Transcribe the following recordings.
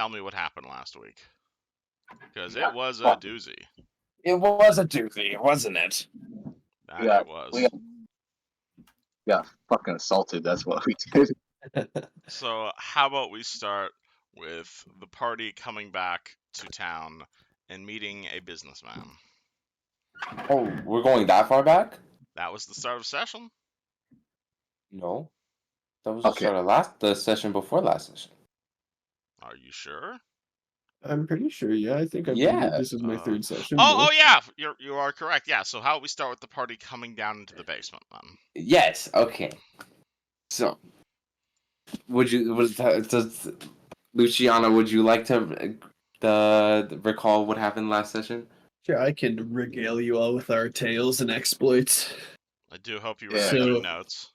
tell me what happened last week. Because it was a doozy. It was a doozy, wasn't it? It was. We got fucking assaulted, that's what we did. So how about we start with the party coming back to town and meeting a businessman. Oh, we're going that far back? That was the start of session? No. That was the start of the session before last session. Are you sure? I'm pretty sure, yeah. I think this is my third session. Oh yeah, you are correct. Yeah, so how about we start with the party coming down into the basement then? Yes, okay. So, Luciana, would you like to recall what happened last session? Sure, I can regale you all with our tales and exploits. I do hope you were taking notes.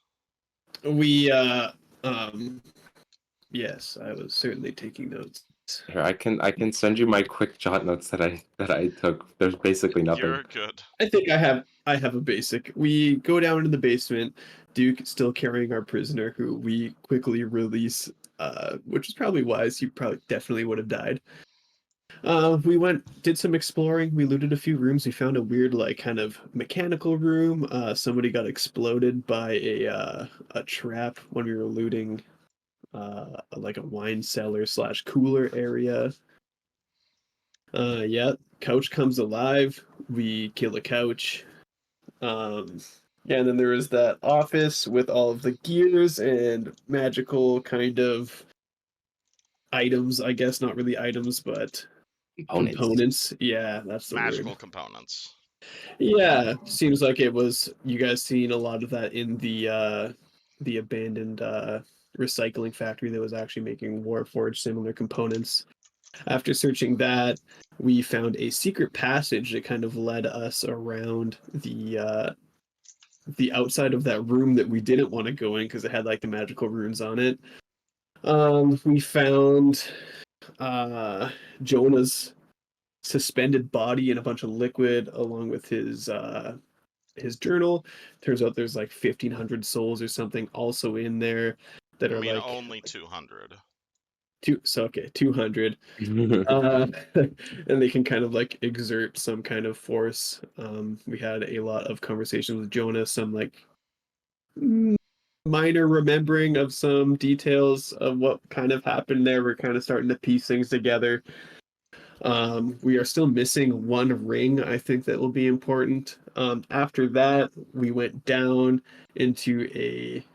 We, yes, I was certainly taking notes. Here, I can send you my quick jot notes that I took. There's basically nothing. You're good. I think I have a basic. We go down into the basement. Duke still carrying our prisoner, who we quickly release, which is probably wise. He definitely would have died. We did some exploring. We looted a few rooms. We found a weird, like, kind of mechanical room. Somebody got exploded by a trap when we were looting, like a wine cellar / cooler area. Yeah, couch comes alive. We kill a couch. Yeah, and then there was that office with all of the gears and magical kind of items. I guess not really items, but components. Yeah, that's the magical word. Components. Yeah, seems like it was. You guys seen a lot of that in the abandoned recycling factory that was actually making Warforged similar components. After searching that, we found a secret passage that kind of led us around the outside of that room that we didn't want to go in because it had like the magical runes on it. We found Jonah's suspended body in a bunch of liquid along with his journal. Turns out there's like 1,500 souls or something also in there that are like only 200. 200. And they can kind of like exert some kind of force. We had a lot of conversations with Jonah, some like minor remembering of some details of what kind of happened there. We're kind of starting to piece things together. We are still missing one ring. I think that will be important. After that, we went down into a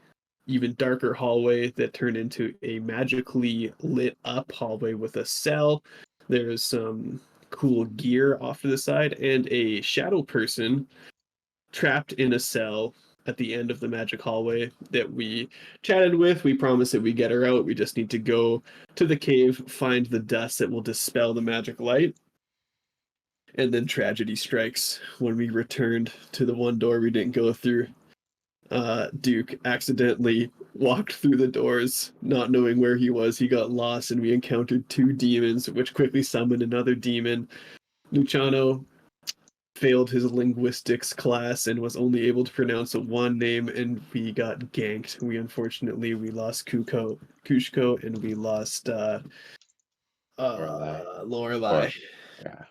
even darker hallway that turned into a magically lit up hallway with a cell. There's some cool gear off to the side and a shadow person trapped in a cell at the end of the magic hallway that we chatted with. We promised that we get her out. We just need to go to the cave, find the dust that will dispel the magic light. And then tragedy strikes when we returned to the one door we didn't go through. Duke accidentally walked through the doors, not knowing where he was. He got lost, and we encountered 2 demons, which quickly summoned another demon. Luciano failed his linguistics class and was only able to pronounce one name, and we got ganked. We lost Kushko, and we lost Lorelei. Yeah.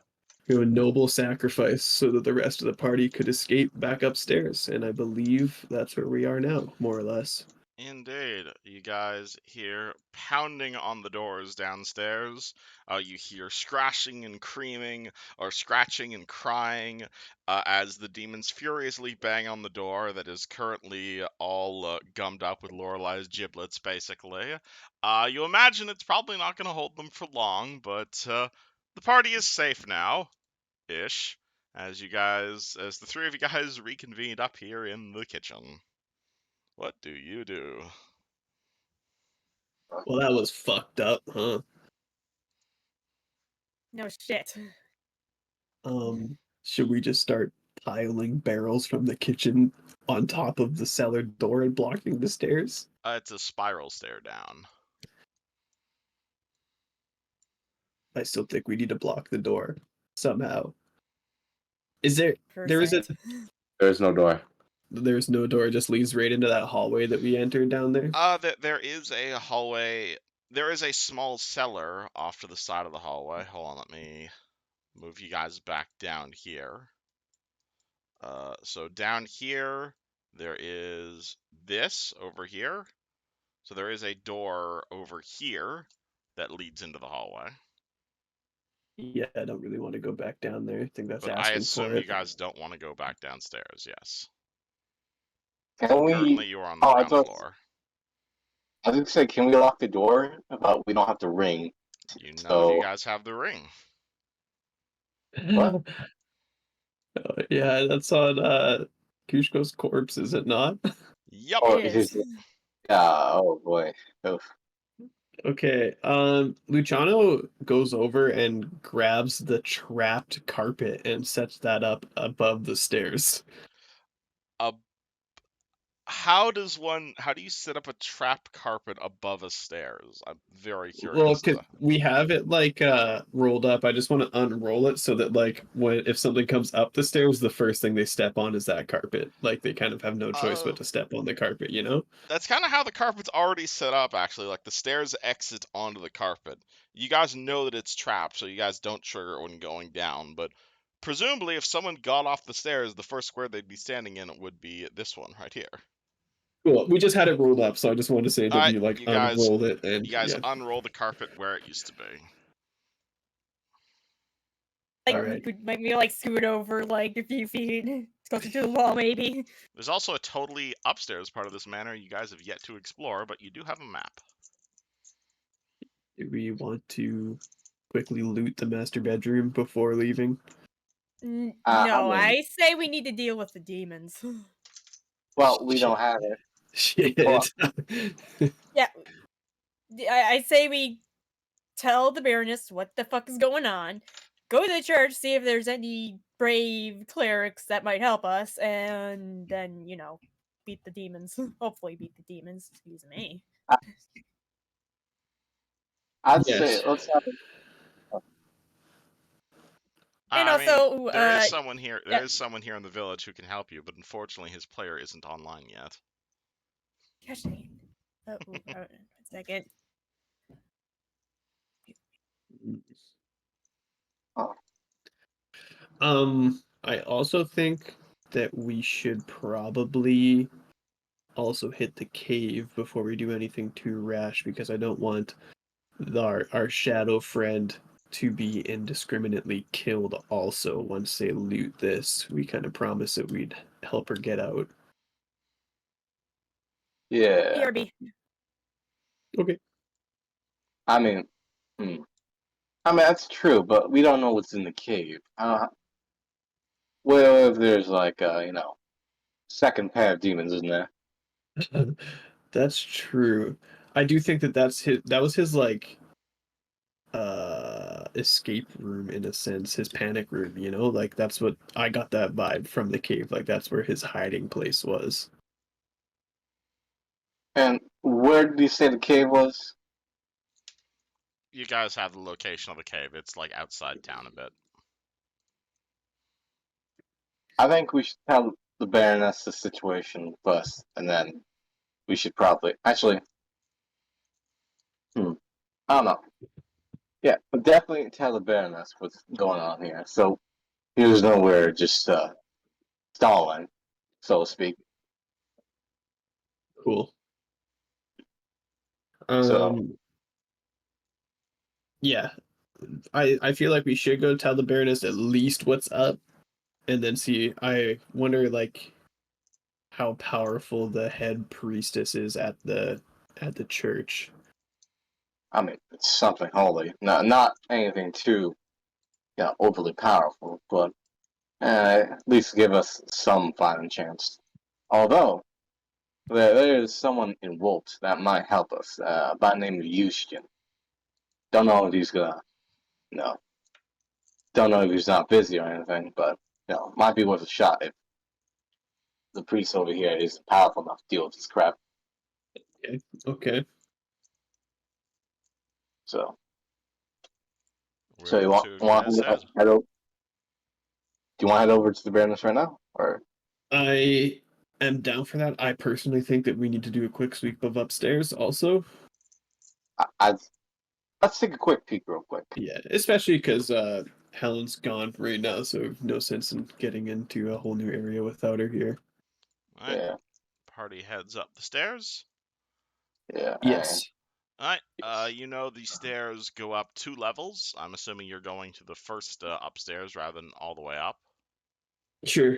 A noble sacrifice so that the rest of the party could escape back upstairs, and I believe that's where we are now, more or less. Indeed. You guys hear pounding on the doors downstairs. You hear scratching and creaming, or scratching and crying, as the demons furiously bang on the door that is currently all gummed up with Lorelei's giblets, basically. You imagine it's probably not going to hold them for long, but the party is safe now. Ish, as the 3 of you guys reconvened up here in the kitchen. What do you do? Well, that was fucked up, huh? No shit. Should we just start piling barrels from the kitchen on top of the cellar door and blocking the stairs? It's a spiral stair down. I still think we need to block the door somehow. There is no door. There's no door, it just leads right into that hallway that we entered down there? There is a hallway there is a small cellar off to the side of the hallway. Hold on, let me move you guys back down here. So down here, there is this over here. So there is a door over here that leads into the hallway. Yeah, I don't really want to go back down there. I think that's But I asking for assume you it. guys don't want to go back downstairs, yes. Can we? Currently, you are on the Oh, ground floor. I was gonna say, can we lock the door? But we don't have to ring. You So guys have the ring. what? Yeah, that's on Kushko's corpse, is it not? Yup. Oh, It is. yeah. Oh boy. Oof. Okay, Luciano goes over and grabs the trapped carpet and sets that up above the stairs. How do you set up a trap carpet above a stairs? I'm very Well, curious. we have it like rolled up. I just want to unroll it so that like if something comes up the stairs, the first thing they step on is that carpet. Like they kind of have no choice but to step on the carpet, you know? That's kind of how the carpet's already set up, actually. Like the stairs exit onto the carpet. You guys know that it's trapped, so you guys don't trigger it when going down. But presumably, if someone got off the stairs, the first square they'd be standing in would be this one right here. Cool. We just had it rolled up, so I just wanted to say that we like you guys, unrolled it and unroll the carpet where it used to be. Like, All right. we like scoot over like a few feet, closer to the wall, maybe. There's also a totally upstairs part of this manor you guys have yet to explore, but you do have a map. Do we want to quickly loot the master bedroom before leaving? No, I mean- I say we need to deal with the demons. Well, we don't have it. Shit. Well- Yeah, I say we tell the Baroness what the fuck is going on, go to the church, see if there's any brave clerics that might help us, and then, you know, beat the demons. Hopefully beat the demons, excuse me. I'd Yes. say let's have it. And I also, mean, there is someone here. There yeah. is someone here in the village who can help you, but unfortunately, his player isn't online yet. Gosh dang it. Oh, 1 second. I also think that we should probably also hit the cave before we do anything too rash, because I don't want our shadow friend to be indiscriminately killed also once they loot this. We kind of promised that we'd help her get out. Yeah. BRB. Okay. I mean, that's true, but we don't know what's in the cave. Well, if there's like second pair of demons, isn't there? That's true. I do think that that was his like escape room in a sense, his panic room, you know? Like that's what I got that vibe from the cave. Like that's where his hiding place was. And where did you say the cave was? You guys have the location of the cave. It's like outside town a bit. I think we should tell the Baroness the situation first, and then we should probably actually. I don't know. Yeah, but definitely tell the Baroness what's going on here. So here's nowhere just stalling, so to speak. Cool. So Yeah. I feel like we should go tell the Baroness at least what's up and then see. I wonder like how powerful the head priestess is at the church. I mean, it's something holy, not anything too, overly powerful, but at least give us some fighting chance. Although there is someone in Wolves that might help us, by the name of Eusgen. Don't know if he's gonna, don't know if he's not busy or anything, but might be worth a shot if the priest over here is powerful enough to deal with this crap. Okay. So, Where you the want two of you guys to head? head over? Do you want to head over to the Baroness right now, or? I am down for that. I personally think that we need to do a quick sweep of upstairs also. Let's take a quick peek real quick. Yeah, especially because Helen's gone right now, so no sense in getting into a whole new area without her here. All right. Yeah, Party heads up the stairs. yeah. Yes. All right. You know the stairs go up 2 levels. I'm assuming you're going to the first upstairs rather than all the way up. Sure.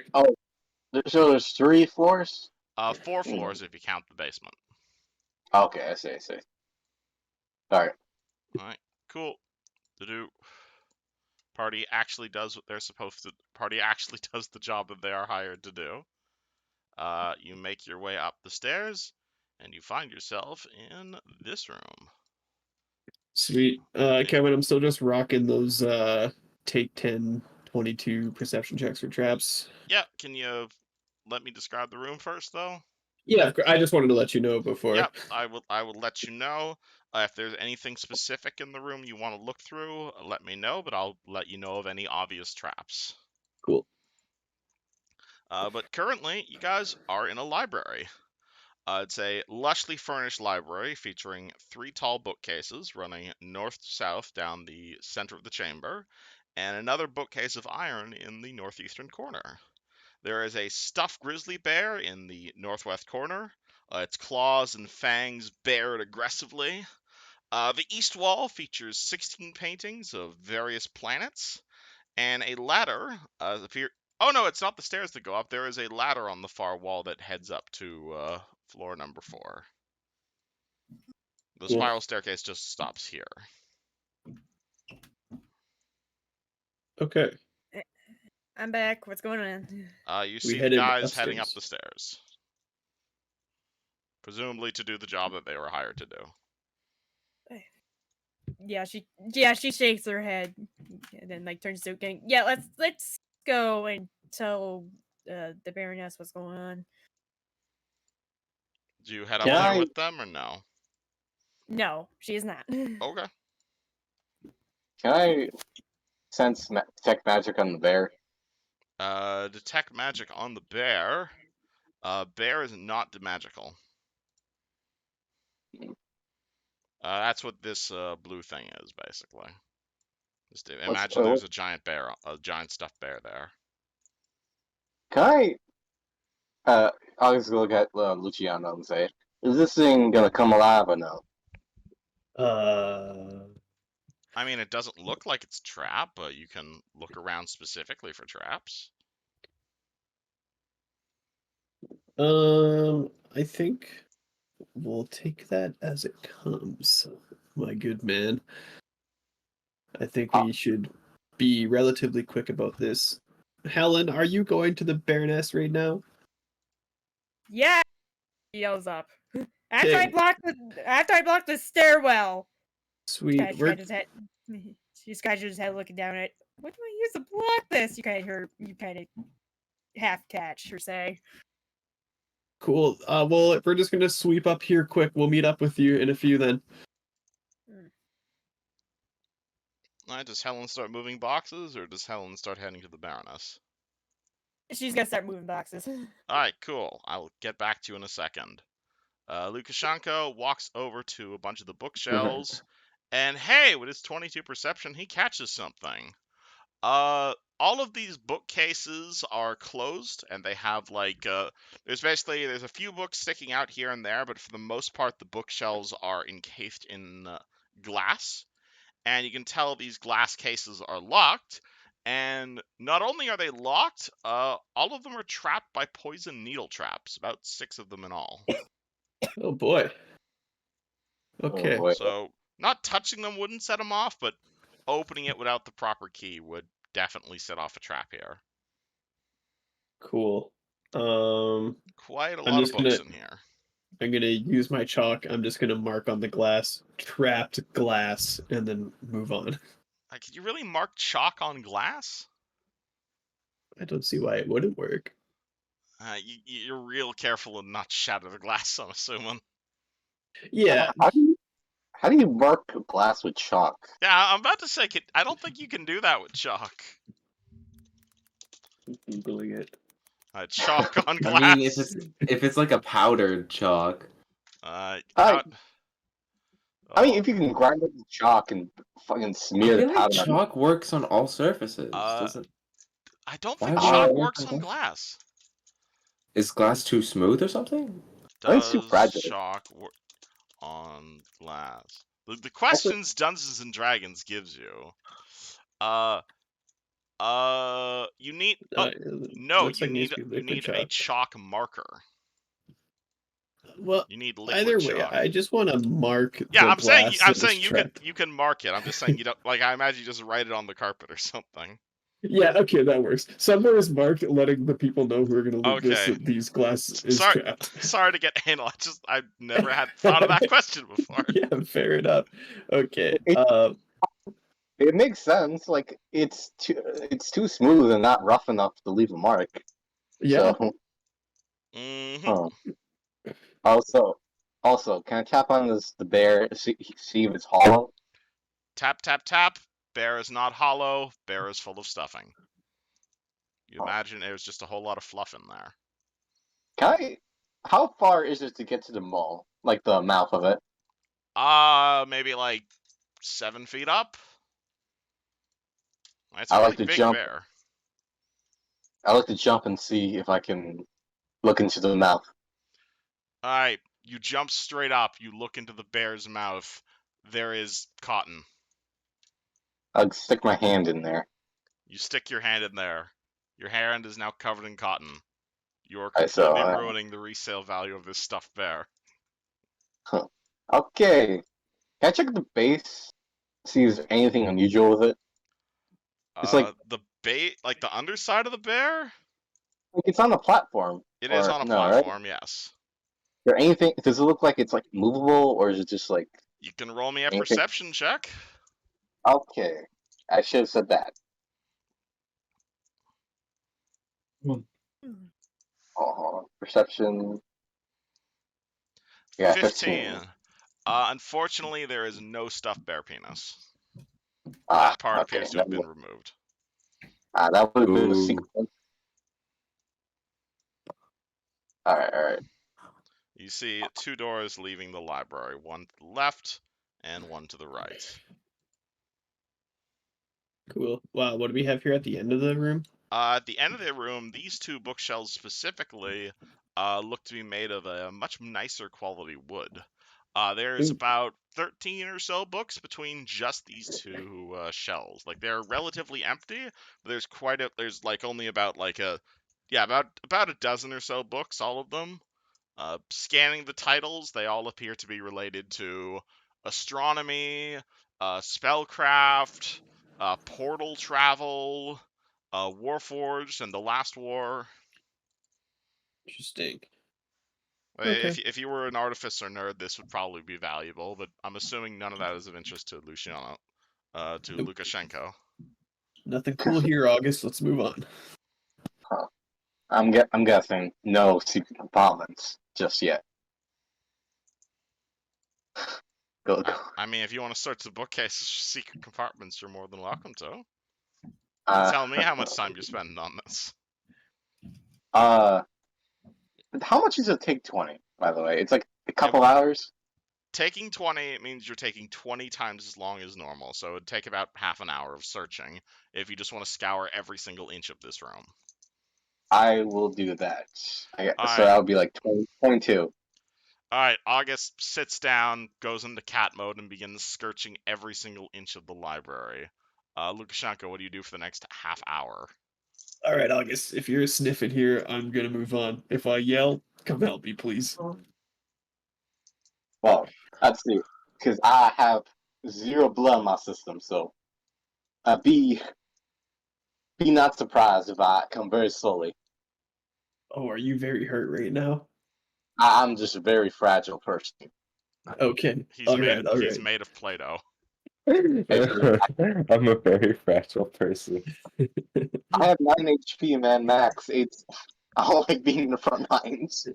So there's 3 floors? 4 floors if you count the basement. Okay, I see. Alright. All right. Cool. To do. Party actually does what they're supposed to. Party actually does the job that they are hired to do. You make your way up the stairs, and you find yourself in this room. Sweet. Kevin, I'm still just rocking those take 10, 22 perception checks for traps. Yeah, can you let me describe the room first, though? Yeah, I just wanted to let you know before. Yep, I will let you know. If there's anything specific in the room you want to look through, let me know, but I'll let you know of any obvious traps. Cool. But currently, you guys are in a library. It's a lushly furnished library featuring 3 tall bookcases running north to south down the center of the chamber, and another bookcase of iron in the northeastern corner. There is a stuffed grizzly bear in the northwest corner, its claws and fangs bared aggressively. The east wall features 16 paintings of various planets, and a ladder Oh no, it's not the stairs that go up. There is a ladder on the far wall that heads up to floor number 4. The Cool. spiral staircase just stops here. Okay. I'm back. What's going on? You We see the headed guys heading up upstairs. the stairs. Presumably to do the job that they were hired to do. Yeah, she shakes her head and then like turns to Eusgen. Yeah, let's go and tell the Baroness what's going on. Do you head up Can there I- with them or no? No, she is not. Okay. Can I sense detect magic on the bear? Detect magic on the bear. Bear is not magical. That's what this blue thing is, basically. Just imagine there's a giant bear, a giant stuffed bear there. Can I'll just look at Luciano and say, is this thing gonna come alive or no? I mean, it doesn't look like it's a trap, but you can look around specifically for traps. I think we'll take that as it comes, my good man. I think we should be relatively quick about this. Helen, are you going to the Baroness right now? Yeah, he yells up. After I block the stairwell. Sweet. He scratches his head. She scratches his head looking down at it. What do I use to block this? You kind of half catch her say. Cool. Well, if we're just gonna sweep up here quick, we'll meet up with you in a few then. Alright, does Helen start moving boxes, or does Helen start heading to the Baroness? She's gonna start moving boxes. Alright, cool. I will get back to you in a second. Lukashenko walks over to a bunch of the bookshelves, and hey, with his 22 perception, he catches something. All of these bookcases are closed, and they have like there's a few books sticking out here and there, but for the most part, the bookshelves are encased in glass, and you can tell these glass cases are locked. And not only are they locked, all of them are trapped by poison needle traps. About 6 of them in all. Oh boy. Okay. Oh, boy. So not touching them wouldn't set them off, but opening it without the proper key would definitely set off a trap here. Cool. Quite a I'm lot of just books gonna- in here. I'm gonna use my chalk. I'm just gonna mark on the glass, trapped glass, and then move on. Could you really mark chalk on glass? I don't see why it wouldn't work. You're real careful and not shatter the glass, I'm assuming. Yeah. How do you mark glass with chalk? Yeah, I'm about to say, I don't think you can do that with chalk. Googling it. Chalk on glass. I mean, if it's like a powdered chalk. I mean, Oh, if you can grind up the chalk and fucking I smear the feel like powder on chalk works on all surfaces. uh, Doesn't? I don't Why think would it chalk it, work works on on glass? glass. Is glass too smooth or something? I think it's too Does fragile. chalk work on glass? The Actually, questions Dungeons and Dragons gives you. Uh, you need. Oh, It no, looks like it needs to be you liquid need a chalk. chalk marker. Well, You need liquid either way, chalk. I just want to mark Yeah, the I'm saying glass that was trapped. you can mark it. I'm just saying you don't like. I imagine you just write it on the carpet or something. Yeah, okay, that works. Somewhere is marked letting the people know who are going to loot this Okay. that these glass is Sorry, trapped. sorry to get anal. I've never had thought of that question before. Yeah, fair enough. Okay. it, it makes sense. Like it's too smooth and not rough enough to leave a mark. Yeah. So, Hmm. huh. Also, can I tap on the bear see if it's hollow? Tap tap tap. Bear is not hollow. Bear is full of stuffing. You Oh. imagine there's just a whole lot of fluff in there. Can I? How far is it to get to the mall? Like the mouth of it? Maybe like 7 feet up. It's a I like pretty to big jump. bear. I like to jump and see if I can look into the mouth. All right, you jump straight up. You look into the bear's mouth. There is cotton. I'd stick my hand in there. You stick your hand in there. Your hand is now covered in cotton. You're I completely saw. ruining the resale value of this stuffed bear. Huh. Okay. Can I check the base? See if there's anything unusual with it? It's The bait, like the underside of the bear? like it's on a platform. It is Or on a no, right? Is platform, yes. there anything? Does it look like it's like movable, or is it just like You can roll me a anything? perception check. Okay, I should have said that. Perception. Yeah, 15. 15. Unfortunately, there is no stuffed bear penis. Ah, That part okay. appears to have been removed. That would have been a Ooh. secret. All right. You see 2 doors leaving the library, one to the left and one to the right. Cool. Wow, what do we have here at the end of the room? At the end of the room, these 2 bookshelves specifically look to be made of a much nicer quality wood. There's Ooh. about 13 or so books between just these 2 shelves. Like they're relatively empty, but there's like only about like about a dozen or so books, all of them. Scanning the titles, they all appear to be related to astronomy, spellcraft, portal travel, Warforged, and the Last War. Interesting. If Okay. if you were an artificer nerd, this would probably be valuable, but I'm assuming none of that is of interest to Luciano, to Nope. Lukashenko. Nothing cool here, August. Let's move on. Huh. I'm guessing no secret compartments just yet. Go. I mean, if you want to search the bookcases for secret compartments, you're more than welcome to. You Uh, tell me how much time you're spending on this. uh, how much does it take 20? By the way, it's like a couple hours. Taking 20 means you're taking 20 times as long as normal, so it would take about half an hour of searching if you just want to scour every single inch of this room. I will do that. So Alright, that would be like 22. alright, August sits down, goes into cat mode, and begins searching every single inch of the library. Lukashenko, what do you do for the next half hour? All right, August. If you're sniffing here, I'm gonna move on. If I yell, come help me, please. Well, let's see, because I have 0 blood in my system, so be not surprised if I come very slowly. Oh, are you very hurt right now? I'm just a very fragile person. Okay. He's All made right. All he's right. made of Play-Doh. I'm a very fragile person. I have 9 HP, man, max. I don't like being in the front lines.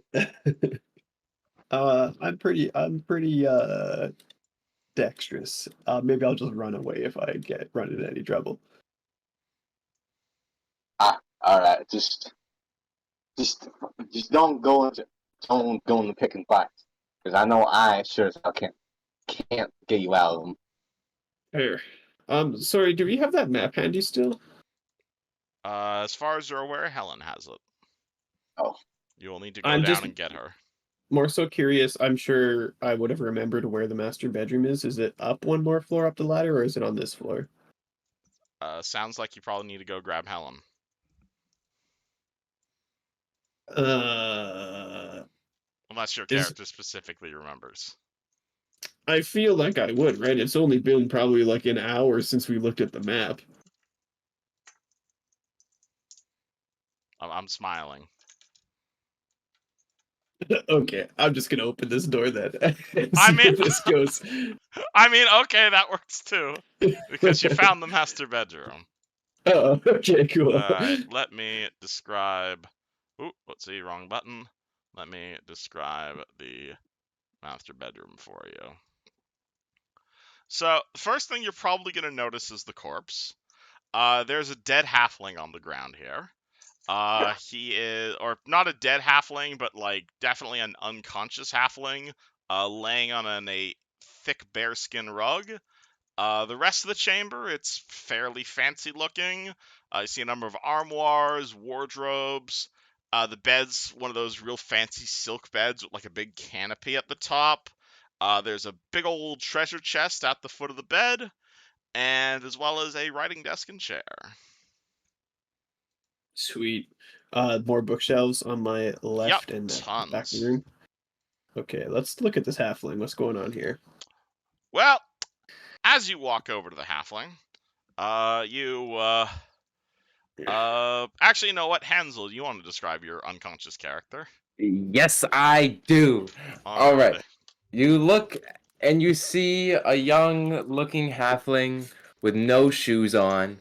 I'm pretty dexterous. Maybe I'll just run away if I run into any trouble. Alright, just don't go into picking fights. Because I know I sure as hell can't. can't get you out of them. Fair. Sorry, do we have that map handy still? As far as you're aware, Helen has it. Oh. You will need to go I'm down just and get her. more so curious. I'm sure I would have remembered where the master bedroom is. Is it up one more floor up the ladder, or is it on this floor? Sounds like you probably need to go grab Helen. Unless your Is character specifically remembers. I feel like I would, right? It's only been probably like an hour since we looked at the map. I'm smiling. Okay, I'm just gonna open this door then and I see mean, where this goes. I mean, okay, that works too. Because you found the master bedroom. Oh, okay, cool. Alright, let me describe... Ooh, let's see, wrong button. Let me describe the master bedroom for you. So, the first thing you're probably going to notice is the corpse. There's a dead halfling on the ground here. He is, or not a dead halfling, but like definitely an unconscious halfling, laying on a thick bearskin rug. The rest of the chamber, it's fairly fancy looking. You see a number of armoires, wardrobes. The bed's one of those real fancy silk beds with like a big canopy at the top. There's a big old treasure chest at the foot of the bed, and as well as a writing desk and chair. Sweet. More bookshelves on my left Yep, and back of the tons. room. Okay, let's look at this halfling. What's going on here? Well, as you walk over to the halfling, actually, you know what? Hansel, you want to describe your unconscious character? Yes, I do. All right. Alrighty. You look and you see a young-looking halfling with no shoes on,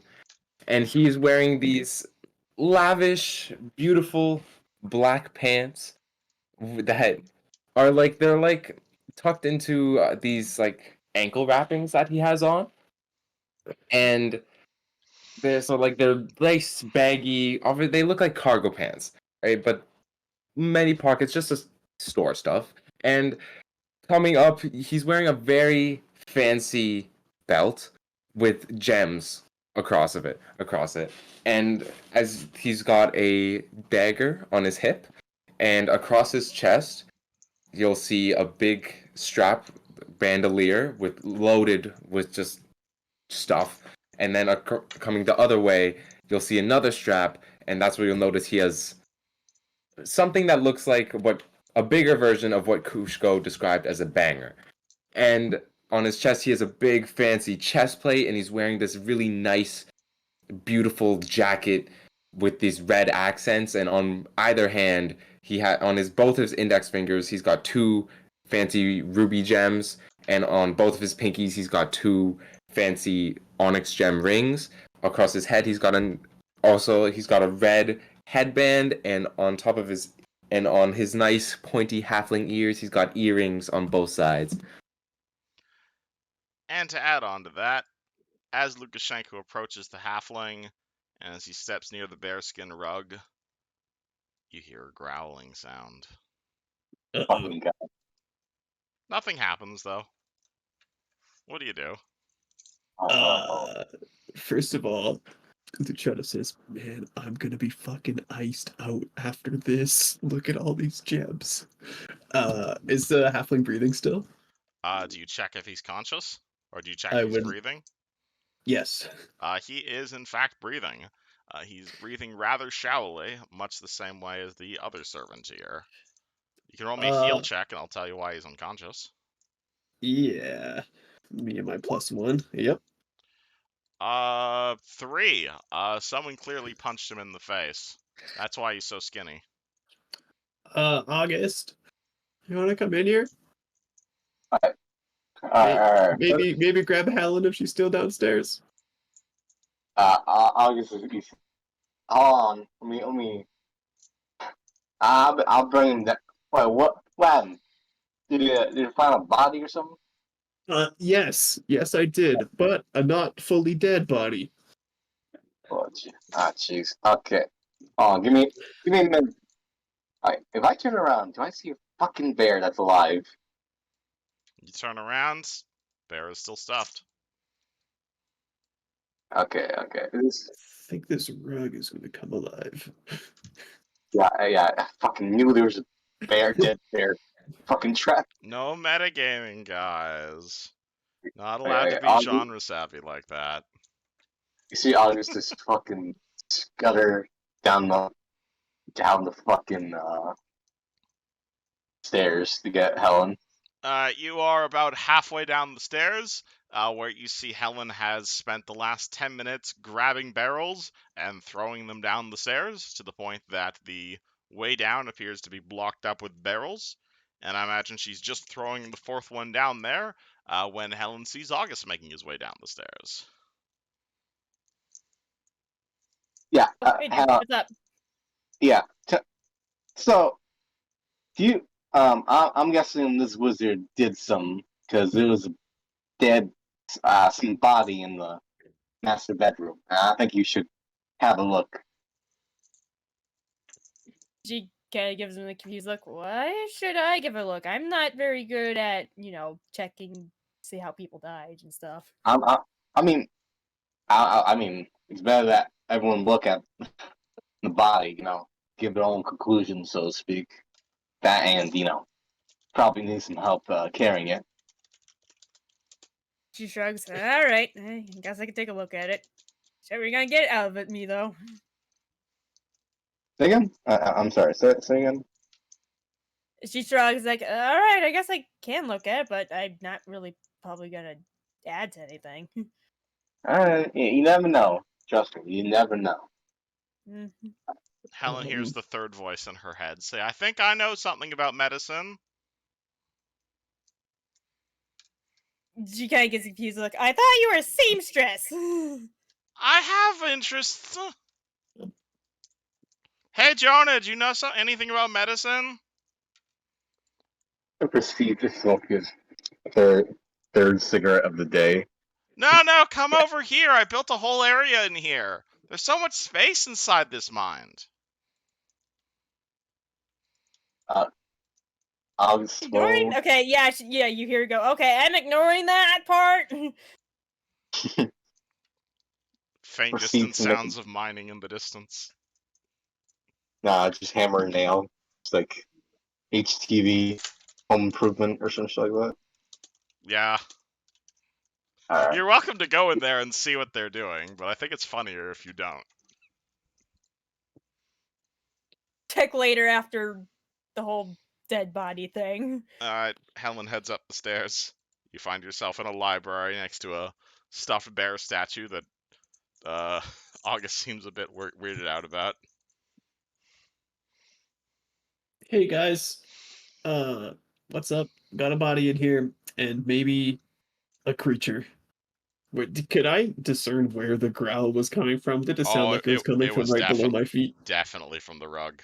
and he's wearing these lavish, beautiful black pants that are like they're like tucked into these like ankle wrappings that he has on, and they're lace baggy. They look like cargo pants, right? But many pockets, just to store stuff. And coming up, he's wearing a very fancy belt with gems across it. And as he's got a dagger on his hip, and across his chest, you'll see a big strap bandolier with loaded with just stuff. And then coming the other way, you'll see another strap, and that's where you'll notice he has something that looks like what a bigger version of what Kushko described as a banger. And on his chest, he has a big fancy chest plate, and he's wearing this really nice, beautiful jacket with these red accents. And on either hand, he had on his both of his index fingers, he's got two fancy ruby gems, and on both of his pinkies, he's got two fancy onyx gem rings. Across his head, he's got a red headband, and on his nice pointy halfling ears, he's got earrings on both sides. And to add on to that, as Lukashenko approaches the halfling, and as he steps near the bearskin rug, you hear a growling sound. Fucking guy. Nothing happens, though. What do you do? First of all, Luciano says, "Man, I'm gonna be fucking iced out after this. Look at all these gems." Is the halfling breathing still? Do you check if he's conscious? Or do you check I if he's would. breathing? Yes. He is, in fact, breathing. He's breathing rather shallowly, much the same way as the other servant here. You can roll me a heal check, and I'll tell you why he's unconscious. Yeah. Me and my +1. Yep. 3. Someone clearly punched him in the face. That's why he's so skinny. August, you want to come in here? Alright. Maybe grab Helen if she's still downstairs. I'll just hold on. Let me. I'll bring him down. Wait, what? When? Did you find a body or something? Yes, I did, but a not fully dead body. Oh, jeez. Okay. Oh, give me a minute. Alright, if I turn around, do I see a fucking bear that's alive? You turn around, bear is still stuffed. Okay. I think this rug is going to come alive. Yeah. I fucking knew there was a dead bear. Fucking trap. No metagaming, guys. Not allowed to Okay, be genre savvy like that. you see August just fucking scutter down the fucking stairs to get Helen. You are about halfway down the stairs, where you see Helen has spent the last 10 minutes grabbing barrels and throwing them down the stairs to the point that the way down appears to be blocked up with barrels. And I imagine she's just throwing the fourth one down there when Helen sees August making his way down the stairs. Yeah, Hey, dude, what's up? yeah. So, do you? I'm guessing this wizard did some because there was a dead, some body in the master bedroom. I think you should have a look. She kind of gives him a confused look. Why should I give a look? I'm not very good at, checking, see how people died and stuff. I mean, I mean, it's better that everyone look at the body. Give their own conclusions, so to speak. That and probably need some help carrying it. She shrugs. All right, I guess I can take a look at it. So we're gonna get out of it, me though. Say again? I'm sorry. Say again. She shrugs like, all right, I guess I can look at it, but I'm not really probably gonna add to anything. You never know. Trust me, you never know. Mhm. Helen hears the third voice in her head say, I think I know something about medicine. She kind of gets confused. Look, I thought you were a seamstress. I have interests. Hey, Jonah, do you know anything about medicine? I proceed to smoke his third cigarette of the day. No, come over here. I built a whole area in here. There's so much space inside this mind. I'll slow. Ignoring? Okay, yeah, you hear her go, okay, I'm ignoring that part. Faint Proceed distant to make. sounds of mining in the distance. Nah, just hammer and nail. It's like HTV, Home Improvement, or something like that. Yeah. Alright. You're welcome to go in there and see what they're doing, but I think it's funnier if you don't. Check later after the whole dead body thing. Helen heads up the stairs. You find yourself in a library next to a stuffed bear statue that August seems a bit weirded out about. Hey guys, what's up? Got a body in here, and maybe a creature. Could I discern where the growl was coming from? Did it sound like it was coming It from was right below my feet? definitely from the rug.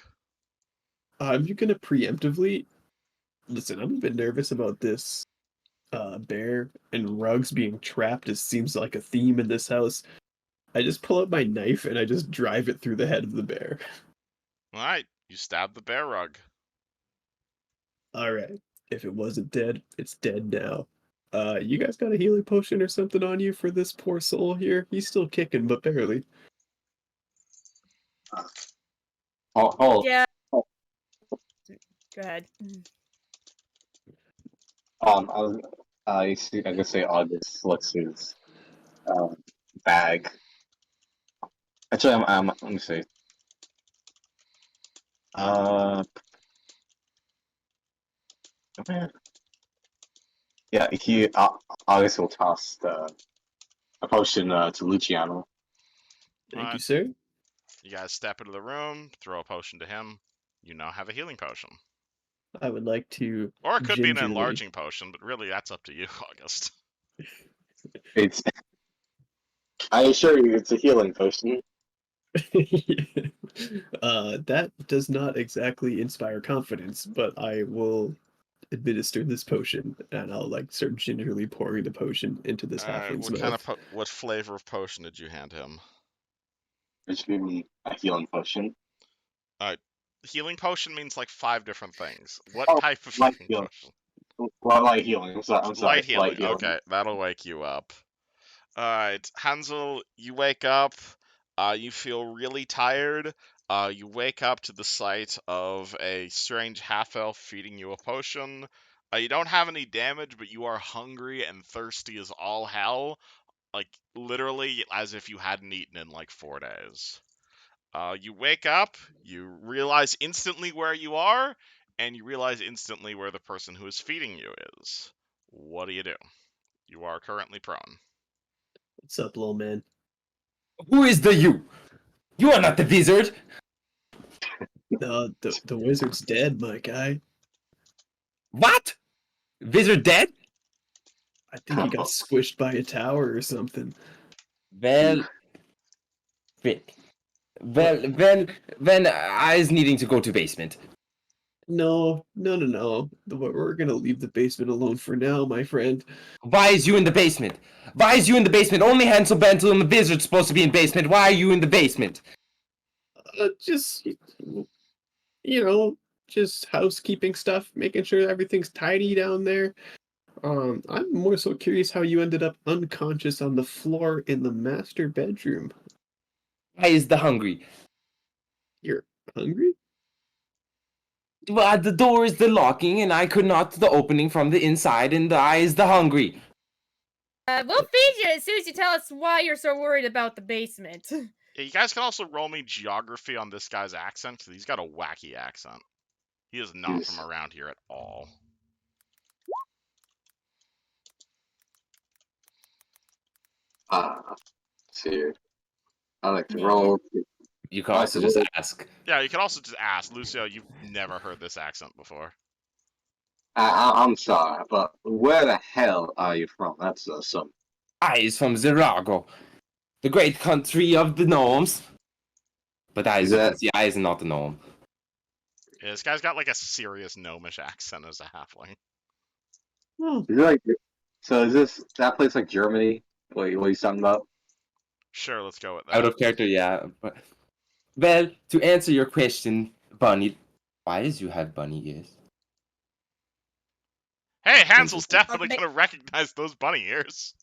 I'm gonna preemptively listen. I'm a bit nervous about this bear and rugs being trapped. It seems like a theme in this house. I just pull out my knife and I just drive it through the head of the bear. Alright, you stab the bear rug. Alright. If it wasn't dead, it's dead now. You guys got a healing potion or something on you for this poor soul here? He's still kicking, but barely. Yeah. Go ahead. I can say August flicks his bag. Actually, let me see. Yeah, August will toss a potion to Luciano. Thank you, sir. You guys step into the room, throw a potion to him. You now have a healing potion. I would like to Or it could be an gingerly... enlarging potion, but really that's up to you, August. I assure you, it's a healing potion. That does not exactly inspire confidence, but I will administer this potion, and I'll start gingerly pouring the potion into this halfling's mouth. What flavor of potion did you hand him? Just give me a healing potion. Healing potion means like 5 different things. What type of life healing healing. potion? light healing. I'm sorry. Light healing. Light healing. Okay, that'll wake you up. Alright, Hansel, you wake up. You feel really tired. You wake up to the sight of a strange half-elf feeding you a potion. You don't have any damage, but you are hungry and thirsty as all hell. Like, literally as if you hadn't eaten in like 4 days. You wake up, you realize instantly where you are, and you realize instantly where the person who is feeding you is. What do? You are currently prone. What's up, little man? Who is the you? You are not the wizard. The wizard's dead, my guy. What? Wizard dead? I think he got squished by a tower or something. Well, Rick. Well, when I is needing to go to basement. No. We're gonna leave the basement alone for now, my friend. Why is you in the basement? Why is you in the basement? Only Hansel, Bentel, and the wizard's supposed to be in basement. Why are you in the basement? Just, just housekeeping stuff, making sure everything's tidy down there. I'm more so curious how you ended up unconscious on the floor in the master bedroom. Why is the hungry? You're hungry? Well, the door is the locking, and I could not the opening from the inside, and I is the hungry. We'll feed you as soon as you tell us why you're so worried about the basement. Yeah, you guys can also roll me geography on this guy's accent, because he's got a wacky accent. He is not from around here at all. See, I like to roll. You can also just ask. Yeah, you can also just ask. Lucio, you've never heard this accent before. I'm sorry, but where the hell are you from? That's some. I is from Zerago, the great country of the gnomes. But I is not a gnome. Yeah, this guy's got like a serious gnomish accent as a halfling. Is it like, so is this that place like Germany? What are you talking about? Sure, let's go with that. Out of character, yeah. But, well, to answer your question, Bunny, why is you have bunny ears? Hey, Hansel's definitely gonna recognize those bunny ears.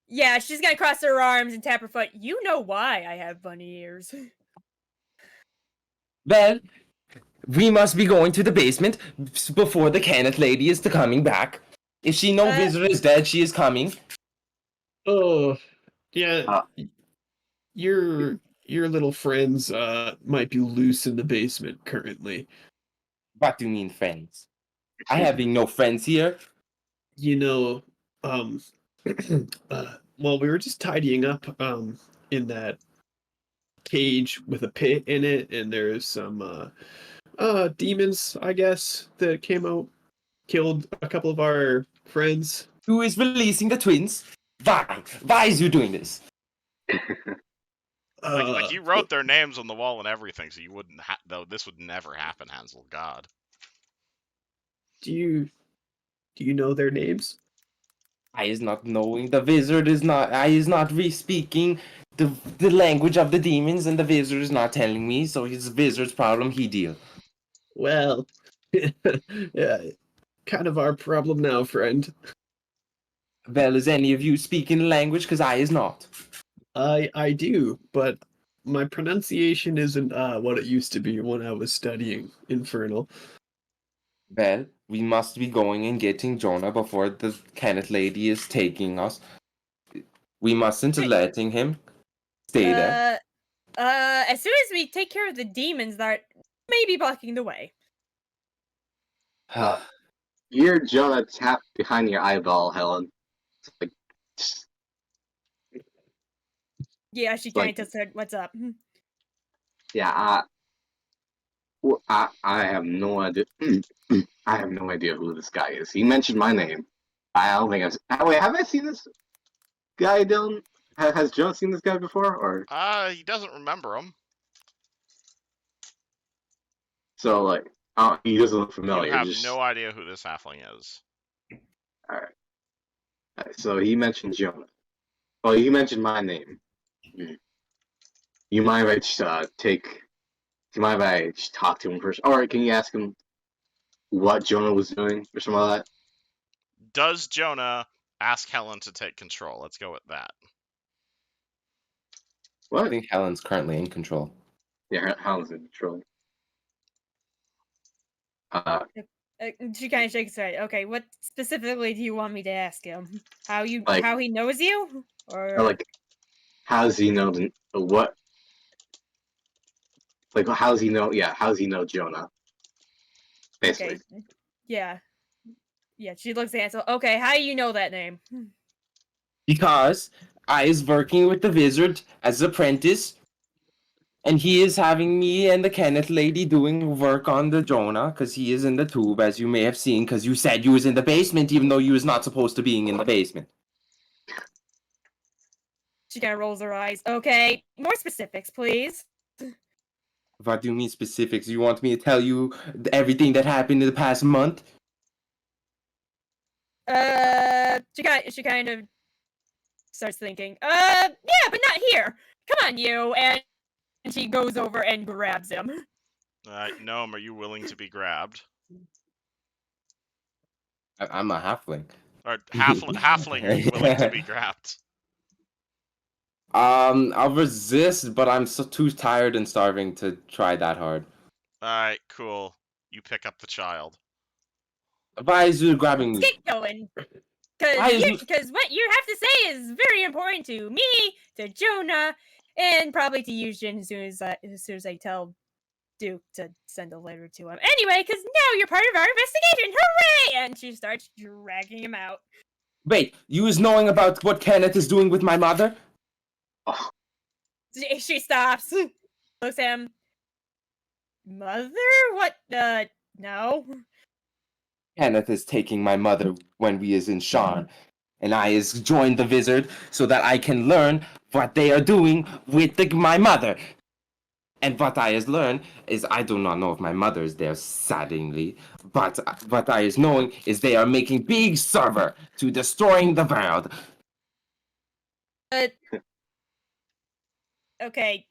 Yeah, she's gonna cross her arms and tap her foot. You know why I have bunny ears. Well, we must be going to the basement before the Kenneth lady is coming back. If she no visitor is dead, she is coming. Oh, yeah. Your little friends might be loose in the basement currently. What do you mean, friends? I having no friends here. Well, we were just tidying up in that cage with a pit in it, and there's some demons, I guess, that came out, killed a couple of our friends. Who is releasing the twins? Why? Why is you doing this? Like you wrote their names on the wall and everything, so you wouldn't. Though this would never happen, Hansel. God. Do you know their names? I is not knowing. The wizard is not. I is not re-speaking the language of the demons, and the wizard is not telling me. So it's the wizard's problem. He deal. Well, yeah, kind of our problem now, friend. Well, is any of you speaking language? Because I is not. I do, but my pronunciation isn't what it used to be when I was studying Infernal. Well, we must be going and getting Jonah before the Kenneth lady is taking us. We mustn't letting him stay there. As soon as we take care of the demons that may be blocking the way. Your Jonah tapped behind your eyeball, Helen. It's like, Yeah, she kind of said, "What's up?" yeah, I have no idea. I have no idea who this guy is. He mentioned my name. I don't think I've. Wait, have I seen this guy, Dylan? Has Joe seen this guy before, or? He doesn't remember him. So like, he doesn't look familiar. You have no idea who this halfling is. All right. So he mentioned Jonah. Well, he mentioned my name. You mind if I just do you mind if I just talk to him first? Or can you ask him what Jonah was doing or something like that? does Jonah ask Helen to take control? Let's go with that. I What? think Helen's currently in control. Yeah, Helen's in control. She kind of shakes her head. Okay, what specifically do you want me to ask him? How Like- he knows you, or like, how does he know what? Like, how does he know? Yeah, how does he know Jonah? Basically, okay, yeah. She looks at Hansel. Okay, how do you know that name? Because I is working with the wizard as apprentice, and he is having me and the Kenneth lady doing work on the Jonah, because he is in the tube, as you may have seen, because you said you was in the basement, even though you was not supposed to being in the basement. She kind of rolls her eyes. Okay, more specifics, please. What do you mean specifics? You want me to tell you everything that happened in the past month? She kind of starts thinking. Yeah, but not here. Come on, you. And she goes over and grabs him. Gnome, are you willing to be grabbed? I'm a halfling. Or halfling willing to be grabbed? I'll resist, but I'm so too tired and starving to try that hard. Alright, cool. You pick up the child. Why is you grabbing Let's me? get going. Why is you- Because what you have to say is very important to me, to Jonah, and probably to Eusgen as soon as I tell Duke to send a letter to him. Anyway, because now you're part of our investigation. Hooray! And she starts dragging him out. Wait, you is knowing about what Kenneth is doing with my mother? oh, She stops, looks at him. Mother? What? No. Kenneth is taking my mother when we is in Sharn, and I is joined the wizard so that I can learn what they are doing with my mother. And what I has learned is I do not know if my mother is there, sadly, but what I is knowing is they are making big server to destroying the world. Okay.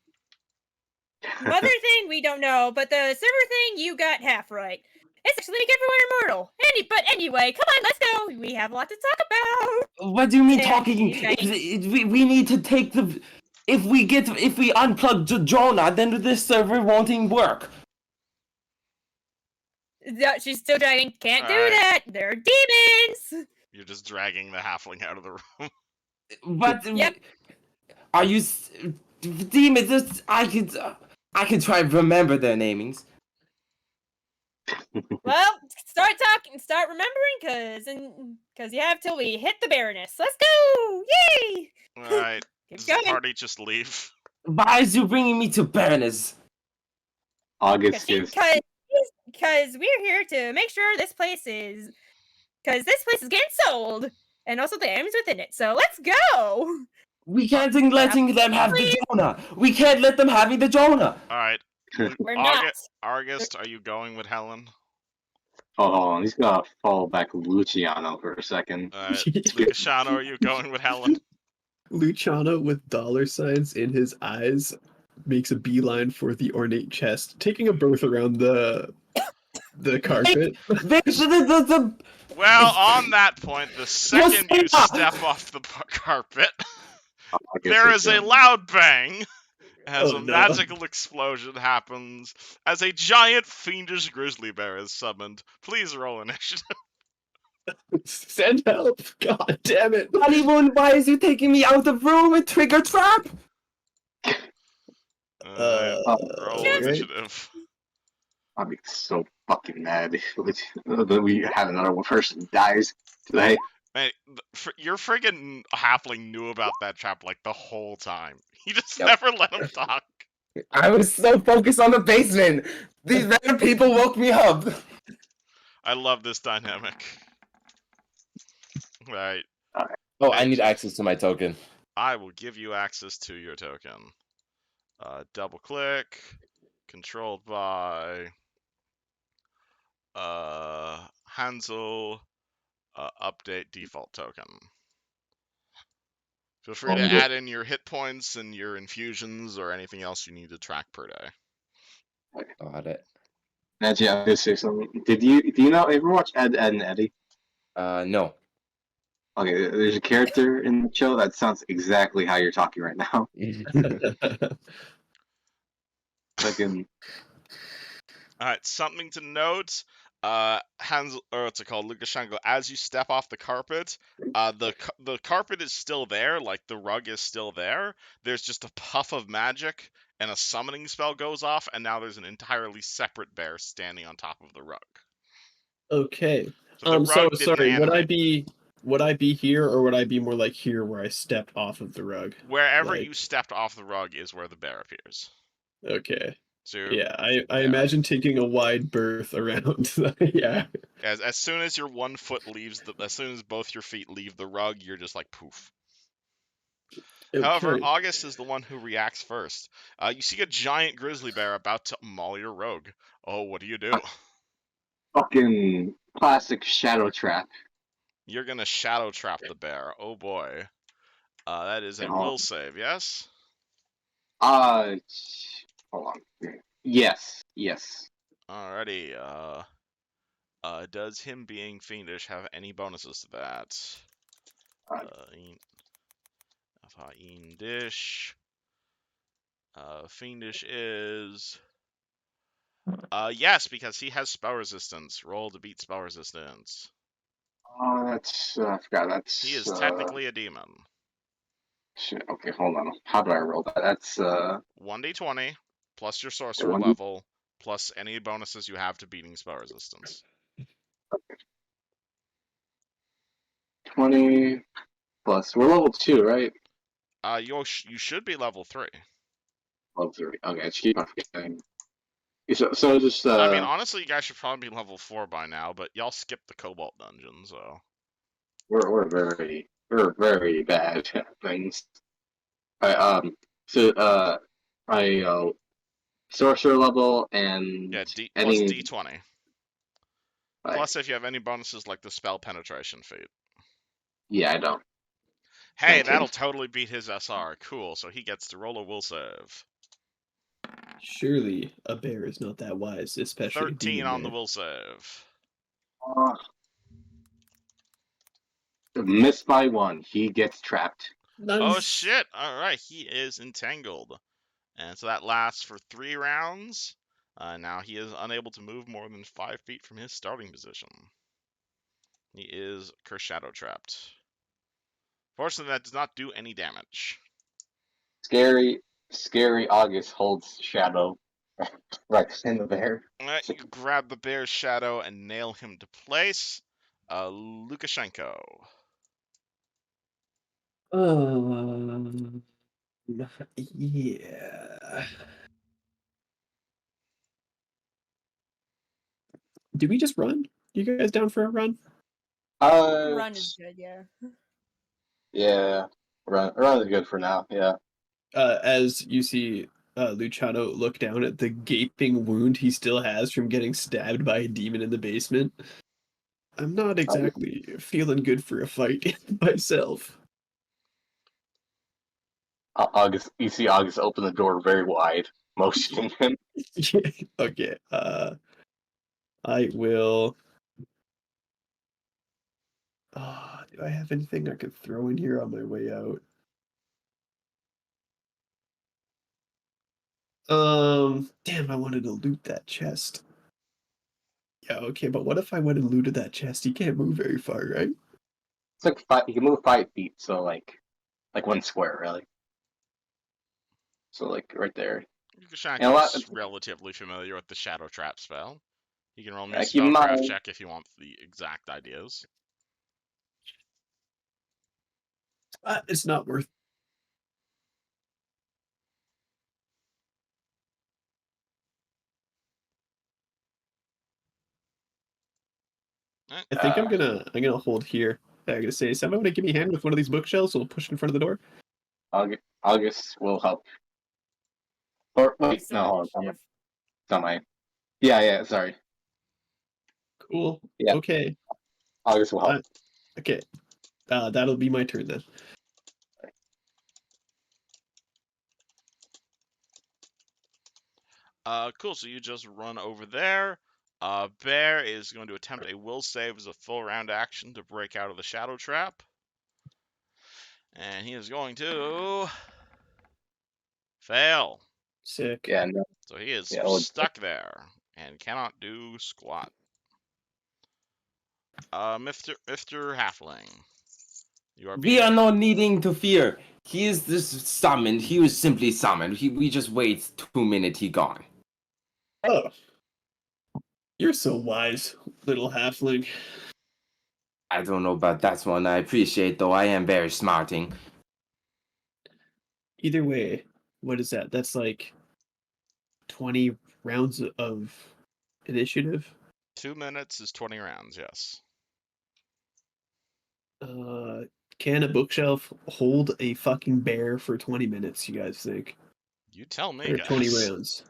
Mother thing, we don't know, but the server thing, you got half right. It's actually make everyone immortal. But anyway, come on, let's go. We have a lot to talk about. What do you mean Yeah, talking? you guys- We need to take the. If we unplug Jonah, then this server won't even work. She's still dragging. Can't do Alright. that. They're demons. You're just dragging the halfling out of the room. But Yep. are you demons? I could try to remember their namings. Well, start talking, start remembering, cause you have till we hit the Baroness. Let's go! Yay! Alright, Keep does the going. party just leave? Why is you bringing me to Baroness? August is Because we're here to make sure this place is getting sold, and also the items within it. So let's go. We can't letting them have the Jonah. We can't let them having the Jonah. Alright. We're not. August, are you going with Helen? hold on, he's gotta follow back Luciano for a second. Alright. Luciano, are you going with Helen? Luciano with dollar signs in his eyes makes a beeline for the ornate chest, taking a berth around the carpet. Well, on that point, the second you step off the carpet, August there is a going. loud bang as Oh, a no. magical explosion happens as a giant fiendish grizzly bear is summoned. Please roll initiative. Send help! God damn it! Honeymoon, why is you taking me out of room and trigger trap? Roll Right. initiative. I'd be so fucking mad if we had another one person who dies today. Man, your friggin' halfling knew about that trap like the whole time. He just Yep. never let him talk. I was so focused on the basement. These random people woke me up. I love this dynamic. Right. Oh, I need access to my token. I will give you access to your token. Double click. Controlled by Hansel. Update default token. Feel free to add in your hit points and your infusions or anything else you need to track per day. Got it. Actually, I was gonna say something. Do you know ever watch Ed, and Eddie? No. Okay, there's a character in the show that sounds exactly how you're talking right now. Fucking All right, something to note. Hans, or what's it called, Lukashenko. As you step off the carpet, the carpet is still there, like the rug is still there. There's just a puff of magic, and a summoning spell goes off, and now there's an entirely separate bear standing on top of the rug. Okay. So the So rug didn't sorry, animate. would I be here or would I be more like here where I stepped off of the rug? Wherever Like, you stepped off the rug is where the bear appears. okay. So Yeah, I yeah, imagine taking a wide berth around. Yeah. as soon as your 1 foot leaves as soon as both your feet leave the rug, you're just like poof. However, Okay. August is the one who reacts first. You see a giant grizzly bear about to maul your rogue. Oh, what do you do? fucking classic shadow trap. You're gonna shadow trap the bear. Oh boy. That is a Okay, hold will save, yes? on. Hold on. Yes, yes. Alrighty. Does him being fiendish have any bonuses to that? Uh, Fiendish. Fiendish is yes, because he has spell resistance. Roll to beat spell resistance. that's I forgot. He That's is technically a demon. shit. Okay, hold on. How do I roll that? That's 1d20 plus your sorcerer one level plus any bonuses you have to beating spell resistance. 20 plus. We're level 2, right? You should be level 3. Level 3. Okay, I just keep on forgetting. So just I mean, honestly, you guys should probably be level 4 by now, but y'all skipped the Cobalt dungeon, so. we're very bad at things. I so I sorcerer level and Yeah, plus any d20. like Plus, if you have any bonuses like the spell penetration feat. yeah, I don't. Hey, 19. that'll totally beat his SR. Cool, so he gets to roll a will save. Surely a bear is not that wise, especially a 13 demon on the bear. will save. Uh, missed by 1. He gets trapped. Oh Nice. shit! Alright, he is entangled. And so that lasts for 3 rounds. Now he is unable to move more than 5 feet from his starting position. He is curse shadow trapped. Fortunately, that does not do any damage. Scary August holds shadow right in the bear. You grab the bear's shadow and nail him to place. Lukashenko. Yeah. Do we just run? You guys down for a run? Run is good, yeah. Yeah, run is good for now. Yeah. As you see Luciano look down at the gaping wound he still has from getting stabbed by a demon in the basement. I'm not exactly feeling good for a fight myself. August, you see August open the door very wide, motioning him. Okay. I will. Do I have anything I could throw in here on my way out? Damn, I wanted to loot that chest. Yeah, okay, but what if I went and looted that chest? He can't move very far, right? It's like you can move 5 feet, so like 1 square, really. So like right there. And a Lukashenko lot. is relatively familiar with the shadow trap spell. You can roll me a Keep in spellcraft mind, check if you want the exact ideas. It's not worth. I think uh, I'm gonna hold here. I'm gonna say, somebody want to give me a hand with one of these bookshelves? We'll push it in front of the door. August will help. Or wait, Some no, hold on. initiative. It's not mine. Yeah, sorry. Cool. Yeah, Okay. August will help. Okay. That'll be my turn then. Cool, so you just run over there. Bear is going to attempt a will save as a full round action to break out of the shadow trap. And he is going to fail. Sick. Yeah, no. So he is Yeah, well, stuck there and cannot do squat. Mr. Halfling, you are We being are not needing to fear. He is just summoned. He was simply summoned. We just wait 2 minutes, he gone. Oh. You're so wise, little halfling. I don't know about that one. I appreciate, though. I am very smarting. Either way, what is that? That's like 20 rounds of initiative. 2 minutes is 20 rounds. Yes. Can a bookshelf hold a fucking bear for 20 minutes, you guys think? You tell me, Or 20 guys. rounds?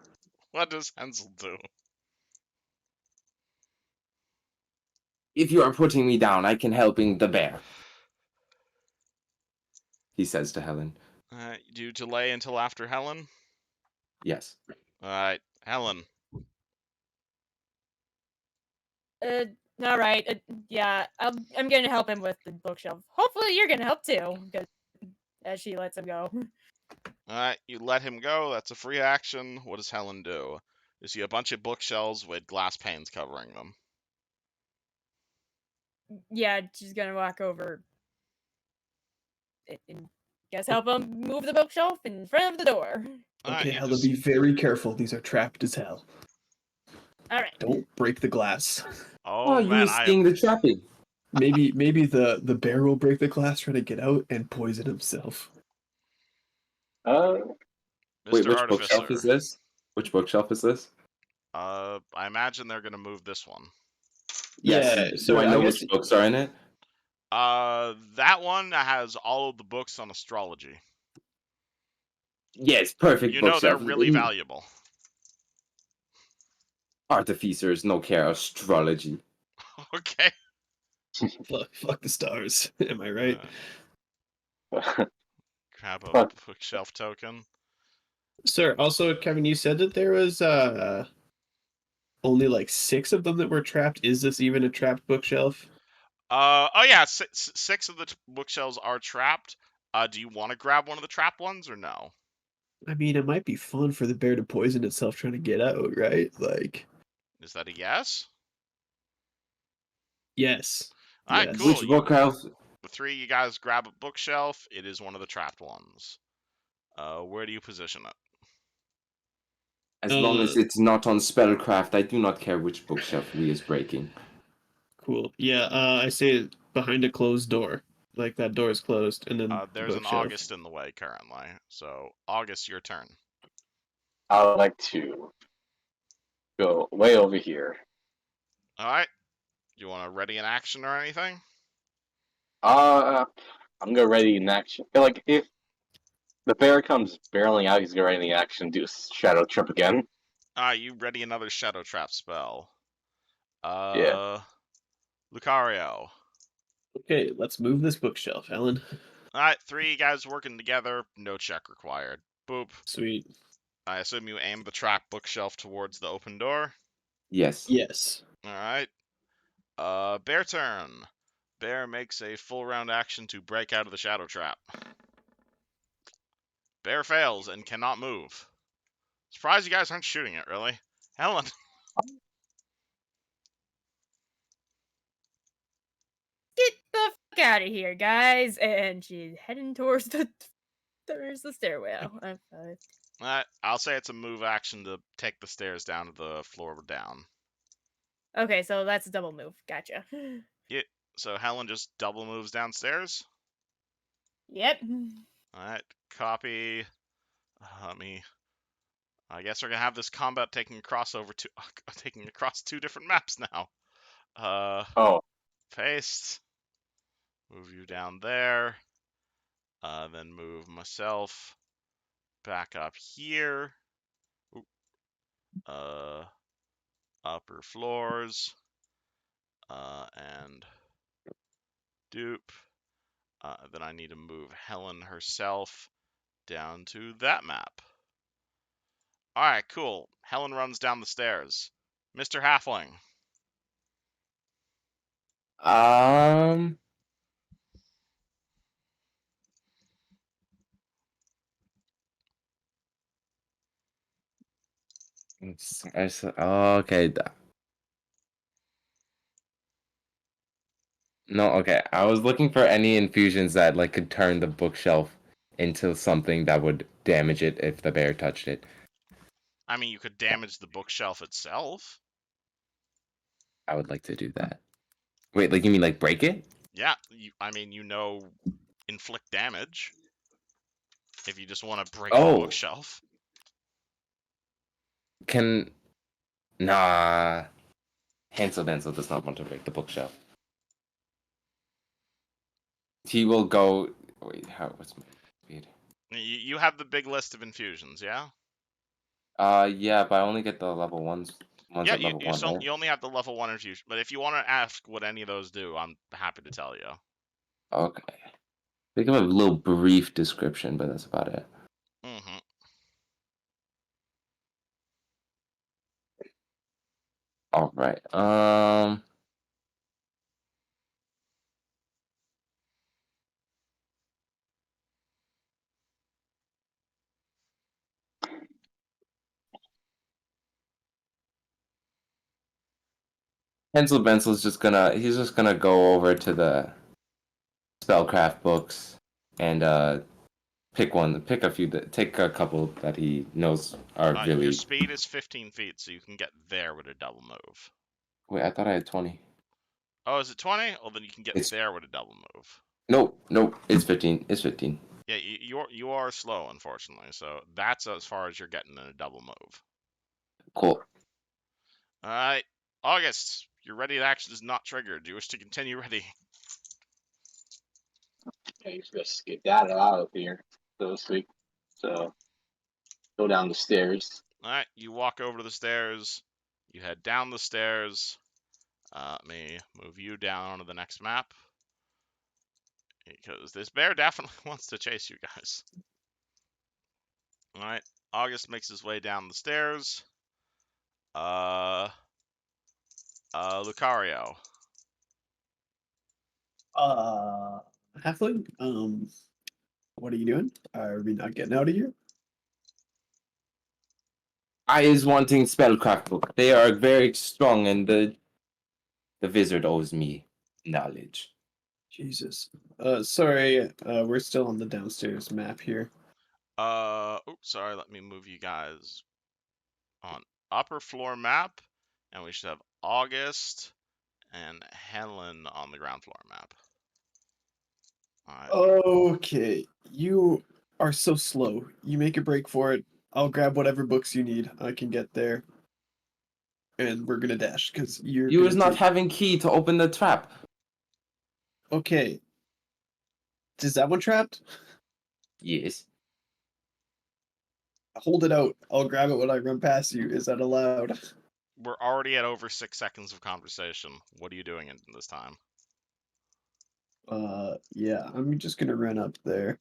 What does Hansel do? If you are putting me down, I can help in the bear. He says to Helen. Do you delay until after Helen? Yes. All right, Helen. All right. Yeah, I'm gonna help him with the bookshelf. Hopefully, you're gonna help too, because as she lets him go. All right, you let him go. That's a free action. What does Helen do? You see a bunch of bookshelves with glass panes covering them. Yeah, she's gonna walk over and guess help him move the bookshelf in front of the door. All right, Okay, you Helen, just be very careful. These are trapped as hell. All right. Don't break the glass. Oh, oh you man, I am risking the trapping. Maybe the bear will break the glass trying to get out and poison himself. uh, Wait, Mr. which bookshelf Artificer. is this? Which bookshelf is this? I imagine they're gonna move this one. Yes. Yeah, Do so I I know guess which books are in it? That one has all of the books on astrology. Yes, perfect You know they're bookshelf. really valuable. Artificers no care astrology. Okay. fuck the stars. Am I right? Grab a Fuck. bookshelf token. Sir, also Kevin, you said that there was only like 6 of them that were trapped. Is this even a trapped bookshelf? Oh yeah, six of the bookshelves are trapped. Do you want to grab one of the trapped ones or no? I mean, it might be fun for the bear to poison itself trying to get out, right? Like, Is that a yes? yes. All right, Yes. cool. Which bookshelf? The three of you guys grab a bookshelf. It is one of the trapped ones. Where do you position it? As long as it's not on spellcraft, I do not care which bookshelf we is breaking. Cool. Yeah, I say behind a closed door. Like that door is closed, and then the There's an bookshelf. August in the way currently. So August, your turn. I would like to go way over here. All right. You want to ready an action or anything? I'm gonna ready in action. Like if the bear comes barreling out, he's gonna ready in action. Do a shadow trip again. You ready another shadow trap spell. Yeah. Lucario. Okay, let's move this bookshelf, Ellen. All right, three guys working together. No check required. Boop. Sweet. I assume you aim the trap bookshelf towards the open door. Yes. Yes. All right. Bear turn. Bear makes a full round action to break out of the shadow trap. Bear fails and cannot move. Surprised you guys aren't shooting it, really. Helen. Get the fuck out of here, guys! And she's heading towards the stairwell. I'll say it's a move action to take the stairs down to the floor down. Okay, so that's a double move. Gotcha. Yeah, so Helen just double moves downstairs. Yep. Alright, copy. I guess we're gonna have this combat taking across 2 different maps now. Oh, Paste. Move you down there. Then move myself back up here. Upper floors. And dupe. Then I need to move Helen herself down to that map. Alright, cool. Helen runs down the stairs. Mr. Halfling. Um. Okay. No, okay. I was looking for any infusions that like could turn the bookshelf into something that would damage it if the bear touched it. I mean, you could damage the bookshelf itself. I would like to do that. Wait, like you mean like break it? Yeah, I mean, inflict damage if you just want to break the Oh, bookshelf. can nah. Hansel Densel does not want to break the bookshelf. He will go. Wait, what's my speed? You have the big list of infusions, yeah? Yeah, but I only get the level ones. Ones Yeah, at level one, right? you only have the level 1 infusion, but if you want to ask what any of those do, I'm happy to tell you. Okay. They give a little brief description, but that's about it. Mm-hmm. All right. Hansel Bensel's he's just gonna go over to the spellcraft books and pick a few take a couple that he knows are Your really. speed is 15 feet, so you can get there with a double move. Wait, I thought I had 20. Oh, is it 20? Well, then you can get It's there with a double move. nope. It's 15. It's 15. Yeah, you are slow, unfortunately, so that's as far as you're getting in a double move. Cool. Alright, August, your ready to action is not triggered. Do you wish to continue ready? Yeah, you just skedaddle out of here, so to speak. So go down the stairs. Alright, you walk over to the stairs, you head down the stairs. Let me move you down onto the next map. Because this bear definitely wants to chase you guys. Alright, August makes his way down the stairs. Lucario. Halfling, what are you doing? Are we not getting out of here? I is wanting spellcraft book. They are very strong, and the wizard owes me knowledge. Jesus. Sorry, we're still on the downstairs map here. Oops, sorry, let me move you guys on upper floor map. And we should have August and Helen on the ground floor map. Alright. Okay, you are so slow. You make a break for it. I'll grab whatever books you need. I can get there. And we're gonna dash, because you're You gonna is not take... having key to open the trap. Okay. Is that one trapped? Yes. Hold it out. I'll grab it when I run past you. Is that allowed? We're already at over 6 seconds of conversation. What are you doing in this time? Yeah, I'm just gonna run up there.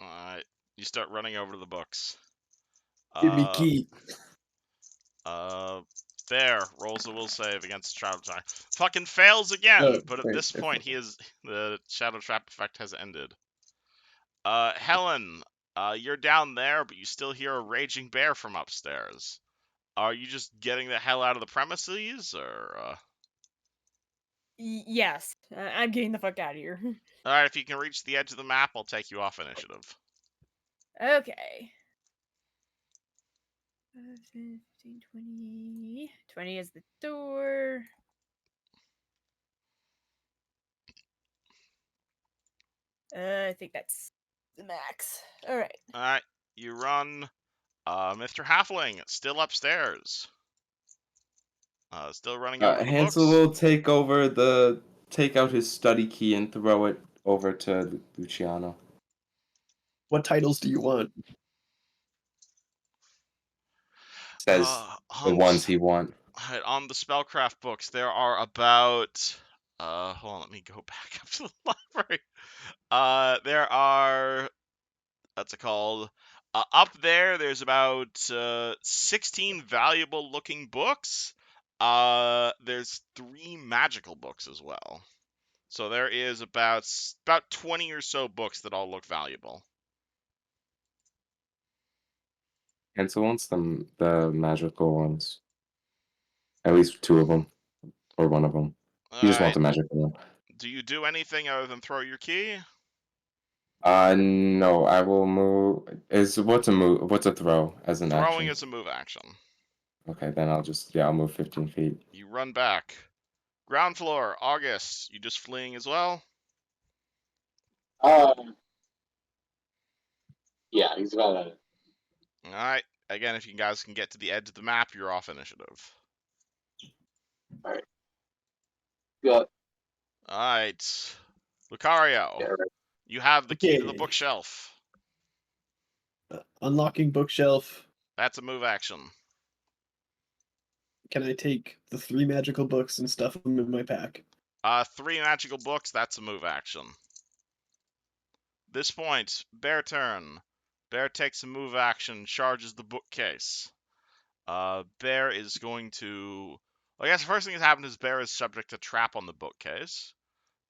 Alright. You start running over to the books. Give me key. There. Rolls a will save against Shadow Trap. Fucking fails again! But at Right. this point, the Shadow Trap effect has ended. Helen, you're down there, but you still hear a raging bear from upstairs. Are you just getting the hell out of the premises, or, Yes, I'm getting the fuck out of here. Alright, if you can reach the edge of the map, I'll take you off initiative. Okay. 5, 10, 15, 20. 20 is the door. I think that's the max. Alright. Alright, you run. Mr. Halfling, still upstairs. Still running over to the Hansel books. will take out his study key and throw it over to Luciano. What titles do you want? Says the On ones he wants. on the spellcraft books, there are about. Hold on, let me go back up to the library. There are. What's it called? Up there, there's about 16 valuable looking books. There's 3 magical books as well. So there is about 20 or so books that all look valuable. Hansel wants the magical ones. At least 2 of them, or 1 of them. All He just wants right. a magical one. Do you do anything other than throw your key? No, I will move. What's a move? What's a throw as an Throwing action? is a move action. Okay, then I'll move 15 feet. You run back. Ground floor, August. You just fleeing as well? Yeah, he's about to. All right. Again, if you guys can get to the edge of the map, you're off initiative. Alright. Good. All right. Lucario, Yeah, right. you have the key to the Okay. bookshelf. Unlocking bookshelf. That's a move action. Can I take the 3 magical books and stuff them in my pack? 3 magical books, that's a move action. This point, Bear turn. Bear takes a move action, charges the bookcase. Bear is going to. I guess the first thing that happened is Bear is subject to trap on the bookcase.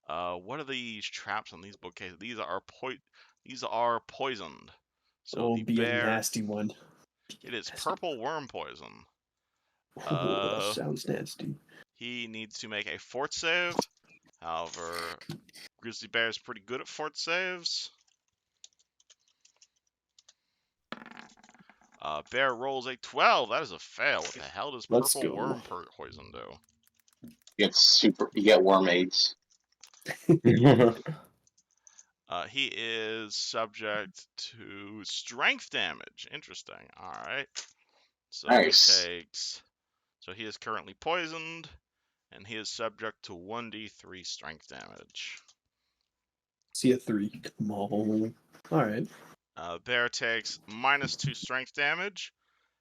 What are these traps on these bookcases? These are poisoned. So Oh, the be a bear. nasty one. It is purple worm poison. Oh, that sounds nasty. He needs to make a fort save. However, Grizzly Bear is pretty good at fort saves. Bear rolls a 12. That is a fail. What the hell does Let's purple go. worm poison do? You get worm aids. He is subject to strength damage. Interesting. All right. So Nice. he is currently poisoned, and he is subject to 1d3 strength damage. See a 3. Come on. Alright. Bear takes -2 strength damage.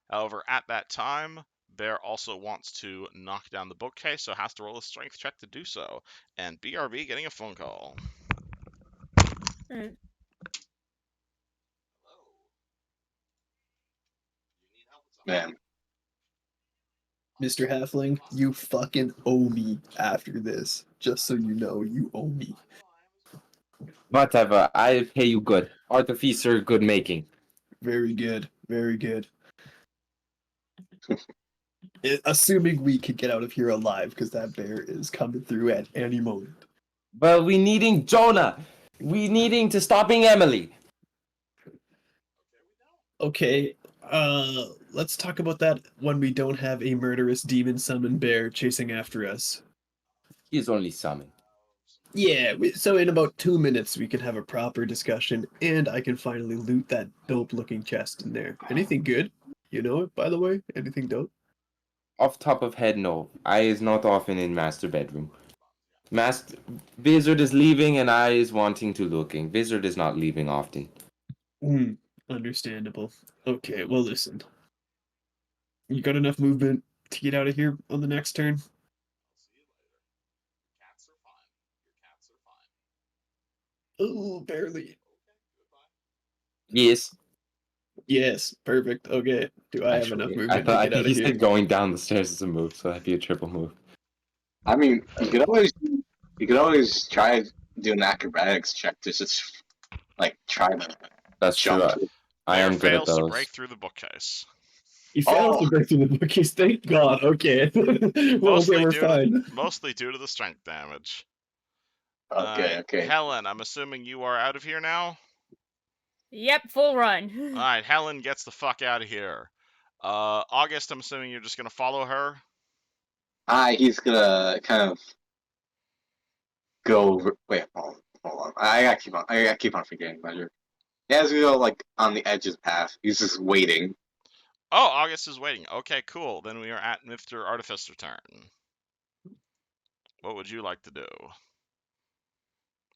However, at that time, Bear also wants to knock down the bookcase, so has to roll a strength check to do so. And BRB getting a phone call. Mm. Man. Mr. Halfling, you fucking owe me after this. Just so you know, you owe me. Whatever, I'll pay you good. Artificer, good making. Very good. Very good. Assuming we could get out of here alive, because that bear is coming through at any moment. Well, we needing Jonah. We needing to stopping Emily. Okay, let's talk about that when we don't have a murderous demon summoned bear chasing after us. He is only summoned. Yeah, so in about 2 minutes we can have a proper discussion, and I can finally loot that dope-looking chest in there. Anything good? You know it, by the way? Anything dope? Off top of head, no. I is not often in master bedroom. Master Wizard is leaving and I is wanting to looking. Wizard is not leaving often. Understandable. Okay, well listen. You got enough movement to get out of here on the next turn? Oh, barely. Yes. Yes, perfect. Okay. Do I have enough movement to I get think out he of here? said going down the stairs is a move, so that'd be a triple move. I mean, you could always try to do an acrobatics check to just like try to That's true. jump. I Bear am good at fails to those. break through the bookcase. He fails Oh, to break through the bookcase. Thank God. Okay. Well, okay, we're fine. Mostly due to the strength damage. okay, okay. Helen, I'm assuming you are out of here now? Yep, full run. Alright, Helen gets the fuck out of here. August, I'm assuming you're just gonna follow her? He's gonna kind of go. Wait, hold on. I gotta keep on forgetting measure. He has to go like on the edge of the path. He's just waiting. Oh, August is waiting. Okay, cool. Then we are at Mr. Artificer turn. What would you like to do?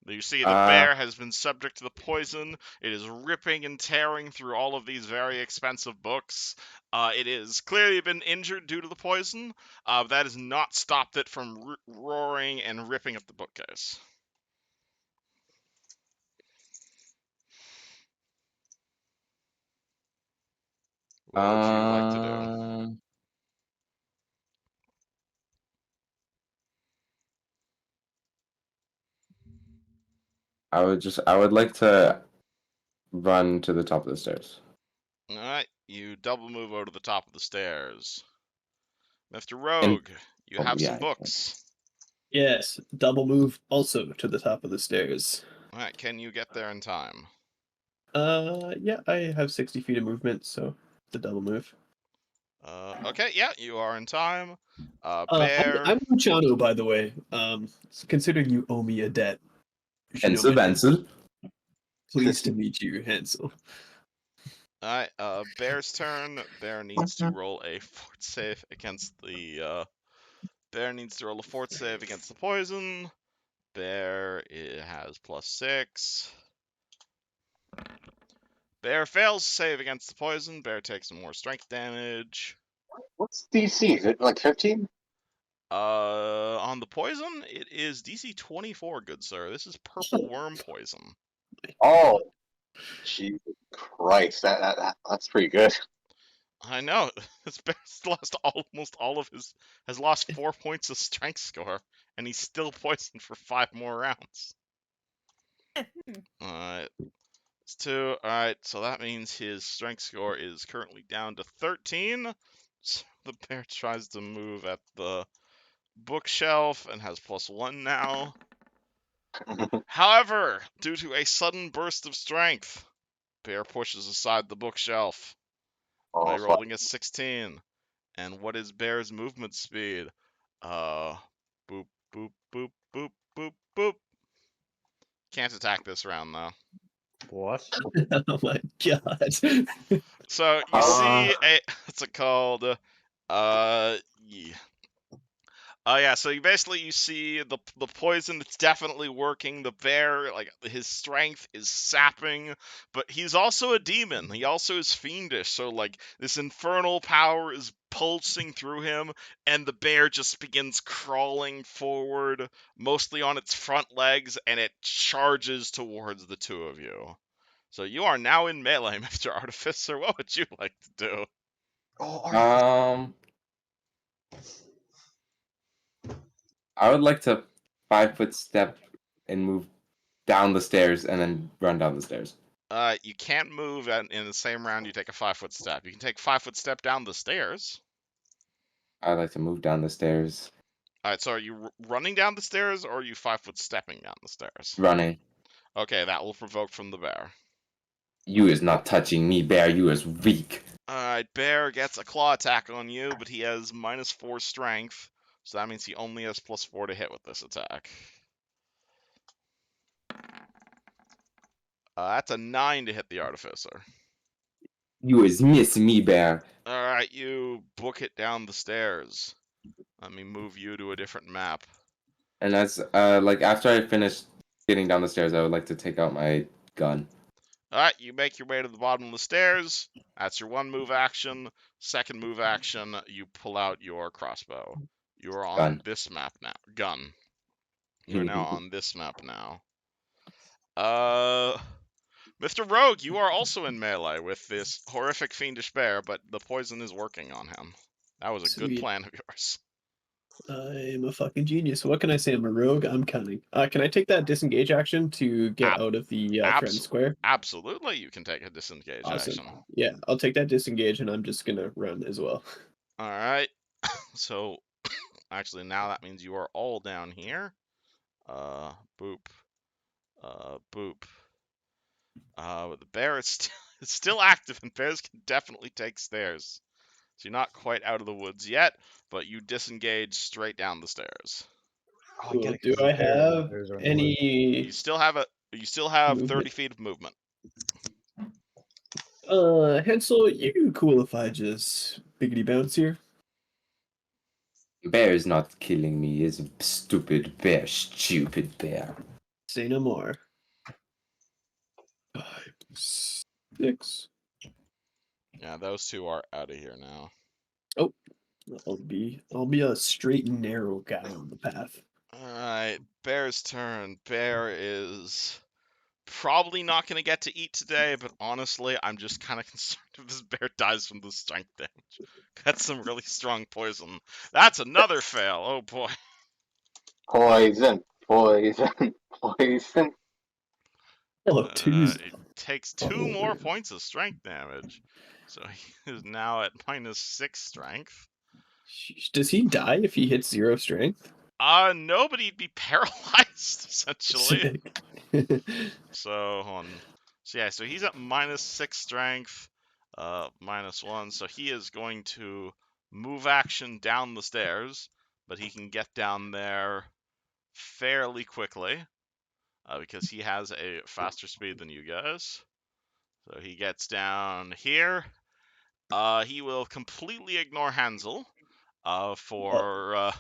You see the bear has been subject to the poison. It is ripping and tearing through all of these very expensive books. It has clearly been injured due to the poison. That has not stopped it from roaring and ripping up the bookcase. What would you like to do? I would like to run to the top of the stairs. Alright, you double move over to the top of the stairs. Mr. And Rogue, you oh have some yeah, books. Yes, double move also to the top of the stairs. Alright, can you get there in time? Yeah, I have 60 feet of movement, so it's a double move. Okay, yeah, you are in time. I'm Bear. I'm Luciano, by the way. Considering you owe me a debt, you should know Hansel my name. Hansel. Pleased to meet you, Hansel. Alright, Bear's turn. Bear needs to roll a fort save against the, Bear needs to roll a fort save against the poison. Bear has +6. Bear fails to save against the poison. Bear takes some more strength damage. What's DC? Is it like 15? On the poison, it is DC 24, good sir. This is purple worm poison. Oh, Jesus Christ, that's pretty good. I know. This bear's lost almost all of his, has lost 4 points of strength score, and he's still poisoned for 5 more rounds. Alright. It's 2. Alright, so that means his strength score is currently down to 13. So the bear tries to move at the bookshelf and has +1 now. However, due to a sudden burst of strength, bear pushes aside the bookshelf by Oh, fuck. rolling a 16. And what is bear's movement speed? Boop, boop, boop, boop, boop, boop. Can't attack this round, though. What? Oh my god. So you see a, what's it called? Yeah. Oh yeah, so you see the poison. It's definitely working. The bear, like his strength is sapping, but he's also a demon. He also is fiendish. So like this infernal power is pulsing through him, and the bear just begins crawling forward, mostly on its front legs, and it charges towards the two of you. So you are now in melee, Mr. Artificer. What would you like to do? Oh, I would like to 5-foot step and move down the stairs and then run down the stairs. You can't move in the same round you take a 5-foot step. You can take a 5-foot step down the stairs. I'd like to move down the stairs. Alright, so are you running down the stairs, or are you 5-foot stepping down the stairs? Running. Okay, that will provoke from the bear. You is not touching me, bear. You is weak. Alright, bear gets a claw attack on you, but he has -4 strength, so that means he only has +4 to hit with this attack. That's a 9 to hit the Artificer. You is miss me, bear. Alright, you book it down the stairs. Let me move you to a different map. And that's like after I finish getting down the stairs, I would like to take out my gun. Alright, you make your way to the bottom of the stairs. That's your 1 move action. Second move action, you pull out your crossbow. You are on Gun. this map now. Gun. You are now on this map now. Mr. Rogue, you are also in melee with this horrific fiendish bear, but the poison is working on him. That was a good Sweet. plan of yours. I'm a fucking genius. What can I say? I'm a rogue. I'm cunning. Can I take that disengage action to get out of the threatened square? Absolutely, you can take a disengage Awesome. action. Yeah, I'll take that disengage, and I'm just gonna run as well. Alright. So, actually, now that means you are all down here. Boop. Boop. The bear is it's still active, and bears can definitely take stairs. So you're not quite out of the woods yet, but you disengage straight down the stairs. Cool. Do I have any? You still have 30 movement? feet of movement. Hansel, you cool if I just biggity bounce here? Bear is not killing me. Is stupid bear. Stupid bear. Say no more. 5, 6. Yeah, those two are out of here now. Oh, I'll be a straight and narrow guy on the path. Alright, bear's turn. Bear is probably not going to get to eat today, but honestly, I'm just kind of concerned if this bear dies from the strength damage. That's some really strong poison. That's another fail. Oh boy. poison, poison, poison. Oh, Tuesday. takes 2 more points of strength damage. So he is now at -6 strength. Does he die if he hits 0 strength? No, but he'd be paralyzed, essentially. Sick. So, hold on. So yeah, so he's at -6 strength, -1, so he is going to move action down the stairs, but he can get down there fairly quickly, because he has a faster speed than you guys. So he gets down here. He will completely ignore Hansel, for,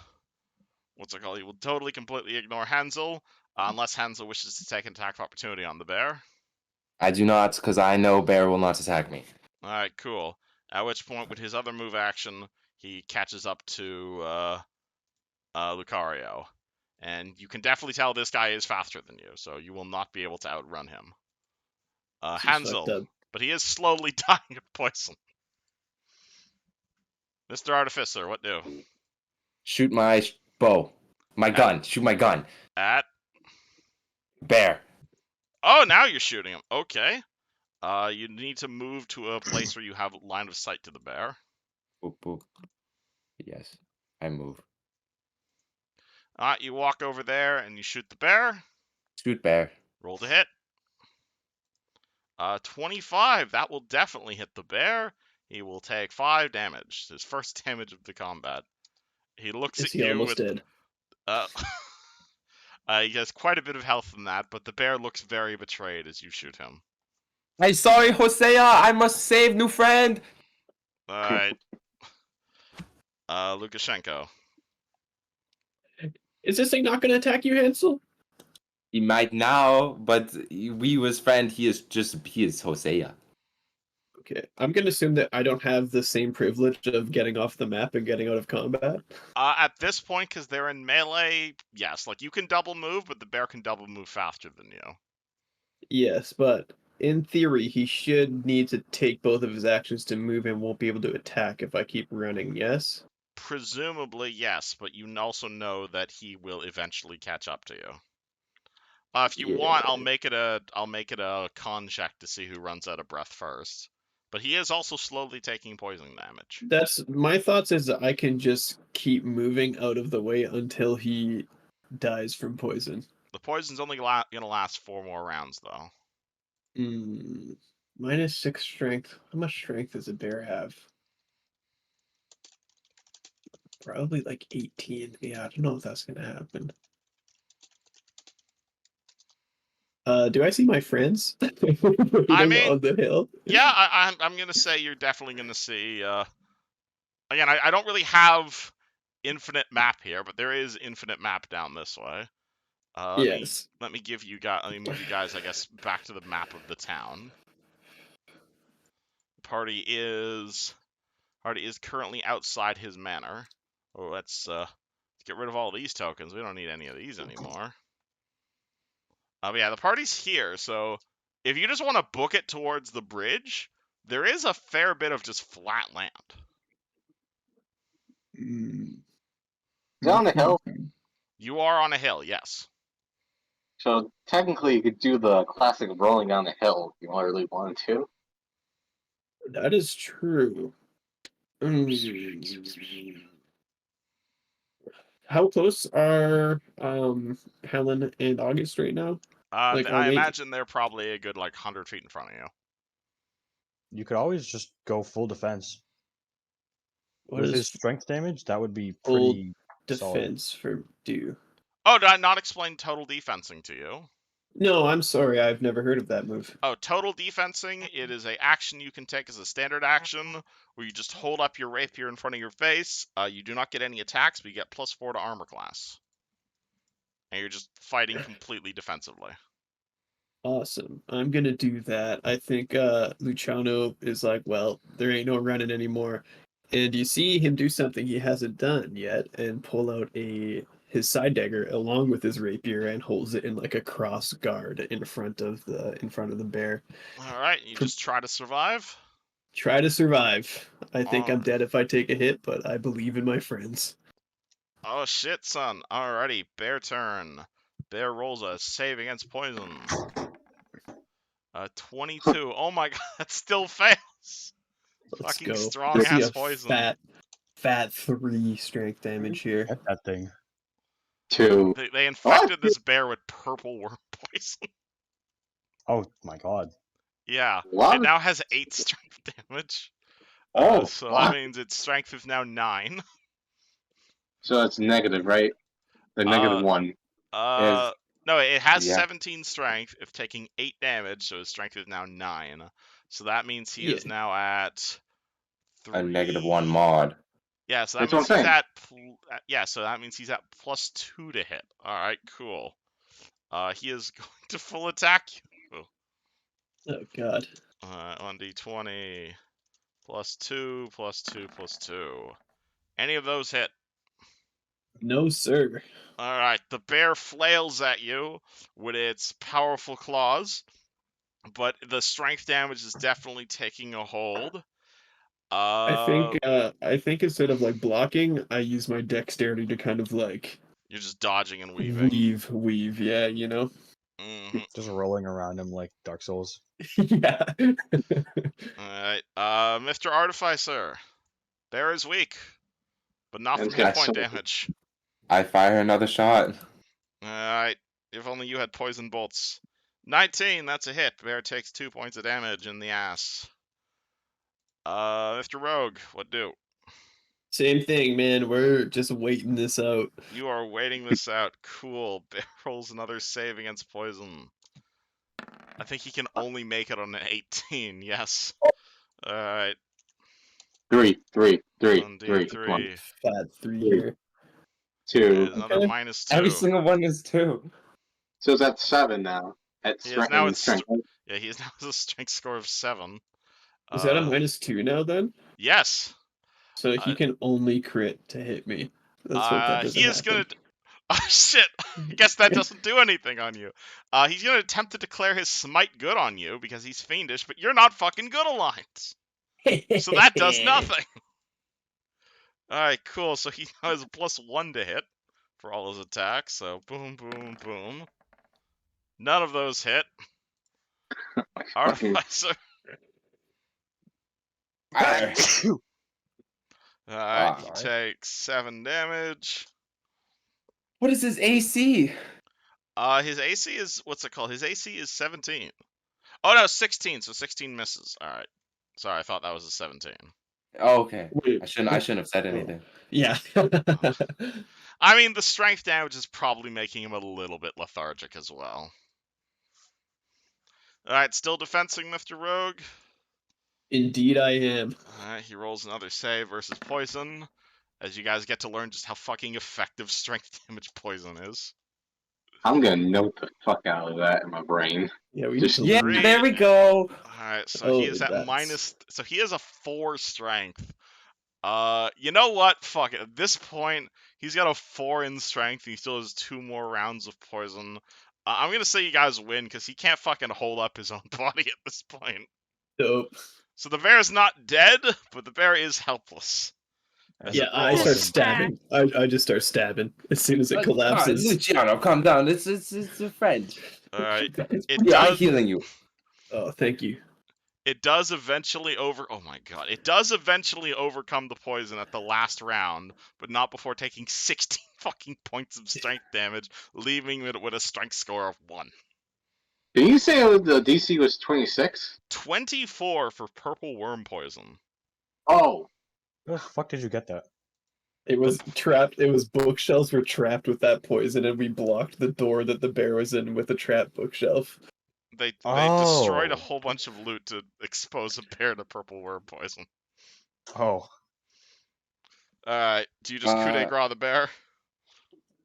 what's it called? He will totally completely ignore Hansel, unless Hansel wishes to take an attack of opportunity on the bear. I do not, because I know bear will not attack me. Alright, cool. At which point, with his other move action, he catches up to Lucario. And you can definitely tell this guy is faster than you, so you will not be able to outrun him. This is fucked Hansel, up. but he is slowly dying of poison. Mr. Artificer, what do? Shoot my bow. My gun. Shoot my gun. At? Bear. Oh, now you're shooting him. Okay. You need to move to a place where you have line of sight to the bear. Boop, boop. Yes, I move. You walk over there and you shoot the bear. Shoot bear. Roll to hit. 25. That will definitely hit the bear. He will take 5 damage. His first damage of the combat. He looks Is at he you almost with. dead? He has quite a bit of health in that, but the bear looks very betrayed as you shoot him. I'm sorry, Hosea. I must save new friend. Alright. Lukashenko. Is this thing not going to attack you, Hansel? He might now, but we was friend. He is Hosea. Okay, I'm going to assume that I don't have the same privilege of getting off the map and getting out of combat. At this point, because they're in melee, yes, like you can double move, but the bear can double move faster than you. Yes, but in theory, he should need to take both of his actions to move and won't be able to attack if I keep running, yes? Presumably, yes, but you also know that he will eventually catch up to you. If you want, I'll make it a con check to see who runs out of breath first. But he is also slowly taking poison damage. That's my thoughts is that I can just keep moving out of the way until he dies from poison. The poison's only gonna last 4 more rounds, though. -6 strength. How much strength does a bear have? Probably like 18. Yeah, I don't know if that's gonna happen. Do I see my friends? I mean, on the hill. Yeah, I'm gonna say you're definitely gonna see. Again, I don't really have infinite map here, but there is infinite map down this way. Yes. Let me move you guys, I guess, back to the map of the town. Party is currently outside his manor. Oh, let's get rid of all these tokens. We don't need any of these anymore. But yeah, the party's here, so if you just want to book it towards the bridge, there is a fair bit of just flat land. Is it on the hill? You are on a hill, yes. So technically, you could do the classic rolling down the hill if you really wanted to. That is true. How close are Helen and August right now? Like, I imagine they're probably a good 100 feet in front of you. You could always just go full defense. With his strength damage, that would be full pretty defense for do? Oh, did I not explain total defensing to you? No, I'm sorry, I've never heard of that move. Oh, total defensing, it is a action you can take as a standard action, where you just hold up your rapier in front of your face. You do not get any attacks, but you get +4 to armor class. And you're just fighting completely defensively. Awesome. I'm gonna do that. I think Luciano is like, well, there ain't no running anymore. And you see him do something he hasn't done yet and pull out his side dagger along with his rapier and holds it in like a cross guard in front of the bear. Alright, you just try to survive? Try to survive. I think I'm dead if I take a hit, but I believe in my friends. Oh shit, son. Alrighty, bear turn. Bear rolls a save against poison. 22. Oh my god, that still fails. Let's Fucking go. strong I see ass a poison. fat 3 strength damage here. Get that thing. 2. They What? infected this bear with purple worm poison. Oh my god. Yeah, it What? now has 8 strength damage. Oh, So that fuck. means its strength is now 9. So that's negative, right? The negative Uh, 1. uh, no, it has Yeah. 17 strength if taking 8 damage, so his strength is now 9. So that means he Yeah. is now at 3. A -1 mod. Yeah, so that That's what means I'm he's saying. at. Yeah, so that means he's at +2 to hit. All right, cool. He is going to full attack you. Oh god. 1d20 +2 +2 +2. Any of those hit? No, sir. All right, the bear flails at you with its powerful claws, but the strength damage is definitely taking a hold. I think instead of like blocking, I use my dexterity to kind of like You're just dodging and weaving. weave. Yeah, you know. Just rolling around him like Dark Souls. Yeah. All right, Mr. Artificer, bear is weak, but not And from it's hit got point sword. damage. I fire another shot. Alright, if only you had poison bolts. 19, that's a hit. Bear takes 2 points of damage in the ass. Mr. Rogue, what do? Same thing, man. We're just waiting this out. You are waiting this out. Cool. Bear rolls another save against poison. I think he can only make it on an 18, yes. Alright, 3, 3, 3, 3. Come on. 1d3. Fat 3 3, here. 2. There's another Okay. Every -2. single one is 2. So it's at 7 now. At He is strength now and strength. yeah, he is now has a strength score of 7. Is that a -2 now then? Yes. So he Uh, can only crit to hit me. Let's hope that he doesn't is happen. gonna. Oh shit! I guess that doesn't do anything on you. He's gonna attempt to declare his smite good on you because he's fiendish, but you're not fucking good alliance. So that does nothing. Alright, cool. So he now has a +1 to hit for all his attacks. So boom, boom, boom. None of those hit. Fucking Artificer. Fire. Alright, he Sorry. takes 7 damage. What is his AC? His AC is what's it called? His AC is 17. Oh no, 16. So 16 misses. All right. Sorry, I thought that was a 17. Oh, okay. Wait. I shouldn't have said anything. Yeah. I mean, the strength damage is probably making him a little bit lethargic as well. All right, still defensing Mr. Rogue. Indeed, I am. All right, he rolls another save versus poison, as you guys get to learn just how fucking effective strength damage poison is. I'm gonna note the fuck out of that in my brain. Yeah, we Just need to Yeah, Three. there we go. Alright, so he Oh, is at that's- so he has a 4 strength. You know what? Fuck it. At this point, he's got a 4 in strength, and he still has 2 more rounds of poison. I'm gonna say you guys win, because he can't fucking hold up his own body at this point. dope. So the bear is not dead, but the bear is helpless. As Yeah, it I rolls. start stabbing. I just start stabbing as soon as it collapses. Luciano, calm down. It's a friend. Alright. It We are does healing you. Oh, thank you. It does eventually oh my god. It does eventually overcome the poison at the last round, but not before taking 16 fucking points of strength damage, leaving it with a strength score of 1. Did you say the DC was 26? 24 for purple worm poison. Oh, Where the fuck did you get that? It was trapped. It was bookshelves were trapped with that poison, and we blocked the door that the bear was in with a trap bookshelf. They destroyed a Oh. whole bunch of loot to expose a bear to purple worm poison. Oh. Alright, do you just coup de grace the bear?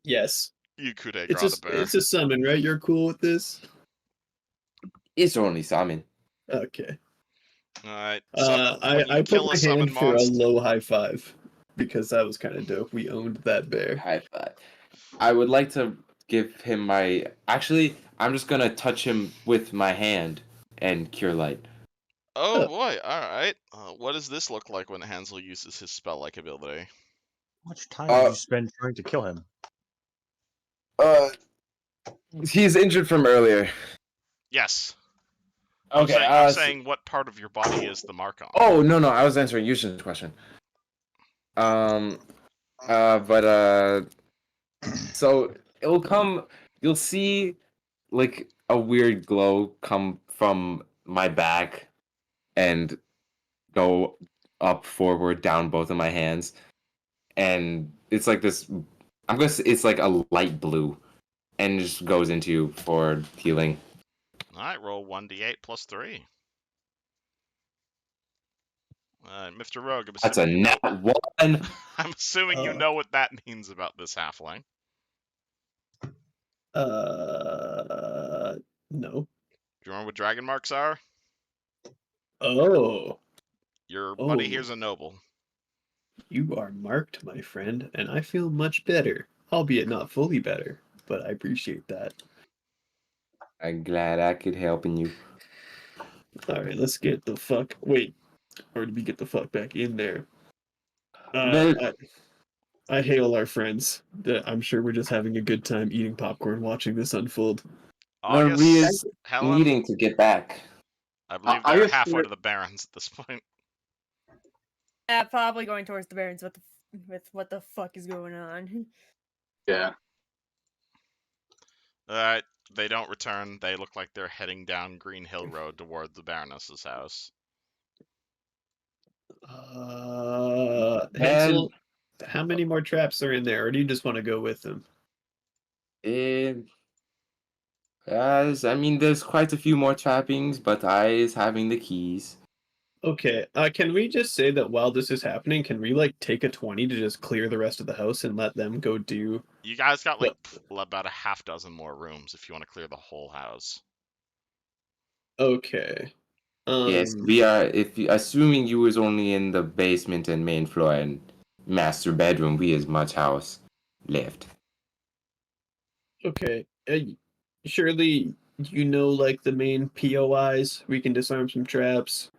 Yes, You coup de it's grace the bear. it's a summon, right? You're cool with this? It's only salmon. Okay. Alright, so I when you put kill my a summon hand for a monster, low high five because that was kind of dope. We owned that bear. High five. I would like to give him my. Actually, I'm just gonna touch him with my hand and cure light. oh Oh. boy, alright. What does this look like when Hansel uses his spell-like ability? How much time did you spend trying to kill him? He's injured from earlier. Yes. Okay. I'm saying what part of your body is the mark on? Oh no, I was answering Eusgen's question. Um. So it'll come. You'll see like a weird glow come from my back and go up, forward, down both of my hands, and it's like this. I guess it's like a light blue, and it just goes into you for healing. All right, roll 1d8 plus 3. Mr. Rogue, That's a nat one. I'm assuming you Uh. know what that means about this halfling. No. Do you remember what dragon marks are? Oh. Your buddy Oh. here's a noble. You are marked, my friend, and I feel much better. Albeit not fully better, but I appreciate that. I'm glad I could help you. Alright, let's get the fuck. Wait. Or did we get the fuck back in there? Well, I hail our friends. I'm sure we're just having a good time eating popcorn watching this unfold. we August, is Helen, needing to get back. I believe I they're guess halfway we're- to the Barrens at this point. Probably going towards the Barrens with what the fuck is going on. Yeah. Alright, they don't return. They look like they're heading down Green Hill Road toward the Baroness's house. Hansel, how many more traps are in there, or do you just want to go with them? As I mean, there's quite a few more trappings, but I is having the keys. Okay, can we just say that while this is happening, can we like take a 20 to just clear the rest of the house and let them go do? You guys got like What? about a half dozen more rooms if you want to clear the whole house. Okay. Yes, we are. Assuming you was only in the basement and main floor and master bedroom, we as much house left. Okay. Surely you know like the main POIs. We can disarm some traps.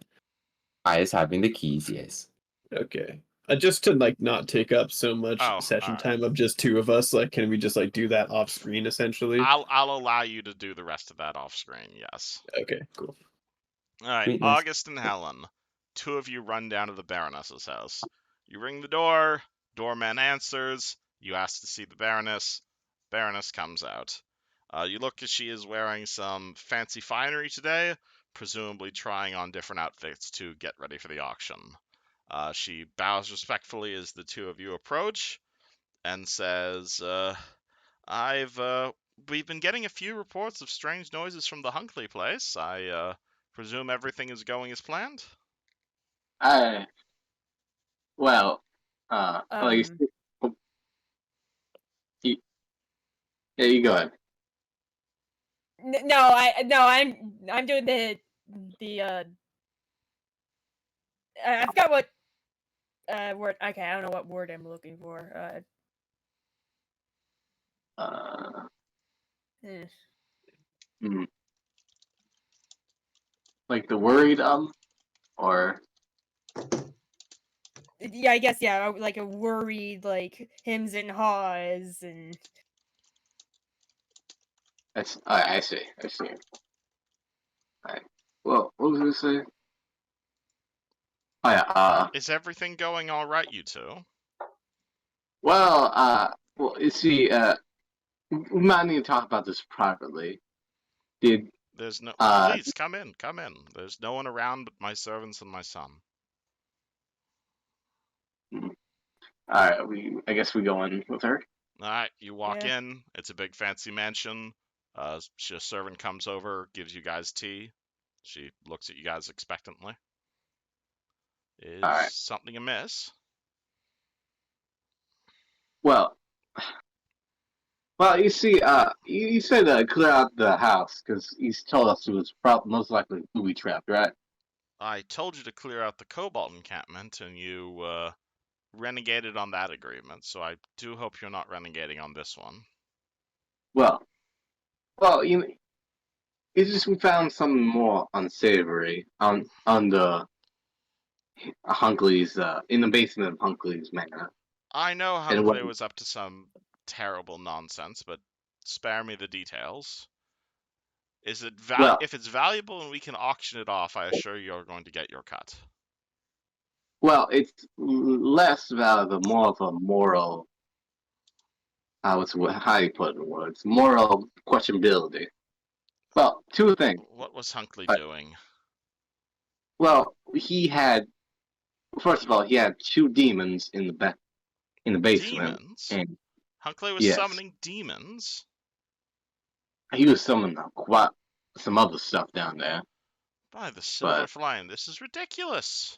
I is having the keys. Yes. Okay. Just to like not take up so much Oh, session alright. time of just two of us, like can we just like do that off screen essentially? I'll allow you to do the rest of that off screen, yes. Okay, cool. Alright, Sweetness. August and Helen. Two of you run down to the Baroness's house. You ring the door, doorman answers, you ask to see the Baroness. Baroness comes out. You look as she is wearing some fancy finery today, presumably trying on different outfits to get ready for the auction. She bows respectfully as the two of you approach and says, we've been getting a few reports of strange noises from the Hunkley place. I presume everything is going as planned? Well, you, Um, oh, you, yeah, you go ahead. I'm doing the I forgot what word. Okay, I don't know what word I'm looking for. Eh. Hmm. Like the worried or Yeah, I guess like a worried like hims and haws and I see. Alright. Well, what was I gonna say? Oh yeah. Is everything going all right, you two? Well, you see, we might need to talk about this privately. Did There's no. uh, Please come in, come in. There's no one around but my servants and my son. all right, I guess we go in with her. All right, you walk Yeah. in. It's a big fancy mansion. A servant comes over, gives you guys tea. She looks at you guys expectantly. Is All right. something amiss? Well, you see, you said clear out the house because he's told us it was most likely booby trapped, right? I told you to clear out the Cobalt encampment, and you renegaded on that agreement. So I do hope you're not renegading on this one. Well, you know, it's just we found something more unsavory on the Hunkley's in the basement of Hunkley's manor. I know And what? Hunkley was up to some terrible nonsense, but spare me the details. Is it Well, if it's valuable and we can auction it off, I assure you're going to get your cut. well, it's less valuable, more of a moral. How you put it in words? Moral questionability. Well, two things. What was Hunkley Uh, doing? Well, he had first of all he had two demons in the basement, Demons? and Hunkley was yes, summoning demons? he was summoning quite some other stuff down there. By the silver But flame, this is ridiculous.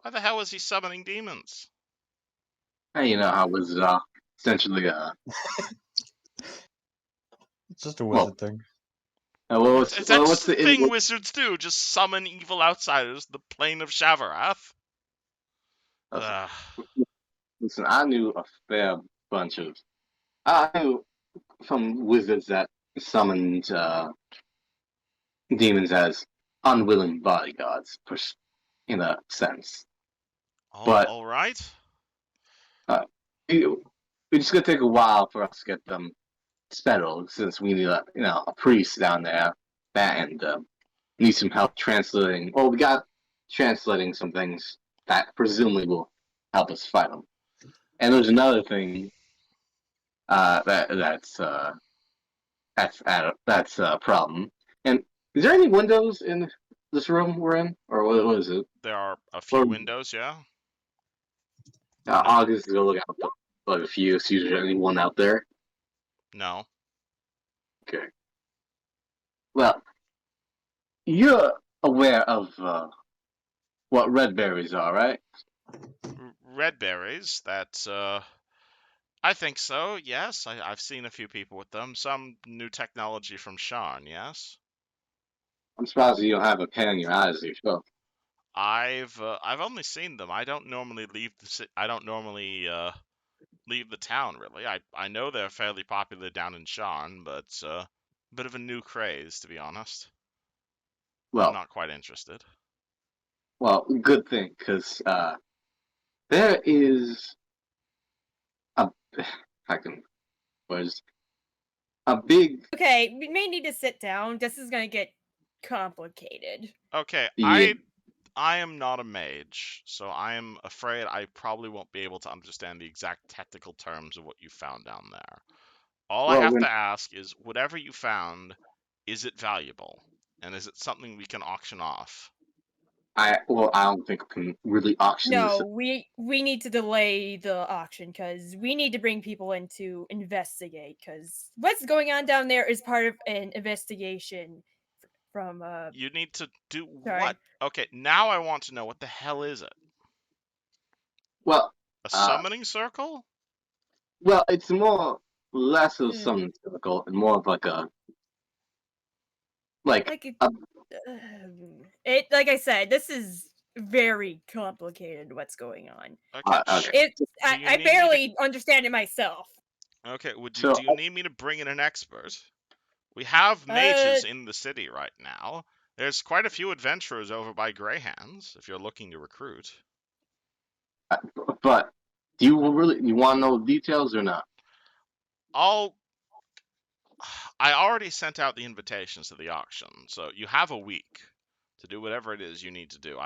Why the hell was he summoning demons? you know how it was essentially It's just a well, wizard thing. That's what's the thing the wizards do, just summon evil outsiders to the plane of Shavarath. listen, Ugh. listen, I knew a fair bunch of I knew some wizards that summoned demons as unwilling bodyguards, in a sense. But All right. uh, it, it's just gonna take a while for us to get them settled, since we need a priest down there and need some help translating. Well, we got translating some things that presumably will help us fight them. And there's another thing that's a problem. And is there any windows in this room we're in, or what is it? There are a few Or windows, yeah. No, August is gonna look out like a few. See if there's anyone out there. no. Okay. Well, you're aware of what red berries are, right? Red berries, that's, I think so, yes. I've seen a few people with them. Some new technology from Sean, yes. I'm surprised you don't have a pen in your eyes yourself. I've only seen them. I don't normally leave the town, really. I know they're fairly popular down in Sean, but a bit of a new craze, to be honest. I'm Well, not quite interested. good thing, because there is a I can was a big Okay, we may need to sit down. This is gonna get complicated. Okay, yeah. I am not a mage, so I am afraid I probably won't be able to understand the exact technical terms of what you found down there. All I Well, have when to ask is, whatever you found, is it valuable? And is it something we can auction off? I don't think we can really auction this. No, we need to delay the auction because we need to bring people in to investigate. Because what's going on down there is part of an investigation from You need to do what? sorry. Okay, now I want to know, what the hell is it? Well, A uh, summoning circle? it's more less of Hmm, something typical and more of like like a it. Like I said, this is very complicated. What's going on? Okay, okay. It. do you I need me to barely understand it myself. Okay, So do you need me to bring in an expert? We have Uh, mages in the city right now. There's quite a few adventurers over by Greyhands, if you're looking to recruit. but do you want to know details or not? I'll I already sent out the invitations to the auction, so you have a week to do whatever it is you need to do.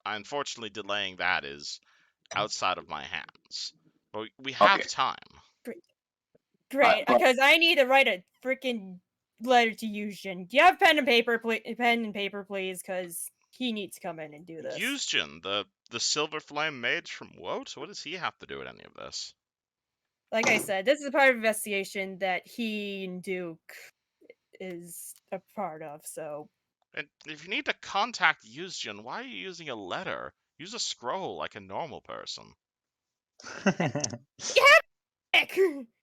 Unfortunately, delaying that is outside of my hands. But we have Okay. time. great, But because I need to write a freaking letter to Eusgen. Do you have pen and paper, please? Because he needs to come in and do this. Eusgen, the Silver Flame Mage from Woat? What does he have to do with any of this? Like I said, this is a part of investigation that he and Duke is a part of. So And if you need to contact Eusgen, why are you using a letter? Use a scroll like a normal person. heck,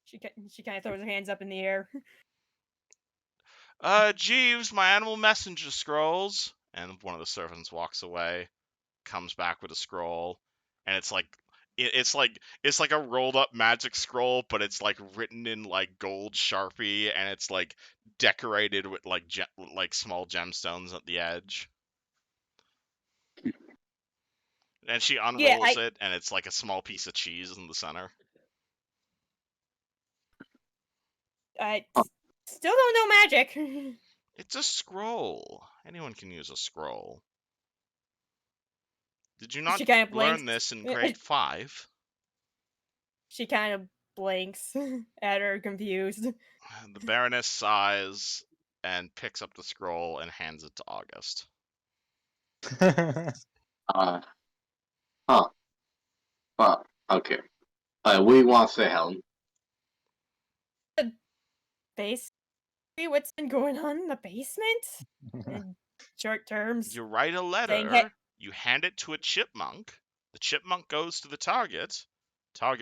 she kind of throws her hands up in the air. Jeeves, my animal messenger scrolls. And one of the servants walks away, comes back with a scroll, and it's like a rolled up magic scroll, but it's like written in like gold Sharpie, and it's like decorated with like small gemstones at the edge. And she Yeah, unrolls it, and it's like a small piece of cheese in the center. I still don't know magic. It's a scroll. Anyone can use a scroll. Did you not She kind of learn blinks. this in grade 5? She kind of blinks at her, confused. The Baroness sighs and picks up the scroll and hands it to August. Uh, huh. Okay. What do you want to say, Helen? Basically, what's been going on in the basement? In short terms. You write a Saying, hey, letter, you hand it to a chipmunk, the chipmunk goes to the target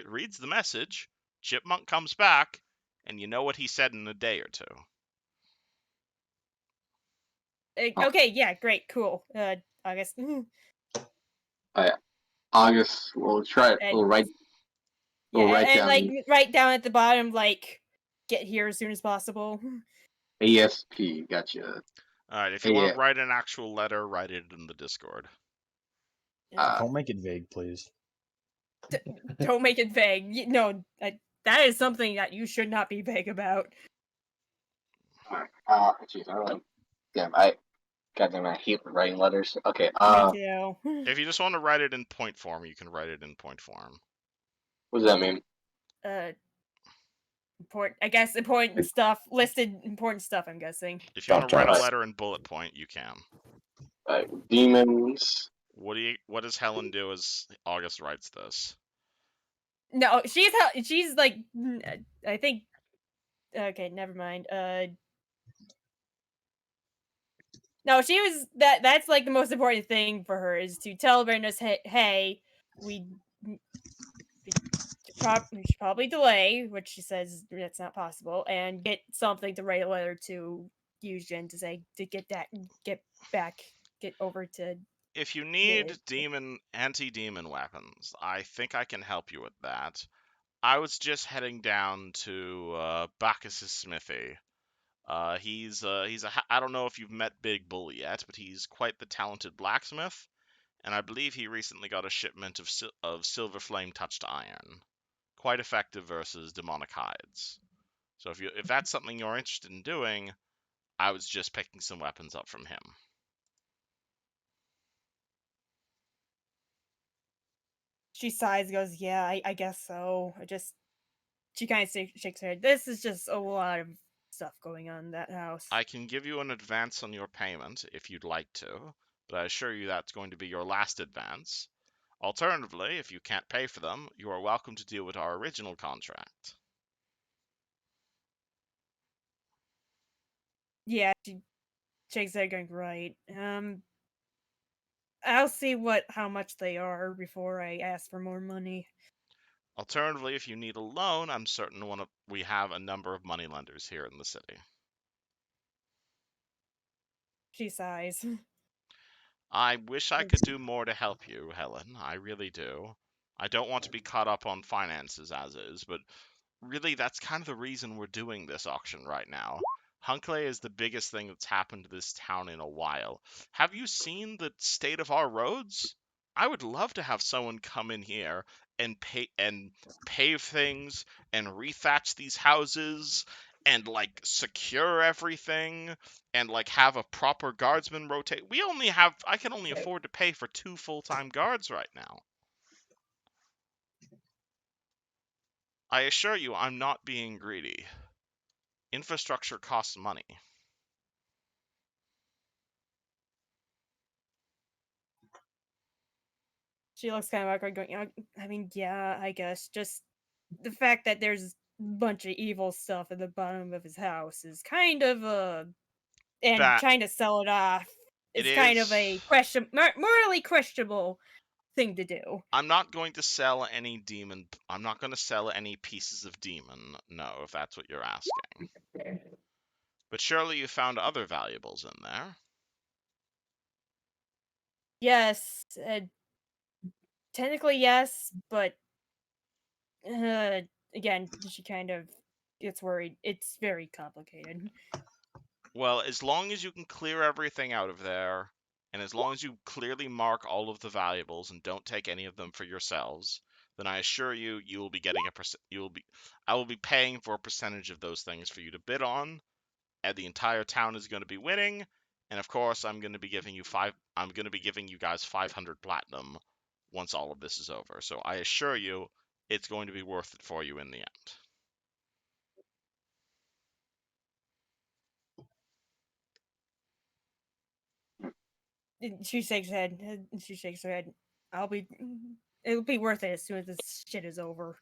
reads the message, chipmunk comes back, and you know what he said in a day or two. okay, yeah, great, cool. August. August, we'll try. And, We'll write. yeah, We'll write and like down right down at the bottom, like, get here as soon as possible. ASP. Gotcha. Alright, if you want to write an actual letter, write it in the Discord. Don't make it vague, please. Don't make it vague. No, that is something that you should not be vague about. Jeez, I don't. Damn, goddamn, I hate writing letters. Okay. Me too. If you just want to write it in point form, you can write it in point form. What does that mean? Important. I guess important stuff listed. Important stuff. I'm guessing. If you want to Gotcha. write a letter in bullet point, you can. Demons. What does Helen do as August writes this? No, she's like, I think. Okay, never mind. No, she was that's like the most important thing for her is to tell Brandis, hey, we should probably delay, which she says that's not possible, and get something to write a letter to Eusgen to say to get over to. If you need anti-demon weapons, I think I can help you with that. I was just heading down to Bacchus's smithy. He's I don't know if you've met Big Bull yet, but he's quite the talented blacksmith, and I believe he recently got a shipment of silver flame touched iron. Quite effective versus demonic hides. So if that's something you're interested in doing, I was just picking some weapons up from him. She sighs, goes, "Yeah, I guess so." She kind of shakes her head. This is just a lot of stuff going on in that house. I can give you an advance on your payment if you'd like to, but I assure you that's going to be your last advance. Alternatively, if you can't pay for them, you are welcome to deal with our original contract. Yeah, she shakes her head, going, "Right. I'll see how much they are before I ask for more money." Alternatively, if you need a loan, I'm certain we have a number of moneylenders here in the city. She sighs. I wish I could do more to help you, Helen. I really do. I don't want to be caught up on finances as is, but really that's kind of the reason we're doing this auction right now. Hunkley is the biggest thing that's happened to this town in a while. Have you seen the state of our roads? I would love to have someone come in here and pave things and rethatch these houses and like secure everything and like have a proper guardsman rotate. I can only afford to pay for 2 full-time guards right now. I assure you I'm not being greedy. Infrastructure costs money. She looks kind of awkward, going, I mean, yeah, I guess. Just the fact that there's a bunch of evil stuff at the bottom of his house is kind of and That trying to sell it off it is kind of is. a morally questionable thing to do. I'm not going to sell any demon. I'm not going to sell any pieces of demon. No, if that's what you're asking. But surely you found other valuables in there. Yes, technically yes, but again, she kind of gets worried. It's very complicated. Well, as long as you can clear everything out of there, and as long as you clearly mark all of the valuables and don't take any of them for yourselves, then I assure you, you will be getting I will be paying for a percentage of those things for you to bid on, and the entire town is going to be winning. And of course, I'm going to be giving you guys 500 platinum once all of this is over. So I assure you, it's going to be worth it for you in the end. She shakes her head. She shakes her head. It'll be worth it as soon as this shit is over.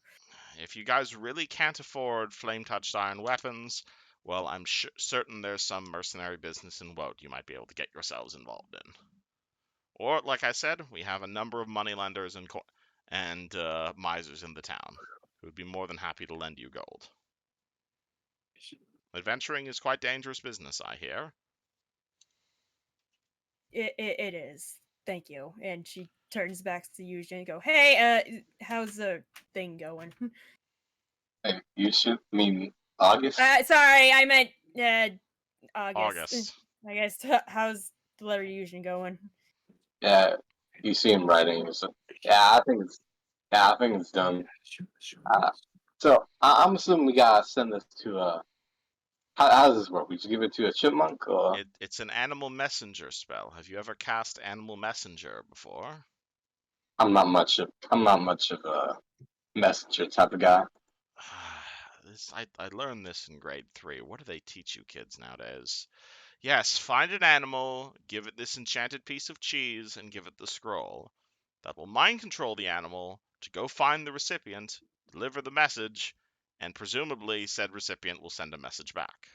If you guys really can't afford flame-touched iron weapons, well, I'm certain there's some mercenary business in Woad you might be able to get yourselves involved in. Or, like I said, we have a number of moneylenders and misers in the town who would be more than happy to lend you gold. Adventuring is quite dangerous business, I hear. It is. Thank you. And she turns back to Eusgen and go, "Hey, how's the thing going?" Hey, you should mean August. Sorry, I meant August. August. I guess. How's the letter Eusgen going? Yeah, you see him writing. Yeah, I think it's done. So I'm assuming we gotta send this to How does this work? We just give it to a chipmunk, or It's an animal messenger spell. Have you ever cast animal messenger before? I'm not much of a messenger type of guy. I learned this in grade 3. What do they teach you kids nowadays? Yes, find an animal, give it this enchanted piece of cheese, and give it the scroll. That will mind control the animal to go find the recipient, deliver the message, and presumably said recipient will send a message back.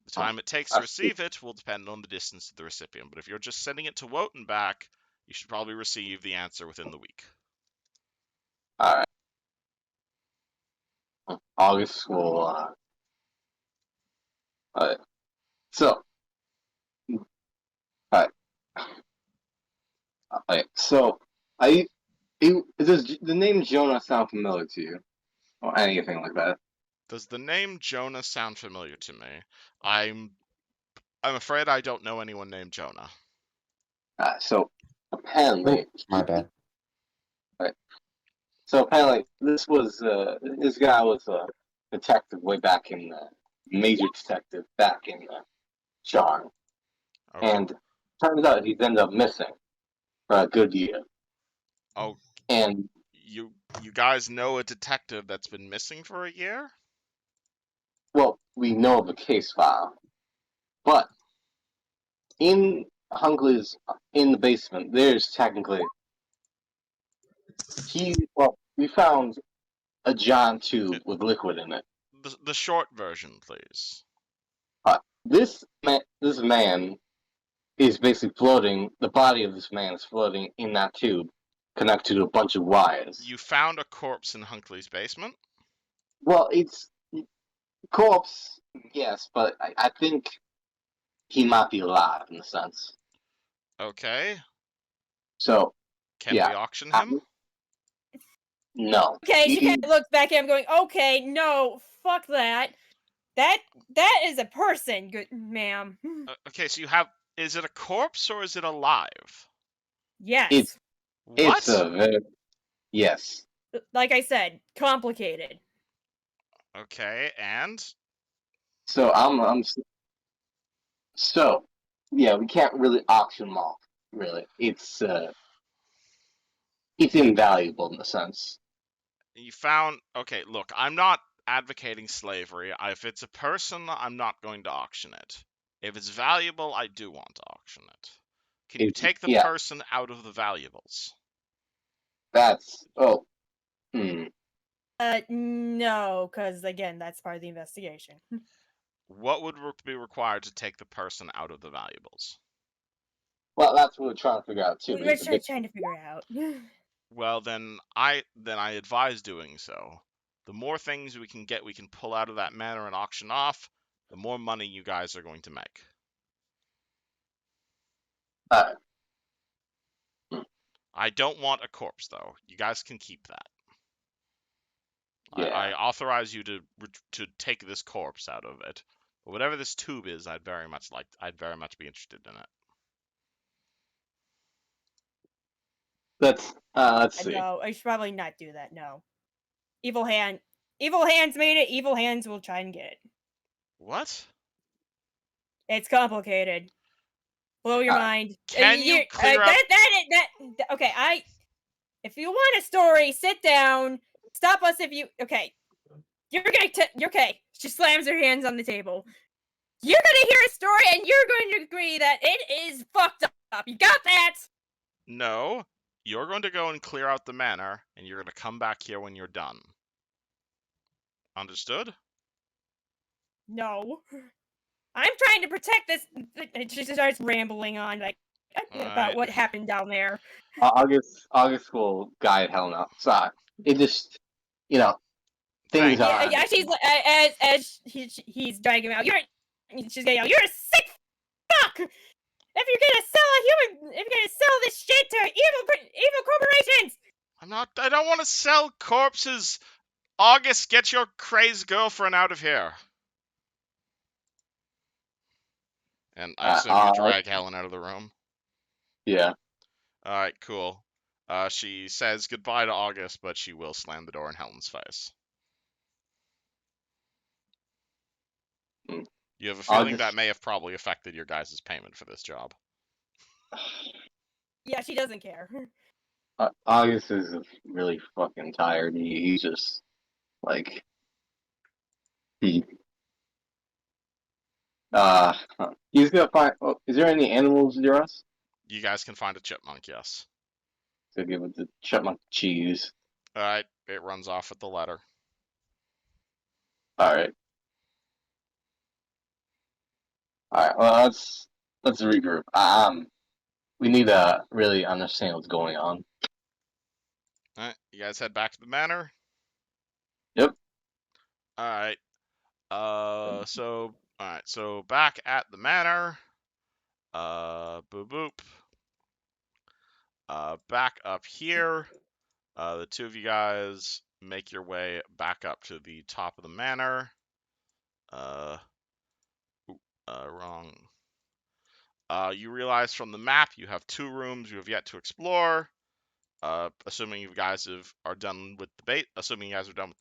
The time it takes to receive it will depend on the distance to the recipient, but if you're just sending it to Wotan back, you should probably receive the answer within the week. All right, August will. So, all right. So, does the name Jonah sound familiar to you, or anything like that? Does the name Jonah sound familiar to me? I'm afraid I don't know anyone named Jonah. So apparently, My bad. Right. So apparently, this guy was a detective way back in major detective back in Charm, Okay. and turns out he's ended up missing for a good year. Oh, And you guys know a detective that's been missing for a year? well, we know of a case file, but in Hunkley's in the basement, there's technically we found a giant tube with liquid in it. The short version, please. This man is basically floating. The body of this man is floating in that tube, connected to a bunch of wires. You found a corpse in Hunkley's basement? Well, it's corpse, yes, but I think he might be alive in a sense. Okay. So, Can we auction him? No. Okay, she kind of looks back at him, going, "Okay, no, fuck that. That is a person, good ma'am." Okay, so you have. Is it a corpse or is it alive? Yes. What? It's a very yes. Like I said, complicated. Okay, and So so yeah, we can't really auction them off. Really, it's invaluable in a sense. you found. Okay, look, I'm not advocating slavery. If it's a person, I'm not going to auction it. If it's valuable, I do want to auction it. Can you take the person out of the valuables? That's No, because again, that's part of the investigation. What would be required to take the person out of the valuables? Well, that's what we're trying to figure out too. We're trying to figure it out. Well, then I advise doing so. The more things we can pull out of that manor and auction off, the more money you guys are going to make. I don't want a corpse, though. You guys can keep that. Yeah. I authorize you to take this corpse out of it. But whatever this tube is, I'd very much be interested in it. Let's see. No, I should probably not do that. No, evil hands made it. Evil hands will try and get it. What? It's complicated. Blow your mind. Can you clear up? Okay, if you want a story, sit down. Stop us if you. Okay. You're okay. She slams her hands on the table. You're gonna hear a story and you're going to agree that it is fucked up. You got that? No. You're going to go and clear out the manor, and you're going to come back here when you're done. Understood? No. I'm trying to protect this. She starts rambling on, like, about Alright. what happened down there. August will guide Helen outside. It just, you know, things Thank are. you. Yeah, she's like, as he's dragging him out. She's gonna yell, "You're a sick fuck! If you're gonna sell this shit to evil corporations!" I don't want to sell corpses. August, get your crazed girlfriend out of here. And I assume you drag Helen out of the room. Yeah. Alright, cool. She says goodbye to August, but she will slam the door in Helen's face. Mm. You have a feeling August- that may have probably affected your guys' payment for this job. Yeah, she doesn't care. August is really fucking tired. He's just like he. He's gonna find. Oh, is there any animals near us? You guys can find a chipmunk, yes. So give it the chipmunk cheese. Alright, it runs off with the letter. All right. All right. Well, let's regroup. We need to really understand what's going on. Alright, you guys head back to the manor? Yep. Alright. So back at the manor. Boop boop. Back up here. The two of you guys make your way back up to the top of the manor. Wrong. You realize from the map you have 2 rooms you have yet to explore. Assuming you guys are done with the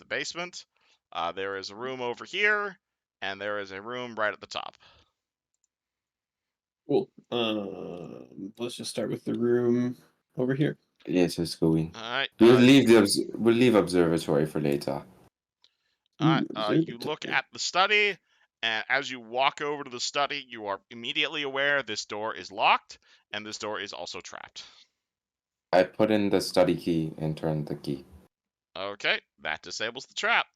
basement. There is a room over here, and there is a room right at the top. Cool. Let's just start with the room over here. Yes, let's go in. All right. We'll leave observatory for later. All right. You look at the study, and as you walk over to the study, you are immediately aware this door is locked, and this door is also trapped. I put in the study key and turn the key. Okay, that disables the trap.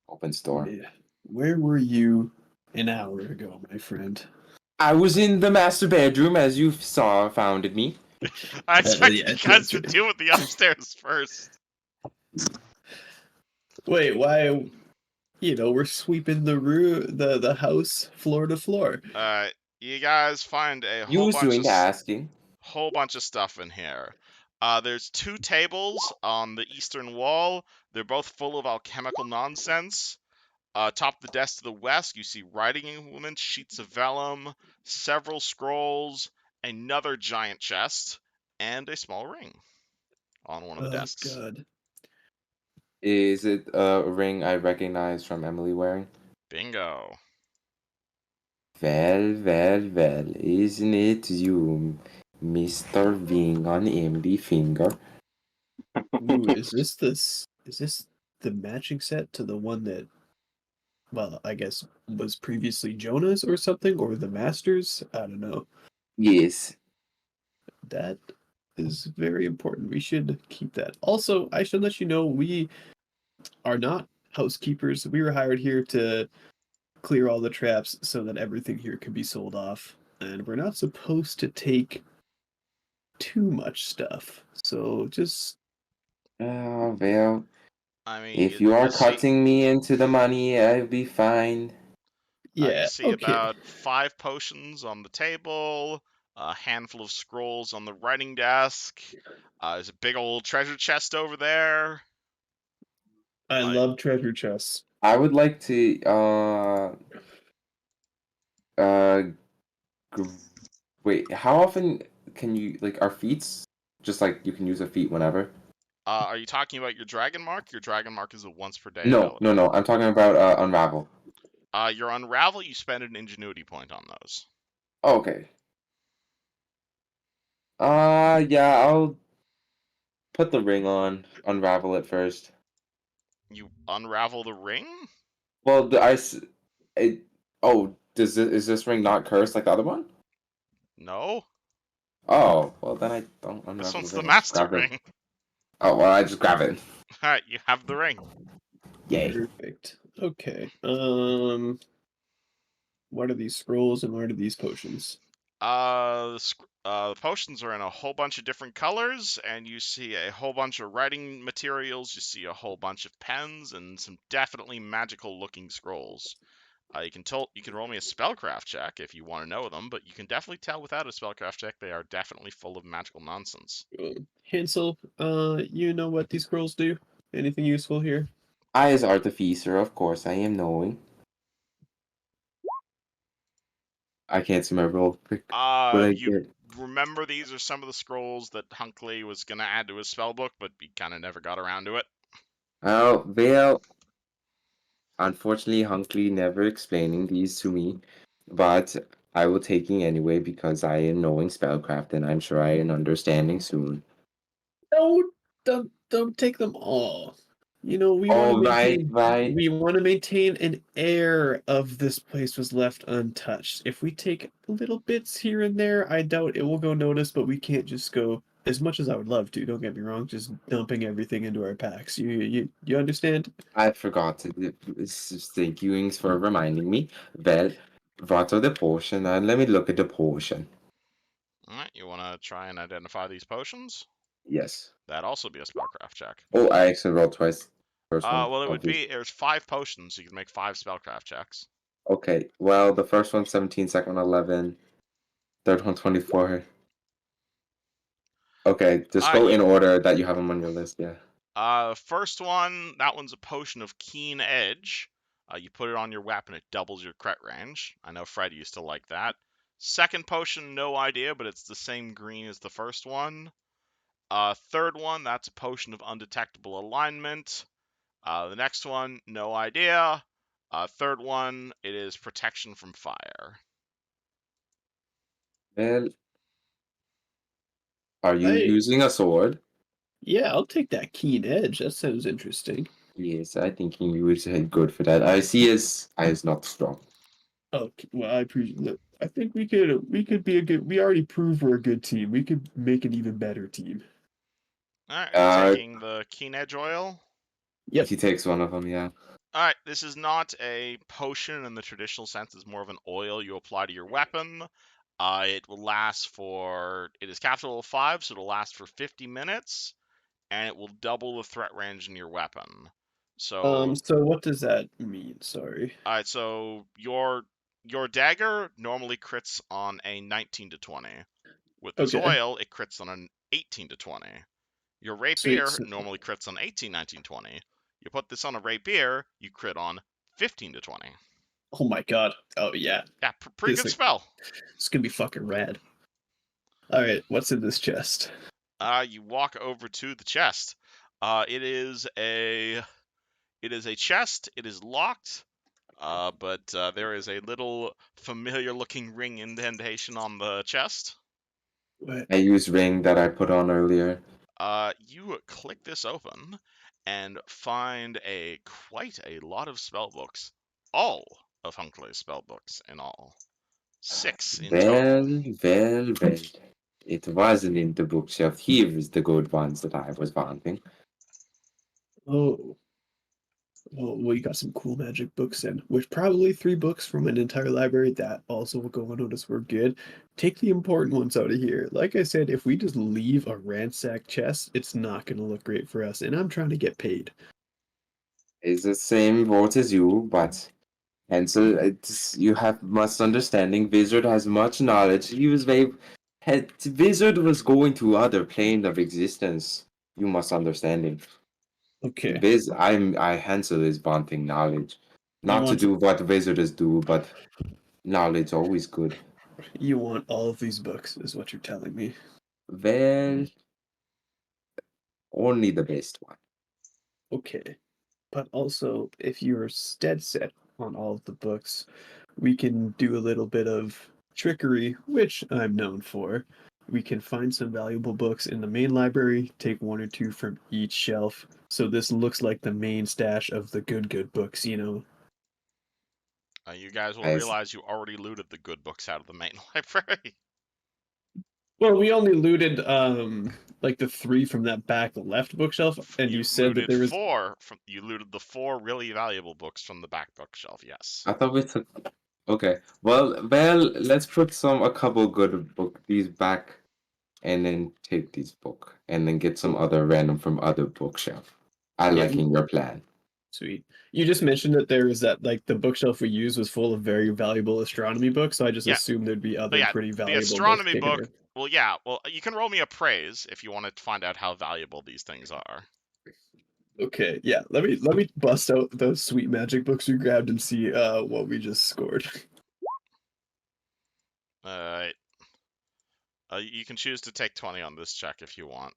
Opens door. Yeah. Where were you an hour ago, my friend? I was in the master bedroom, as you founded me. I expect yeah, you guys that's to right. deal with the upstairs first. Wait, why? We're sweeping the room, the house floor to floor. Alright, you guys find a You was doing the asking. whole bunch of stuff in here. There's 2 tables on the eastern wall. They're both full of alchemical nonsense. Top of the desk to the west, you see writing implements, sheets of vellum, several scrolls, another giant chest, and a small ring on one of the desks. God. Is it a ring I recognize from Emily wearing? Bingo. Well, isn't it you, Mr. Ring on Emily finger? Ooh, is this the matching set to the one that, well, I guess was previously Jonah's or something, or the Master's? I don't know. Yes. That is very important. We should keep that. Also, I should let you know we are not housekeepers. We were hired here to clear all the traps so that everything here can be sold off. And we're not supposed to take too much stuff. So just Oh, well, I mean, if you are see, cutting me into the money, I'll be fine. yeah, you see okay. about 5 potions on the table, a handful of scrolls on the writing desk. There's a big old treasure chest over there. I Like, love treasure chests. I would like to, uh, wait, how often can you, like, are feats just like you can use a feat whenever? are you talking about your dragon mark? Your dragon mark is a once per day No, ability. I'm talking about Unravel. Your unravel, you spend an ingenuity point on those. Okay. Yeah, I'll put the ring on, unravel it first. You unravel the ring? Well, is this ring not cursed like the other one? No. Oh, well then I don't This unravel one's the the ring. I just master grab it. ring. Oh, well, I just grab it. Alright, you have the ring. Yay. Perfect. Okay. What are these scrolls and what are these potions? The potions are in a whole bunch of different colors, and you see a whole bunch of writing materials. You see a whole bunch of pens and some definitely magical-looking scrolls. You can roll me a spellcraft check if you want to know them, but you can definitely tell without a spellcraft check they are definitely full of magical nonsense. Hansel, you know what these scrolls do? Anything useful here? I, as artificer, of course, I am knowing. I can't see my roll. What I You get? remember these are some of the scrolls that Hunkley was gonna add to his spellbook, but he kind of never got around to it. Oh, well, unfortunately, Hunkley never explaining these to me, but I will taking anyway because I am knowing spellcraft and I'm sure I am understanding soon. No, don't take them all. You know, Oh, right. we want to maintain an air of this place was left untouched. If we take little bits here and there, I doubt it will go noticed, but we can't just go as much as I would love to, don't get me wrong, just dumping everything into our packs. You understand? I forgot to thank you for reminding me. Well, what are the potion? Let me look at the potion. Alright, you want to try and identify these potions? Yes. That'd also be a spellcraft check. Oh, I actually rolled twice. First one, Well, it would obvious. be, there's 5 potions, so you can make 5 spellcraft checks. Okay, well, the first one 17, second one 11, third one 24. Okay, just go You, in order that you have them on your list, yeah. First one, that one's a potion of keen edge. You put it on your weapon, it doubles your crit range. I know Fred used to like that. Second potion, no idea, but it's the same green as the first one. Third one, that's a potion of undetectable alignment. The next one, no idea. Third one, it is protection from fire. Well, are you Hey, using a sword? yeah, I'll take that keen edge. That sounds interesting. Yes, I think you would say good for that. I see his eyes not strong. Okay, well, I appreciate that. I think we could be a good. We already proved we're a good team. We could make an even better team. Alright, are you Uh, taking the keen edge oil? Yep. he takes one of them, yeah. Alright, this is not a potion in the traditional sense, it's more of an oil you apply to your weapon. It will last for, it is capital 5, so it'll last for 50 minutes, and it will double the threat range in your weapon. So, So what does that mean? Sorry. alright, so your dagger normally crits on a 19 to 20. With this Okay. oil, it crits on an 18 to 20. Your Sweet. rapier normally crits on 18, 19, 20. You put this on a rapier, you crit on 15 to 20. Oh my god. Oh yeah. Yeah, pretty This good is spell. it's gonna be fucking rad. All right. What's in this chest? You walk over to the chest. It is a chest. It is locked. But there is a little familiar-looking ring indentation on the chest. What? I use ring that I put on earlier. You click this open and find quite a lot of spellbooks. All of Hunkley's spellbooks in all. 6 in total. Well. It wasn't in the bookshelf. Here's the good ones that I was wanting. Oh. Well, you got some cool magic books in, which probably 3 books from an entire library that also will go unnoticed were good. Take the important ones out of here. Like I said, if we just leave a ransacked chest, it's not going to look great for us, and I'm trying to get paid. It's the same vote as you, but Hansel, you have much understanding. Wizard has much knowledge. Wizard was going to other plane of existence. You must understand him. Okay, I Hansel is wanting knowledge. you Not to want do what wizards do, but knowledge always good. you want all of these books, is what you're telling me. Well, only the best one. Okay, but also if you're dead set on all of the books, we can do a little bit of trickery, which I'm known for. We can find some valuable books in the main library, take one or two from each shelf, so this looks like the main stash of the good books, you know. You guys will Nice. realize you already looted the good books out of the main library. Well, we only looted like the three from that back left bookshelf, and you said that looted there was you looted the 4 really valuable books from the back bookshelf. Yes. I thought we took. Okay. Well, let's put a couple good these back, and then take these book, and then get some other random from other bookshelf. I Yeah, liking your plan. sweet. You just mentioned that there was that like the bookshelf we used was full of very valuable astronomy books, so I just Yeah. assumed there'd be But other yeah, pretty the valuable books astronomy kicking book. around. Well, yeah. Well, you can roll me appraise if you want to find out how valuable these things are. Okay, yeah. Let me bust out those sweet magic books we grabbed and see what we just scored. Alright. You can choose to take 20 on this check if you want.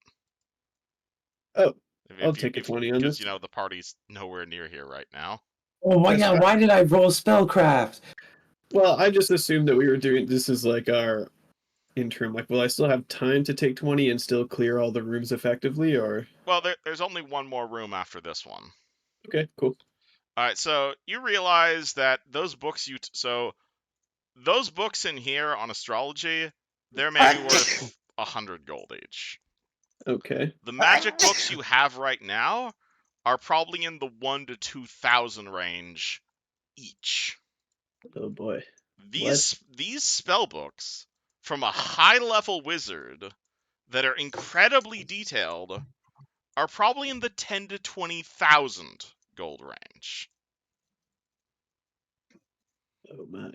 Oh, If, I'll if you, take a if 20 on because this. you know the party's nowhere near here right now. Oh my That's god! fine. Why did I roll spellcraft? Well, I just assumed that we were doing this is like our interim. Like, will I still have time to take 20 and still clear all the rooms effectively, or Well, there's only one more room after this one. okay, cool. All right, so you realize that those books those books in here on astrology, they're maybe worth 100 gold each. Okay. The magic books you have right now are probably in the 1 to 2,000 range each. Oh boy. These spell books from a high level wizard that are incredibly detailed are probably in the 10 to 20,000 gold range. Oh my.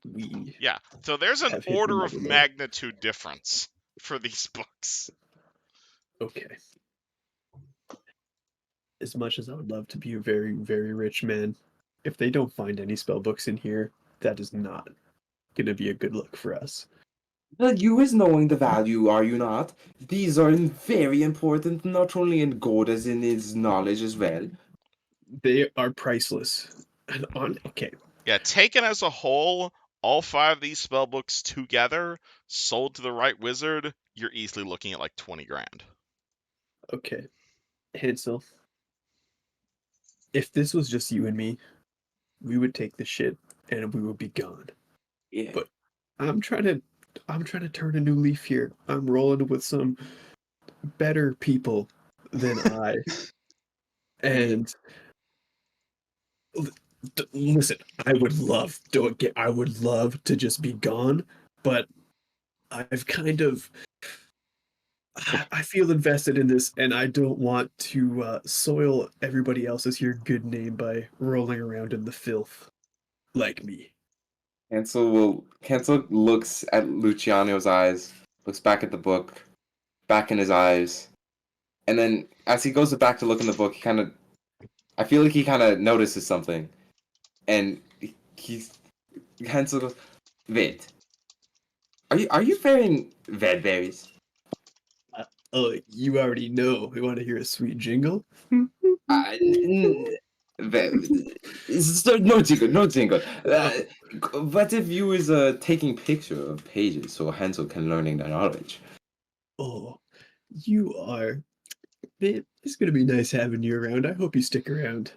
We Yeah, so there's an have hit the order of mother lode. magnitude difference for these books. Okay. As much as I would love to be a very, very rich man, if they don't find any spell books in here, that is not gonna be a good look for us. Well, you is knowing the value, are you not? These are very important, not only in gold as in his knowledge as well. They are priceless. And on okay. Yeah, taken as a whole, all 5 of these spell books together, sold to the right wizard, you're easily looking at like 20 grand. Okay. Hansel, if this was just you and me, we would take the shit and we would be gone. Yeah. But I'm trying to turn a new leaf here. I'm rolling with some better people than I. And listen, I would love to just be gone, but I've kind of I feel invested in this, and I don't want to soil everybody else's here good name by rolling around in the filth like me. Hansel looks at Luciano's eyes, looks back at the book, back in his eyes, and then as he goes back to look in the book, I feel like he kind of notices something, and Hansel goes, "Wait, are you wearing red berries?" Oh, you already know. We want to hear a sweet jingle? Uh, n- no jingle, no jingle. What if you is taking picture of pages so Hansel can learning the knowledge? Oh, you are. Man, it's gonna be nice having you around. I hope you stick around.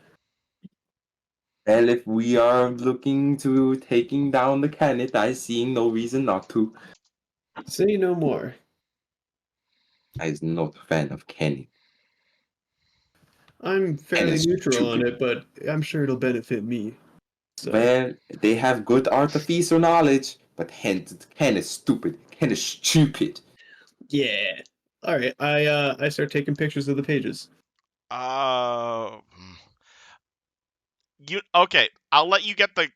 Well, if we are looking to taking down the Canet, I see no reason not to. Say no more. I is not a fan of Kenny. I'm Ken fairly is neutral on stupid. it, but I'm sure it'll benefit me. So, Well, they have good artificer knowledge, but Ken is stupid. Ken is stupid. yeah. All right, I start taking pictures of the pages. Uh, okay? I'll let you get the.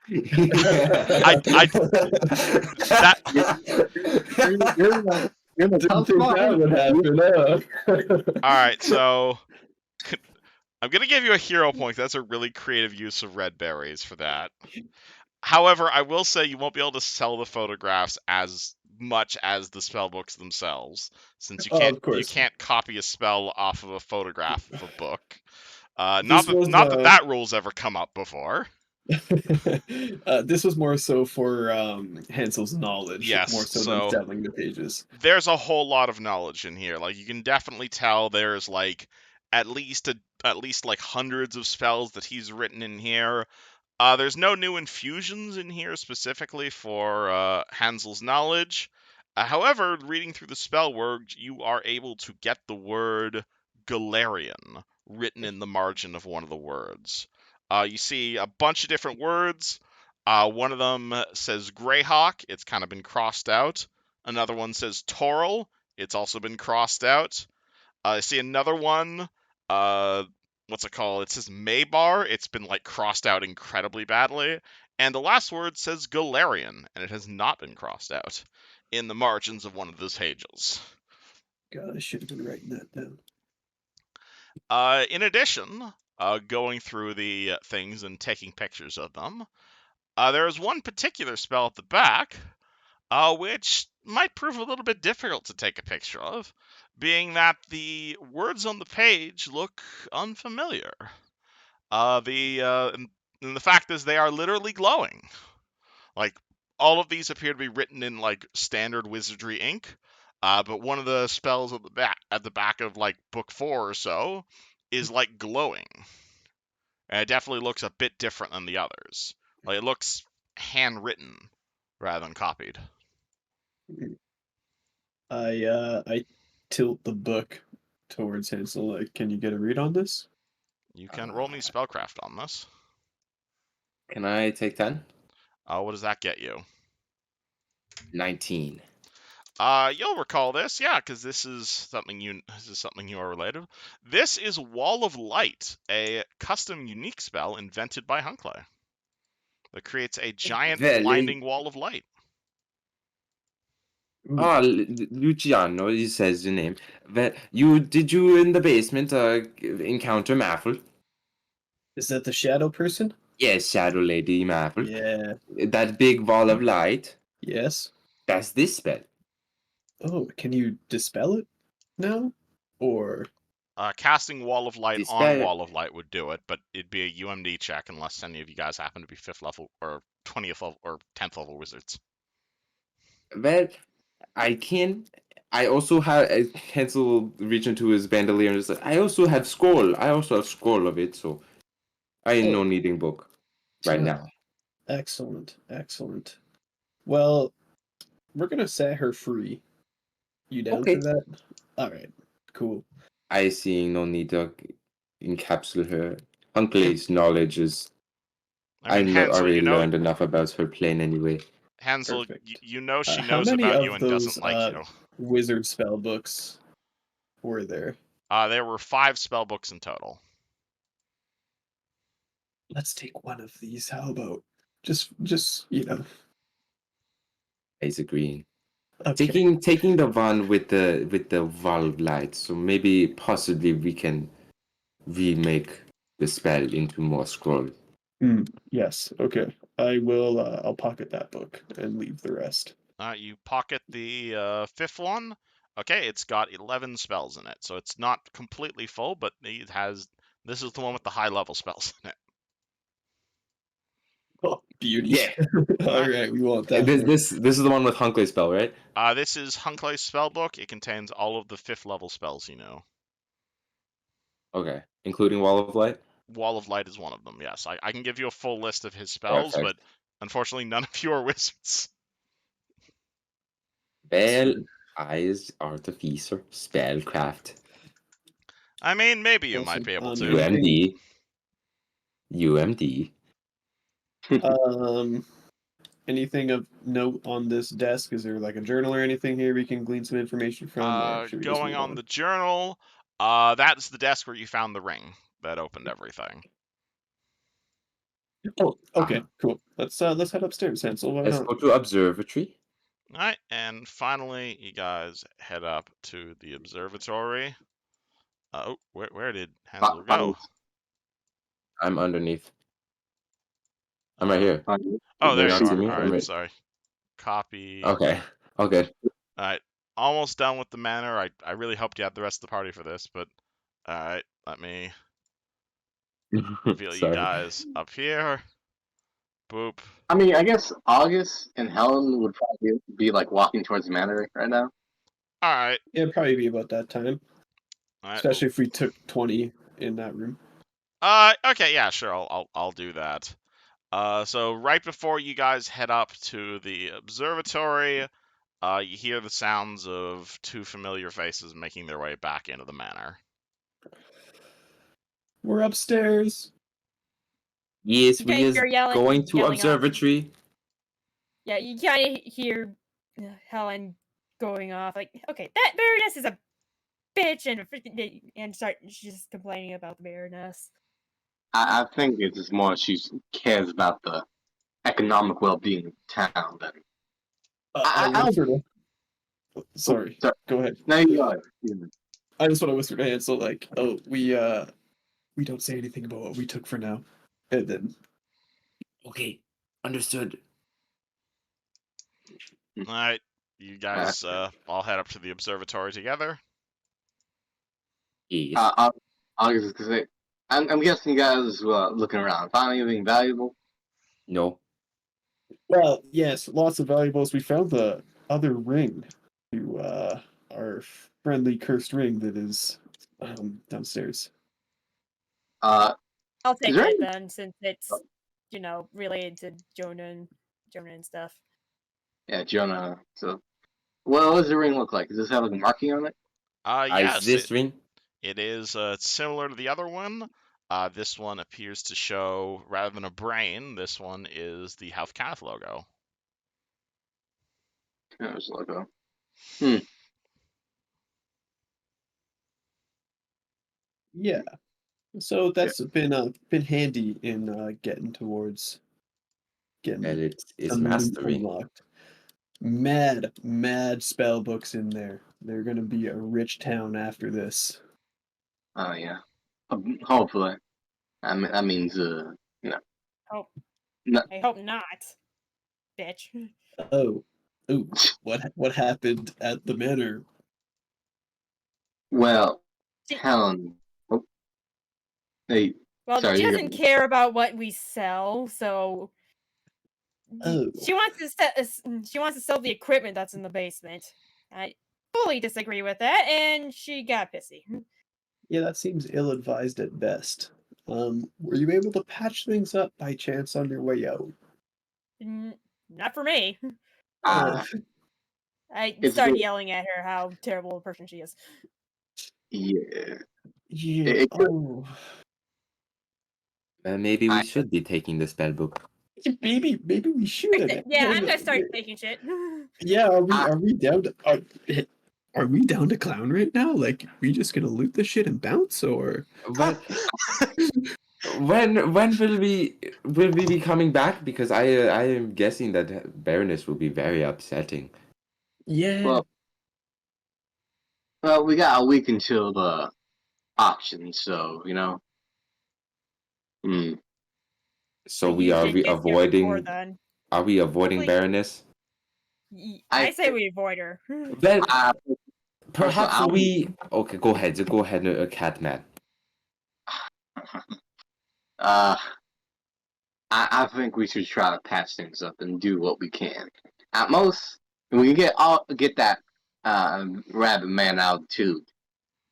I that You're the Sounds think fun. that would happen. all right. So I'm gonna give you a hero point. That's a really creative use of red berries for that. However, I will say you won't be able to sell the photographs as much as the spell books themselves, since Oh, of you course. can't copy a spell off of a photograph of a book. This was Not that rule's ever come up before. this was more so for Hansel's knowledge, more Yes, so than so selling the pages. there's a whole lot of knowledge in here. Like you can definitely tell there's like at least like hundreds of spells that he's written in here. There's no new infusions in here specifically for Hansel's knowledge. However, reading through the spell word, you are able to get the word Galarian written in the margin of one of the words. You see a bunch of different words. One of them says Greyhawk. It's kind of been crossed out. Another one says Toral. It's also been crossed out. I see another one. What's it called? It says Maybar. It's been like crossed out incredibly badly. And the last word says Galarian, and it has not been crossed out in the margins of one of those pages. God, I should have been writing that down. In addition, going through the things and taking pictures of them, there is one particular spell at the back, which might prove a little bit difficult to take a picture of, being that the words on the page look unfamiliar. And the fact is they are literally glowing. Like all of these appear to be written in like standard wizardry ink, but one of the spells at the back of like book 4 or so is like glowing, and it definitely looks a bit different than the others. Like it looks handwritten rather than copied. I tilt the book towards Hansel. Like, can you get a read on this? You can roll me spellcraft on this. Can I take 10? What does that get you? 19. You'll recall this, yeah, because this is something you are related. This is Wall of Light, a custom unique spell invented by Hunkley that creates a giant Well, blinding wall of light. Oh, Luciano, he says your name. Well, did you in the basement encounter Maffle? Is that the shadow person? Yes, Shadow Lady Maffle. Yeah. That big wall of light. Yes. That's this spell. Oh, can you dispel it now? Or Casting Wall of Light This on spell. Wall of Light would do it, but it'd be a UMD check unless any of you guys happen to be 5th level or 20th level or 10th level wizards. Well, I can. I also have Hansel reach into his bandolier and just like, I also have scroll. I also have scroll of it, so I ain't no needing book right now. Excellent, excellent. Well, we're gonna set her free. You down Okay. for that? All right, cool. I seeing no need to encapsulate her. Hunkley's knowledge is. I mean, Hansel, already learned enough about her plane anyway. Hansel, Perfect. you know she How knows many about of you and those doesn't like you. wizard spell books were there? There were 5 spell books in total. Let's take one of these. How about just He's agreeing. Okay. Taking the one with the valve light, so maybe possibly we can remake the spell into more scroll. Yes. Okay. I will. I'll pocket that book and leave the rest. You pocket the 5th one. Okay, it's got 11 spells in it, so it's not completely full, but it has. This is the one with the high level spells in it. Oh, beauty. Yeah. All right, we want that. This is the one with Hunkley spell, right? This is Hunkley's spellbook. It contains all of the 5th level spells you know. Okay, including Wall of Light. Wall of Light is one of them. Yes, I can give you a full list of his spells, Perfect. but unfortunately, none of you are wizards. Well, eyes, artificer, spellcraft, I mean, maybe you Also, might be able on to. your- UMD. Anything of note on this desk? Is there like a journal or anything here we can glean some information from, or should we just Going move on the journal, that's the desk where you found the ring that opened everything. Oh, okay, cool. Let's head upstairs, Hansel. Why Let's not? go to observatory. All right, and finally, you guys head up to the observatory. Where did Hansel go? I'm underneath. I'm right here. Oh, there not you see are. me? All I'm right, right. sorry. Copy. Okay. Okay. All right, almost done with the manor. I really hoped you had the rest of the party for this, but all right, let me Reveal you Sorry. guys up here. Boop. I mean, I guess August and Helen would probably be like walking towards the manor right now. All right. It'd probably be about that time, All right. especially if we took 20 in that room. Okay. Yeah. Sure. I'll do that. So right before you guys head up to the observatory, you hear the sounds of two familiar faces making their way back into the manor. We're upstairs. Yes, You we kinda is hear going to yelling off. observatory. Yeah, you kind of hear Helen going off like, okay, that Baroness is a bitch, and start just complaining about the Baroness. I think it's just more she cares about the economic well-being of town than. I I'll. whispered. Sorry, Sorry. go ahead. No, you go. I just want to whisper to Hansel like, "Oh, we don't say anything about what we took for now," and then Okay, understood. All right. You guys all head up to the observatory together. Yes. August is gonna say, I'm guessing you guys were looking around. Find anything valuable? No. well, yes, lots of valuables. We found the other ring to our friendly cursed ring that is downstairs. Uh, I'll Is take there it any- then, since it's related to Jonah and stuff. yeah, Jonah. So, what does the ring look like? Does this have like a marking on it? Is Yes, this ring? it is similar to the other one. This one appears to show, rather than a brain, this one is the Halfcath logo. Yeah, there's a logo. Yeah, so that's been handy in getting towards Well, getting it's some loot mastery. unlocked. Mad spell books in there. They're gonna be a rich town after this. Oh yeah. Hopefully. That means you know. Oh, No, I hope not, bitch. Oh, ooh, what happened at the manor? well, She, Helen. Oh, hey, well, sorry, she you doesn't care about what we sell, so Oh, she wants to sell the equipment that's in the basement. I fully disagree with that, and she got pissy. yeah, that seems ill-advised at best. Were you able to patch things up by chance on your way out? Not for me. Oh, uh, I it's started been, yelling at her how terrible a person she is. yeah. yeah. It, Oh, Maybe we I, should be taking the spell book. maybe we should. Yeah, I'm And, gonna start taking shit. yeah, I, are we down to are we down to clown right now? Like, we just gonna loot the shit and bounce, or? But when will we be coming back? Because I am guessing that Baroness will be very upsetting. Yeah. well, we got a week until the auction, so Hmm. So You should get here before then. are we avoiding Hopefully, Baroness? I I say we avoid her. Well, I also perhaps we okay, go ahead, Catman. uh I think we should try to patch things up and do what we can. At most, when we get that rabbit man out too,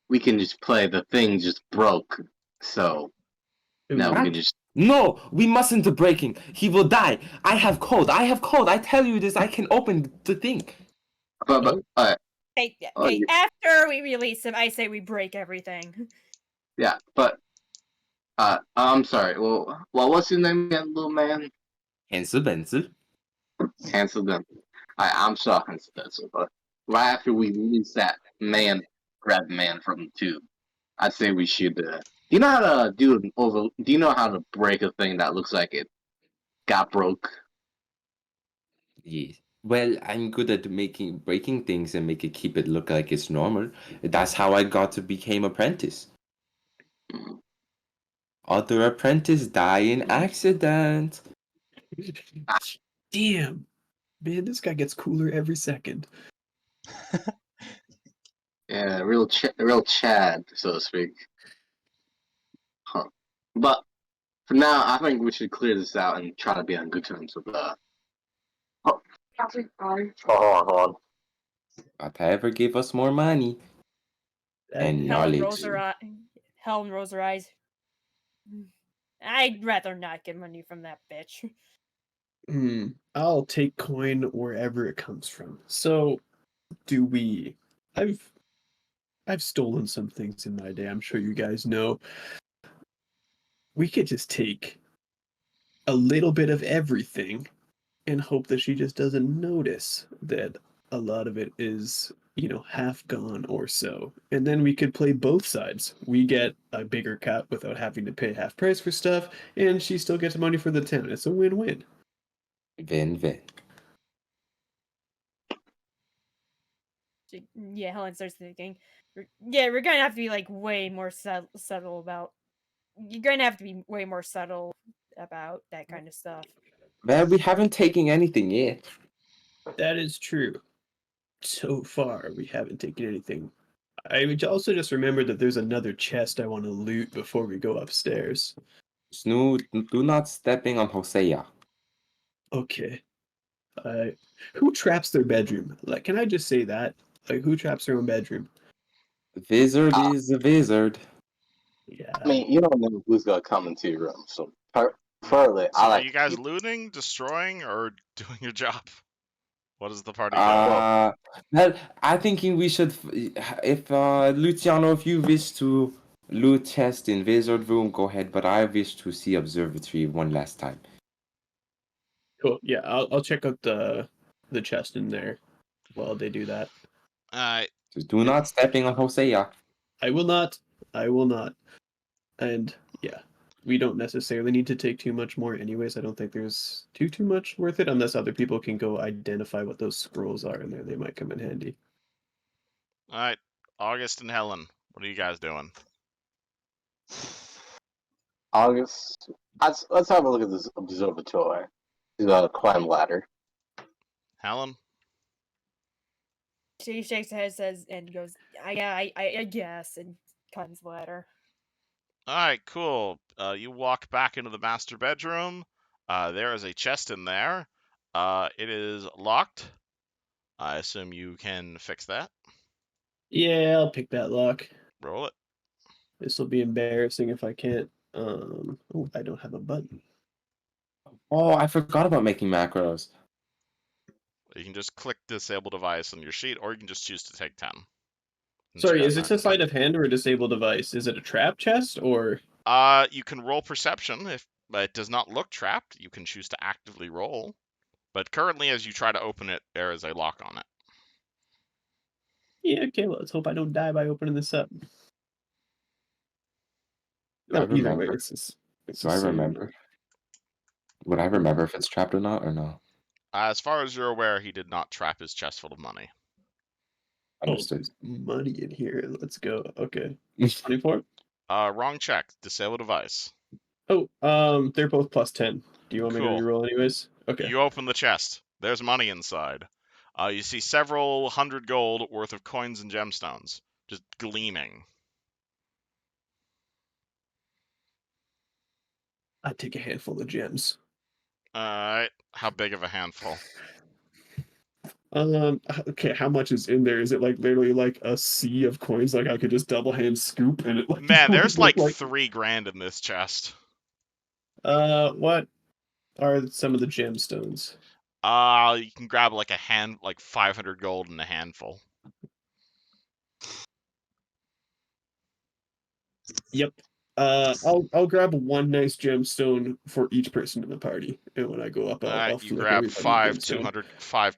we can just play the thing just broke. So now we What? can just. No, we mustn't do breaking. He will die. I have code. I tell you this. I can open the thing. But Okay, after we release him, I say we break everything. yeah, but I'm sorry. What's your name again, little man? Hansel Benzel. Hansel Dent. I'm sorry, Hansel Dent, but right after we release that grab man from the tube, I'd say we should. Do you know how to Do you know how to break a thing that looks like it got broke? Yes. Well, I'm good at breaking things and keep it look like it's normal. That's how I got to become apprentice. Mm. Other apprentice die in accident. Damn, man, this guy gets cooler every second. Yeah, real Chad, so to speak. Huh. But for now, I think we should clear this out and try to be on good terms with Oh, hold on. Whatever give us more money and Helen rolls knowledge. her eye. Helen rolls her eyes. I'd rather not get money from that bitch. I'll take coin wherever it comes from. So, do we? I've stolen some things in my day. I'm sure you guys know. We could just take a little bit of everything and hope that she just doesn't notice that a lot of it is, half gone or so. And then we could play both sides. We get a bigger cut without having to pay half price for stuff, and she still gets money for the town. It's a win-win. Vin. Yeah, Helen starts thinking. We're gonna have to be like way more subtle about. You're gonna have to be way more subtle about that kind of stuff. Well, we haven't taken anything yet. That is true. So far, we haven't taken anything. I would also just remember that there's another chest I want to loot before we go upstairs. Snoot, do not stepping on Hosea. Okay. Who traps their bedroom? Like, can I just say that? Like, who traps their own bedroom? Wizard is a wizard. Yeah. I mean, you don't know who's gonna come into your room, so preferably, So I are like you to guys keep. looting, destroying, or doing your job? What is the party doing? Well, I thinking we should, if Luciano, if you wish to loot chest in wizard room, go ahead. But I wish to see observatory one last time. Cool. Yeah, I'll check out the chest in there while they do that. So do not stepping on Hosea. I will not. I will not. And yeah, we don't necessarily need to take too much more anyways. I don't think there's too much worth it unless other people can go identify what those scrolls are in there. They might come in handy. All right, August and Helen, what are you guys doing? August. Let's have a look at this observatory. The climb ladder. Helen? She shakes her head, says, and goes, I guess, and climbs the ladder. All right, cool. You walk back into the master bedroom. There is a chest in there. It is locked. I assume you can fix that. Yeah, I'll pick that lock. Roll it. This will be embarrassing if I can't. Oh, I don't have a button. Oh, I forgot about making macros. You can just click disable device on your sheet, or you can just choose to take 10. Sorry, is this a sleight of hand or a disable device? Is it a trap chest or? You can roll perception. If it does not look trapped, you can choose to actively roll. But currently, as you try to open it, there is a lock on it. Yeah, okay, well, let's hope I don't die by opening this up. Do I No, either way, remember? it's Do I remember? Would I remember if it's trapped or not, or no? As far as you're aware, he did not trap his chest full of money. Understood. There's money in here. Let's go. Okay. 24? Wrong check. Disable device. Oh, they're both plus 10. Do you want me to Cool. reroll anyways? Okay. You open the chest. There's money inside. You see several hundred gold worth of coins and gemstones, just gleaming. I'd take a handful of gems. Alright, how big of a handful? Okay, how much is in there? Is it like literally like a sea of coins? Like I could just double hand scoop and it like Man, there's look like 3 grand in this chest. What are some of the gemstones? You can grab like 500 gold in a handful. Yep. I'll grab one nice gemstone for each person in the party, and when I go up, I'll Alright, you flip grab everybody a five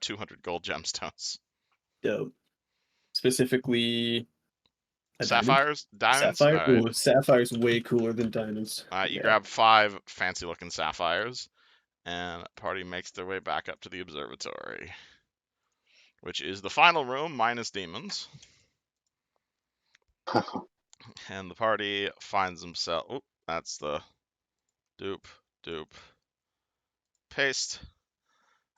gemstone. 200 gold gemstones. Dope. Specifically, a Sapphires? Diamonds? Sapphire? Alright. Ooh, sapphire's way cooler than diamonds. You Yeah. grab 5 fancy looking sapphires, and party makes their way back up to the observatory, which is the final room minus demons. And the party finds themselves. Oh, that's the dupe. Paste.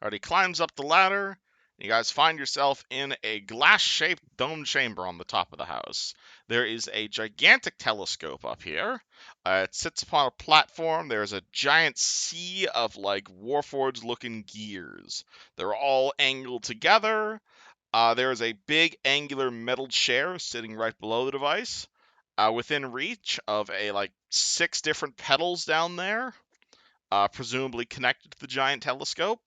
Party climbs up the ladder You guys find yourself in a glass-shaped dome chamber on the top of the house. There is a gigantic telescope up here. It sits upon a platform. There's a giant sea of like Warforged-looking gears. They're all angled together. There is a big angular metal chair sitting right below the device. Within reach of a like 6 different pedals down there, presumably connected to the giant telescope.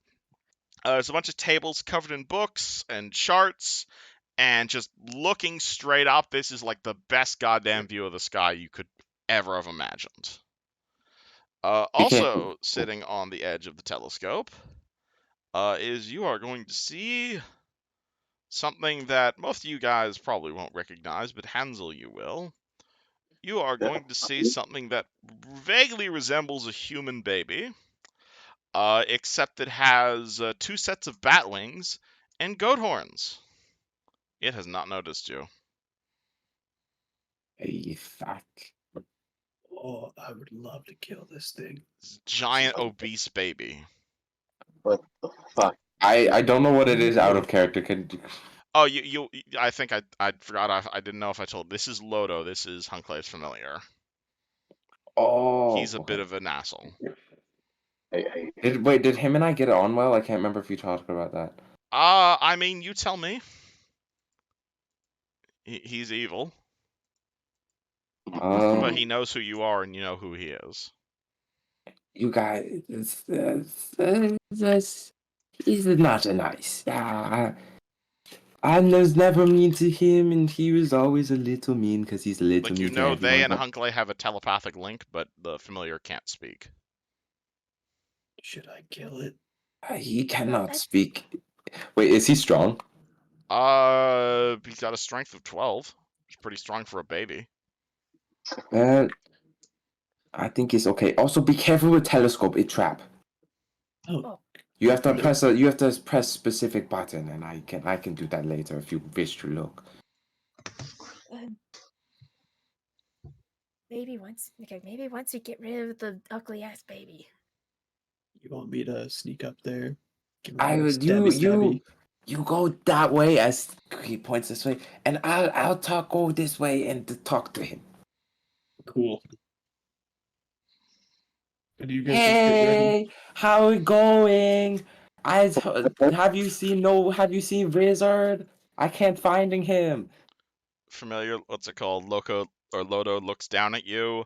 There's a bunch of tables covered in books and charts, and just looking straight up, this is like the best goddamn view of the sky you could ever have imagined. We can't. Also sitting on the edge of the telescope is you are going to see something that most of you guys probably won't recognize, but Hansel, you will. You are going to see something that vaguely resembles a human baby, except it has 2 sets of bat wings and goat horns. It has not noticed you. Hey, fuck. Oh, I would love to kill this thing. It's a giant obese baby. What the fuck? I don't know what it is out of character. Oh, I think I forgot. I didn't know if I told. This is Lodo. This is Hunclave's familiar. Oh. He's a bit of an asshole. Hey. Did him and I get on well? I can't remember if you talked about that. I mean, you tell me. He's evil, but he knows who you are, and you know who he is. You guys, he's not a nice. I was never mean to him, and he was always a little mean because he's a little Like, you mean to know, everyone. they and Hunclave have a telepathic link, but the familiar can't speak. Should I kill it? He cannot speak. Wait, is he strong? He's got a strength of 12. It's pretty strong for a baby. I think it's okay. Also, be careful with telescope. It trap. Oh, You have to okay. press specific button, and I can do that later if you wish to look. Maybe once we get rid of the ugly ass baby. You want me to sneak up there? Give I him a would stabby. you go that way as he points this way, and I'll go this way and talk to him. Cool. And you guys just get ready. Hey, how it going? Have you seen Wizard? I can't finding him. Familiar, what's it called? Lodo looks down at you.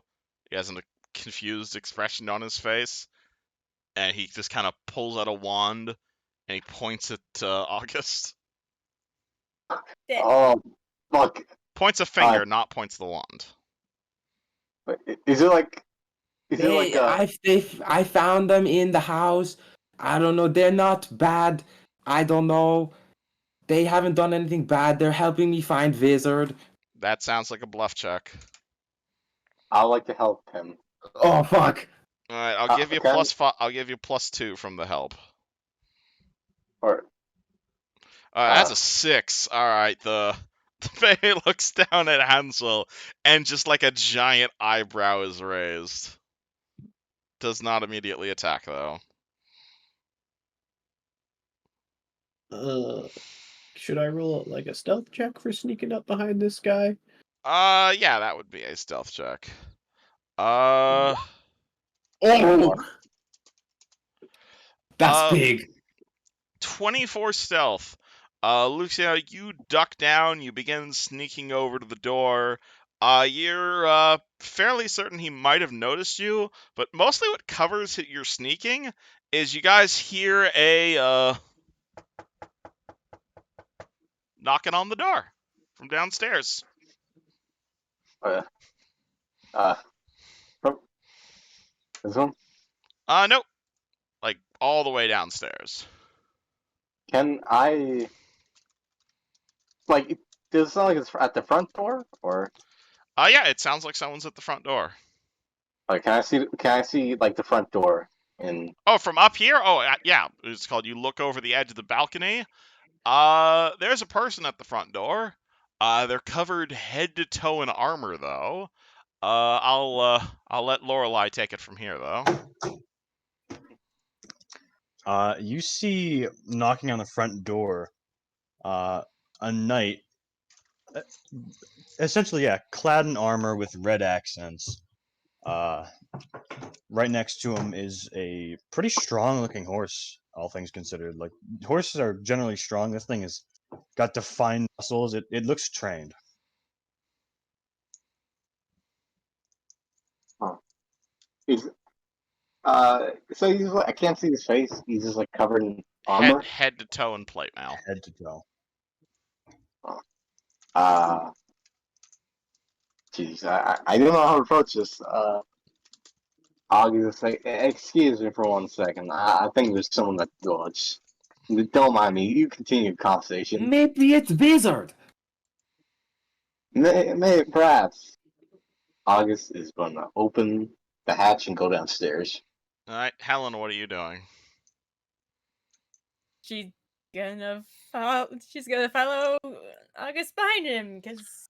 He has a confused expression on his face, and he just kind of pulls out a wand and he points it to August. Oh, fuck. Points a finger, not points the wand. Is it like? Is it like I found them in the house. I don't know. They're not bad. I don't know. They haven't done anything bad. They're helping me find Wizard. That sounds like a bluff check. I like to help him. Oh fuck! All right, I'll give you +5. I'll give you +2 from the help. Or That's a 6. All right, the baby looks down at Hansel, and just like a giant eyebrow is raised. Does not immediately attack though. Should I roll like a stealth check for sneaking up behind this guy? Yeah, that would be a stealth check. Oh, that's big. 24 stealth. Lucia, you duck down, you begin sneaking over to the door. You're fairly certain he might have noticed you, but mostly what covers your sneaking is you guys hear a knocking on the door from downstairs. This one? Nope. Like all the way downstairs. Can I? Like, does it sound like it's at the front door, or? Yeah, it sounds like someone's at the front door. Like, can I see like the front door in? Oh, from up here? Oh, yeah. It's called. You look over the edge of the balcony. There's a person at the front door. They're covered head to toe in armor, though. I'll let Lorelei take it from here, though. You see knocking on the front door a knight, essentially, yeah, clad in armor with red accents. Right next to him is a pretty strong-looking horse, all things considered. Like, horses are generally strong. This thing has got defined muscles. It looks trained. He's so he's like, I can't see his face. He's just like covered in Head armor. head to toe in plate mail. Head to toe. Uh, Jeez, I don't know how to approach this. I'll just say, excuse me for 1 second. I think there's someone that gorge. Don't mind me. You continue the conversation. Maybe it's wizard. Perhaps August is gonna open the hatch and go downstairs. All right, Helen, what are you doing? She's gonna follow. She's gonna follow August behind him because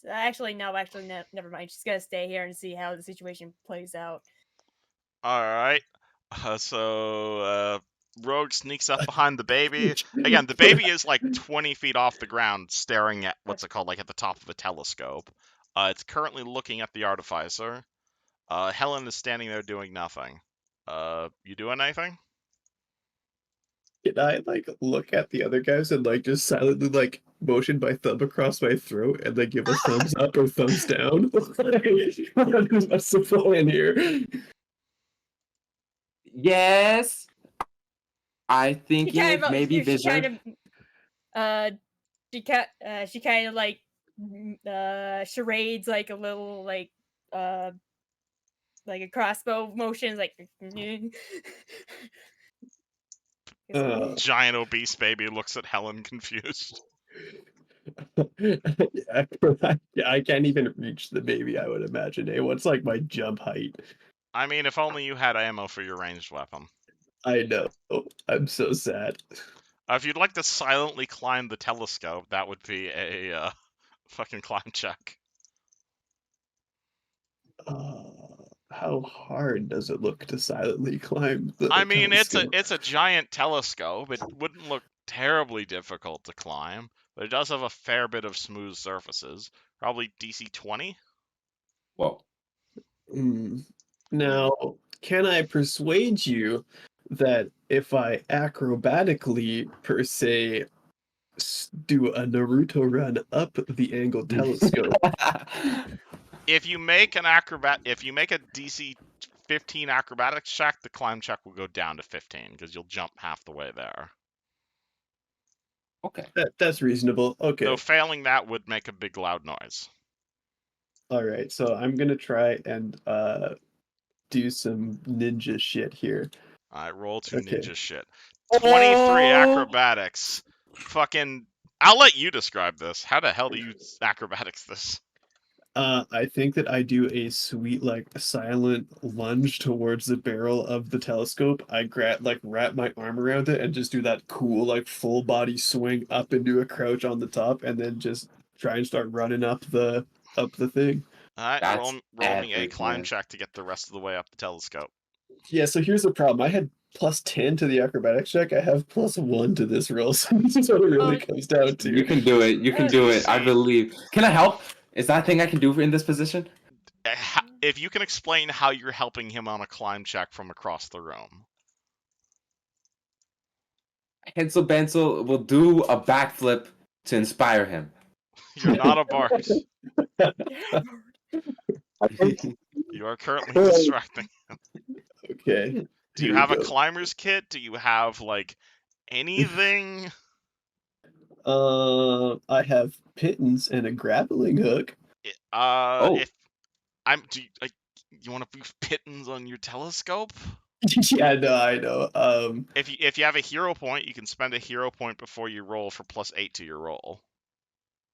actually, never mind. She's gonna stay here and see how the situation plays out. All right. So Rogue sneaks up behind the baby. Again, the baby is like 20 feet off the ground, staring at what's it called, like at the top of a telescope. It's currently looking at the artificer. Helen is standing there doing nothing. You doing anything? Can I like look at the other guys and like just silently like motion my thumb across my throat and like give a thumbs up or thumbs down? What's the plan here? Yes. I think She kind of, maybe she kind wizard. of, she kind of like charades like a little like a crossbow motions like. Giant obese baby looks at Helen confused. I can't even reach the baby, I would imagine. Hey, what's like my jump height? I mean, if only you had ammo for your ranged weapon. I know. I'm so sad. If you'd like to silently climb the telescope, that would be a fucking climb check. How hard does it look to silently climb the I mean, telescope? it's a giant telescope. It wouldn't look terribly difficult to climb, but it does have a fair bit of smooth surfaces. Probably DC 20. Whoa. Now, can I persuade you that if I acrobatically, per se, do a Naruto run up the angled telescope? If you make a DC 15 acrobatics check, the climb check will go down to 15 because you'll jump half the way there. Okay. That's reasonable. Okay. Though failing that would make a big loud noise. All right. So I'm gonna try and do some ninja shit here. Alright, roll 2 Okay. ninja shit. 23 acrobatics. Fucking. I'll let you describe this. How the hell do you acrobatics this? I think that I do a sweet, like, silent lunge towards the barrel of the telescope. I wrap my arm around it and just do that cool, like, full body swing up into a crouch on the top, and then just try and start running up the thing. Alright, That's roll me a epic, climb man. check to get the rest of the way up the telescope. Yeah, so here's the problem. I had plus 10 to the acrobatics check. I have plus 1 to this roll, so this is what it really comes down to. You can do it. You can do it. I believe. Can I help? Is that a thing I can do in this position? If you can explain how you're helping him on a climb check from across the room. Hensel Bensel will do a backflip to inspire him. You're not a bard. I think You are currently distracting. Okay. Do you have a climber's kit? Do you have, like, anything? I have pittance and a grappling hook. If I'm, you want to boost pittance on your telescope? Yeah, no, I know. If you have a hero point, you can spend a hero point before you roll for +8 to your roll.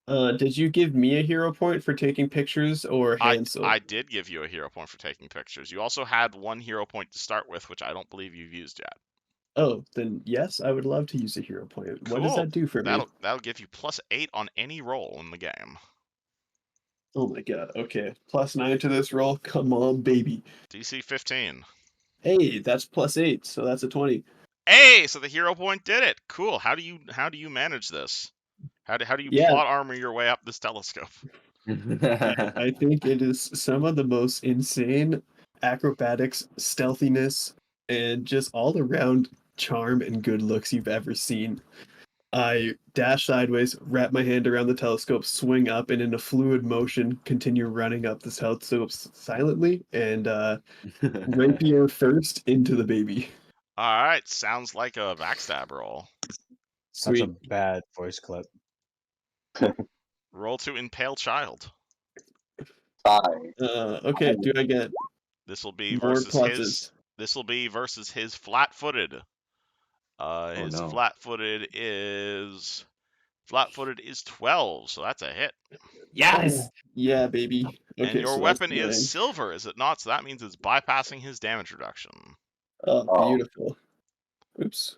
Did you give me a hero point for taking pictures or Hansel? I did give you a hero point for taking pictures. You also had 1 hero point to start with, which I don't believe you've used yet. Oh, then yes, I would love to use a hero point. Cool. What does that do for me? That'll give you +8 on any roll in the game. Oh my god, okay. +9 to this roll. Come on, baby. DC 15. Hey, that's +8, so that's a 20. Hey, so the hero point did it. Cool. How do you manage this? How do you Yeah. plot armor your way up this telescope? I think it is some of the most insane acrobatics, stealthiness, and just all around charm and good looks you've ever seen. I dash sideways, wrap my hand around the telescope, swing up, and in a fluid motion, continue running up the telescope silently and rapier first into the baby. All right, sounds like a backstab roll. That's a Sweet. bad voice clip. Roll to impale child. 5. Okay, do I get This will be more versus pluses? his. This will be versus his flat-footed. His no. flat-footed is 12, so that's a hit. Yes. Yeah, baby. Okay, And your so that's weapon is nine. silver, is it not? So that means it's bypassing his damage reduction. Oh, Oh. beautiful. Oops.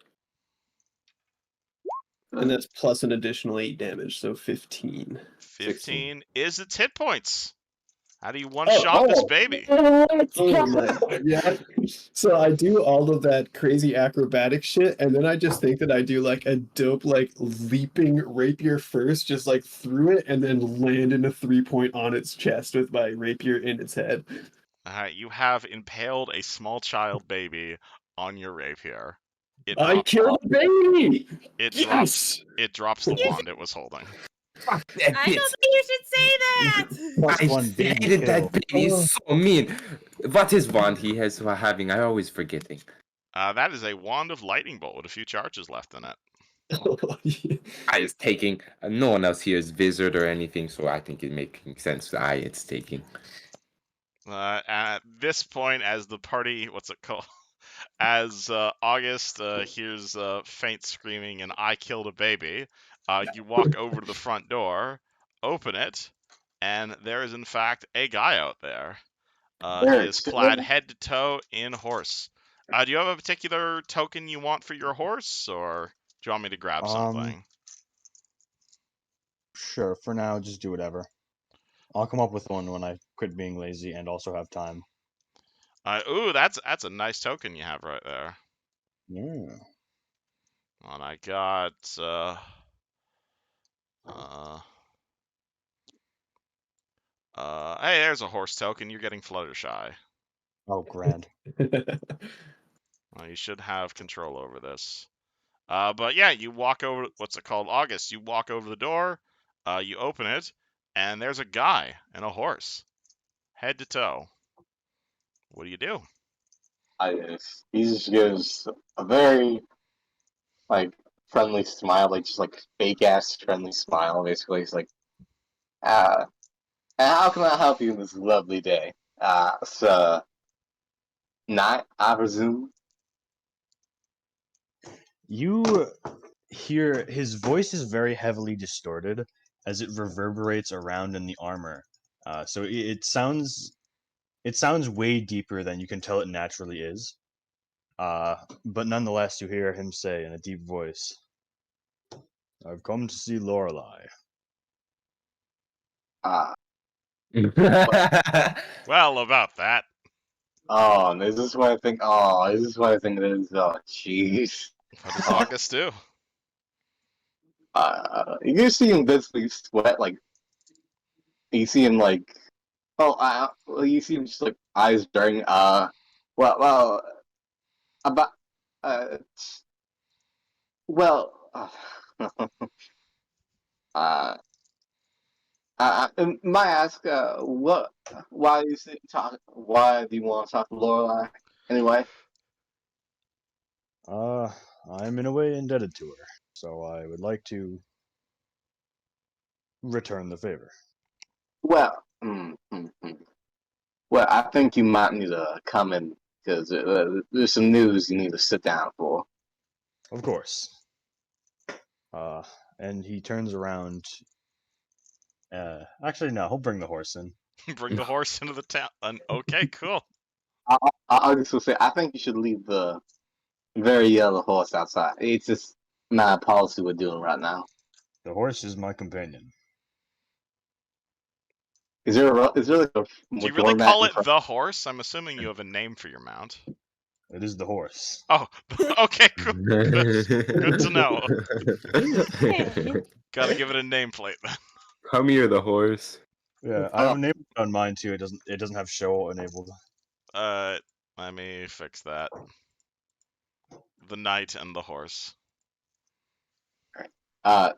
And that's plus an additional 8 damage, so 15. 15 is its hit points. How do you Oh, one-shot this baby? Oh my, yeah. So I do all of that crazy acrobatic shit, and then I just think that I do like a dope, like leaping rapier first, just like through it, and then land in a 3-point on its chest with my rapier in its head. You have impaled a small child baby on your rapier. It I drops. killed a baby! It Yes! drops. It drops the wand it was holding. Fuck that I don't bitch. think you should say that. Plus I one baby hated kill. that baby. He's so mean. What is wand he has for having? I always forgetting. That is a wand of lightning bolt with a few charges left in it. I is taking. No one else here is wizard or anything, so I think it making sense. It's taking. At this point, as the party, what's it called? As August hears faint screaming and I killed a baby, you walk over to the front door, open it, and there is in fact a guy out there. He is clad head to toe in horse. Do you have a particular token you want for your horse, or do you want me to grab something? Sure, for now, just do whatever. I'll come up with one when I quit being lazy and also have time. Ooh, that's a nice token you have right there. Yeah. And I got hey, there's a horse token. You're getting Fluttershy. Oh, grand. Well, you should have control over this. But yeah, you walk over. What's it called? August. You walk over the door. You open it, and there's a guy and a horse, head to toe. What do you do? He just gives a very like friendly smile, like just like fake ass friendly smile. Basically, he's like, "And how can I help you this lovely day? So night, I presume." You hear his voice is very heavily distorted as it reverberates around in the armor. So it sounds way deeper than you can tell it naturally is. But nonetheless, you hear him say in a deep voice, "I've come to see Lorelei." Well, about that. Oh, is this what I think? Oh, is this what I think it is? Oh, jeez. What does August do? You see him visibly sweat, like you see him like, you see him just like eyes darting. Well, about, uh, well, uh, might I ask, why do you talk? Why do you want to talk to Lorelai anyway? I'm in a way indebted to her, so I would like to return the favor. Well, well, I think you might need to come in because there's some news you need to sit down for. Of course. And he turns around. Actually, no, he'll bring the horse in. Bring the horse into the town. Okay, cool. I'll just say, I think you should leave the very yellow horse outside. It's just my policy we're doing right now. The horse is my companion. Is there like a Do you really call it the horse? I'm assuming you have a name for your mount. It is the horse. Oh, okay, cool. Good to know. Gotta give it a nameplate then. Come here, the horse. Yeah, I have enabled on mine too. It doesn't have show enabled. Let me fix that. The knight and the horse. Can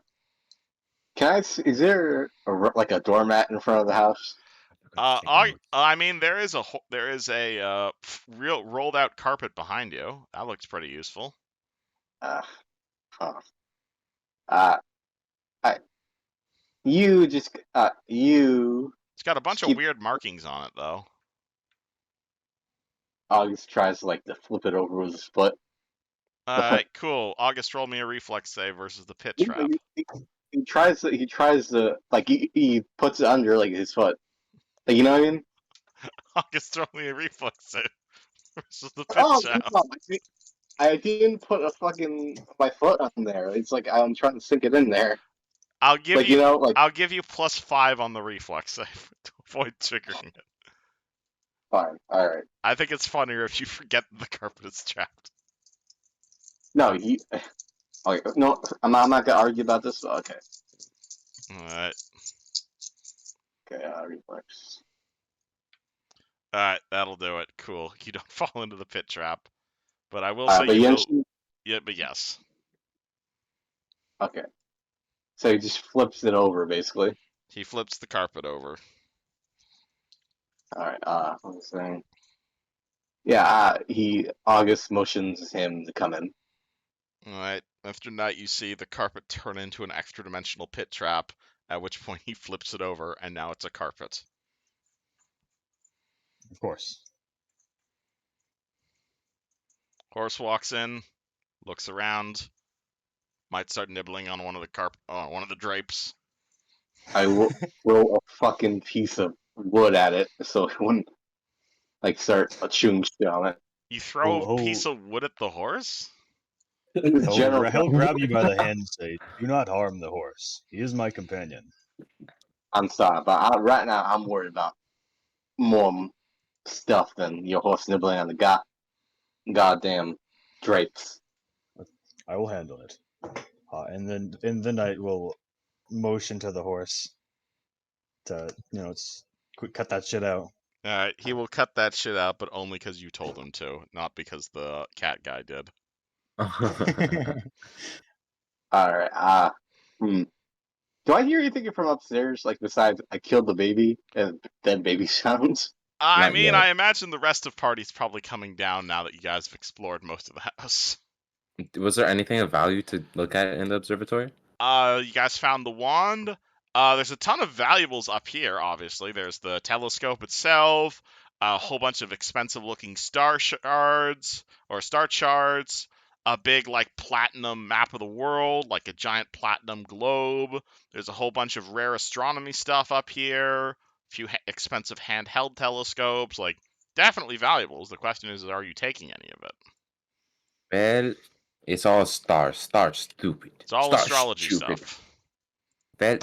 I? Is there like a doormat in front of the house? I mean, there is a real rolled out carpet behind you. That looks pretty useful. Huh. I you just you. It's got a bunch of keep- weird markings on it though. August tries like to flip it over with his foot. Cool. August, roll me a reflex save versus the pit Yeah, trap. he tries to like he puts it under like his foot. Like, you know what I mean? August, roll me a reflex save versus the pit Oh, trap. no, I didn't put my foot on there. It's like I'm trying to sink it in there. I'll give Like, you you know, like I'll give you +5 on the reflex save to avoid triggering it. fine, all right. I think it's funnier if you forget the carpet is trapped. No, he. Okay, no, I'm not gonna argue about this. Okay, Alright. okay, reflex. Alright, that'll do it. Cool. You don't fall into the pit trap. But I will say But you will. Yenshin, Yeah, but yes. okay. So he just flips it over, basically. He flips the carpet over. All right. What was I saying? Yeah. August motions him to come in. Alright. After that, you see the carpet turn into an extra dimensional pit trap, at which point he flips it over, and now it's a carpet. Of course. Horse walks in, looks around, might start nibbling on one of the drapes. I will roll a fucking piece of wood at it so it wouldn't like start chewing shit on it. You throw Oh, a piece of wood at the horse? He'll grab you by the hand and say, "Do not harm the horse. He is my companion." I'm sorry, but right now I'm worried about more stuff than your horse nibbling on the goddamn drapes. I will handle it. And then I will motion to the horse to cut that shit out. He will cut that shit out, but only because you told him to, not because the cat guy did. All right. Do I hear anything from upstairs? Like besides, I killed the baby and dead baby sounds. I Not mean, yet. I imagine the rest of party's probably coming down now that you guys have explored most of the house. Was there anything of value to look at in the observatory? You guys found the wand. There's a ton of valuables up here, obviously. There's the telescope itself, a whole bunch of expensive-looking star shards, a big, like, platinum map of the world, like a giant platinum globe. There's a whole bunch of rare astronomy stuff up here, a few expensive handheld telescopes, like, definitely valuables. The question is, are you taking any of it? Well, it's all stars. Stars stupid. It's all Stars astrology stupid. stuff. Well,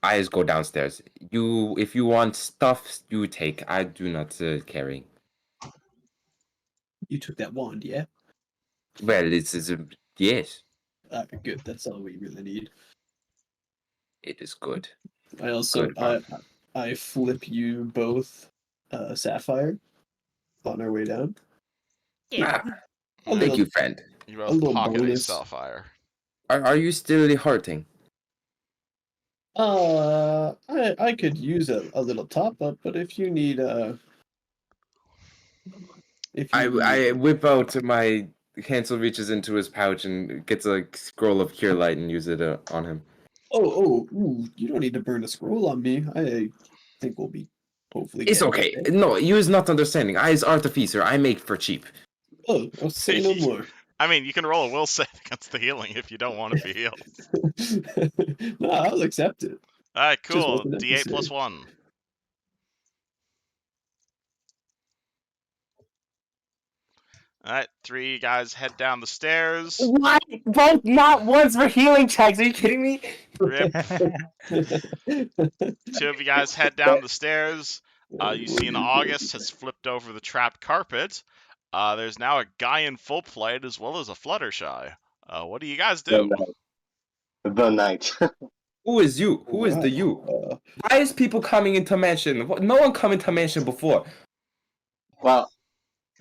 I just go downstairs. If you want stuff, you take. I do not carry. You took that wand, yeah? Well, yes, Okay, good. That's all we really need. it is good. I also Good, I flip you both sapphire on our way down. Yeah. Thank you, friend. You a both little pocket a bonus. sapphire. Are you still hearting? I could use a little top up, but if you need I whip out my Hansel reaches into his pouch and gets a scroll of cure light and use it on him. You don't need to burn a scroll on me. I think we'll be hopefully. It's okay. No, you is not understanding. I is artificer. I make for cheap. Oh, I'll say no more. I mean, you can roll a will save against the healing if you don't want to be healed. No, I'll accept it. Alright, Just cool. wasn't D8 necessary. plus 1. Alright, 3 guys head down the stairs. What? Both not once for healing checks. Are you kidding me? Rip. 2 of you guys head down the stairs. You see an August has flipped over the trapped carpet. There's now a guy in full plate as well as a Fluttershy. What do you guys The do? knight. The knight. Who is you? Who is the you? Why is people coming into mansion? No one come into mansion before. well,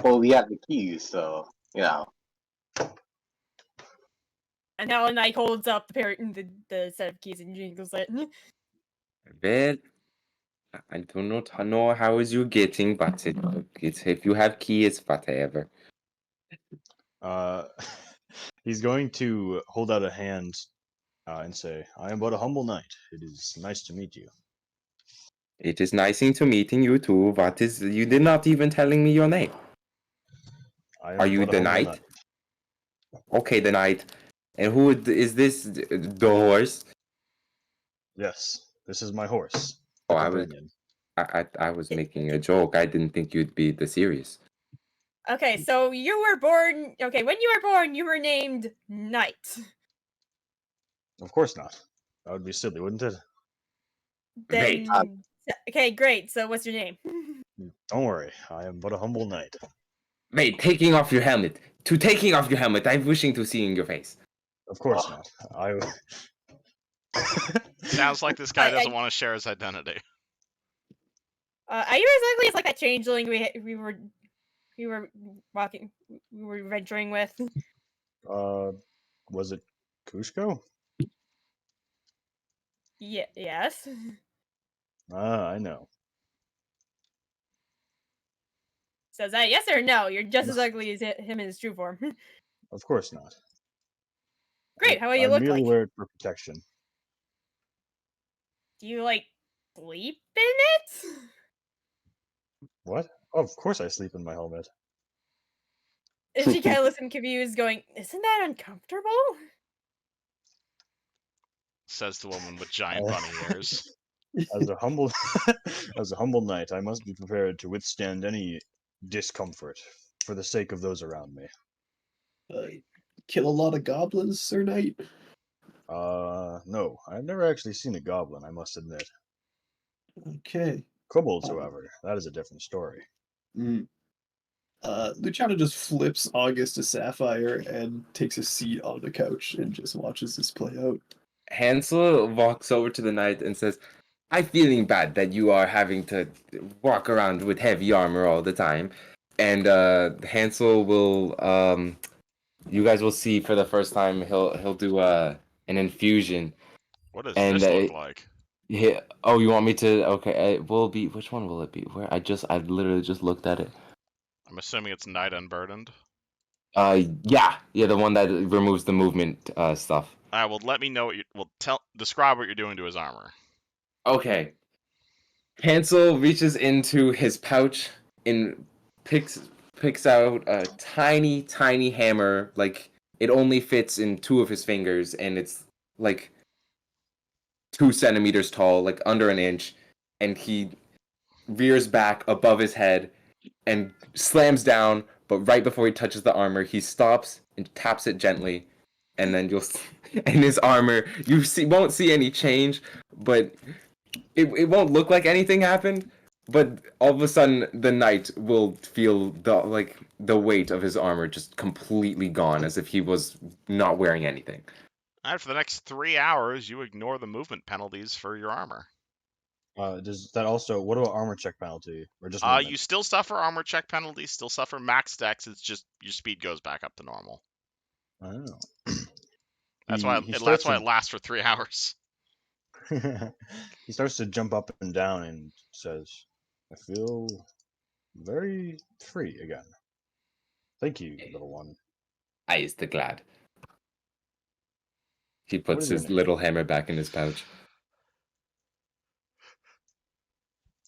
we have the keys, so you know. And now Nike holds up the set of keys and jingles it. Well, I do not know how is you getting, but it's if you have key, it's whatever. He's going to hold out a hand and say, "I am but a humble knight. It is nice to meet you." It is nice to meeting you too. What is you did not even telling me your name? I Are am you but a the humble knight? Okay, the knight. And who is this? The horse? Yes, this is my horse, Oh, the I was companion. I was making a joke. I didn't think you'd be the serious. Okay, so you were born. Okay, when you were born, you were named Knight. Of course not. That would be silly, wouldn't it? Wait. Then. Okay, great. So what's your name? Don't worry, I am but a humble knight. Wait, taking off your helmet. To taking off your helmet, I'm wishing to see in your face. Of course Oh. not. I. Sounds like this guy doesn't want to share his identity. Are you exactly like that changeling we were walking, we were venturing with? Was it Cusco? Yeah. Yes. Ah, I know. Says that yes or no? You're just as ugly as him in his true form. Of course not. Great. How do you I look merely like? wear it for protection. Do you like sleep in it? What? Oh, of course I sleep in my helmet. And she kind of looks confused, going, "Isn't that uncomfortable?" Says the woman with giant bunny ears. As a humble, as a humble knight, I must be prepared to withstand any discomfort for the sake of those around me. Kill a lot of goblins, Sir Knight? No, I've never actually seen a goblin, I must admit. Okay. Kobolds, however, that is a different story. Mm. Luciano just flips August to Sapphire and takes a seat on the couch and just watches this play out. Hansel walks over to the knight and says, I'm feeling bad that you are having to walk around with heavy armor all the time. And Hansel will you guys will see for the first time he'll do an infusion. What does And this look like? yeah, oh, you want me to? Okay, it will be. Which one will it be? Where I literally just looked at it. I'm assuming it's Night Unburdened. Yeah, the one that removes the movement stuff. Well, let me know what you. Well, describe what you're doing to his armor. Okay. Hansel reaches into his pouch and picks out a tiny hammer. Like it only fits in two of his fingers, and it's like 2 centimeters tall, like under an inch. And he rears back above his head and slams down. But right before he touches the armor, he stops and taps it gently, and then you'll see, in his armor won't see any change, but it won't look like anything happened, but all of a sudden the knight will feel the weight of his armor just completely gone, as if he was not wearing anything. And for the next 3 hours, you ignore the movement penalties for your armor. Does that also? What about armor check penalty or just movement? You still suffer armor check penalties, still suffer max dex. It's just your speed goes back up to normal. Oh. That's why it lasts for 3 hours. He starts to jump up and down and says, "I feel very free again. Thank you, little one." I is the glad. He What puts is your his name? little hammer back in his pouch.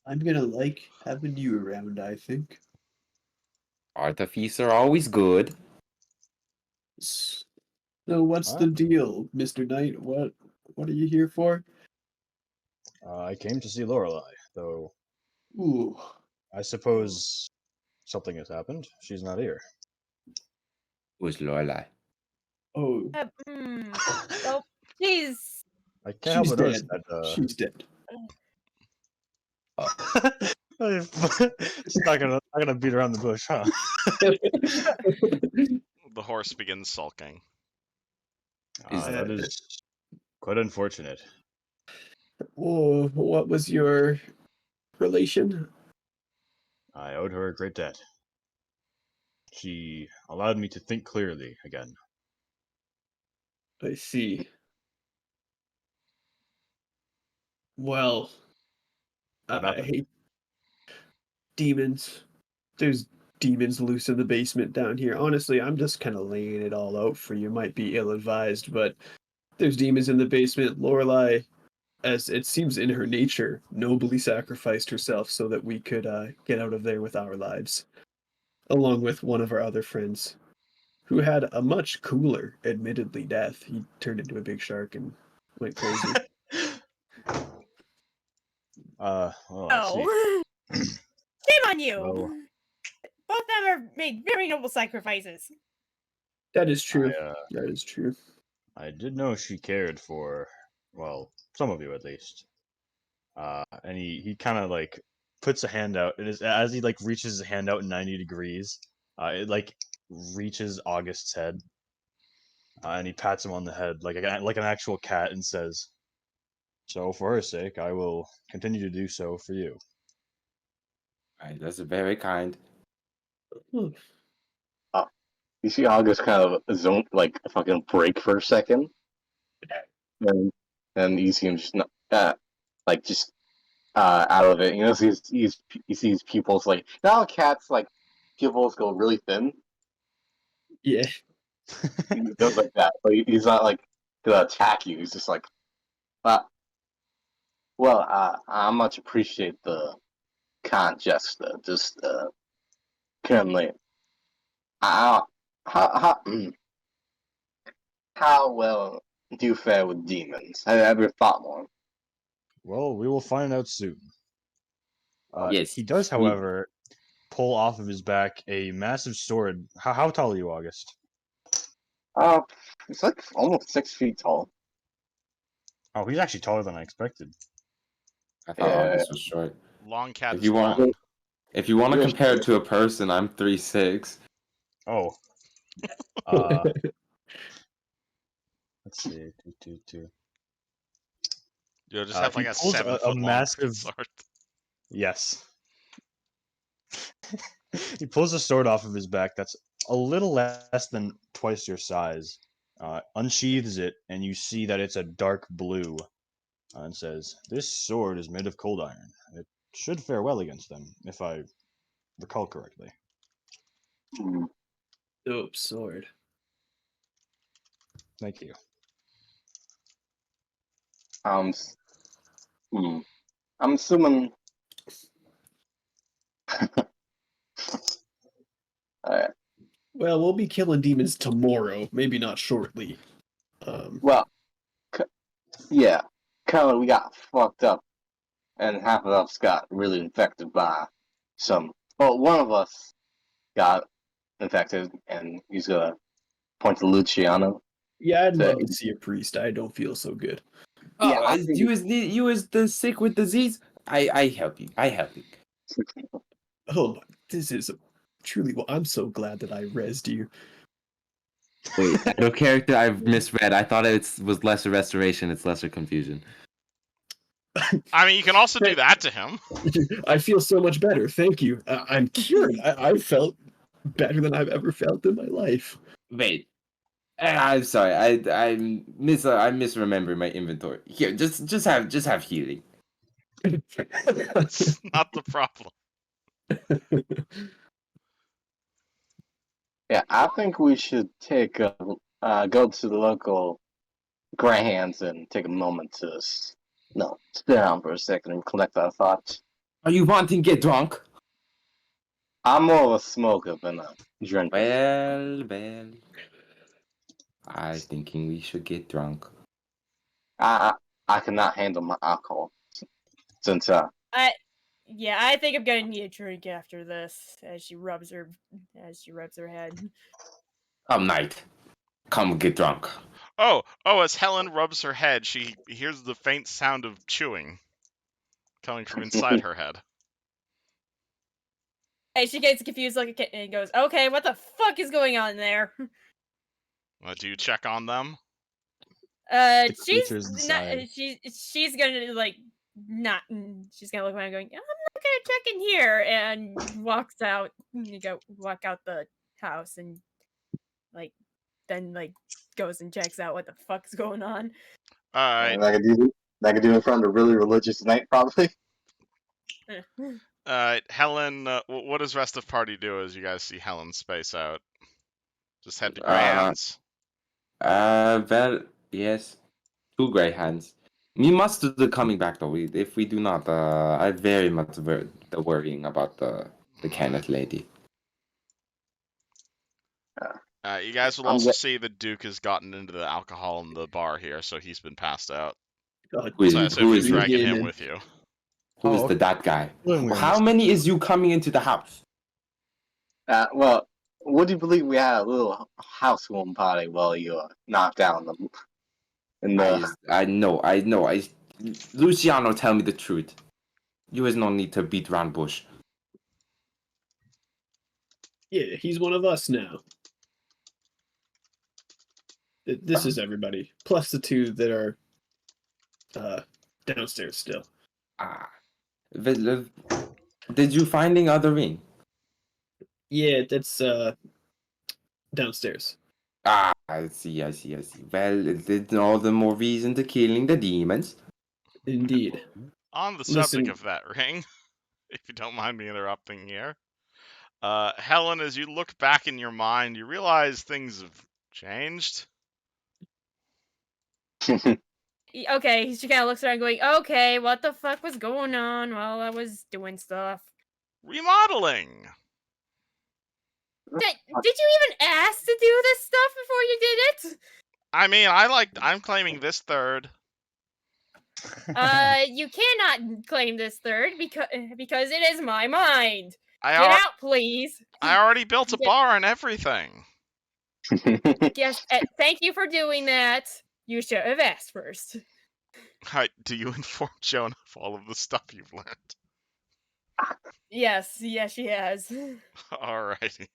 I'm gonna like having you around, I think. Artifice are always good. So what's the deal, Mr. Knight? What are you here for? I came to see Lorelei, though Ooh. I suppose something has happened. She's not here. Who's Lorelei? Oh, Well, please. I can't help she's but notice dead. that. She's dead. Just not gonna beat around the bush, huh? The horse begins sulking. That is quite unfortunate. Oh, what was your relation? I owed her a great debt. She allowed me to think clearly again. I see. Well, What I happened? hate demons. There's demons loose in the basement down here. Honestly, I'm just kind of laying it all out for you. Might be ill-advised, but there's demons in the basement. Lorelai, as it seems in her nature, nobly sacrificed herself so that we could get out of there with our lives, along with one of our other friends, who had a much cooler, admittedly, death. He turned into a big shark and went crazy. I see. Oh, shame on you! Well, Both of them are made very noble sacrifices. That is true. I, That is true. I did know she cared for, well, some of you at least. And he kind of like puts a hand out. As he like reaches his hand out 90 degrees, it like reaches August's head, and he pats him on the head like an actual cat and says, "So for her sake, I will continue to do so for you." Right, that's very kind. Hmm. You see August kind of zone, like fucking break for a second, and then you see him just not, like just out of it. You know, you see his pupils like now cats like pupils go really thin. Yeah. He does like that, but he's not like gonna attack you. He's just like, uh, well, I much appreciate the kind gesture. Just currently, how how how well do you fare with demons? Have you ever fought one? Well, we will find out soon. Yes. He does, we- however, pull off of his back a massive sword. How tall are you, August? Uh, it's like almost 6 feet tall. Oh, he's actually taller than I expected. I thought Yeah. August was short. Long cat If is you want, long. if you want to You're compare it to a person, I'm 3'6". Oh, uh, let's see. Two. You'll just have He like a pulls 7 foot long massive. sword. Yes. He pulls a sword off of his back that's a little less than twice your size, unsheathes it, and you see that it's a dark blue, and says, "This sword is made of cold iron. It should fare well against them, if I recall correctly." Dope sword. Thank you. s- hmm. I'm assuming. uh, Well, we'll be killing demons tomorrow, maybe not shortly. well, yeah, kind of. We got fucked up, and half of us got really infected by some. Well, one of us got infected, and he's gonna point to Luciano. Yeah, I'd So, love to see a priest. I don't feel so good. yeah, Oh, I think. you as the sick with disease. I help you. I help you. Oh, this is truly. Well, I'm so glad that I rezzed you. Wait, no character I've misread. I thought it was lesser restoration. It's lesser confusion. I mean, you can also do that to him. I feel so much better. Thank you. I'm cured. I felt better than I've ever felt in my life. Wait, I'm sorry. I'm misremembering my inventory. Here, just have healing. That's not the problem. Yeah, I think we should take go to the local Greyhounds and take a moment to sit down for a second and collect our thoughts. Are you wanting to get drunk? I'm more of a smoker than a drinker. Well. I thinking we should get drunk. I cannot handle my alcohol since I think I'm gonna need a drink after this. As she rubs her head. Come, Knight. Come get drunk. Oh, as Helen rubs her head, she hears the faint sound of chewing coming from inside her head. And she gets confused like a kitten and goes, "Okay, what the fuck is going on there?" Do you check on them? The She's creatures not. inside. She's gonna like not. She's gonna look around, going, "I'm not gonna check in here," and walks out. Walk out the house and like then like goes and checks out what the fuck's going on. All right. And I could do in front of a really religious knight, probably. All right, Helen. What does rest of party do as you guys see Helen space out? Just head to Greyhounds. Well, yes. 2 grey hands. We must do the coming back though. If we do not, I very much worrying about the Kenneth lady. You guys will I'm also ge- see the Duke has gotten into the alcohol in the bar here, so he's been passed out. God, Who is So I it? assume Who you're is it? dragging him Eusgen. with you. Who is Oh, that guy? when we were in How the many is you coming into the house? well, would you believe we had a little housewarming party while you knocked down the I know. Luciano, tell me the truth. You has no need to beat round bush. Yeah, he's one of us now. This is everybody, plus the 2 that are downstairs still. Ah, well, did you find the other ring? Yeah, that's downstairs. Ah, I see. Well, it's all the more reason to killing the demons. Indeed. On the Listen- subject of that ring, if you don't mind me interrupting here, Helen, as you look back in your mind, you realize things have changed. Okay, she kind of looks around, going, "Okay, what the fuck was going on while I was doing stuff?" Remodeling. Did you even ask to do this stuff before you did it? I mean, I'm claiming this third. You cannot claim this third because it is my mind. I Get out, please. already built a Get- bar and everything. Yes, thank you for doing that. You should have asked first. Right, do you inform Jonah of all of the stuff you've learned? Yes, she has. Alrighty.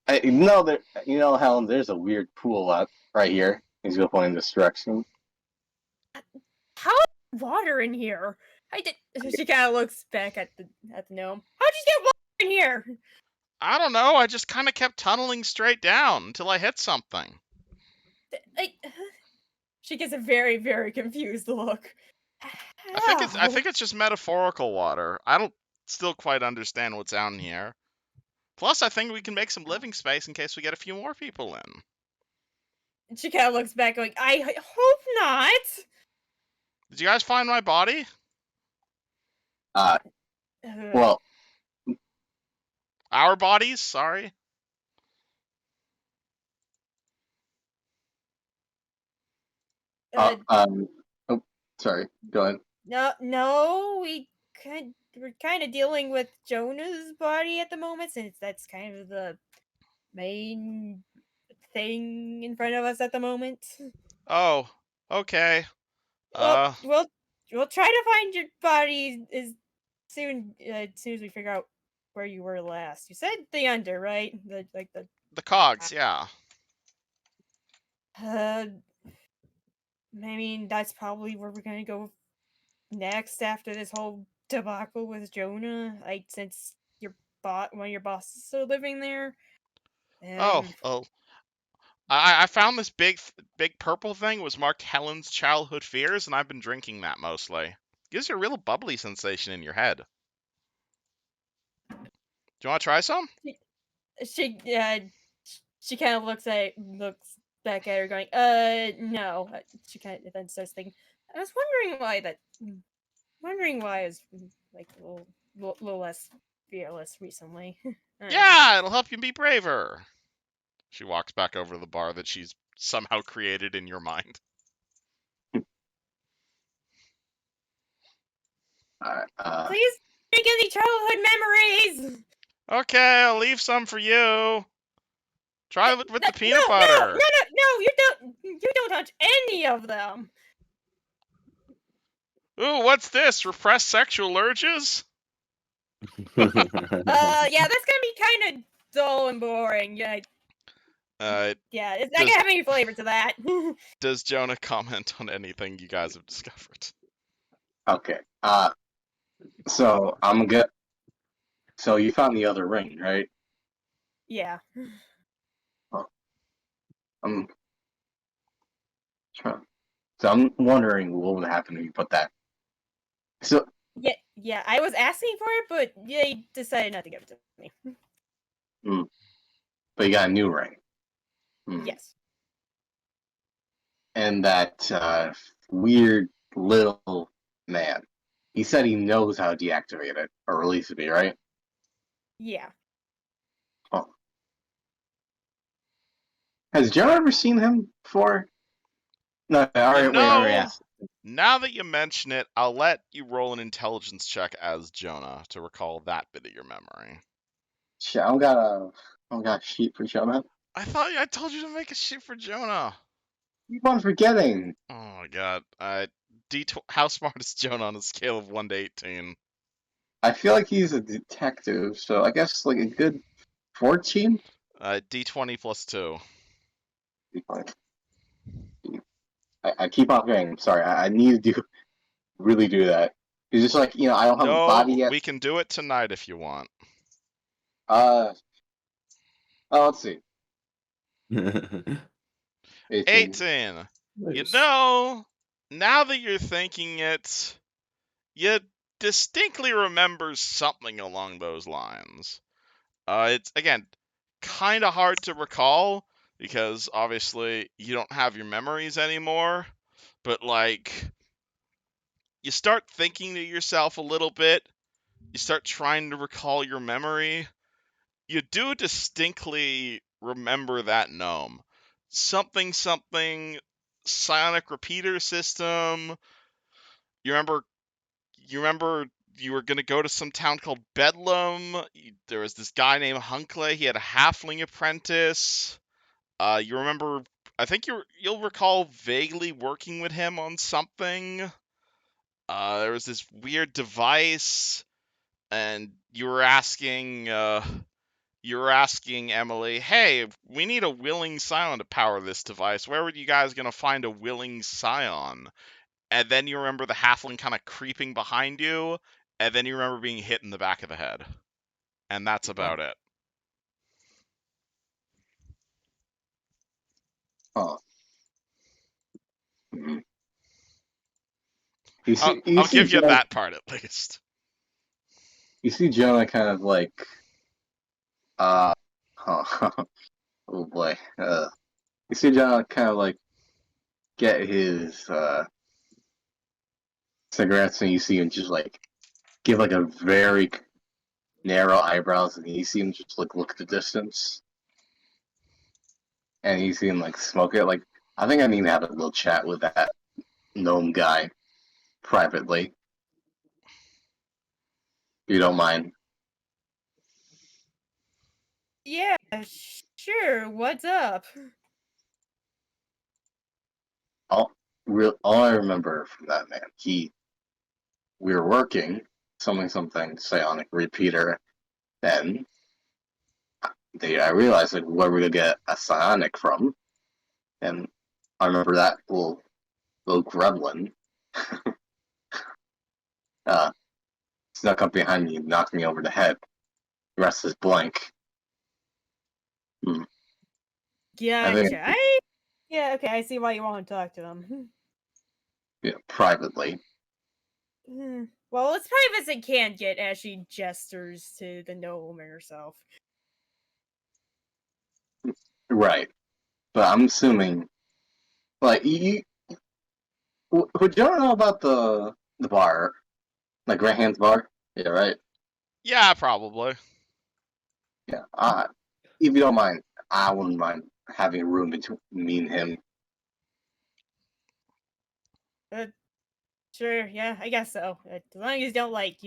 Helen, there's a weird pool out right here. He's going to point in this direction. How is water in here? She kind of looks back at the gnome. How'd you get water in here? I don't know, I just kind of kept tunneling straight down until I hit something. She gets a very, very confused look. I think it's just metaphorical water. I don't still quite understand what's down here. Plus, I think we can make some living space in case we get a few more people in. She kind of looks back, going, "I hope not." Did you guys find my body? Well, Our bodies? Sorry. oh, sorry. Go ahead. No, we're kind of dealing with Jonah's body at the moment, since that's kind of the main thing in front of us at the moment. Oh, okay. Well, we'll try to find your body as soon as we figure out where you were last. You said the under, right? The Cogs, yeah. I mean, that's probably where we're gonna go next after this whole debacle with Jonah. Like, since one of your bosses are living there. Oh. I found this big purple thing was marked Helen's childhood fears, and I've been drinking that mostly. Gives you a real bubbly sensation in your head. Do you want to try some? She kind of looks back at her, going, no. She kind of then starts thinking, I was wondering why I was like a little less fearless recently. Yeah, it'll help you be braver. She walks back over to the bar that she's somehow created in your mind. Please drink any childhood memories. Okay, I'll leave some for you. Try it with the peanut butter. No, you don't touch any of them. Ooh, what's this? Repressed sexual urges? Yeah, that's gonna be kind of dull and boring. Yeah, Uh, yeah, it's not Does- gonna have any flavor to that. does Jonah comment on anything you guys have discovered? Okay. So So you found the other ring, right? Yeah. I'm trying. So I'm wondering what would happen if you put that. So Yeah, I was asking for it, but they decided not to give it to me. but you got a new ring. Yes. And that weird little man. He said he knows how to deactivate it or release it, right? Yeah. Oh. Has Joe ever seen him before? No, alright, wait, I already asked. Now that you mention it, I'll let you roll an intelligence check as Jonah to recall that bit of your memory. Shit, I don't got a sheet for Joe, man. I thought I told you to make a sheet for Jonah. Keep on forgetting. Oh my god. How smart is Jonah on a scale of 1 to 18? I feel like he's a detective, so I guess like a good 14? D20 plus 2. I keep on forgetting. Sorry, I need to really do that. It's just like, I don't have a body No, yet. we can do it tonight if you want. Oh, let's see. 18. 18. You Nice. know, now that you're thinking it, you distinctly remember something along those lines. It's, again, kind of hard to recall because obviously you don't have your memories anymore, but like, you start thinking to yourself a little bit, you start trying to recall your memory. You do distinctly remember that gnome. Something, psionic repeater system. You remember you were gonna go to some town called Bedlam. There was this guy named Hunkle. He had a halfling apprentice. You remember? I think you'll recall vaguely working with him on something. There was this weird device, and you were asking Emily, "Hey, we need a willing scion to power this device. Where were you guys gonna find a willing scion?" And then you remember the halfling kind of creeping behind you, and then you remember being hit in the back of the head. And that's about it. Oh. Mhm. I'll give you that part at least. You see Jonah kind of like, oh, oh boy. You see Jonah kind of like get his cigarettes, and you see him just like give like a very narrow eyebrows, and you see him just like look at the distance, and you see him like smoke it. Like, I think I need to have a little chat with that gnome guy privately. If you don't mind. Yeah, sure. What's up? All I remember from that man, we were working something psionic repeater. Then I realized like where we could get a psionic from, and I remember that little gremlin uh, snuck up behind me and knocked me over the head. The rest is blank. I think Gotcha. Yeah, okay, I see why you want to talk to him. privately. Well, as private as it can get as she gestures to the gnome herself. Right. But I'm assuming, like, would you know about the bar, like Right Hand's bar? Yeah, right. Yeah, probably. Yeah. If you don't mind, I wouldn't mind having a room between me and him. Sure, yeah, I guess so. As long as you don't, like,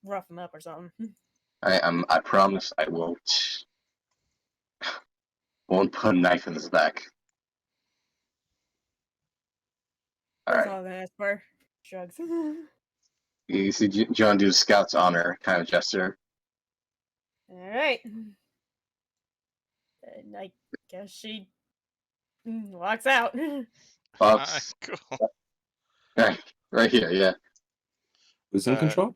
rough him up or something. I promise I won't put a knife in his back. All That's right. all I'm gonna ask for. Shrugs. You see John do Scout's honor kind of gesture. All right. And I guess she walks out. Fox, Cool. right here, yeah. Who's in control?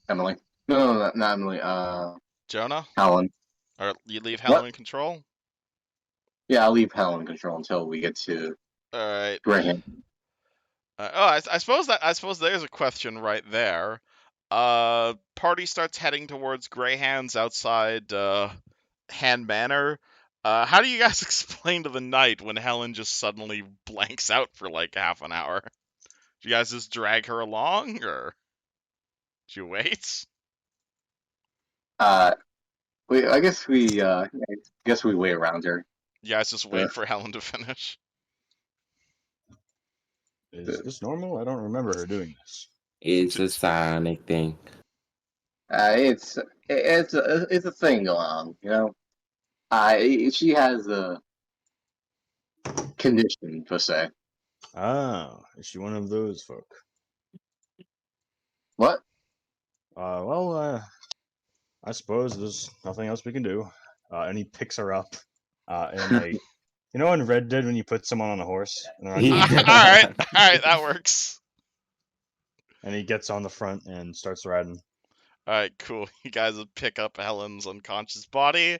Emily. No, not Emily. Jonah? Helen. Or you leave What? Helen in control? Yeah, I'll leave Helen in control until we get to Alright. Graham. I suppose there's a question right there. Party starts heading towards Greyhands outside Hand Manor. How do you guys explain to the night when Helen just suddenly blanks out for like half an hour? Do you guys just drag her along, or do you wait? I guess we wait around her. You guys just wait for Helen to finish? Is this normal? I don't remember her doing this. It's a Sonic thing. It's a thing going on, you know. She has a condition per se. Ah, is she one of those folk? What? I suppose there's nothing else we can do. And he picks her up, and like, you know, in Red Dead when you put someone on a horse and they're on Yeah. Alright, that works. and he gets on the front and starts riding. Alright, cool. You guys would pick up Helen's unconscious body.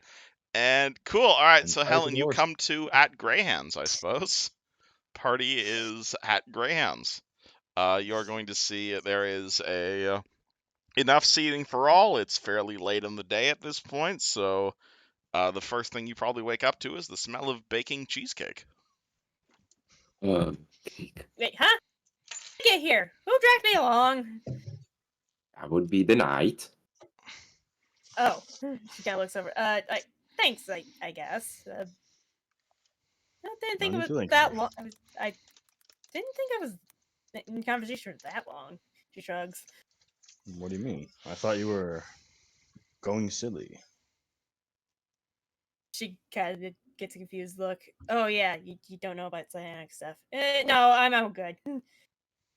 And cool. Alright, And so ride Helen, the you horse. come to at Greyhands, I suppose. Party is at Greyhands. You're going to see there is a enough seating for all. It's fairly late in the day at this point, so the first thing you probably wake up to is the smell of baking cheesecake. Cake. Wait, huh? Get here. Who dragged me along? That would be the night. Oh, she kind of looks over. Thanks. I guess. I didn't think No it need to was thank that me. long. I didn't think I was in conversation for that long. She shrugs. What do you mean? I thought you were going silly. She kind of gets a confused look. Oh yeah, you don't know about cyanic stuff. No, I'm all good.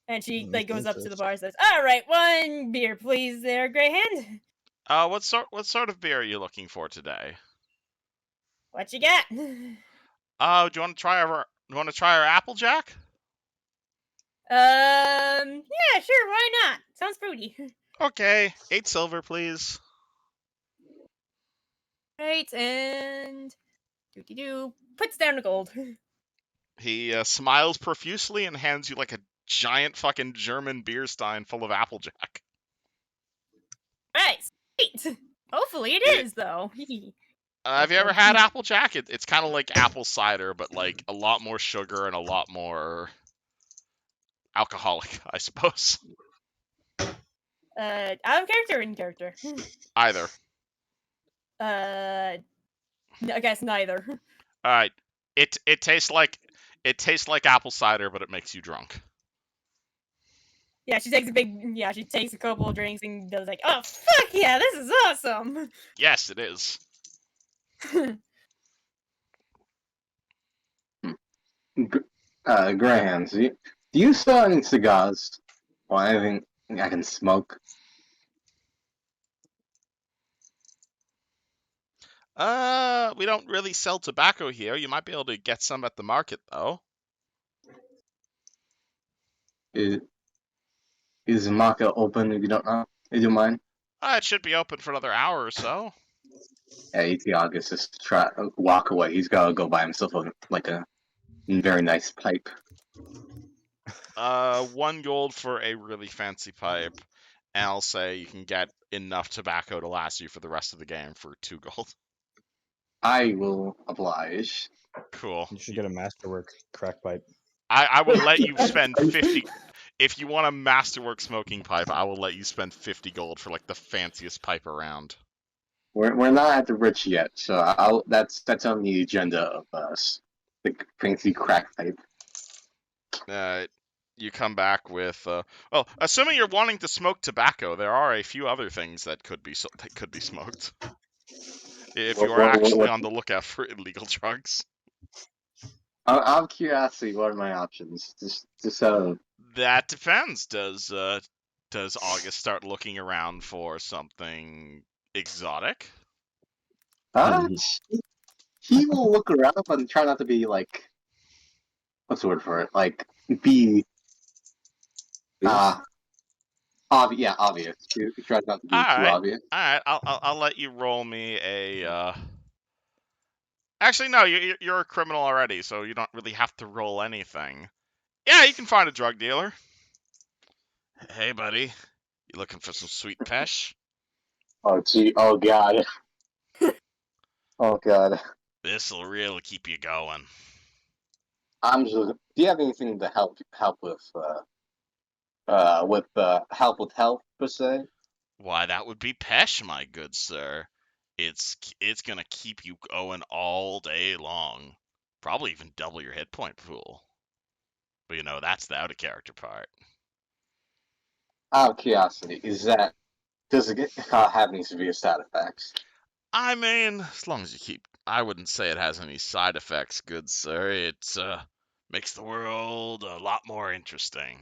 And she like goes up to the bar and says, "All right, one beer, please, there, Greyhand. What sort of beer are you looking for today? What you got?" Do you want to try our Applejack? Yeah, sure, why not? Sounds fruity. Okay, 8 silver, please. Right, and puts down the gold. He smiles profusely and hands you like a giant fucking German beer stein full of Applejack. Right, sweet. Hopefully it It- is though. Have you ever had Applejack? It's kind of like apple cider, but like a lot more sugar and a lot more alcoholic, I suppose. Out of character or in character? Either. I guess neither. All right. It tastes like apple cider, but it makes you drunk. Yeah, she takes a couple of drinks and goes like, "Oh fuck yeah, this is awesome." Yes, it is. Grahams, do you sell any cigars or anything I can smoke? We don't really sell tobacco here. You might be able to get some at the market, though. Is the market open? If you don't know, if you don't mind. It should be open for another hour or so. Yeah, August just walk away. He's gotta go buy himself a very nice pipe. 1 gold for a really fancy pipe, and I'll say you can get enough tobacco to last you for the rest of the game for 2 gold. I will oblige. Cool. You should get a masterwork crack pipe. I will let you spend 50. If you want a masterwork smoking pipe, I will let you spend 50 gold for like the fanciest pipe around. We're not at the rich yet, so that's on the agenda of us. The fancy crack pipe. You come back with well, assuming you're wanting to smoke tobacco, there are a few other things that could be smoked. If you are actually on the lookout for illegal drugs. Out of curiosity, what are my options? Just That depends. Does August start looking around for something exotic? He will look around but try not to be like, what's the word for it? Like, be Please? obvious. Yeah, obvious. He tries not to All be too right, obvious. all right. I'll let you roll me a. Actually, no. You're a criminal already, so you don't really have to roll anything. Yeah, you can find a drug dealer. Hey, buddy, you looking for some sweet pesh? Oh gee, oh god, oh god. This'll really keep you going. I'm just. Do you have anything to help help with health per se? Why, that would be pesh, my good sir. It's gonna keep you going all day long. Probably even double your hit point pool. But that's the out of character part. Out of curiosity, does it have any severe side effects? I mean, as long as you keep. I wouldn't say it has any side effects, good sir. It makes the world a lot more interesting.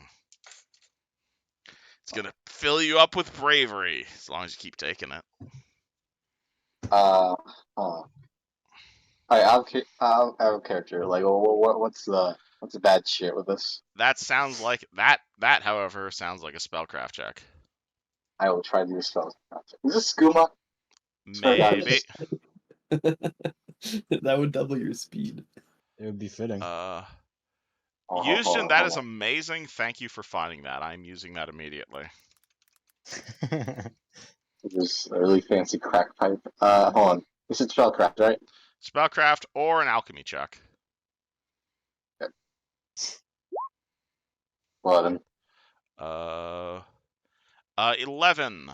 It's gonna fill you up with bravery as long as you keep taking it. Uh, huh. Out of character. Like, what's the bad shit with this? That sounds like that. However, sounds like a spellcraft check. I will try to do spells. Is this skooma? Swear to God, Maybe. That would double your speed. It would be fitting. Eusgen, that is hold on. amazing. Thank you for finding that. I'm using that immediately. This a really fancy crack pipe. Hold on. This is spellcraft, right? Spellcraft or an alchemy check. Well then. 11.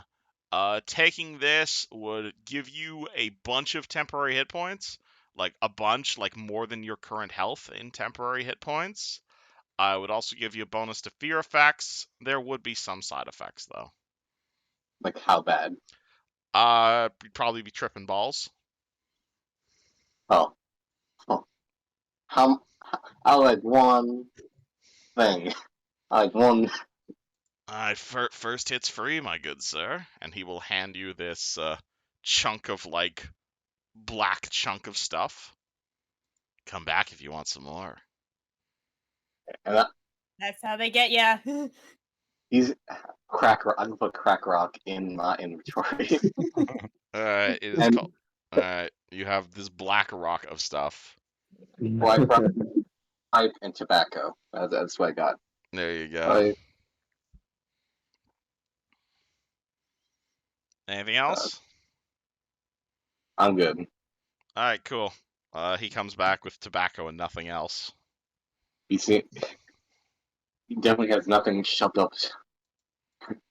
Taking this would give you a bunch of temporary hit points. Like a bunch, like more than your current health in temporary hit points. I would also give you a bonus to fear effects. There would be some side effects, though. Like, how bad? You'd probably be tripping balls. Oh. How? I like one thing. I like one. First hit's free, my good sir. And he will hand you this chunk of, black chunk of stuff. Come back if you want some more. And That's how they get ya. he's crack rock. I can put crack rock in my inventory. Alright, it is And called. Alright, you have this black rock of stuff. black rock, pipe, and tobacco. That's what I got. There you go. Anything else? I'm good. Alright, cool. He comes back with tobacco and nothing else. He definitely has nothing shoved up.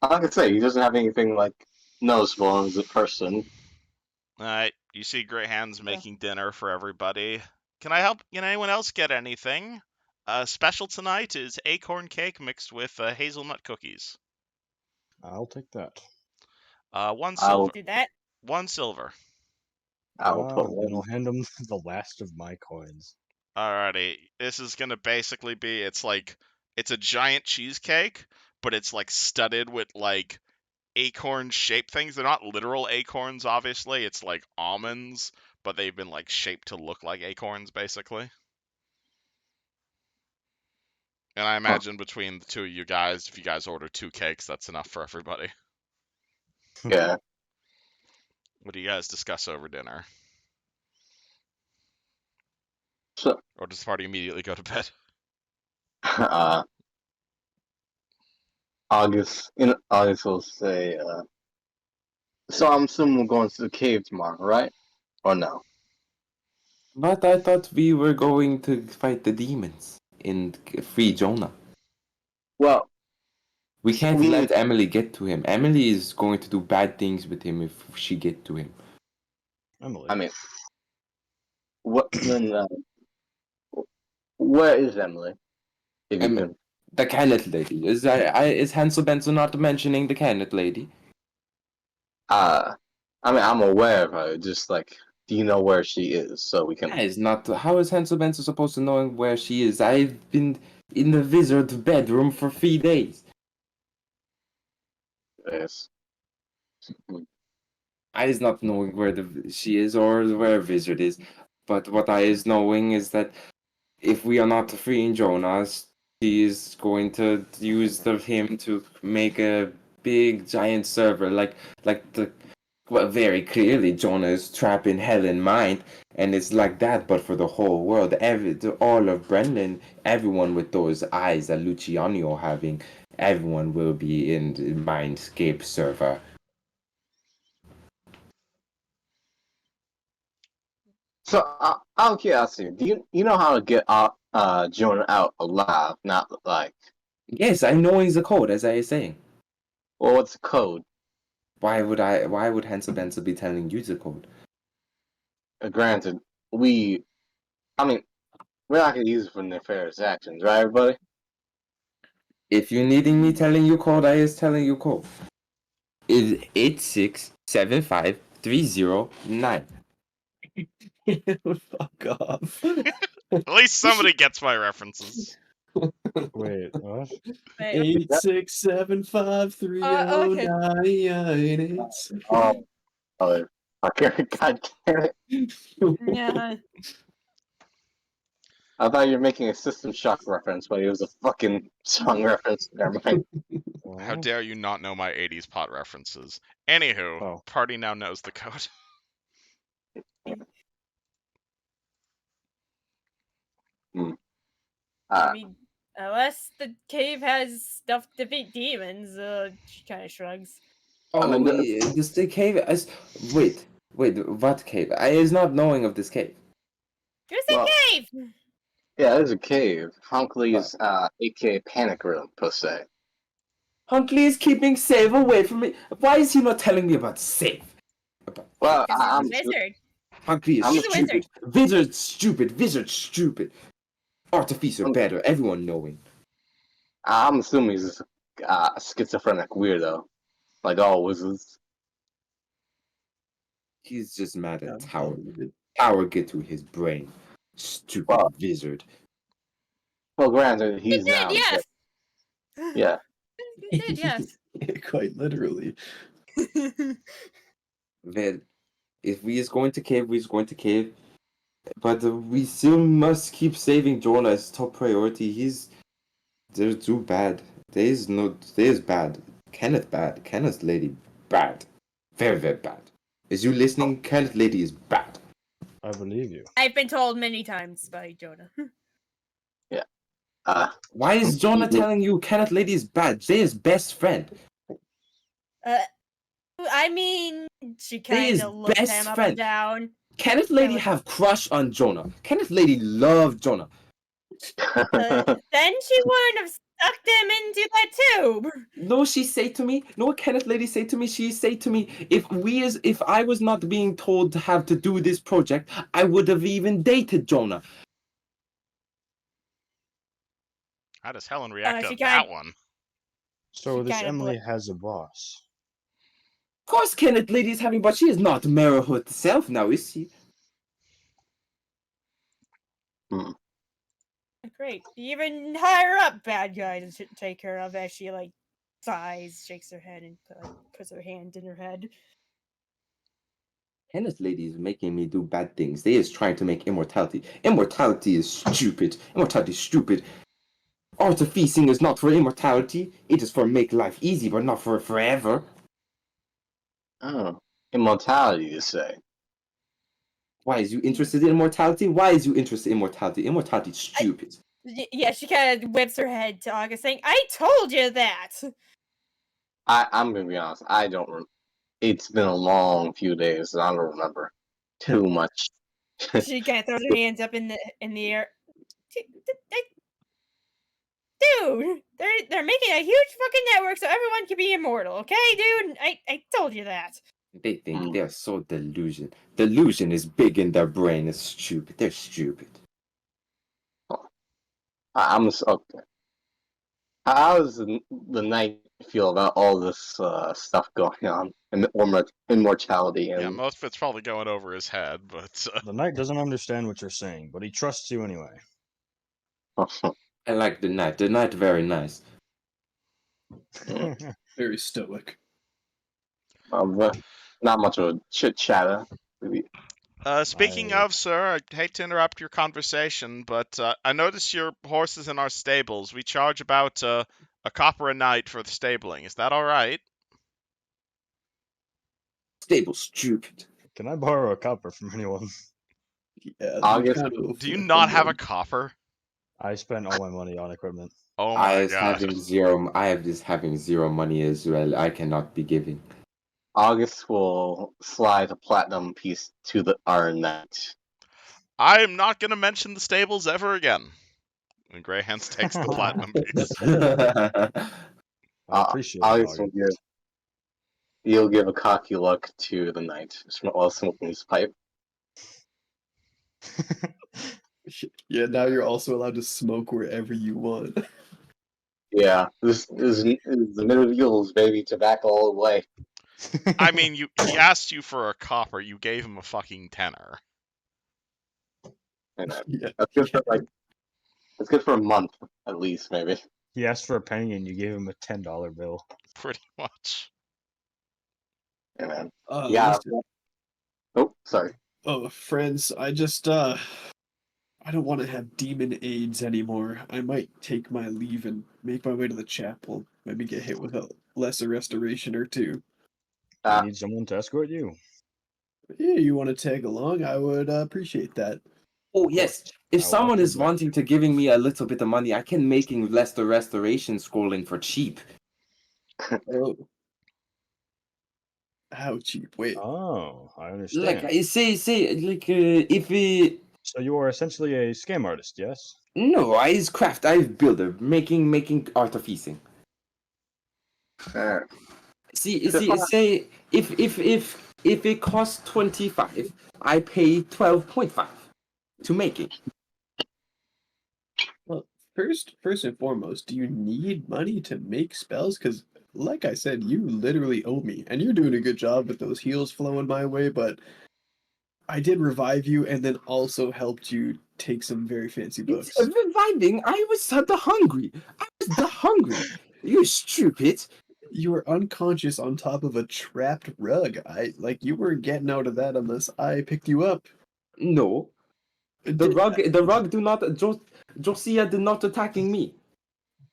Like I say, he doesn't have anything like noticeable as a person. Alright, you see Great Hands making dinner for everybody. Can I help? Can anyone else get anything? Special tonight is acorn cake mixed with hazelnut cookies. I'll take that. One I will. silver. Do that. 1 silver. I will put Then I'll one. hand him the last of my coins. Alrighty, this is gonna basically be it's a giant cheesecake, but it's studded with acorn shaped things. They're not literal acorns, obviously. It's almonds, but they've been shaped to look like acorns, basically. And I imagine between the two of you guys, if you guys order 2 cakes, that's enough for everybody. Yeah. What do you guys discuss over dinner? So, Or does the party immediately go to bed? August will say, so I'm assuming we're going to the cave tomorrow, right? Or no? But I thought we were going to fight the demons and free Jonah. Well, We can't we let Emily get to him. Emily is going to do bad things with him if she get to him. Emily. I mean, what then? Where is Emily? If you can. The Canet lady. Is Hansel Benson not mentioning the Canet lady? I mean, I'm aware of her. Just do you know where she is so we can? That is not. How is Hansel Benson supposed to know where she is? I've been in the wizard's bedroom for 3 days. Yes. I is not knowing where she is or where wizard is, but what I is knowing is that if we are not freeing Jonas, he is going to use him to make a big giant server, like the well, very clearly Jonah is trapped in hell in mind, and it's like that, but for the whole world, all of Brendan, everyone with those eyes that Luciano having, everyone will be in the Mindscape server. So, out of curiosity, do you know how to get Jonah out alive? Not like, Yes, I know he's a code, as I was saying. well, what's the code? Why would Hansel Bensel be telling you the code? Granted, I mean, we're not gonna use it for nefarious actions, right, everybody? If you're needing me telling you code, I is telling you code. It's 8675309. Fuck off. At least somebody gets my references. Wait, what? Wait, 8675309. Oh, okay, god damn it. yeah. I thought you were making a System Shock reference, but it was a fucking song reference. Never mind. How Oh. dare you not know my 80s pot references? Anywho, Oh. party now knows the code. I mean, unless the cave has stuff to defeat demons, she kind of shrugs. Oh, I mean, the cave is. Wait, what cave? I is not knowing of this cave. There's a Well, cave! yeah, there's a cave. Hunkley's, aka Panic Room, per se. Huntley is keeping safe away from me. Why is he not telling me about safe? Well, Because he's a wizard. Huntley is I'm He's a wizard. stupid. Wizard stupid. Artificer better. Everyone knowing. I'm assuming he's a schizophrenic weirdo, like all wizards. He's just mad at Yeah, Tower. well, Tower get to his brain. Stupid Well, wizard. well, granted, He he's did, now. yes! Yeah. He did, yes. Quite literally. Well, if we is going to cave, we is going to cave. But we still must keep saving Jonah as top priority. They're too bad. There's bad. Kenneth bad. Kenneth lady bad. Very, very bad. Is you listening? Kenneth lady is bad. I believe you. I've been told many times by Jonah. Why is Jonah telling you Kenneth lady is bad? They is best friend. I mean, she They is kind of looked best him up friend. and down. Kenneth lady like- have crush on Jonah. Kenneth lady love Jonah. Then she wouldn't have sucked him into that tube. No, she say to me. No, what Kenneth lady say to me. She say to me, if I was not being told to have to do this project, I would have even dated Jonah. How does Helen react to she that kinda- one? So She this kinda Emily has a boss. Of course, Kenneth lady is having, but she is not Marahood herself now, is she? Great. Even higher up bad guys should take care of as she like sighs, shakes her head, and puts her hand in her head. Kenneth lady is making me do bad things. They is trying to make immortality. Immortality is stupid. Immortality is stupid. Artificing is not for immortality. It is for make life easy, but not for forever. Oh, immortality, you say? Why is you interested in immortality? Why is you interested in immortality? Immortality is stupid. Yeah, she kind of whips her head to August, saying, "I told you that." I'm gonna be honest. I don't. It's been a long few days, and I don't remember too much. She kind of throws her hands up in the air. Dude, they're making a huge fucking network so everyone can be immortal, okay, dude? I told you that. They think they're so delusion. Delusion is big in their brain. It's stupid. They're stupid. I'm okay. How does the knight feel about all this stuff going on and immortality? Yeah, And most of it's probably going over his head, but The knight doesn't understand what you're saying, but he trusts you anyway. I like the knight. The knight very nice. Very stoic. Not much of a chit chatter. Speaking of, sir, I hate to interrupt your conversation, but I notice your horse is in our stables. We charge about a copper a night for the stabling. Is that all right? Stable stupid. Can I borrow a copper from anyone? Yeah, August, kind of Do you flip not them have a one. I I spent all my money on equipment. Oh I my is god. having zero. I have just having zero money as well. I cannot be giving. August will slide a platinum piece to our knight. I am not going to mention the stables ever again. And Greyhands takes the platinum piece. I appreciate it, August will August. you'll give a cocky look to the knight while smoking his pipe. Yeah, now you're also allowed to smoke wherever you want. Yeah, this is the medieval's baby, tobacco all the way. I mean, he asked you for a copper. You gave him a fucking tenner. And Yeah. that's good for it's good for a month at least, maybe. He asked for a penny and you gave him a $10 bill. Pretty much. Yeah, man. Yeah. Oh, sorry. Oh, friends, I don't want to have demon aids anymore. I might take my leave and make my way to the chapel. Maybe get hit with a lesser restoration or two. I need someone to escort you. Yeah, you want to tag along? I would appreciate that. Oh yes. If I'll someone watch is your back. wanting to giving me a little bit of money, I can making Leicester Restoration scrolling for cheap. Oh. How cheap? Wait. Oh, I understand. Like I say like if it So you are essentially a scam artist, yes? no, I is craft. I is builder making artificing. See, say if it costs 25, I pay 12.5 to make it. Well, first and foremost, do you need money to make spells? Because, like I said, you literally owe me, and you're doing a good job with those heals flowing my way. But I did revive you, and then also helped you take some very fancy books. It's reviving. I was the hungry. I was the hungry. You stupid. You were unconscious on top of a trapped rug. You weren't getting out of that unless I picked you up. No, the rug do not. Josiah did not attacking me.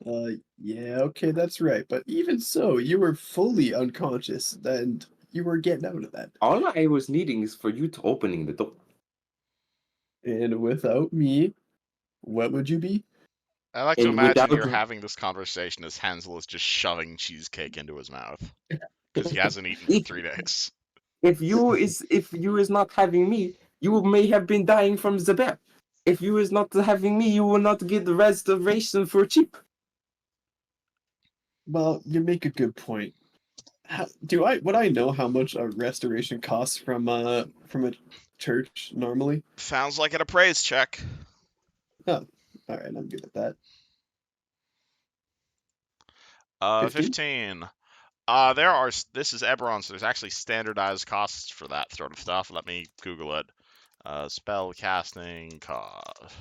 Yeah, okay, that's right. But even so, you were fully unconscious, and you were getting out of that. All I was needing is for you to opening the door. And without me, what would you be? I like to And imagine without- you're having this conversation as Hansel is just shoving cheesecake into his mouth. Because he hasn't eaten for 3 days. If you is not having me, you may have been dying from the bear. If you is not having me, you will not get the restoration for cheap. Well, you make a good point. Would I know how much a restoration costs from a church normally? Sounds like an appraise check. Oh, all right, I'm good at that. 15. This is Eberron, so there's actually standardized costs for that sort of stuff. Let me Google it. Spell casting cost.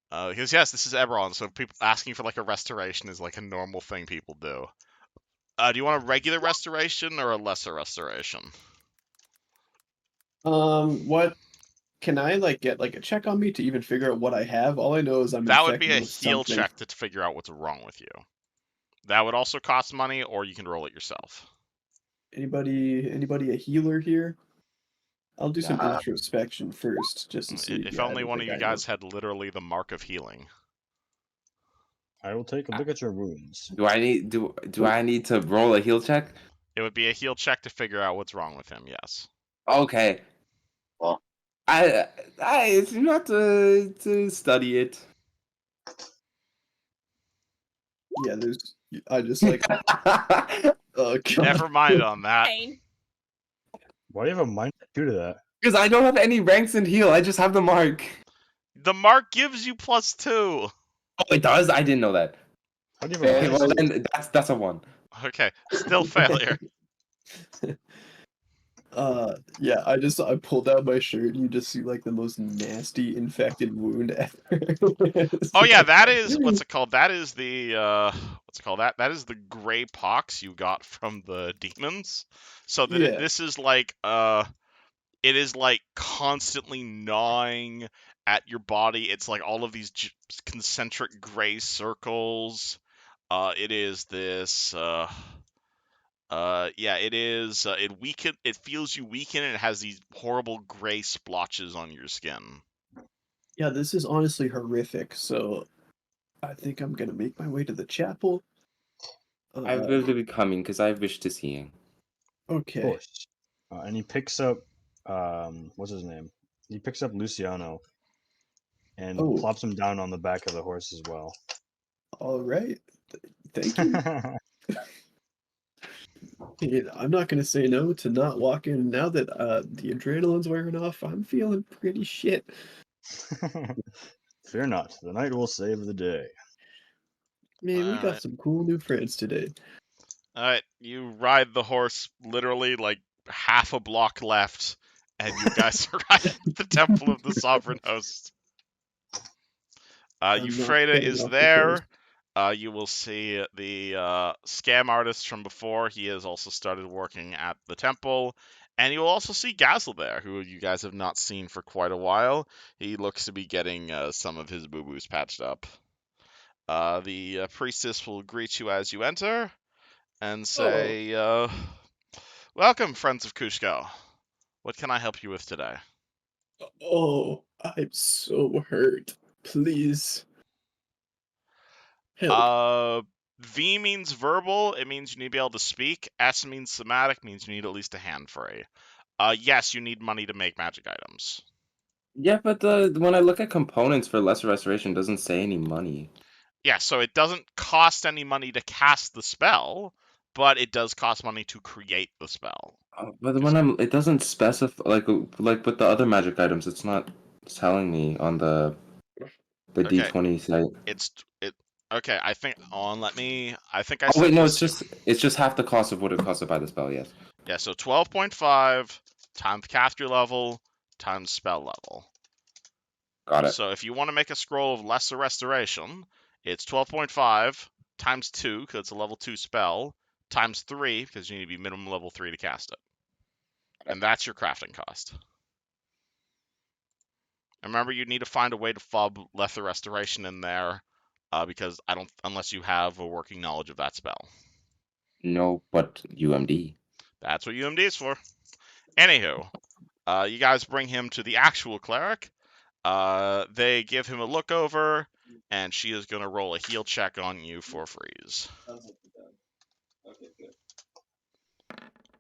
Because yes, this is Eberron, so people asking for like a restoration is like a normal thing people do. Do you want a regular restoration or a lesser restoration? What can I get a check on me to even figure out what I have? All I know is I'm That would be infected a with heal something. check to figure out what's wrong with you. That would also cost money, or you can roll it yourself. Anybody a healer here? I'll do some introspection first, just to see. If Yeah, I only don't one of think you I know. guys had literally the mark of healing. I will take a look at your wounds. Do I need to roll a heal check? It would be a heal check to figure out what's wrong with him, yes. Okay. Well, I it's not to study it. Yeah, I just oh god. Never mind on that. Fine. Why do you have a minus 2 to that? Because I don't have any ranks in heal. I just have the mark. The mark gives you +2. Oh, it does. I didn't know that. How do you have a Okay, minus Well, 2? then that's a 1. Okay, still failure. Yeah, I pulled out my shirt and you just see like the most nasty infected wound ever. It's Oh yeah, like- that is what's it called? That is the what's it called? That is the gray pox you got from the demons. So Yeah. this is like it is like constantly gnawing at your body. It's like all of these concentric gray circles. It is this yeah, it is it weaken it feels you weaken and it has these horrible gray splotches on your skin. Yeah, this is honestly horrific. So I think I'm gonna make my way to the chapel. I will be coming because I wish to see him. Of Okay. course. And he picks up, what's his name? He picks up Luciano and Oh, plops him down on the back of the horse as well. all right. Thank you. Yeah, I'm not gonna say no to not walking. Now that the adrenaline's wearing off, I'm feeling pretty shit. Fear not, the night will save the day. Man, we got Alright. some cool new friends today. Alright, you ride the horse literally like half a block left, and you guys arrive at the Temple of the Sovereign Host. I'm not Euphrates getting is off the horse. there. You will see the scam artist from before. He has also started working at the temple. And you will also see Gazel there, who you guys have not seen for quite a while. He looks to be getting some of his boo-boos patched up. The priestess will greet you as you enter and say, welcome, friends of Kushko. What can I help you with today? Oh, I'm so hurt. Please help. V means verbal. It means you need to be able to speak. S means somatic. Means you need at least a hand free. Yes, you need money to make magic items. Yeah, but when I look at components for lesser restoration, it doesn't say any money. Yeah, so it doesn't cost any money to cast the spell, but it does cost money to create the spell. But when it doesn't specify like with the other magic items, it's not telling me on the Okay, D20 site. it. Okay, I think on. Let me. I think I Oh wait, sent no, this to you. it's just half the cost of what it costs to buy the spell. Yes. Yeah, so 12.5 times caster level times spell level. Got it. So if you want to make a scroll of lesser restoration, it's 12.5 times 2 because it's a level 2 spell times 3 because you need to be minimum level 3 to cast it. And that's your crafting cost. And remember, you need to find a way to fob lesser restoration in there because I don't unless you have a working knowledge of that spell. No, but UMD. That's what UMD is for. Anywho, you guys bring him to the actual cleric. They give him a look over, and she is going to roll a heal check on you for freeze.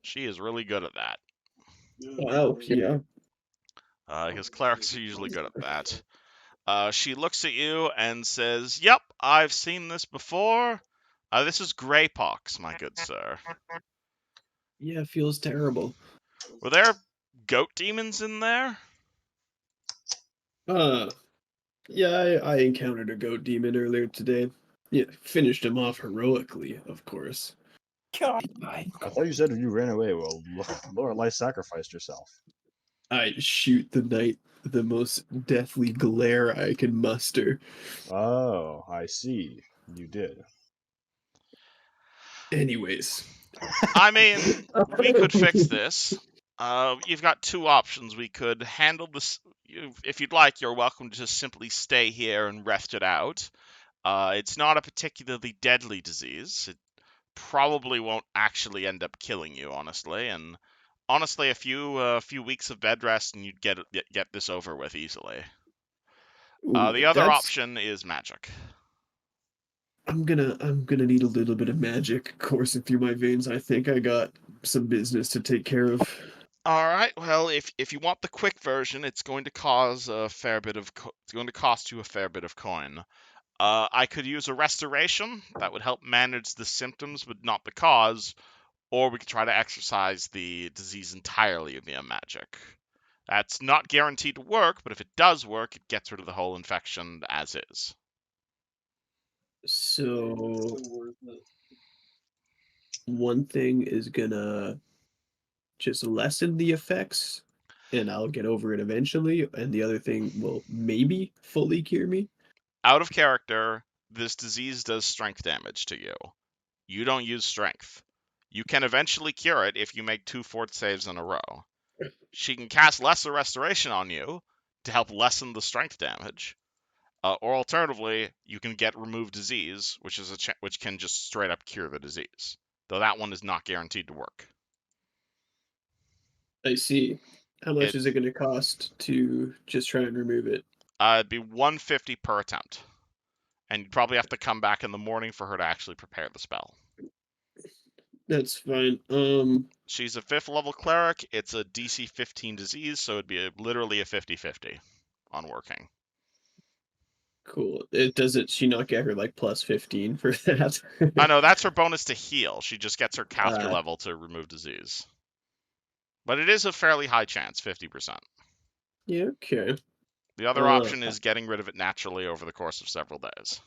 She is really good at that. Wow, yeah. Because clerics are usually good at that. She looks at you and says, "Yep, I've seen this before. This is Greypox, my good sir. Yeah, it feels terrible. Were there goat demons in there?" Yeah, I encountered a goat demon earlier today. Yeah, finished him off heroically, of course. God. I thought you said you ran away. Well, Lorelei sacrificed herself. I shoot the knight the most deathly glare I can muster. Oh, I see. You did. Anyways. I mean, we could fix this. You've got two options. We could handle this. If you'd like, you're welcome to just simply stay here and rest it out. It's not a particularly deadly disease. It probably won't actually end up killing you, honestly. And honestly, a few weeks of bed rest and you'd get this over with easily. Ooh, The other that's option is magic. I'm gonna need a little bit of magic coursing through my veins. I think I got some business to take care of. All right. Well, if you want the quick version, it's going to cause a fair bit of it's going to cost you a fair bit of coin. I could use a restoration that would help manage the symptoms but not the cause, or we could try to exorcise the disease entirely via magic. That's not guaranteed to work, but if it does work, it gets rid of the whole infection as is. So one thing is gonna just lessen the effects and I'll get over it eventually, and the other thing will maybe fully cure me? Out of character, this disease does strength damage to you. You don't use strength. You can eventually cure it if you make 2 fort saves in a row. She can cast Lesser Restoration on you to help lessen the strength damage. Or alternatively, you can get Remove Disease, which is which can just straight up cure the disease. Though that one is not guaranteed to work. I see. How much It is it going to cost to just try and remove it? It'd be 150 per attempt, and you'd probably have to come back in the morning for her to actually prepare the spell. That's fine. She's a 5th level cleric. It's a DC 15 disease, so it'd be literally a 50-50 on working. Cool. It doesn't she not get her like plus 15 for that? I know that's her bonus to heal. She just gets her caster Uh, level to remove disease. But it is a fairly high chance, 50%. Yeah, okay. The other option is getting rid of it naturally over the course of several days.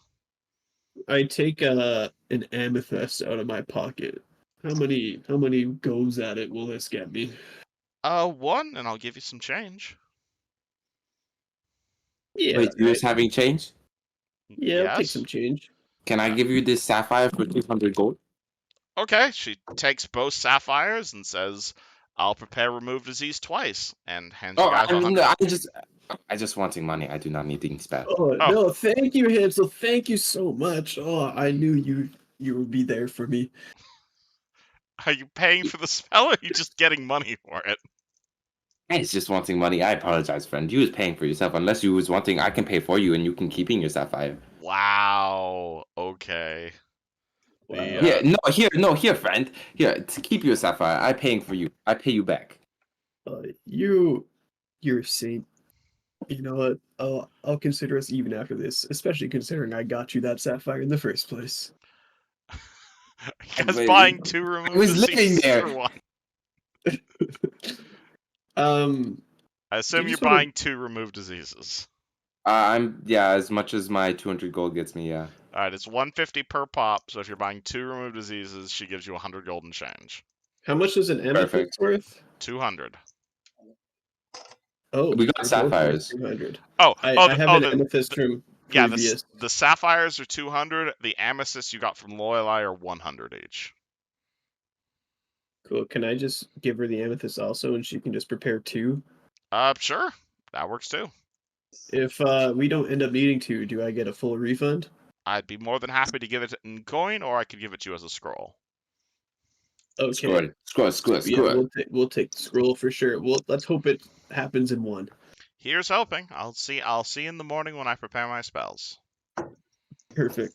I take an amethyst out of my pocket. How many goes at it will this get me? 1, and I'll give you some change. Yeah, Wait, you guys having change? yeah, I'll take Yes. some change. Can I give you this sapphire for 200 gold? Okay, she takes both sapphires and says, "I'll prepare remove disease twice," and hands you Oh, guys I mean, 100. I just wanting money. I do not need things bad. Oh, Oh. no, thank you, Hansel. Thank you so much. Oh, I knew you would be there for me. Are you paying for the spell, or are you just getting money for it? It's just wanting money. I apologize, friend. You was paying for yourself. Unless you was wanting, I can pay for you, and you can keeping your sapphire. Wow. Okay. The Yeah, no, here, friend. Here, to keep your sapphire. I paying for you. I pay you back. You're a saint. You know what? I'll consider us even after this, especially considering I got you that sapphire in the first place. you guys Wait, buying 2 I remove was living diseases there. for 1. Um, I do assume you you're sort of buying 2 remove diseases. As much as my 200 gold gets me, yeah. All right, it's 150 per pop. So if you're buying 2 remove diseases, she gives you 100 golden change. how much is an amethyst Perfect. worth? 200. Oh, We got they're both sapphires. 200. Oh, I have an amethyst from yeah, previous. the sapphires are 200. The amethysts you got from Lorelei are 100 each. Cool. Can I just give her the amethyst also, and she can just prepare 2? Sure, that works too. If we don't end up needing to, do I get a full refund? I'd be more than happy to give it in coin, or I could give it to you as a scroll. Okay. Screw Yeah, it. we'll take the scroll for sure. Let's hope it happens in one. Here's hoping. I'll see you in the morning when I prepare my spells. Perfect.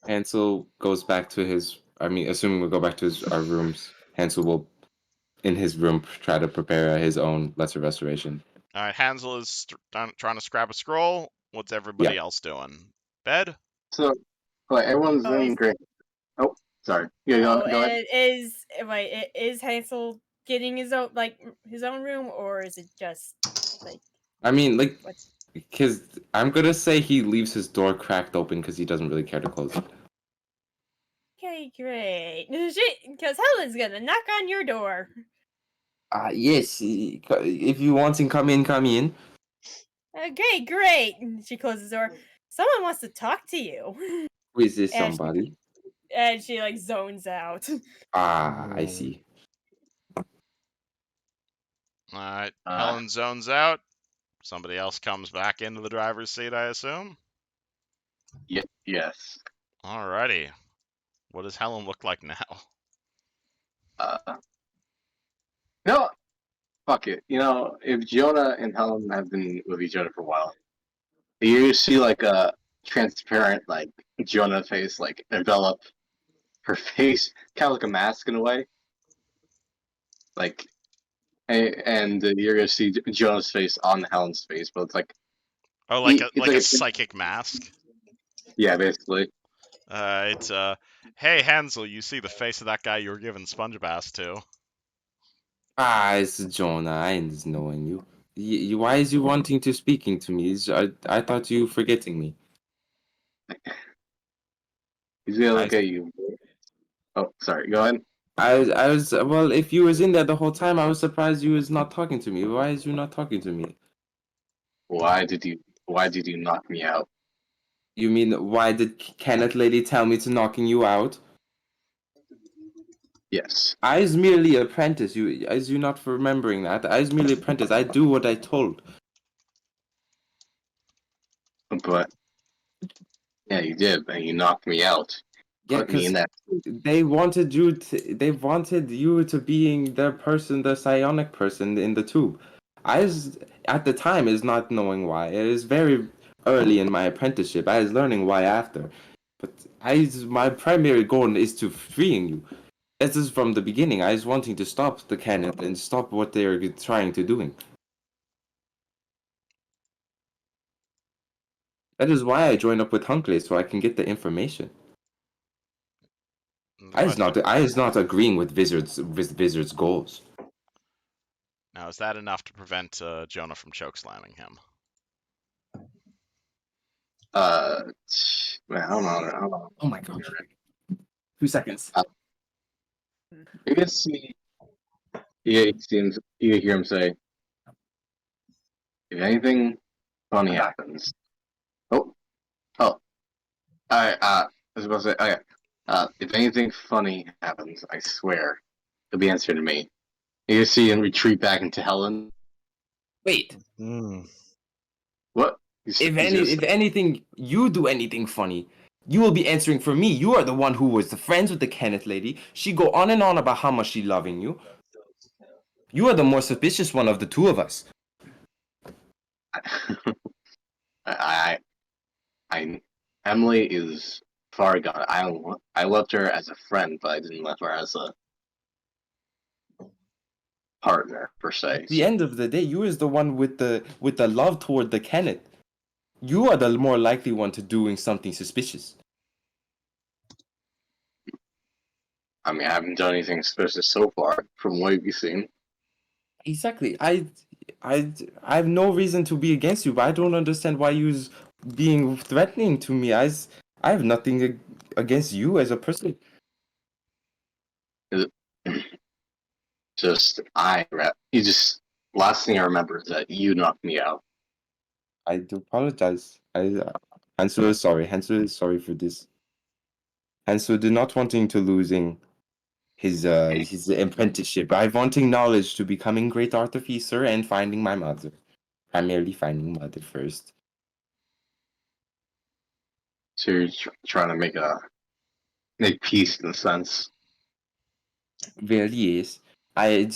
Hansel goes back to his. I mean, assuming we'll go back to our rooms. Hansel will, in his room, try to prepare his own lesser restoration. All right, Hansel is trying to scrap a scroll. What's everybody Yeah. else doing? Bed? So, like, everyone's Oh, in is, great. Oh, sorry. Yeah, go ahead. is Hansel getting his own room, or is it just like I mean, like, what? because I'm gonna say he leaves his door cracked open because he doesn't really care to close it. Okay, great. Because Helen's gonna knock on your door. Yes. If you want to come in, come in. Okay, great. She closes the door. Someone wants to talk to you. Who is this And somebody? she like zones out. I see. All right, Uh, Helen zones out. Somebody else comes back into the driver's seat, I assume. yes. Alrighty. What does Helen look like now? Uh, no, fuck it. You know, if Jonah and Helen have been with each other for a while, you see like a transparent, like Jonah face, like envelop her face, kind of like a mask in a way. Like, and you're gonna see Jonah's face on Helen's face, but it's like, Oh, it's like like a psychic mask. yeah, basically. It's hey Hansel, you see the face of that guy you were giving sponge baths to? It's Jonah. I just knowing you. Why is you wanting to speaking to me? I thought you forgetting me. He's gonna I look at you. Oh, sorry. Go ahead. I was well. If you was in there the whole time, I was surprised you was not talking to me. Why is you not talking to me? Why did you knock me out? You mean why did Kenneth lady tell me to knocking you out? Yes, I is merely apprentice. You not remembering that? I is merely apprentice. I do what I told. but yeah, you did, and you knocked me out. Yeah, Put me in because that. they wanted you to being their person, the psionic person in the tube. I was at the time is not knowing why. It is very early in my apprenticeship. I was learning why after. But my primary goal is to freeing you. This is from the beginning. I was wanting to stop the cannon and stop what they are trying to doing. That is why I joined up with Hunkley so I can get the information. But I is not agreeing with Wizard's goals. now, is that enough to prevent Jonah from chokeslamming him? Man, hold on. Oh my god. 2 seconds. You can see. You hear him say, "If anything funny happens." Oh, oh. I was about to say. Okay. If anything funny happens, I swear it'll be answered to me. You see him retreat back into Helen. Wait. What? If anything, you do anything funny, you will be answering for me. You are the one who was the friends with the Kenneth lady. She go on and on about how much she loving you. You are the more suspicious one of the two of us. I, Emily is far gone. I loved her as a friend, but I didn't love her as a partner per se. At the end of the day, you is the one with the love toward the Kenneth. You are the more likely one to doing something suspicious. I mean, I haven't done anything suspicious so far, from what you've seen. Exactly. I have no reason to be against you, but I don't understand why you's being threatening to me. I have nothing against you as a person. You just last thing I remember is that you knocked me out. I do apologize. Hansel is sorry. Hansel is sorry for this. Hansel did not wanting to losing his apprenticeship. I wanting knowledge to becoming great artificer and finding my mother. Primarily finding mother first. So you're trying to make peace in a sense. Really is. I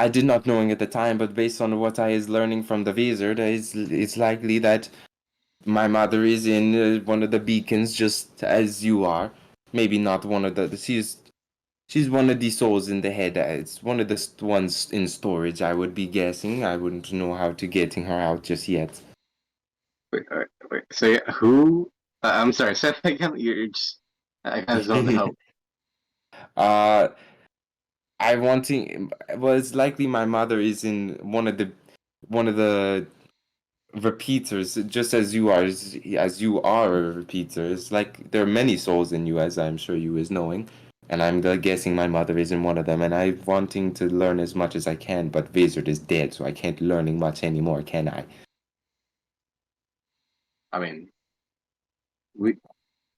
did not knowing at the time, but based on what I is learning from the wizard, it's likely that my mother is in one of the beacons, just as you are. Maybe not one of the. She's one of the souls in the head. It's one of the ones in storage. I would be guessing. I wouldn't know how to getting her out just yet. Wait. So who? I'm sorry. Say that again. You're just. I kind of zoned out. uh, I wanting. Well, it's likely my mother is in one of the repeaters, just as you are, as you are a repeater. It's like there are many souls in you, as I'm sure you is knowing, and I'm guessing my mother isn't one of them. And I'm wanting to learn as much as I can, but Wizard is dead, so I can't learning much anymore, can I? I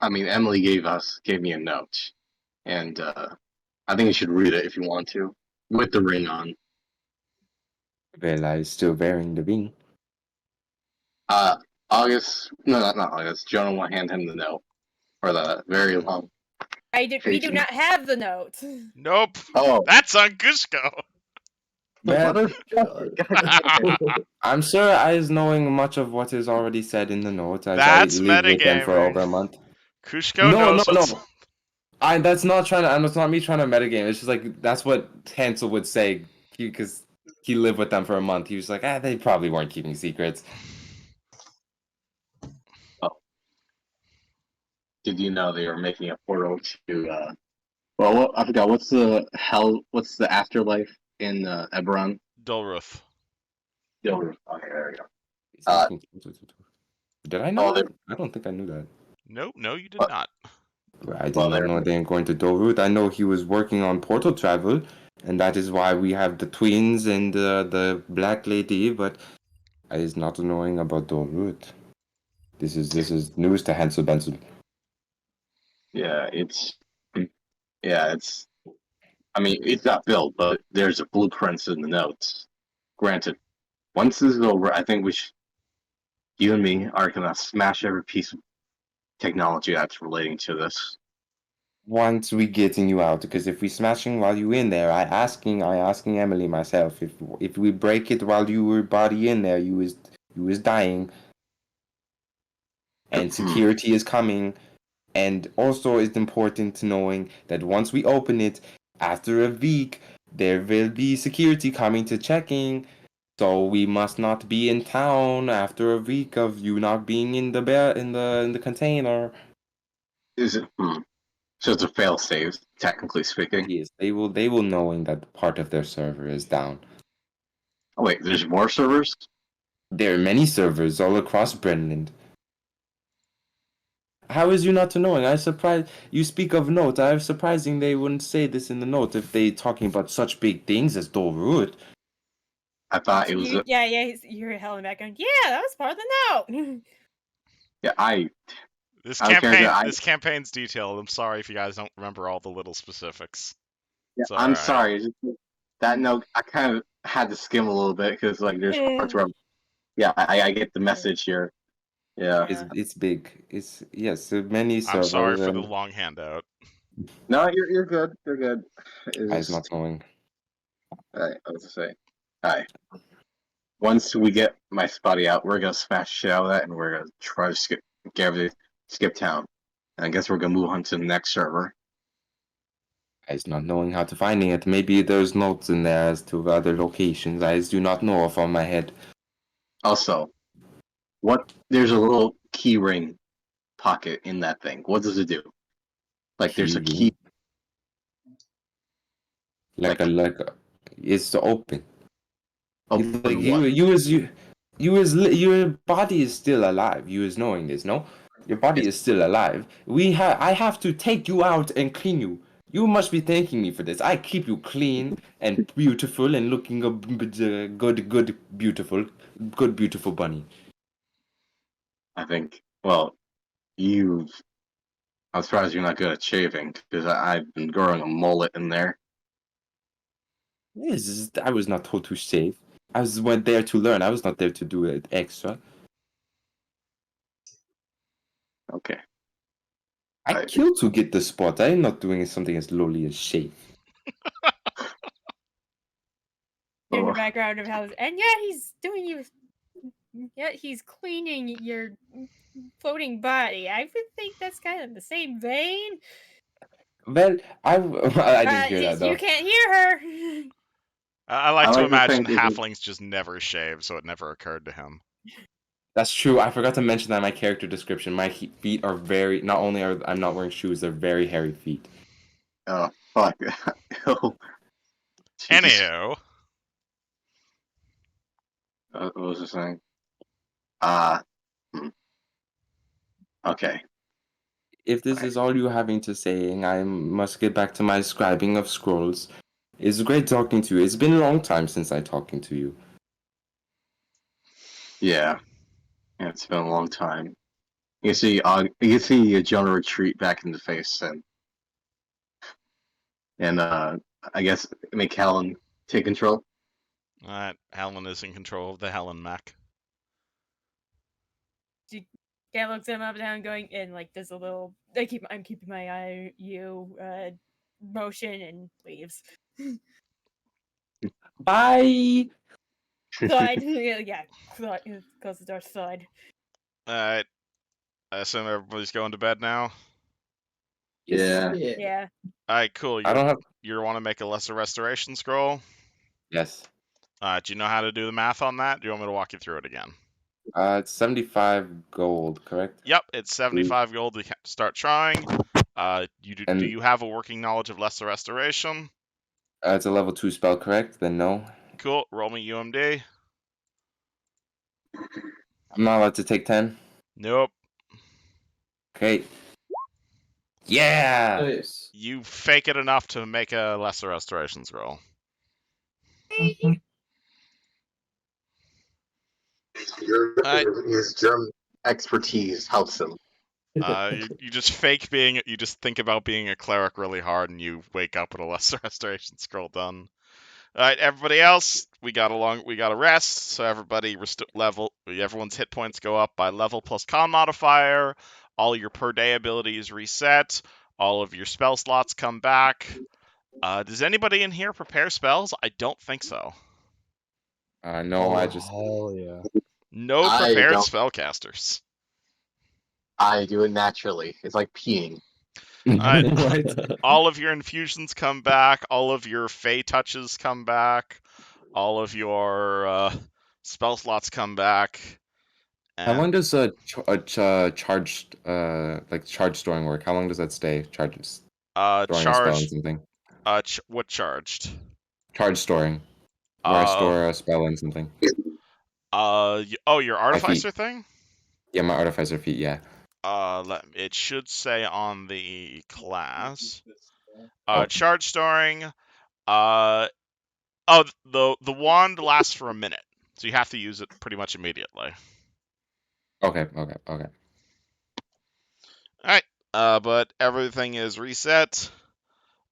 mean, Emily gave me a note, and I think you should read it if you want to, with the ring on. Well, I'm still wearing the ring. August, no, not August. Jonah will hand him the note for the very long. We do not have the note. Nope. Oh, That's on Kushko. Well, motherfucker! God. I'm sure I is knowing much of what is already said in the note, as I That's live with them for metagaming. over a month. Kushko No, knows what's. no. That's not trying to. It's not me trying to metagame. It's just like that's what Hansel would say because he lived with them for a month. He was like, they probably weren't keeping secrets. Did you know they were making a portal to? I forgot what's the afterlife in Eberron? Dulruth. Okay, there we go. Did I know Oh, that? I don't think I knew that. Nope, no, you did What? not. I did Well, not know they were going to Dorut. I know he was working on portal travel, and that is why we have the twins and the black lady. But I is not knowing about Dorut. This is news to Hansel Benson. yeah, it's. I mean, it's not built, but there's blueprints in the notes. Granted, once this is over, I think you and me are gonna smash every piece of technology that's relating to this. Once we getting you out, because if we smashing while you in there, I asking Emily myself if we break it while you were body in there, you is dying, and security is coming. And also, it's important knowing that once we open it, after a week, there will be security coming to checking. So we must not be in town after a week of you not being in the in the container. Is it? So it's a fail save, technically speaking. Yes, they will knowing that part of their server is down. Oh wait, there's more servers. There are many servers all across Brenland. How is you not to knowing? I surprised you speak of note. I'm surprising they wouldn't say this in the note if they talking about such big things as Dorut. I thought it was. You hear Helen back going, yeah, that was part of the note. Yeah, This I was gonna say, this campaign's detailed. I'm sorry if you guys don't remember all the little specifics. yeah, It's I'm alright. sorry. That note, I kind of had to skim a little bit because like there's parts where, yeah, I get the message here. Yeah. It's big. It's yes, many I'm sorry servers for the and long handout. No, you're good. You're good. I It's is not just, knowing. I was to say, alright. Once we get my spotty out, we're gonna smash shit out of that, and we're gonna try to skip town. And I guess we're gonna move on to the next server. I is not knowing how to finding it. Maybe there's notes in there as to other locations. I do not know off on my head. Also, there's a little key ring pocket in that thing. What does it do? Like there's a key. Like it's to open. Open Like what? your body is still alive. You is knowing this, no? Your body It's, is still alive. I have to take you out and clean you. You must be thanking me for this. I keep you clean and beautiful and looking a good, beautiful bunny. I think. Well, you. I'm surprised you're not good at shaving because I've been growing a mullet in there. I was not told to shave. Went there to learn. I was not there to do it extra. Okay. I killed to get the spot. I am not doing something as lowly as shave. In the Oh, background of house, and yet he's doing you. Yet he's cleaning your floating body. I would think that's kind of the same vein. Well, I didn't hear that You though. can't hear her. I like I to like to imagine think it- halflings just never shave, so it never occurred to him. That's true. I forgot to mention that in my character description. My feet are very. Not only are I'm not wearing shoes, they're very hairy feet. Oh, fuck. Oh, Jesus. Anywho, What was I saying? Uh, hmm. Okay. If this is all you're having to say, I must get back to my scribing of scrolls. It's great talking to you. It's been a long time since I talking to you. Yeah. Yeah, it's been a long time. You can see Jonah retreat back in the face, and I guess make Helen take control. Helen is in control of the Helen mech. Cat looks him up and down, going and like does a little. I'm keeping my eye you motion and leaves. Bye. Thud. Yeah. Thud. Close the door. Thud. Alright, I assume everybody's going to bed now. Yeah. Yeah. Alright, cool. I don't have. You want to make a lesser restoration scroll? Yes. Do you know how to do the math on that? Do you want me to walk you through it again? It's 75 gold, correct? Yep, it's 75 gold to start trying. Do And you have a working knowledge of lesser restoration? it's a level 2 spell, correct? Then no. Cool. Roll me UMD. I'm not allowed to take 10. Nope. Okay. Yeah. Nice. You fake it enough to make a lesser restorations roll. Alright, His German expertise helps him. you just fake being. You just think about being a cleric really hard, and you wake up with a lesser restoration scroll done. All right, everybody else, we got a rest, so everybody everyone's hit points go up by level plus con modifier. All your per day abilities reset. All of your spell slots come back. Does anybody in here prepare spells? I don't think so. No, I Oh, just hell yeah. No I prepared don't. spellcasters. I do it naturally. It's like peeing. Alright, what? all of your infusions come back. All of your fey touches come back. All of your spell slots come back. How long And does charged like charge storing work? How long does that stay? Charges storing a spell and charged. something. What charged? Charge storing, where I Uh, store a spell and something. your My feet. artificer thing. Yeah, my artificer feet. Yeah. It should say on the class. Oh. Charge storing. Uh, oh, the wand lasts for a minute, so you have to use it pretty much immediately. Okay. Okay. Okay. All right. But everything is reset.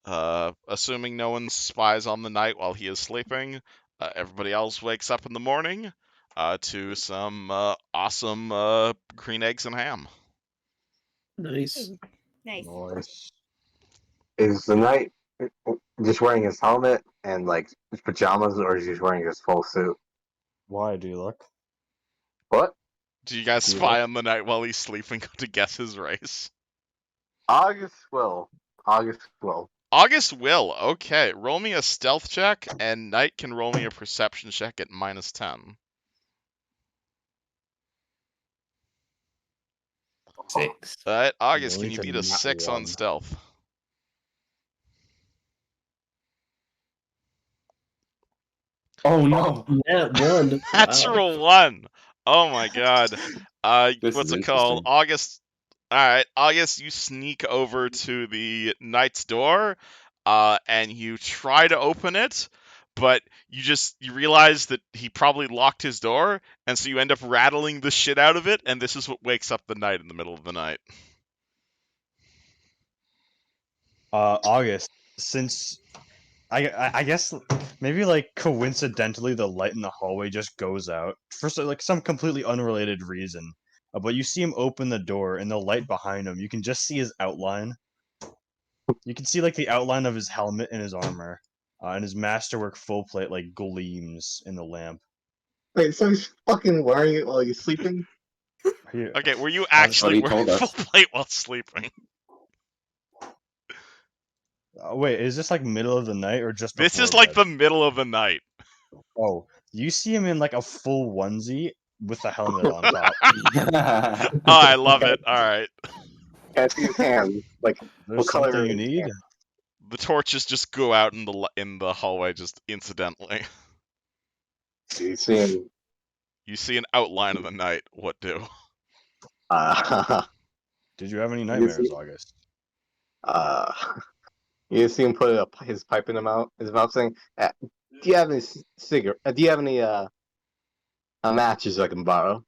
Assuming no one spies on the night while he is sleeping, everybody else wakes up in the morning to some awesome green eggs and ham. Nice. Nice. Nice. Is the knight just wearing his helmet and like his pajamas, or is he just wearing his full suit? Why do you look? What? Do you guys Do you spy look? on the night while he's sleeping to guess his race? August will. August will. August will. Okay, roll me a stealth check, and Knight can roll me a perception check at -10. 6. All right, August, No, can it's you a beat a nat 6 on 1. stealth? Oh no. Nat 1. Wow. Natural 1. Oh my god. This What's is it called? interesting. August. All right, August, you sneak over to the knight's door, and you try to open it, but you realize that he probably locked his door, and so you end up rattling the shit out of it, and this is what wakes up the knight in the middle of the night. August, since I guess maybe like coincidentally the light in the hallway just goes out for like some completely unrelated reason. But you see him open the door and the light behind him, you can just see his outline. You can see like the outline of his helmet and his armor. And his masterwork full plate like gleams in the lamp. Wait, so he's fucking wearing it while he's sleeping? Here, Okay, were you That's what actually he wearing told full us. plate while sleeping? wait, is this like middle of the night or just This before is like bed? the middle of the night. Oh, you see him in like a full onesie with the helmet on top. Oh, I love it. All right. Can't see his hands. Like, There's what color something are you his need. hands? The torches just go out in the hallway just incidentally. Do you see him? You see an outline of the night. What do? Did you have any You nightmares, see- August? uh, you see him put his pipe in his mouth, saying, "Do you have any cigarette? Do you have any matches I can borrow?"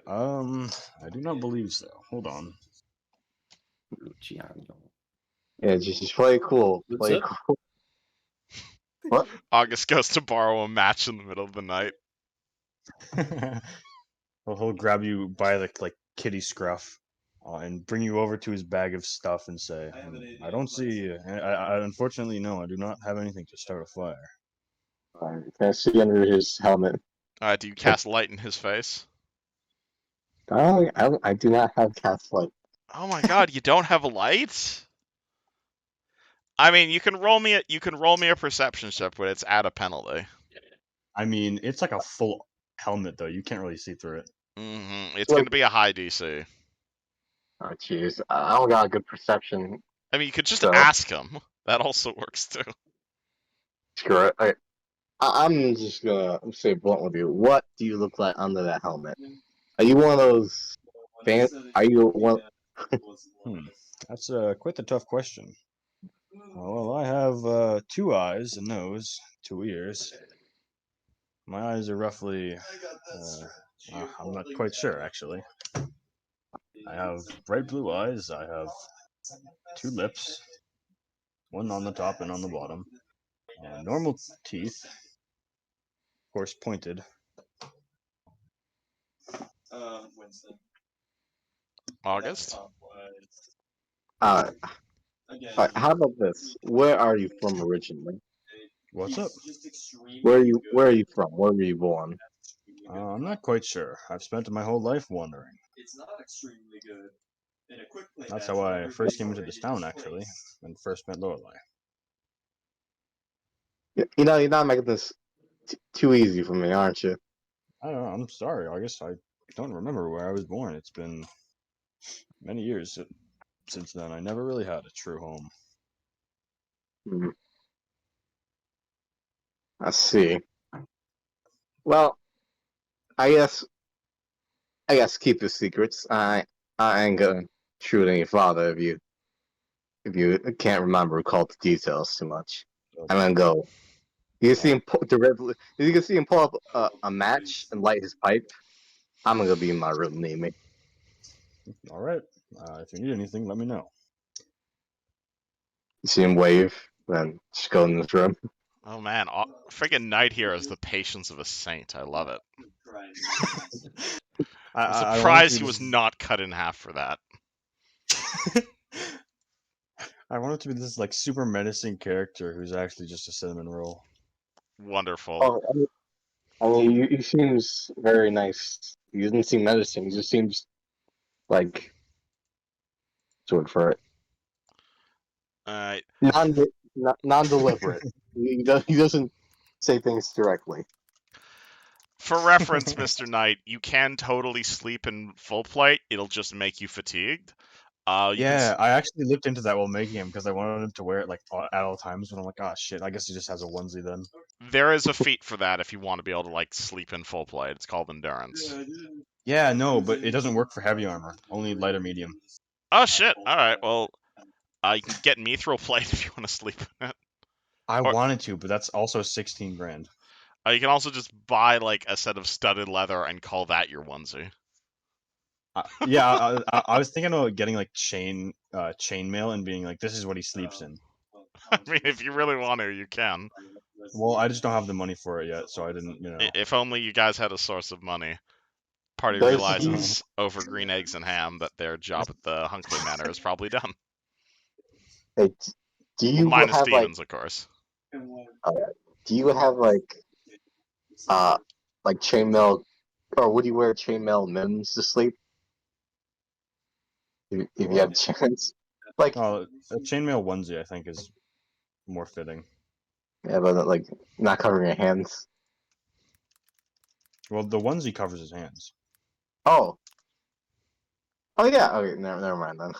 I do not believe so. Hold on. Luciano. Yeah, just play it cool. What's Play it up? cool. What? August goes to borrow a match in the middle of the night. Well, he'll grab you by the like kitty scruff, and bring you over to his bag of stuff and say, "I don't see. I unfortunately no. I do not have anything to start a fire." Can I see under his helmet? Do you cast light in his face? I do not have cast light. Oh my god, you don't have a light? I mean, you can roll me a perception check, but it's at a penalty. I mean, it's like a full helmet though. You can't really see through it. It's going to be a high DC. Oh, jeez. I don't got a good perception. I mean, you could just So, ask him. That also works too. screw it. I'm just gonna say blunt with you. What do you look like under that helmet? Are you one of those fans? Are you one? Hmm. That's quite the tough question. Well, I have 2 eyes, a nose, 2 ears. My eyes are roughly. I'm not quite sure, actually. I have bright blue eyes. I have 2 lips, one on the top and on the bottom. Normal teeth, of course, pointed. August? Alright, how about this? Where are you from originally? What's up? Where are you from? Where were you born? I'm not quite sure. I've spent my whole life wandering. That's how I first came into this town, actually, and first met Lorelei. You know, you're not making this too easy for me, aren't you? I don't know. I'm sorry, August. I don't remember where I was born. It's been many years since then. I never really had a true home. Hmm, I see. Well, I guess keep your secrets. I ain't gonna shoot any father if you can't remember or recall the details too much. I'm gonna go. You can see him you can see him pull up a match and light his pipe. I'm gonna be in my room, need me. All right. If you need anything, let me know. You see him wave, then just go in this room. Oh man, friggin' Knight here has the patience of a saint. I love it. I'm I surprised he was not cut in half for that. I want it to be this like super menacing character who's actually just a cinnamon roll. Wonderful. Oh, I mean, he seems very nice. He doesn't seem menacing. He just seems like sort for it. Alright. Non-deliberate. He doesn't say things directly. For reference, Mr. Knight, you can totally sleep in full plate. It'll just make you fatigued. Yeah, I actually looked into that while making him because I wanted him to wear it like at all times. But I'm like, oh shit, I guess he just has a onesie then. There is a feat for that if you want to be able to like sleep in full plate. It's called endurance. Yeah, no, but it doesn't work for heavy armor. Only light or medium. Oh shit! All right, well, you can get mithril plate if you want to sleep in it. I Or- wanted to, but that's also 16 grand. You can also just buy like a set of studded leather and call that your onesie. Yeah, I was thinking about getting like chainmail and being like, this is what he sleeps in. I mean, if you really want to, you can. Well, I just don't have the money for it yet, so I didn't, you know. If only you guys had a source of money. Party Does realizes over green eggs and ham that their job at the Hunkley Manor is probably done. Hey, do Well, you minus have Stevens, of course. do you have like chainmail, or would you wear chainmail mittens to sleep if you had a chance? Like, Oh, a chainmail onesie, I think, is more fitting. yeah, but like not covering your hands. Well, the onesie covers his hands. Oh, oh yeah. Okay, never mind then.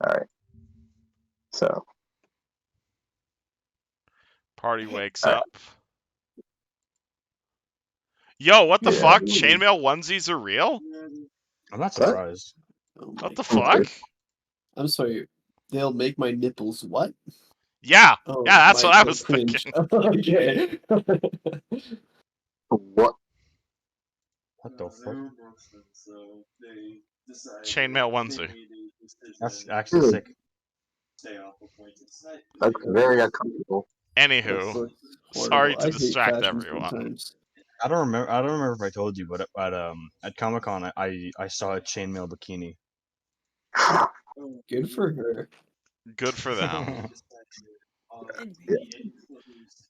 All right. So, Party wakes all right. up. Yo, what the Yeah. fuck? Chainmail onesies are real? I'm not What? surprised. Oh What my the God. fuck? I'm sorry. They'll make my nipples what? Yeah, Oh, yeah, that's what I my was cringe. thinking. Okay. What? What the fuck? Chainmail onesie. That's actually Dude, sick. that's very uncomfortable. That Anywho, looks sorry horrible. to I hate distract fashion everyone. sometimes. I don't remember if I told you, but at Comic Con I saw a chainmail bikini. Good for her. Good for them. Yeah.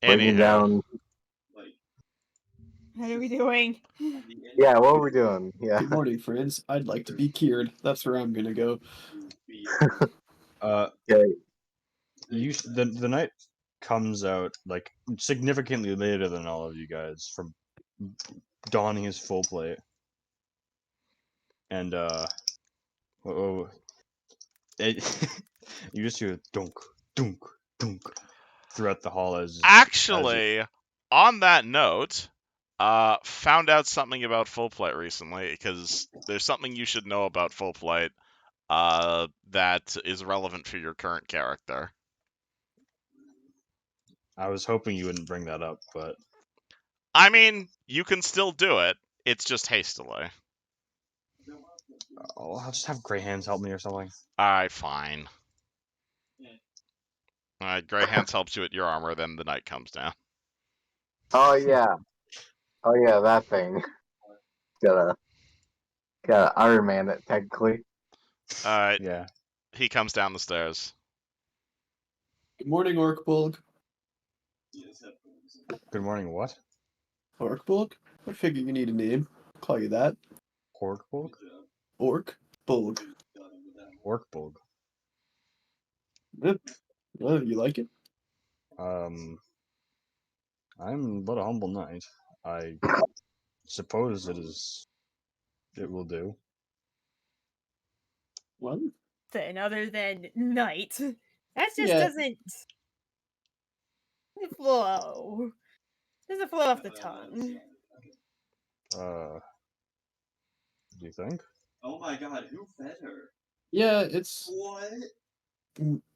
Bring me Anywho, down. What are we doing? Yeah, what are we doing? Yeah. Good morning, friends. I'd like to be cured. That's where I'm gonna go. Yeah. The night comes out like significantly later than all of you guys from donning his full plate, and you just hear dunk dunk dunk throughout the hall as actually, on that note, Found out something about full plate recently, because there's something you should know about full plate that is relevant for your current character. I was hoping you wouldn't bring that up, but I mean, you can still do it. It's just hastily. I'll just have Gray Hands help me or something. Alright, fine. Alright, Grey Hands helps you with your armor, then the knight comes down. Oh yeah. Oh yeah, that thing. Gotta Iron Man it technically. Alright, Yeah. he comes down the stairs. Good morning, Orkbulg. Good morning. What? Orkbulg? I figure you need a name. I'll call you that. Orkbulg? Orkbulg. Orkbulg. Yep. Well, you like it? I'm but a humble knight. I suppose it will do. Well, Then other than knight. That just Yeah. doesn't flow. Doesn't flow off the tongue. Do you think? Oh my god, who fed her? yeah, it's What?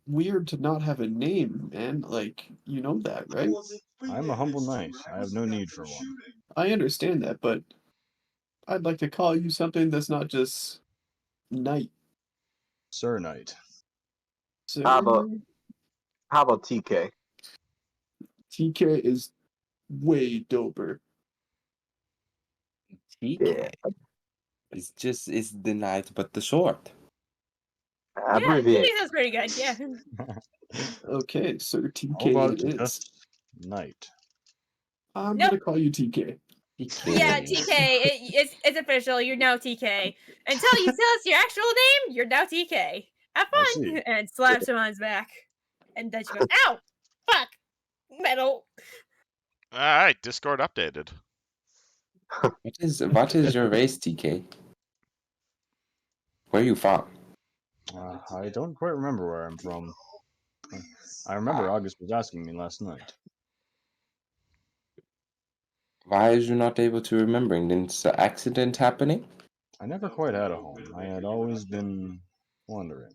weird to not have a name, man. Like, you know that, right? I'm a humble knight. I have no need for one. I understand that, but I'd like to call you something that's not just knight. Sir Knight. Sir, How about TK? TK is way doper. TK. It's the knight, but the short. Yeah, Abbreviate. TK sounds pretty good. Yeah. Okay, Sir How TK about it is. just Knight? I'm Nope. gonna call you TK. Yeah, TK. It's official. You're now TK. Until you tell us your actual name, you're now TK. Have I fun. see. And slaps him on his back. And then she goes, ow! Fuck! Metal. Alright, Discord updated. What is your race, TK? Where are you from? I don't quite remember where I'm from. I remember August was asking me last night. Why is you not able to remembering? Didn't the accident happening? I never quite had a home. I had always been wandering.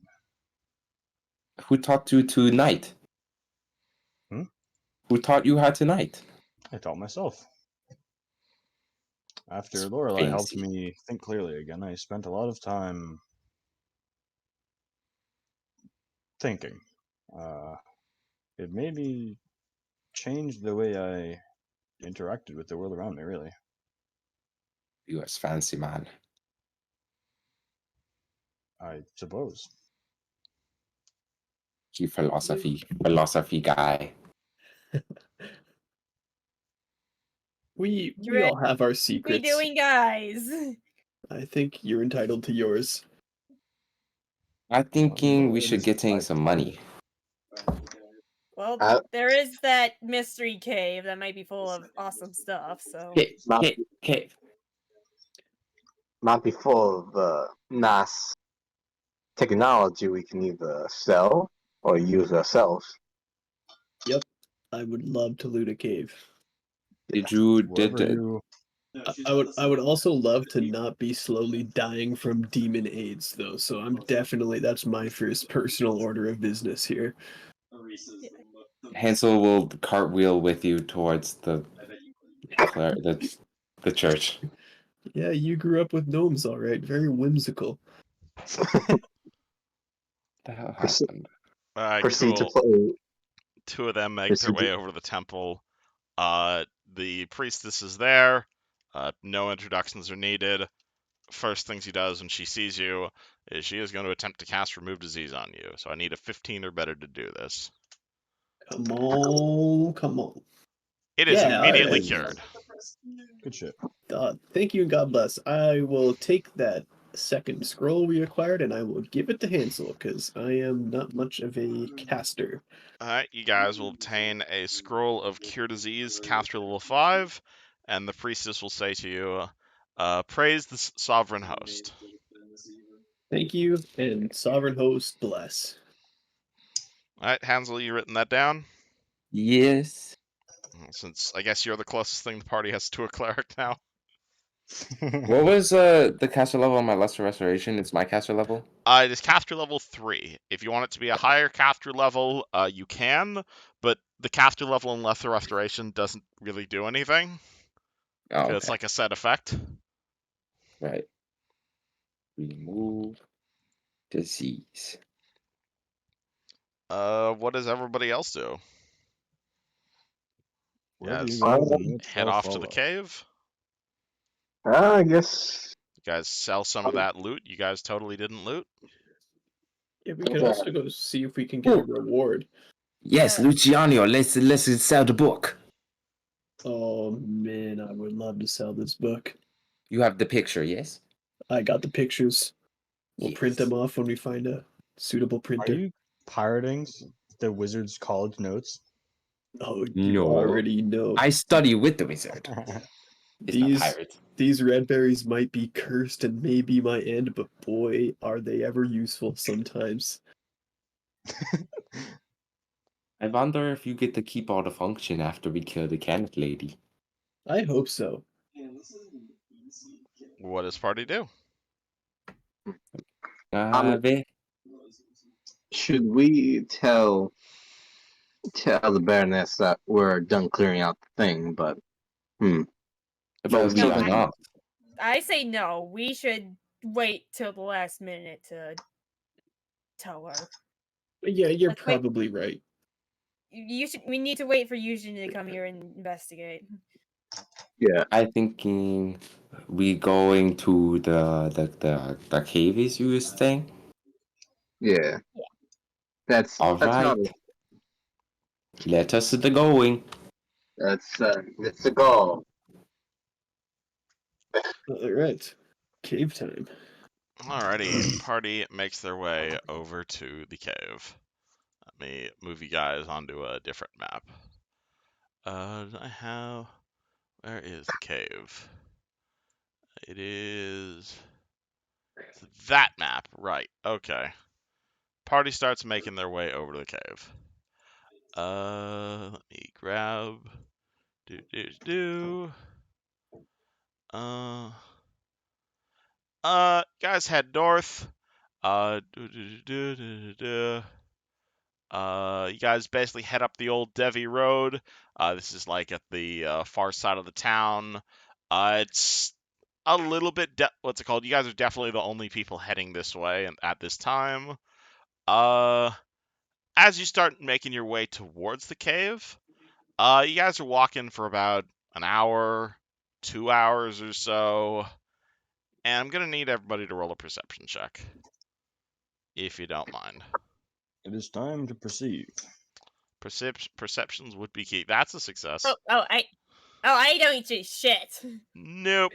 Who taught you to knight? Hmm? Who taught you how to knight? I taught myself. After It's Lorelei helped crazy. me think clearly again, I spent a lot of time thinking. It made me change the way I interacted with the world around me, really. You as fancy man. I suppose. You philosophy guy. We Dread all have our We secrets. doing, guys? I think you're entitled to yours. I'm thinking we It should is get in my some money. Well, Uh, there is that mystery cave that might be full of awesome stuff, so. Cave. Might be full of nice technology we can either sell or use ourselves. Yep. I would love to loot a cave. Did you Wherever did you I would also love to not be slowly dying from demon AIDS though. So I'm definitely that's my first personal order of business here. Hansel will cartwheel with you towards the church. Yeah, you grew up with gnomes, all right. Very whimsical. The hell Proceed, happened? Alright, proceed to cool. play. Two of them make their Proceed way to, over to the temple. The priestess is there. No introductions are needed. First things he does when she sees you is she is going to attempt to cast Remove Disease on you. So I need a 15 or better to do this. Come on, come on. It is Yeah, all immediately right. cured. good shit. Thank you and God bless. I will take that second scroll we acquired and I will give it to Hansel because I am not much of a caster. Alright, you guys will obtain a scroll of Cure Disease, caster level 5, and the priestess will say to you, praise the sovereign host. Thank you and sovereign host bless. Alright, Hansel, you written that down? Yes. Since I guess you're the closest thing the party has to a cleric now. What was the caster level on my lesser restoration? It's my caster level. It is caster level 3. If you want it to be a higher caster level, you can, but the caster level in lesser restoration doesn't really do anything. Oh, Because it's okay. like a set effect. Right. Remove disease. What does everybody else do? Wherever you Guys, guys want, head I'll off to the follow. cave. I guess. You guys sell some of that loot you guys totally didn't loot. Yeah, we can Okay. also go see if we can get a reward. Yes, Luciano. Let's sell the book. Oh man, I would love to sell this book. You have the picture, yes? I got the pictures. We'll print Yes. them off when we find a suitable Are printer. you pirating the Wizard's College notes? Oh, you No. already know. I study with the wizard. It's not These pirate. these red berries might be cursed and may be my end, but boy, are they ever useful sometimes. I wonder if you get to keep all the function after we kill the cat lady. I hope so. What does party do? Ve- Should we tell the Baroness that we're done clearing out the thing? But but Yes, we No, are not. I say no. We should wait till the last minute to tell her. Yeah, you're Let's wait. probably right. We need to wait for Eusgen to come here and investigate. yeah, I thinking we going to the caves you was saying? yeah. That's All not. right. Let us the going. That's the goal. All right, cave time. Alrighty, party makes their way over to the cave. Let me move you guys onto a different map. Where is the cave? It is that map, right? Okay. Party starts making their way over to the cave. Let me grab. Guys head north. You guys basically head up the old Devi Road. This is like at the far side of the town. It's a little bit, what's it called? You guys are definitely the only people heading this way at this time. As you start making your way towards the cave, you guys are walking for about an hour, 2 hours or so, and I'm gonna need everybody to roll a perception check, if you don't mind. It is time to perceive. Perceptions would be key. That's a success. I don't do shit. Nope.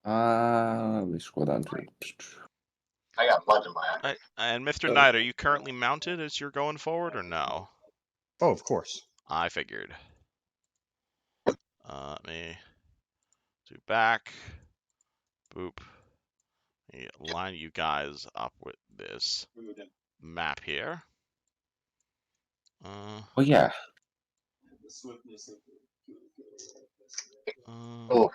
Let me scroll down to I got blood in my eye. And Mr. Knight, are you currently mounted as you're going forward, or no? Oh, of course. I figured. Let me do back. Boop. Let me line you guys up with this map here. Oh yeah. Oh.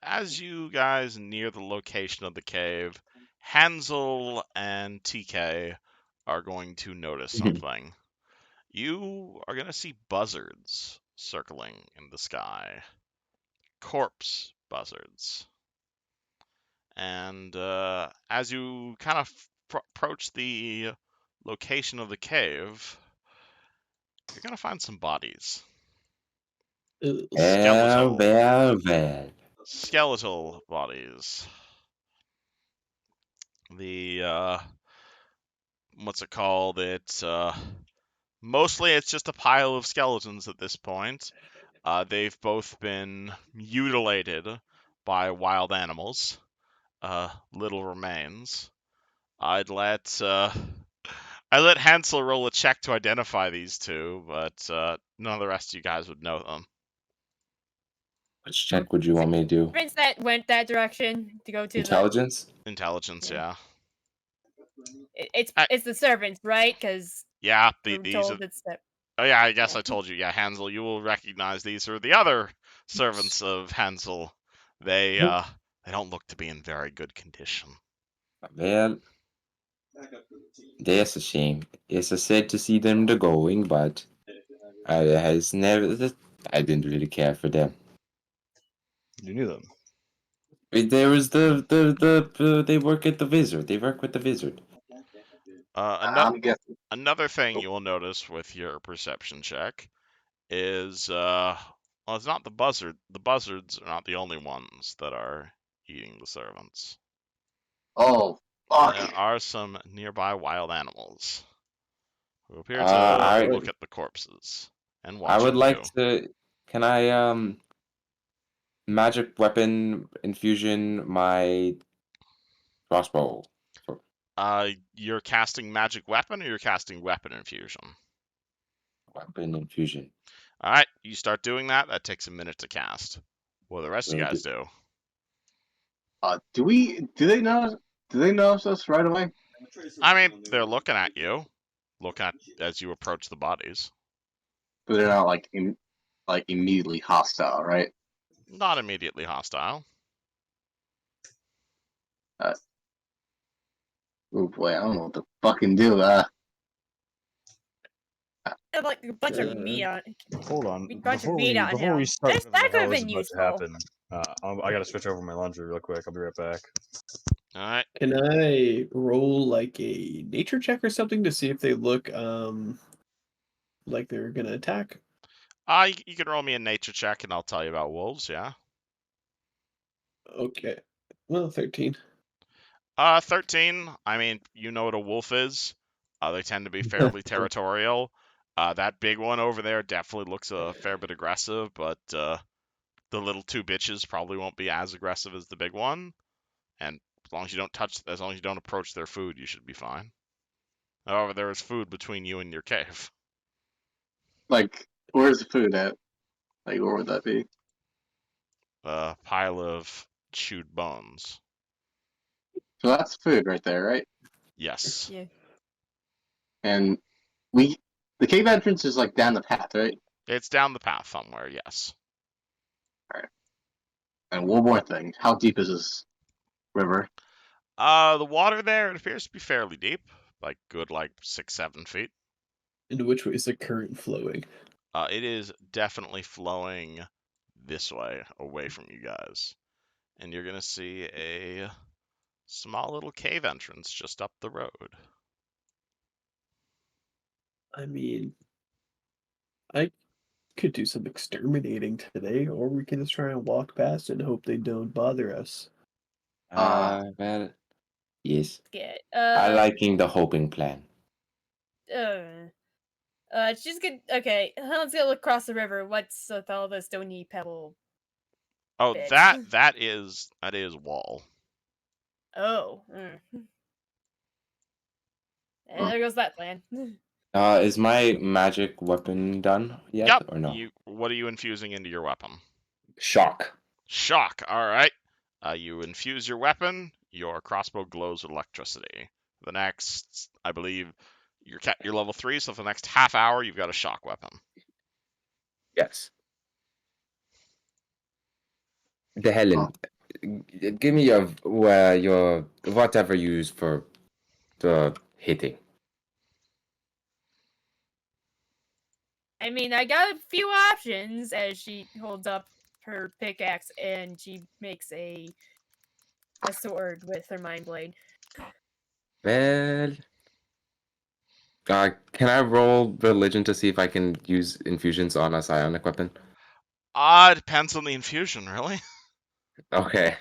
As you guys near the location of the cave, Hansel and TK are going to notice something. You are going to see buzzards circling in the sky. Corpse buzzards. And as you kind of approach the location of the cave, you're going to find some bodies. Skeletal. Well. Skeletal bodies. The, what's it called? Mostly it's just a pile of skeletons at this point. They've both been mutilated by wild animals. Little remains. I'd let Hansel roll a check to identify these two, but none of the rest of you guys would know them. Which check would you want me to do? Servants that went that direction to go to Intelligence? Intelligence, yeah. it's the servants, right? Because Yeah, we were these are. told it's that. Oh yeah, I guess Yeah. I told you. Yeah, Hansel, you will recognize these are the other servants of Hansel. They don't look to be in very good condition. Well, Back up for the team. that's a shame. It's a sad to see them going, but I didn't really care for them. You knew them. There was they work at the wizard. They work with the wizard. I'm guessing. Another thing Oh. you will notice with your perception check is well, it's not the buzzard. The buzzards are not the only ones that are eating the servants. Oh, fuck. There are some nearby wild animals who appear I to look at the corpses and I would watching like you. to. Can I magic weapon infusion my crossbow? You're casting magic weapon or you're casting weapon infusion? Weapon infusion. All right, you start doing that. That takes a minute to cast. What do the rest of you Will guys do. do? Do they notice us right away? I mean, they're looking at you, looking at as you approach the bodies. But they're not like immediately hostile, right? Not immediately hostile. Oh boy, I don't know what to fucking do. Have, like a bunch of meat on. Hold on. A bunch of Before meat we on before we him. start, That whatever the could hell have is been about to happen. I gotta switch over my laundry real quick. I'll be right back. All right. Can I roll like a nature check or something to see if they look like they're gonna attack? You can roll me a nature check, and I'll tell you about wolves. Yeah. Okay. Well, 13. 13. I mean, you know what a wolf is. They tend to be fairly territorial. That big one over there definitely looks a fair bit aggressive, but the little two bitches probably won't be as aggressive as the big one. And as long as you don't approach their food, you should be fine. However, there is food between you and your cave. Like, where's the food at? Like, where would that be? A pile of chewed bones. So that's food right there, right? Yes. Yeah. And the cave entrance is like down the path, right? It's down the path somewhere, yes. And one more thing, how deep is this river? The water there, it appears to be fairly deep. Like, good, 6-7 feet. Into which way is the current flowing? It is definitely flowing this way, away from you guys. And you're going to see a small little cave entrance just up the road. I mean, I could do some exterminating today, or we can just try and walk past and hope they don't bother us. Well, yes. Yeah. I liking the hoping plan. She's good. Okay, let's go look across the river. What's with all the stony pebble? Oh, Bit. that is wall. Oh. And there goes that plan. Is my magic weapon done yet Yep. or no? What are you infusing into your weapon? Shock. Shock. All right. You infuse your weapon. Your crossbow glows with electricity. The next, I believe, you're level 3, so for the next half hour, you've got a shock weapon. Yes. The Helen, give me your whatever you use for the hitting. I mean, I got a few options as she holds up her pickaxe and she makes a sword with her mind blade. Well, can I roll religion to see if I can use infusions on a psionic weapon? It depends on the infusion, really. Okay.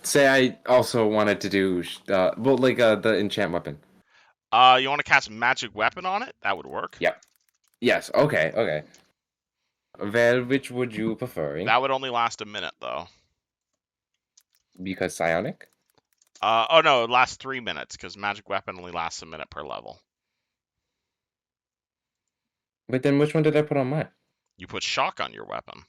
Say I also wanted to do the enchant weapon. You want to cast magic weapon on it? That would work. Yep. Yes. Okay. Well, which would you prefer? That would only last a minute, though. Because psionic? Oh no, it lasts 3 minutes because magic weapon only lasts a minute per level. But then which one did I put on mine? You put shock on your weapon.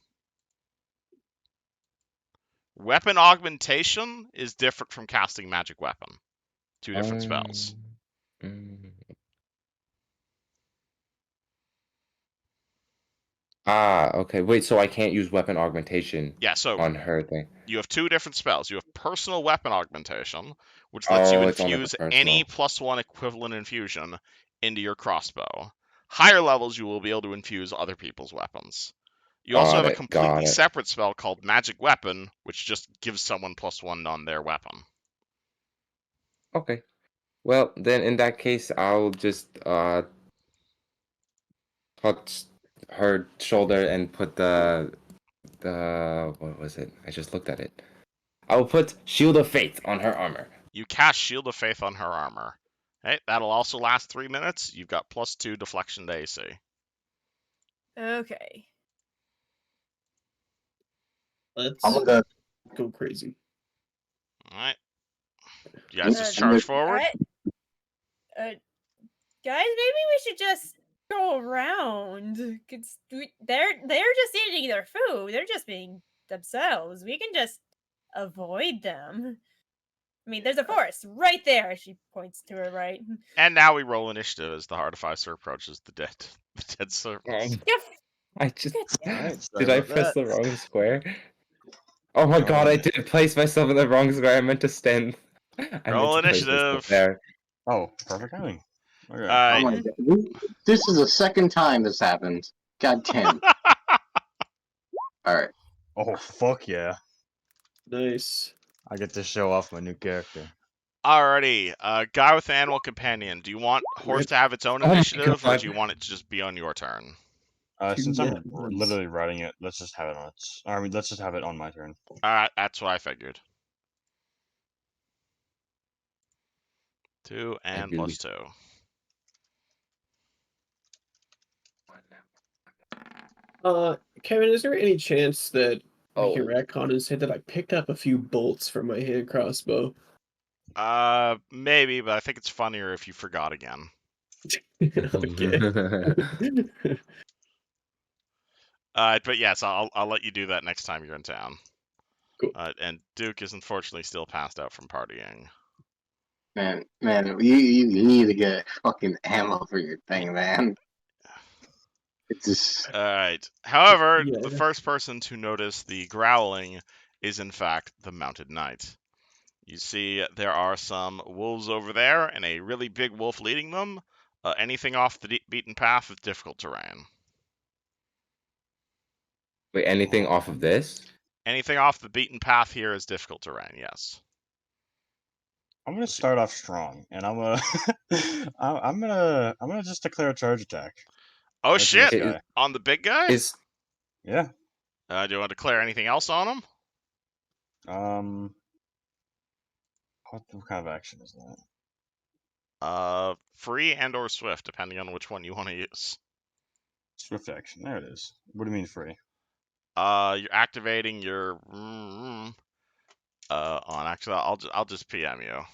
Weapon augmentation is different from casting magic weapon. Two different spells. Mm. Ah, okay. Wait, so I can't use weapon augmentation Yeah, so on her thing. you have two different spells. You have personal weapon augmentation, which lets you Oh, it's only for infuse any personal. +1 equivalent infusion into your crossbow. Higher levels, you will be able to infuse other people's weapons. You also have Got a it. Got completely it. separate spell called Magic Weapon, which just gives someone +1 on their weapon. Okay. Well, then in that case, I'll just touch her shoulder and put the what was it? I just looked at it. I will put Shield of Faith on her armor. You cast Shield of Faith on her armor. Okay, that'll also last 3 minutes. You've got +2 deflection to AC. Okay. Let's I'm gonna. go crazy. All right. You guys just I'm charge gonna- forward. Guys, maybe we should just go around. 'Cause they're just eating their food. They're just being themselves. We can just avoid them. I mean, there's a forest right there. She points to her right. And now we roll initiative as the Heartificer approaches the dead servants. Yep. I just Good. Alright, sorry did I about press that. the wrong square? Oh my god, I did place myself in the wrong square. I meant to stand. I meant Roll to place myself initiative. there. Oh, perfect timing. Okay. Oh Alright. my god. This is the second time this happened. God damn. Alright. Oh, fuck yeah. Nice. I get to show off my new character. Alrighty, guy with an animal companion. Do you want horse to have its own Oh my initiative, or God. do you want it to just be on your turn? Since I'm Yeah, nice. literally writing it, let's just have it on its. I mean, let's just have it on my turn. That's what I figured. 2 and really- +2. Kevin, is there any chance that we can Oh. retcon and say that I picked up a few bolts from my hand crossbow? Maybe, but I think it's funnier if you forgot again. Okay. But yes, I'll let you do that next time you're in town. Cool. And Duke is unfortunately still passed out from partying. Man, you need to get fucking ammo for your thing, man. It's just. Alright. However, Yeah. the first person to notice the growling is in fact the mounted knight. You see there are some wolves over there, and a really big wolf leading them. Anything off the beaten path is difficult terrain. Wait, anything off of this? Anything off the beaten path here is difficult terrain, yes. I'm gonna start off strong, and I'm gonna, I'm gonna just declare a charge attack. Oh Right to shit! this guy. On the big guy? Is Yeah. Do you want to declare anything else on him? What kind of action is that? Free and or swift, depending on which one you want to use. Swift action. There it is. What do you mean free? You're activating your on. Actually, I'll just PM you.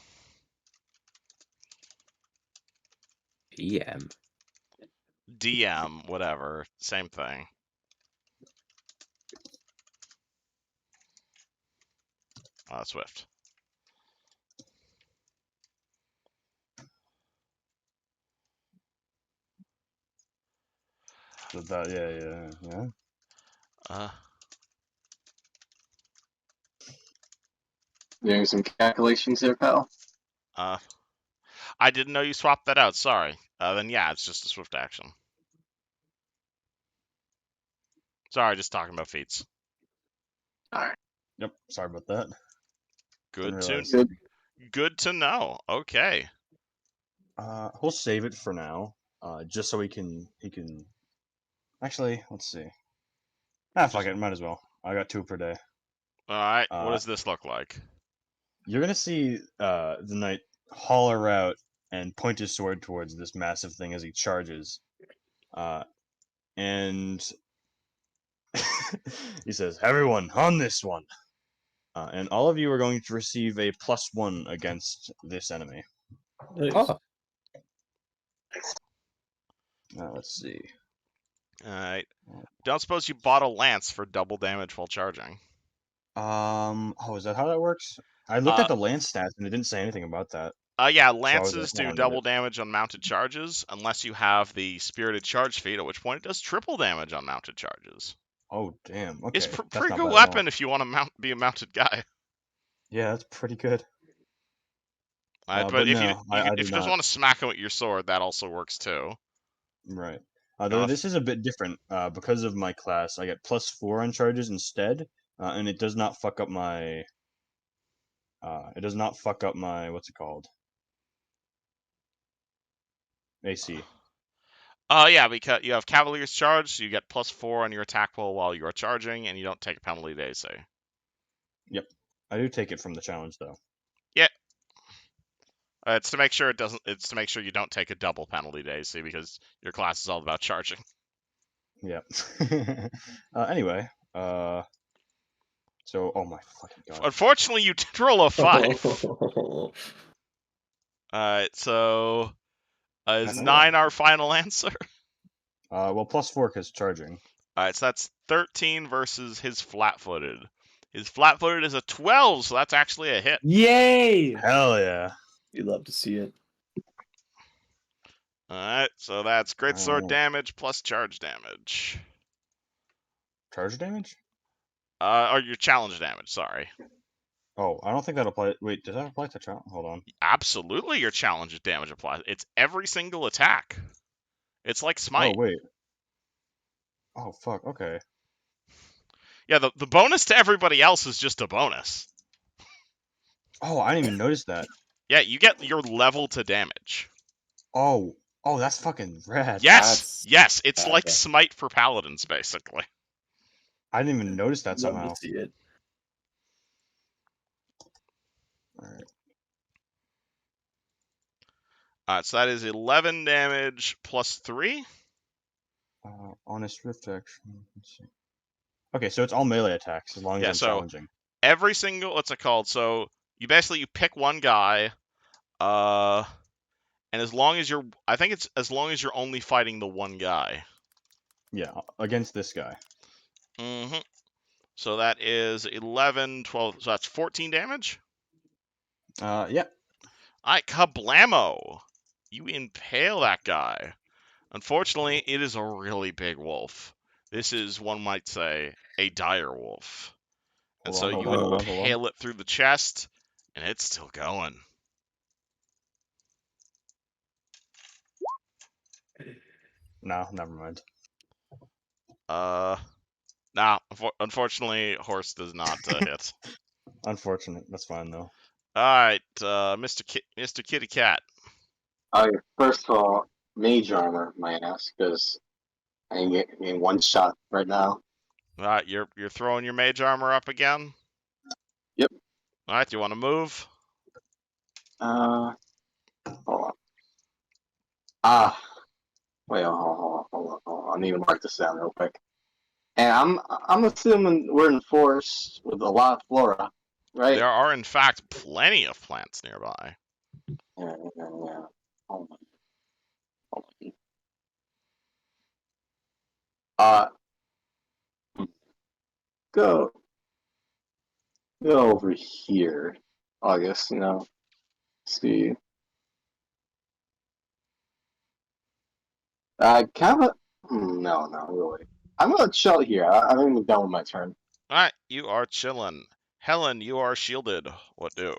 PM? DM, whatever, same thing. Swift. So that, yeah. Doing some calculations there, pal. I didn't know you swapped that out. Sorry. Then yeah, it's just a swift action. Sorry, just talking about feats. Alright. Yep. Sorry about that. Good Didn't to realize. good to know. Okay. He'll save it for now. Just so he can. Actually, let's see. Fuck it. Might as well. I got 2 per day. All right. What Uh, does this look like? You're gonna see the knight holler out and point his sword towards this massive thing as he charges. And he says, "Everyone on this one." And all of you are going to receive a +1 against this enemy. Nice. Oh, Let's see. All right. Don't suppose you bought a lance for double damage while charging? Oh, is that how that works? I looked at the lance stats and it didn't say anything about that. Yeah, So I was lances like, do oh, double damage on mounted charges, unless you have the spirited charge feat, at which point it does triple damage on mounted charges. oh, damn. It's Okay, that's pretty not good bad at all. weapon if you want to be a mounted guy. Yeah, that's pretty good. But but if no, I do if you just not. want to smack him with your sword, that also works too. Right. You Though know, this is a bit different because of my class. I get +4 on charges instead, and it does not fuck up my. It does not fuck up my what's it called? AC. yeah, because you have Cavalier's Charge, so you get +4 on your attack roll while you are charging, and you don't take a penalty to AC. Yep, I do take it from the challenge though. Yeah. It's to make sure it doesn't. It's to make sure you don't take a double penalty to AC because your class is all about charging. Yep. Anyway, so oh my fucking god. Unfortunately, you did roll a 5. So is Oh. 9 our final answer? Well, +4 because charging. Alright, so that's 13 versus his flat-footed. His flat-footed is a 12, so that's actually a hit. Yay! Hell yeah. You'd love to see it. Alright, so that's greatsword Alright. damage plus charge damage. Charge damage? Or your challenge damage, sorry. Oh, I don't think that applies. Wait, does that apply to challenge? Hold on. Absolutely your challenge damage applies. It's every single attack. It's like Smite. Oh, wait. Oh, fuck. Okay. Yeah, the bonus to everybody else is just a bonus. Oh, I didn't even notice that. Yeah, you get your level to damage. Oh, that's fucking rad. Yes, yes, it's bad, like yeah. Smite for paladins, basically. I didn't even notice that Love somehow. to see it. Alright. So that is 11 damage plus 3. Honest rift action. Let's see. Okay, so it's all melee attacks as long as Yeah, I'm so challenging. every single, what's it called? So you pick one guy, and as long as you're, I think it's as long as you're only fighting the one guy. Yeah, against this guy. Mm-hmm. So that is 11, 12, so that's 14 damage? Yeah. Alright, kablamo! You impale that guy. Unfortunately, it is a really big wolf. This is, one might say, a dire wolf. And so you Hold on. impale it through the chest, and it's still going. No, never mind. Nah, unfortunately, horse does not hit. Unfortunate. That's fine though. Alright, Mr. Kitty Cat. First of all, mage armor, might ask, because I ain't getting one shot right now. Alright, you're throwing your mage armor up again? Yep. Alright, do you want to move? Hold on. Wait, hold on. I need to mark this down real quick. And I'm assuming we're in forest with a lot of flora, right? There are, in fact, plenty of plants nearby. Yeah. Hold on. Go over here. I guess, see. No, really. I'm gonna chill here. I'm even done with my turn. Alright, you are chillin'. Helen, you are shielded. What do?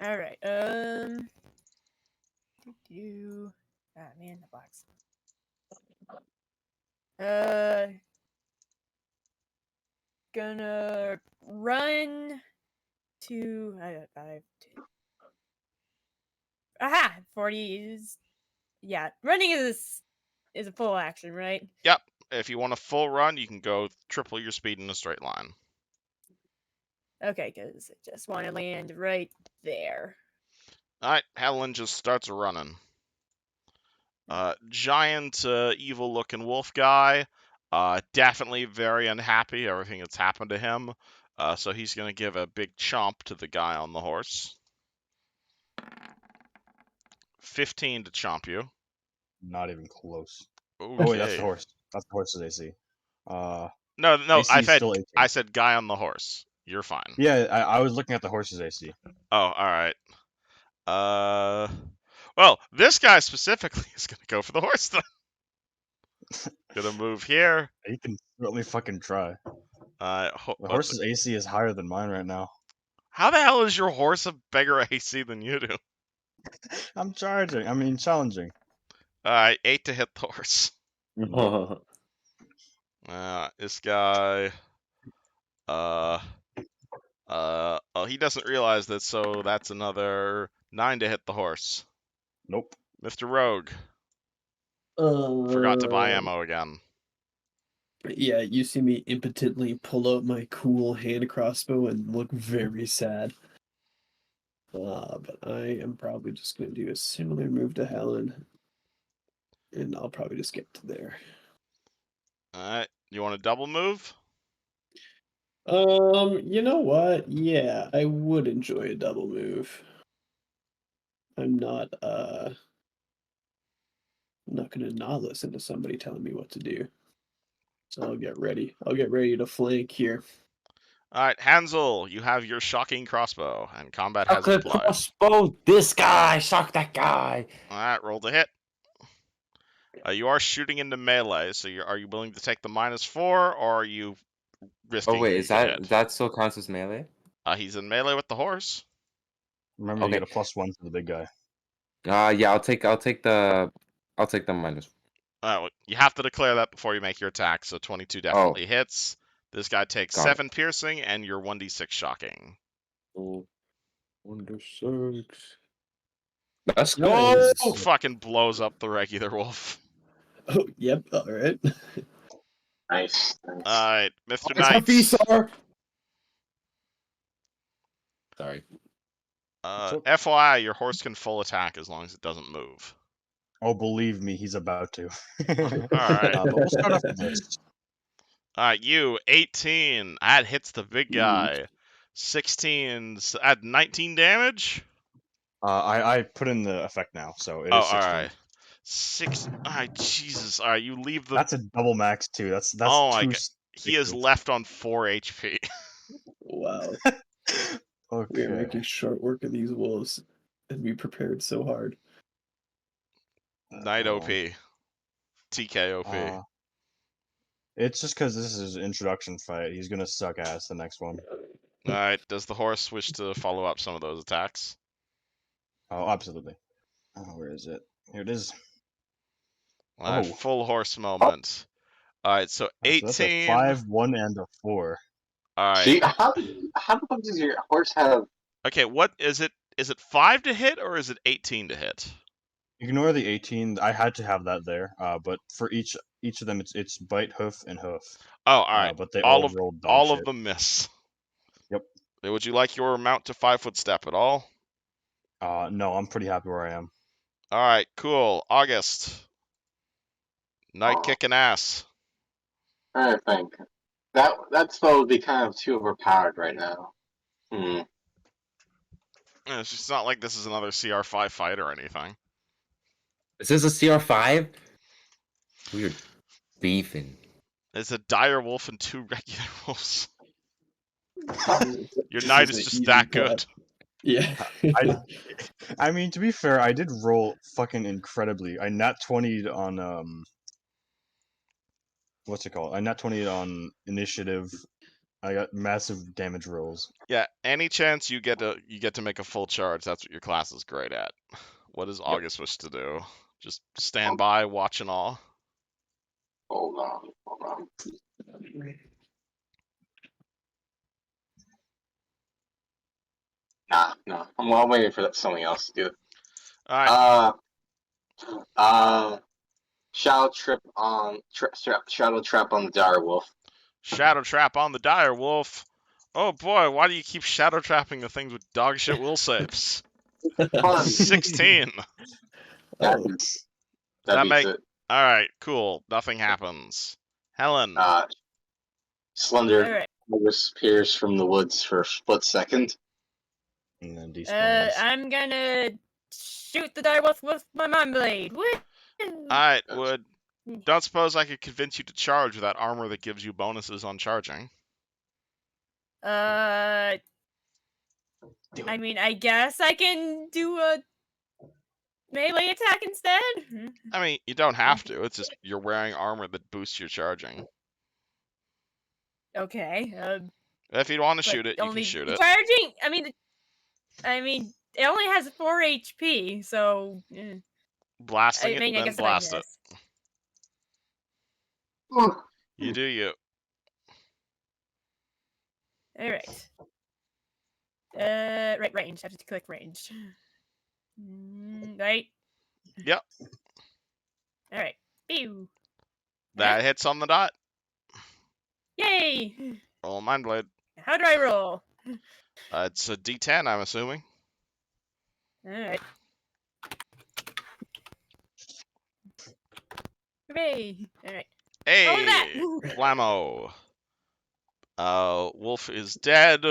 Alright, man, the box. Gonna run to 5, 10. Aha! 40 is, yeah. Running is a full action, right? Yep. If you want a full run, you can go triple your speed in a straight line. Okay, because I just want to land right there. Alright, Helen just starts running. Giant, evil-looking wolf guy. Definitely very unhappy, everything that's happened to him. So he's going to give a big chomp to the guy on the horse. 15 to chomp you. Not even close. Okay. Oh wait, that's the horse. That's the horse's AC. No, AC is still 18. I said guy on the horse. You're fine. Yeah, I was looking at the horse's AC. Oh, all right. Well, this guy specifically is gonna go for the horse then. Gonna move here. He can certainly fucking try. The What's horse's AC is higher than mine right now. How the hell is your horse a bigger AC than you do? I'm charging. I mean, challenging. 8 to hit the horse. This guy. Oh, he doesn't realize that, so that's another 9 to hit the horse. Nope. Mr. Rogue. Forgot to buy ammo again. Yeah, you see me impotently pull out my cool hand crossbow and look very sad. But I am probably just going to do a similar move to Helen. And I'll probably just get to there. Alright, you want a double move? You know what? Yeah, I would enjoy a double move. I'm not gonna not listen to somebody telling me what to do. So I'll get ready. I'll get ready to flank here. Alright, Hansel, you have your shocking crossbow, and combat has Chocolate applied. crossbow. This guy. Shock that guy. Alright, roll to hit. You are shooting into melee, so are you willing to take the -4, or are you risking? Oh wait, you is get hit? that still counts as melee? He's in melee with the horse. Remember, Okay. you get a +1 for the big guy. Yeah, I'll take the minus. Well, you have to declare that before you make your attack, so 22 definitely hits. This guy takes Got 7 piercing, and you're 1d6 shocking. Oh, 1d6. Let's go. Nice. Oh, fucking blows up the regular wolf. Oh, yep. All right. Nice. Alright, Mr. It's a Knight. sir. Sorry. FYI, your horse can full attack as long as it doesn't move. Oh, believe me, he's about to. Alright. But we'll start off with this. Alright, you, 18. That hits the big guy. 16, add 19 damage? I put in the effect now, so it Oh, is 16. alright. Alright, Jesus. Alright, you leave the... That's a double max too. That's Oh my two. God. He is left on 4 HP. Wow. Okay. We are making short work of these wolves, and we prepared so hard. Knight OP. TK OP. It's just because this is his introduction fight. He's gonna suck ass the next one. Alright, does the horse wish to follow up some of those attacks? Oh, absolutely. Oh, where is it? Here it is. Alright, Oh. full horse moment. Alright, so 18. So that's a 5, 1, and a 4. Alright. See, how the fuck does your horse have? Okay, what is it? Is it 5 to hit or is it 18 to hit? Ignore the 18. I had to have that there. But for each of them, it's bite, hoof, and hoof. Oh, alright. But they all rolled dog all shit. of them miss. Yep. Would you like your mount to 5-foot step at all? No, I'm pretty happy where I am. Alright, cool. August. Knight Oh. kicking ass. I think that spell would be kind of too overpowered right now. It's just not like this is another CR5 fight or anything. Is this a CR5? Weird. Beefing. It's a dire wolf and 2 regular wolves. Your This knight is is an just easy that cut. good. Yeah. I mean, to be fair, I did roll fucking incredibly. I nat 20'd on what's it called? I nat 20'd on initiative. I got massive damage rolls. Yeah, any chance you get to make a full charge, that's what your class is great at. What does August wish to do? Just stand by, watch and all. Hold on. Nah. I'm waiting for something else to do. Alright. Shadow trap on the dire wolf. Shadow trap on the dire wolf. Oh boy, why do you keep shadow trapping the things with dog shit will saves? Fun. 16. That Oh, beats it. Alright, cool. Nothing happens. Helen. Slender Alright. appears from the woods for a split second. And then despawns. I'm gonna shoot the direwolf with my mind blade. Woo! Alright, Wood. Don't suppose I could convince you to charge with that armor that gives you bonuses on charging? I mean, I guess I can do a melee attack instead. I mean, you don't have to. It's just you're wearing armor that boosts your charging. Okay. If you want to But shoot it, you can only shoot the it. charging. I mean, it only has 4 HP, so. Blasting I it, mean, I then guess if I blast it. miss. You do you. All right. Right, range. I have to click range. Right. Yep. All right. Pew. That hits on the dot. Yay! Roll Mind Blade. How do I roll? It's a D10, I'm assuming. All right. Hooray! All right. Hey, that! Blammo. Wolf is dead.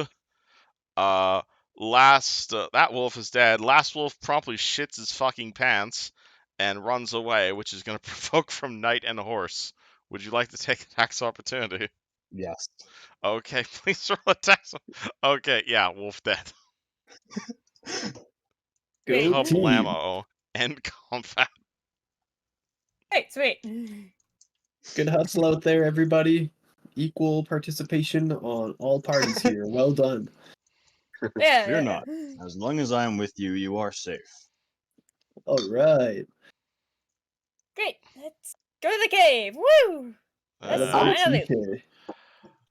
That wolf is dead. Last wolf promptly shits his fucking pants and runs away, which is going to provoke from Knight and Horse. Would you like to take a tax opportunity? Yes. Okay, please roll a tax. Okay, yeah, wolf dead. Great. Go team. Kablamo. End combat. Hey, sweet. Good hustle out there, everybody. Equal participation on all parties here. Well done. Yeah. Fear not. As long as I am with you, you are safe. All right. Great. Let's go to the cave. Woo! Let's Uh, find out. TK.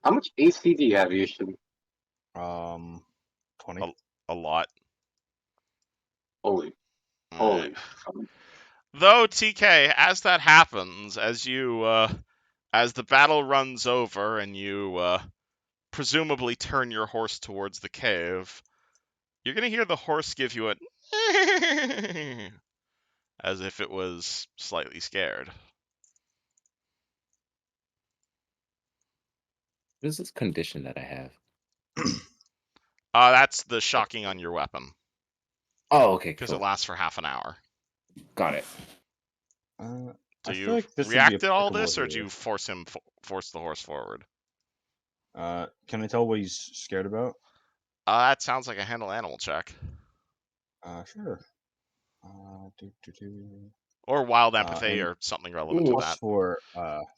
How much AC do you have usually? 20. a lot. Holy. Alright. Though TK, as that happens, as the battle runs over and you presumably turn your horse towards the cave, you're gonna hear the horse give you a as if it was slightly scared. What is this condition that I have? That's the shocking on your weapon, Oh, okay, because cool. it lasts for half an hour. Got it. Do I you feel like this would be react to all this, or applicable do you here. force the horse forward? Can I tell what he's scared about? That sounds like a handle animal check. Sure. Or wild empathy, and or something relevant to Ooh. that.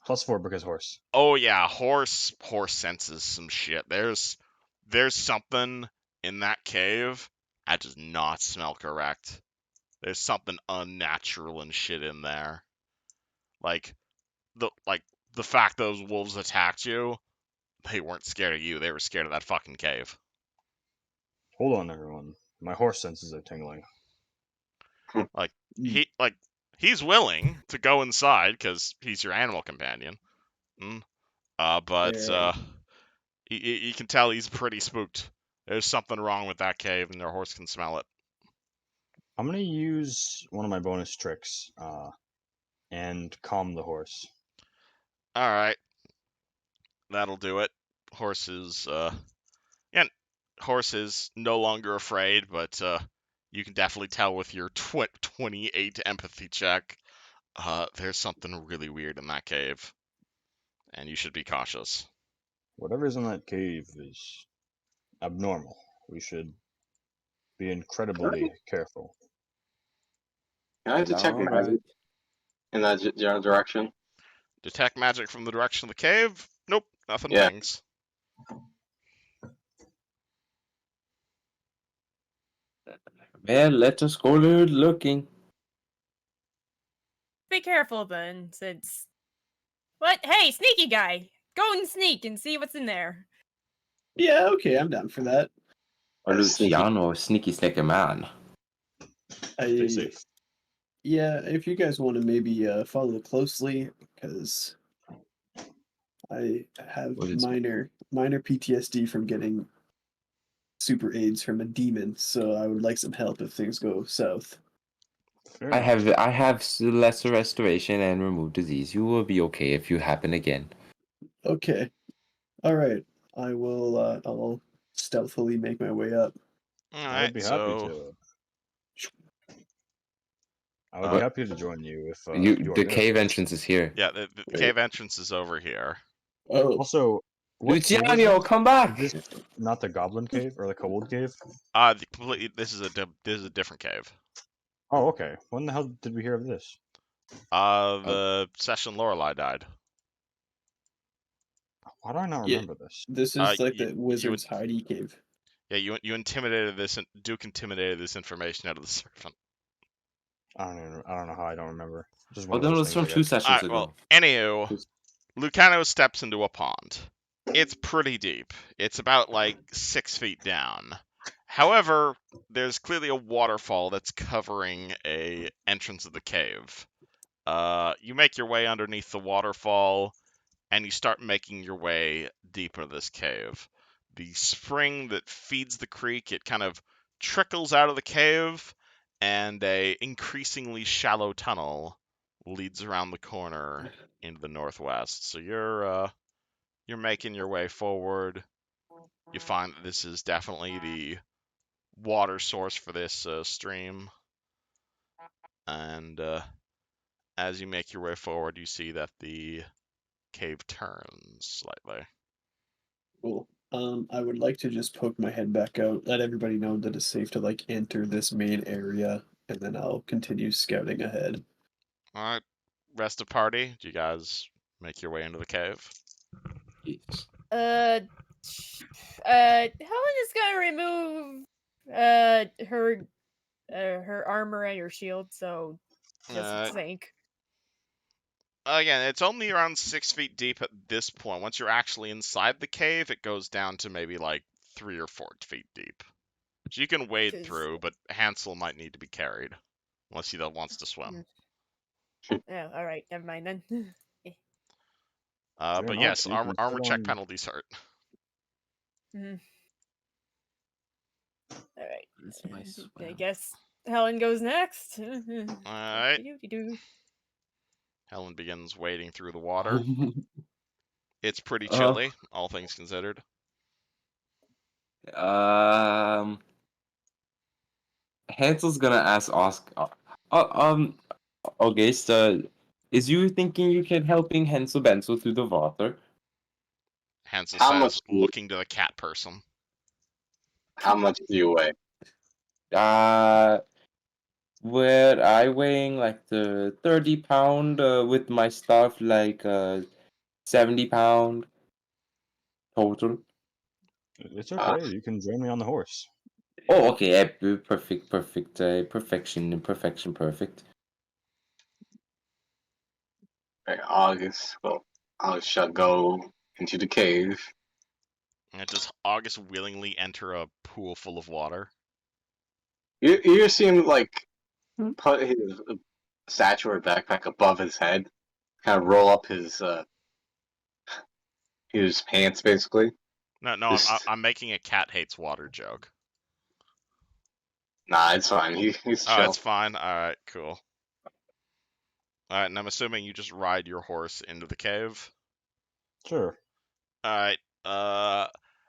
plus 4 because horse. Oh yeah, horse senses some shit. There's something in that cave that does not smell correct. There's something unnatural and shit in there. Like the fact those wolves attacked you, they weren't scared of you. They were scared of that fucking cave. Hold on, everyone. My horse senses are tingling. He's willing to go inside because he's your animal companion. But Yeah. you can tell he's pretty spooked. There's something wrong with that cave, and their horse can smell it. I'm gonna use one of my bonus tricks, and calm the horse. All right, that'll do it. Horse is no longer afraid, but you can definitely tell with your 28 empathy check, there's something really weird in that cave, and you should be cautious. Whatever's in that cave is abnormal. We should be incredibly careful. Can I detect Alright. magic in that general direction? Detect magic from the direction of the cave? Nope, nothing Yeah. pings. Well, let us go looking. Be careful then, since. What? Hey, sneaky guy! Go and sneak and see what's in there. Yeah, okay, I'm down for that. Luciano, sneaky man. Stay safe. Yeah, if you guys want to maybe follow closely, because I have What is it? minor PTSD from getting super AIDS from a demon, so I would like some help if things go south. Fair I enough. have lesser restoration and remove disease. You will be okay if you happen again. Okay, all right. I will. I'll stealthily make my way up. All I would right, be happy so to. I would be Uh, happy to join you if You, you are the there. cave entrance is here. Yeah, the Right. cave entrance is over here. Oh, Also, what cave is Luciano, this? come back! Is this not the Goblin Cave or the Kobold Cave? Completely. This is a different cave. Oh, okay. When the hell did we hear of this? The session Lorelei died. Why do I not yeah. remember this? This is like You, the wizard's hidey cave. yeah, you intimidated this. Duke intimidated this information out of the servant. I don't know how I don't remember. Just Oh, one of that those was things, from I 2 guess. sessions Alright, well, ago. anywho, Lucano steps into a pond. It's pretty deep. It's about like 6 feet down. However, there's clearly a waterfall that's covering a entrance of the cave. You make your way underneath the waterfall, and you start making your way deeper into this cave. The spring that feeds the creek, it kind of trickles out of the cave, and a increasingly shallow tunnel leads around the corner into the northwest. So you're making your way forward. You find that this is definitely the water source for this stream, and as you make your way forward, you see that the cave turns slightly. Cool. I would like to just poke my head back out, let everybody know that it's safe to like enter this main area, and then I'll continue scouting ahead. All right, rest of party. Do you guys make your way into the cave? Yes. Helen is gonna remove her armor and her shield, so it doesn't sink. Again, it's only around 6 feet deep at this point. Once you're actually inside the cave, it goes down to maybe like 3 or 4 feet deep. So you can wade 'Cause- through, but Hansel might need to be carried, unless he wants to swim. Oh, all right, never mind then. Fair But enough, yes, you can armor sit check on- penalties hurt. Mhm. All right. Where's my I swim? guess Helen goes next. Alright. Do-do-do-do. Helen begins wading through the water. It's pretty chilly, all things considered. Hansel's gonna ask Oscar. August, is you thinking you can helping Hansel Bensel through the water? Hansel How says, much looking to the cat person. How much do you weigh? Uh, where I weighing like the 30 pound with my stuff like 70 pound total. It's okay. You can join me on the horse. Oh, okay, perfect, perfection, perfect. Right, August. Well, August shall go into the cave. And does August willingly enter a pool full of water? You see him like Hmm. put his statuary backpack above his head, kind of roll up his pants basically. No, I'm making a cat hates water joke. Nah, it's fine. He's Oh, chill. it's fine. All right, cool. All right, and I'm assuming you just ride your horse into the cave. Sure. All right.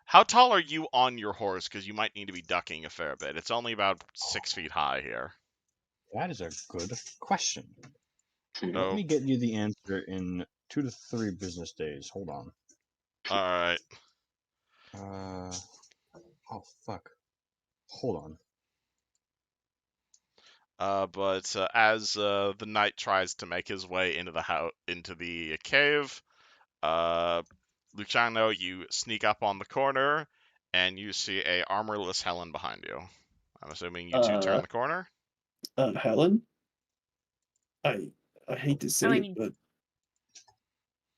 How tall are you on your horse? Because you might need to be ducking a fair bit. It's only about 6 feet high here. That is a good question. Let Oh, me get you the answer in 2 to 3 business days. Hold on. all right. Oh fuck. Hold on. But as the knight tries to make his way into the cave, Luciano, you sneak up on the corner, and you see a armorless Helen behind you. I'm assuming you two turn the corner. Helen, I hate to say I it, mean- but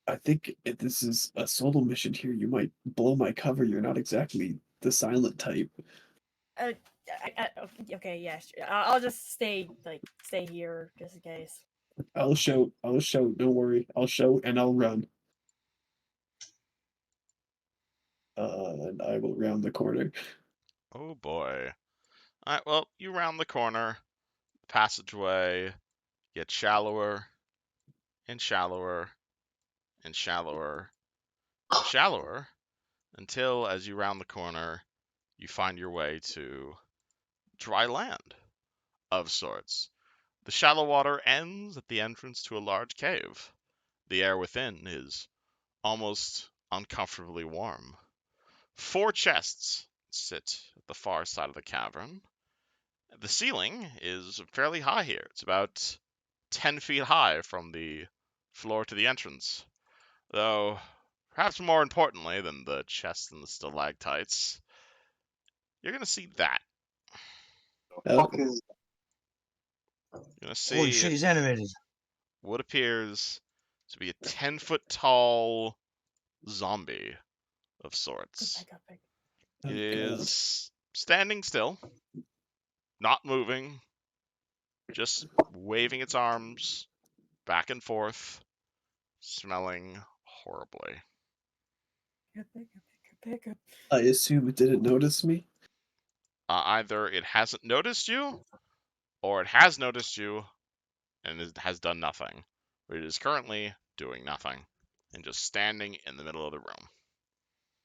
I think if this is a solo mission here, you might blow my cover. You're not exactly the silent type. Okay, yeah, sure. I'll just stay here just in case. I'll show. Don't worry. I'll show and I'll run. And I will round the corner. Oh boy. All right, well, you round the corner. The passageway gets shallower and shallower and shallower and shallower until, as you round the corner, you find your way to dry land of sorts. The shallow water ends at the entrance to a large cave. The air within is almost uncomfortably warm. 4 chests sit at the far side of the cavern. The ceiling is fairly high here. It's about 10 feet high from the floor to the entrance. Though, perhaps more importantly than the chests and the stalactites, you're going to see that. The fuck is You're going to Holy see shit, he's animated. what appears to be a 10-foot tall zombie of sorts. It is standing still, not moving, just waving its arms back and forth, smelling horribly. I assume it didn't notice me. Either it hasn't noticed you, or it has noticed you and it has done nothing. But it is currently doing nothing and just standing in the middle of the room.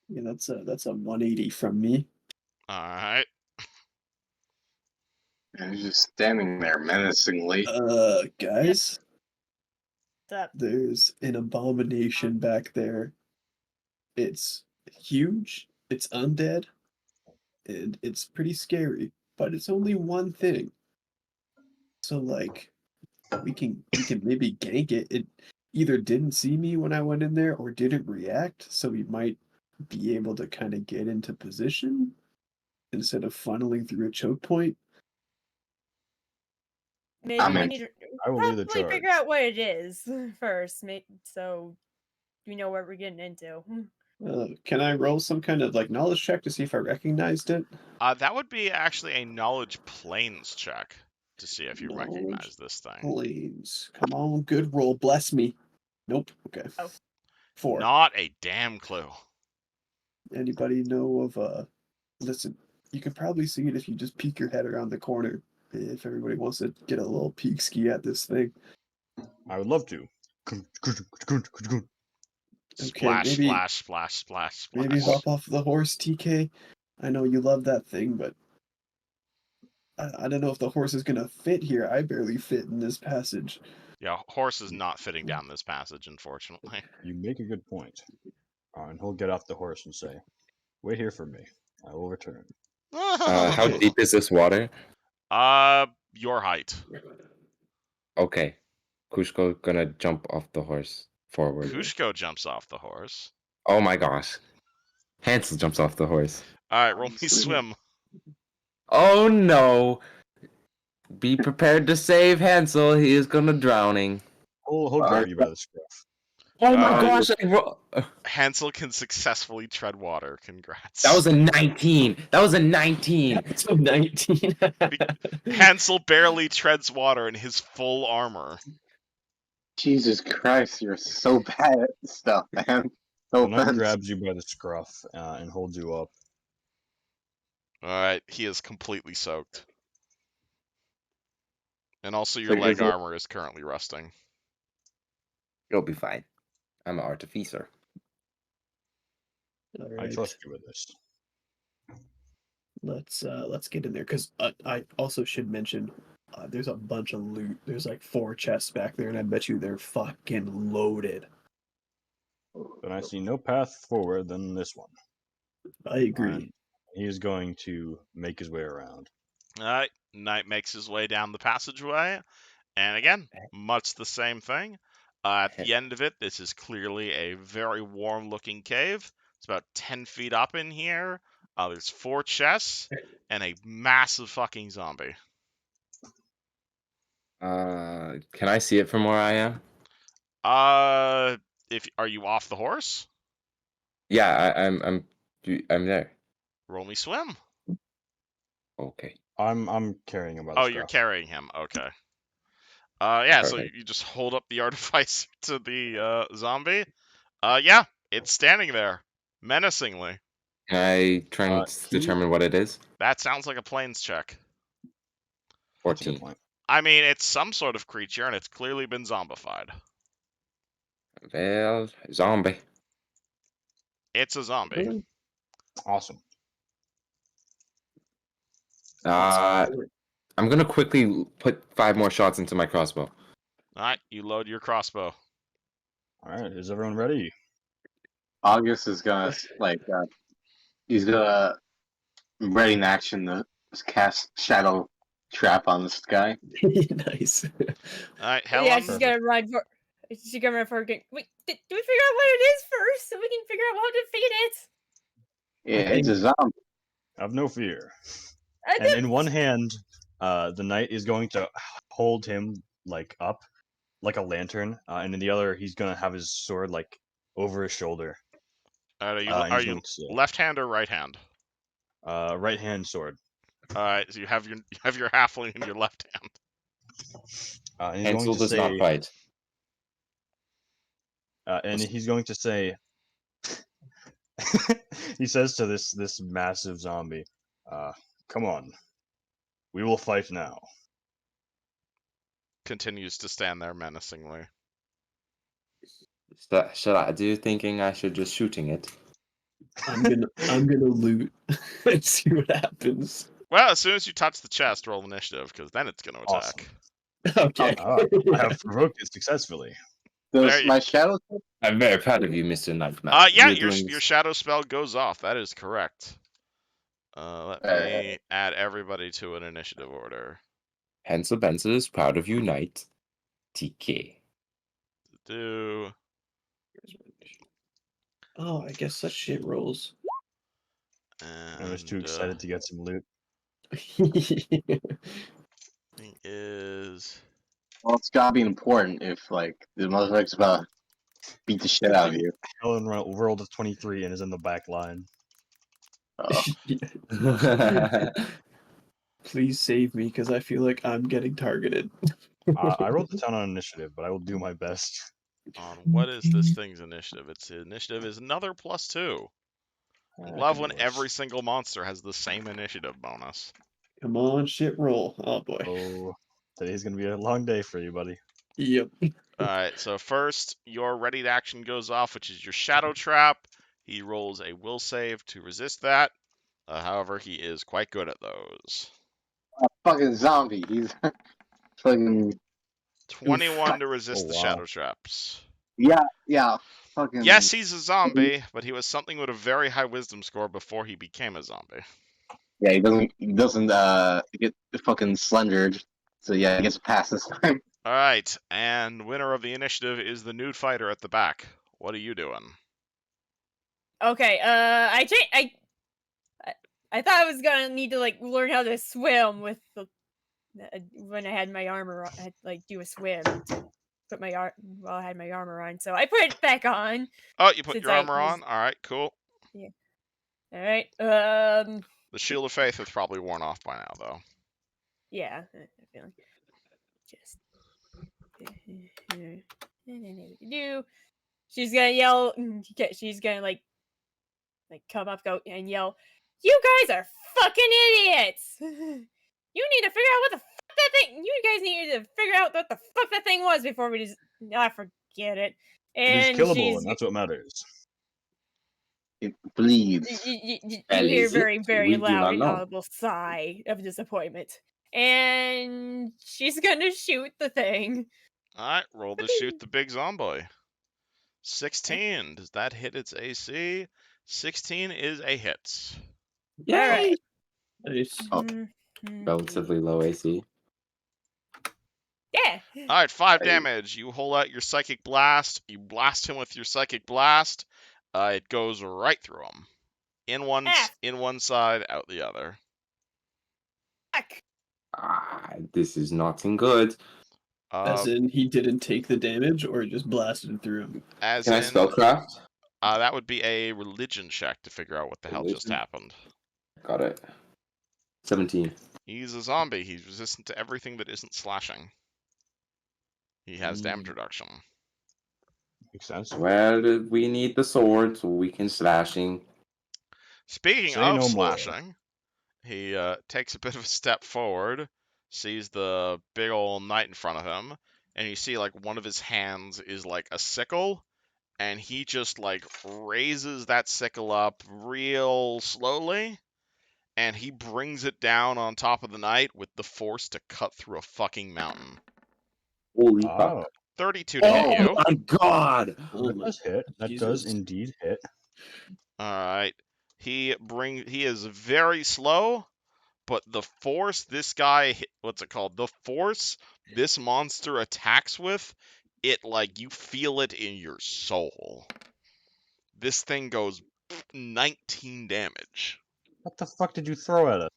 Yeah, that's a 180 from me. All right. and he's just standing there menacingly. Guys, That there's an abomination back there. It's huge, it's undead, and it's pretty scary, but it's only one thing. So like we can maybe gank it. It either didn't see me when I went in there or didn't react, so we might be able to kind of get into position instead of funneling through a choke point. maybe I'm we in. need to I will lead the probably charge. figure out what it is first, so we know what we're getting into. Can I roll some kind of like knowledge check to see if I recognized it? That would be actually a knowledge planes check to see if you Knowledge recognize this thing. Planes. Come on, good roll. Bless me. Nope. Okay. Oh. 4. Not a damn clue. Anybody know of listen, you could probably see it if you just peek your head around the corner. If everybody wants to get a little peek ski at this thing. I would love to. Splash, maybe- splash, splash, splash, splash. Maybe hop off the horse, TK. I know you love that thing, but I don't know if the horse is gonna fit here. I barely fit in this passage. Yeah, horse is not fitting down this passage, unfortunately. You make a good point. And he'll get off the horse and say, "Wait here for me. I will return." How deep is this water? Your height. Okay. Kushko gonna jump off the horse forward. Kushko jumps off the horse. Oh my gosh. Hansel jumps off the horse. All right, roll me swim. Oh no. Be prepared to save Hansel. He is gonna drowning. He'll grab you by the scruff. Oh my Uh, gosh. Hansel can successfully tread water. Congrats. That was a 19. That was a 19. That's a 19. Hansel barely treads water in his full armor. Jesus Christ, you're so bad at this stuff, man. No The knight offense. grabs you by the scruff and holds you up. All right, he is completely soaked. And also your So leg is it- armor is currently rusting. You'll be fine. I'm an artificer. All I right. trust you with this. Let's get in there because I also should mention there's a bunch of loot. There's like 4 chests back there, and I bet you they're fucking loaded. Then I see no path forward than this one. I agree. And he is going to make his way around. All right, Knight makes his way down the passageway. And again, much the same thing. At the end of it, this is clearly a very warm-looking cave. It's about 10 feet up in here. There's 4 chests and a massive fucking zombie. Can I see it from where I am? Are you off the horse? Yeah, I'm there. Roll me swim. Okay. I'm carrying him by the Oh, scruff. you're carrying him. Okay. Yeah. So Perfect. you just hold up the artificer to the zombie. Yeah, it's standing there menacingly. Can I try and he- determine what it is? That sounds like a plains check. That's a good 14. point. I mean, it's some sort of creature, and it's clearly been zombified. Well, zombie. It's a zombie. Awesome. I'm gonna quickly put 5 more shots into my crossbow. All right, you load your crossbow. All right, is everyone ready? August is gonna he's gonna ready in action to cast shadow trap on this guy. Nice. All right, Yeah, Helen. she's gonna run for. She's gonna run for. Wait, do we figure out what it is first, so we can figure out how to defeat it? Yeah, I it's think- a zombie. Have no fear. I And think- in one hand, the knight is going to hold him like up, like a lantern, and in the other, he's gonna have his sword like over his shoulder. Are you, And are he's you going to say, left hand or right hand? right hand sword. All right, so you have your halfling in your left hand. And he's Hansel going to does not say, fight. and he's going to say, he says to this massive zombie, "Come on, we will fight now." Continues to stand there menacingly. Should I do thinking I should just shooting it? I'm gonna loot and see what happens. Well, as soon as you touch the chest, roll initiative, because then it's going to attack. Awesome. Okay. I have provoked it successfully. There Does you- my shadow I'm very proud of you, Mr. Nightman. Yeah, You're your doing your shadow spell goes off. That is correct. Let me add everybody to an initiative order. Hansel Benson is proud of you, Knight. TK. Do Oh, I guess such shit rolls. I was too and excited to get some loot. thing is well, it's gotta be important if like the motherfucker's about to beat the shit out of you. Helen rolled a 23 and is in the back line. Please save me, because I feel like I'm getting targeted. I rolled the 10 on initiative, but I will do my best. on what is this thing's initiative? Its initiative is another +2. Love when every single monster has the same initiative bonus. Come on, shit roll. Oh boy. Oh, today's gonna be a long day for you, buddy. Yep. Alright, so first, your ready to action goes off, which is your shadow trap. He rolls a will save to resist that. However, he is quite good at those. Fucking zombie. He's fucking 21 to resist Oh, the wow. shadow traps. yeah. Fucking Yes, he's a zombie, but he was something with a very high wisdom score before he became a zombie. yeah. He doesn't get fucking slendered. So yeah, he gets a pass this time. Alright, and winner of the initiative is the nude fighter at the back. What are you doing? Okay. I thought I was gonna need to like learn how to swim with the when I had my armor. I had to, like do a swim to put my while I had my armor on. So I put it back on. Oh, you put Since your I armor was- on? Alright, cool. All right. The Shield of Faith is probably worn off by now, though. Yeah. I feel like just do. She's gonna yell. She's gonna like come up, go and yell. You guys are fucking idiots! You need to figure out what the fuck that thing. You guys need to figure out what the fuck that thing was before we just. I forget it. It And is killable, she's. and that's what matters. It bleeds. You Well, hear is it? very, very We do loud not and know. audible sigh of disappointment. And she's gonna shoot the thing. Alright, roll to shoot the big zombie. 16. Does that hit its AC? 16 is a hit. Yay! Nice. Oh. Relatively low AC. Yeah. Alright, 5 Hey. damage. You hold out your Psychic Blast. You blast him with your Psychic Blast. It goes right through him. In one side, out the other. Fuck. This is not good. As in, he didn't take the damage, or just blasted through him. As Can I in, spellcraft? that would be a religion check to figure out what the hell just Religion? happened. Got it. 17. He's a zombie. He's resistant to everything that isn't slashing. He has damage reduction. Makes sense. Well, we need the sword so we can slashing. Speaking Say of no more. slashing, he takes a bit of a step forward, sees the big old knight in front of him, and you see like one of his hands is like a sickle, and he just like raises that sickle up real slowly, and he brings it down on top of the knight with the force to cut through a fucking mountain. Holy Oh, fuck. 32 to hit you. Oh my god! Oh that my does hit. That does Jesus. indeed hit. All right. He is very slow, but the force this guy, what's it called? The force this monster attacks with, it like you feel it in your soul. This thing goes 19 damage. What the fuck did you throw at us?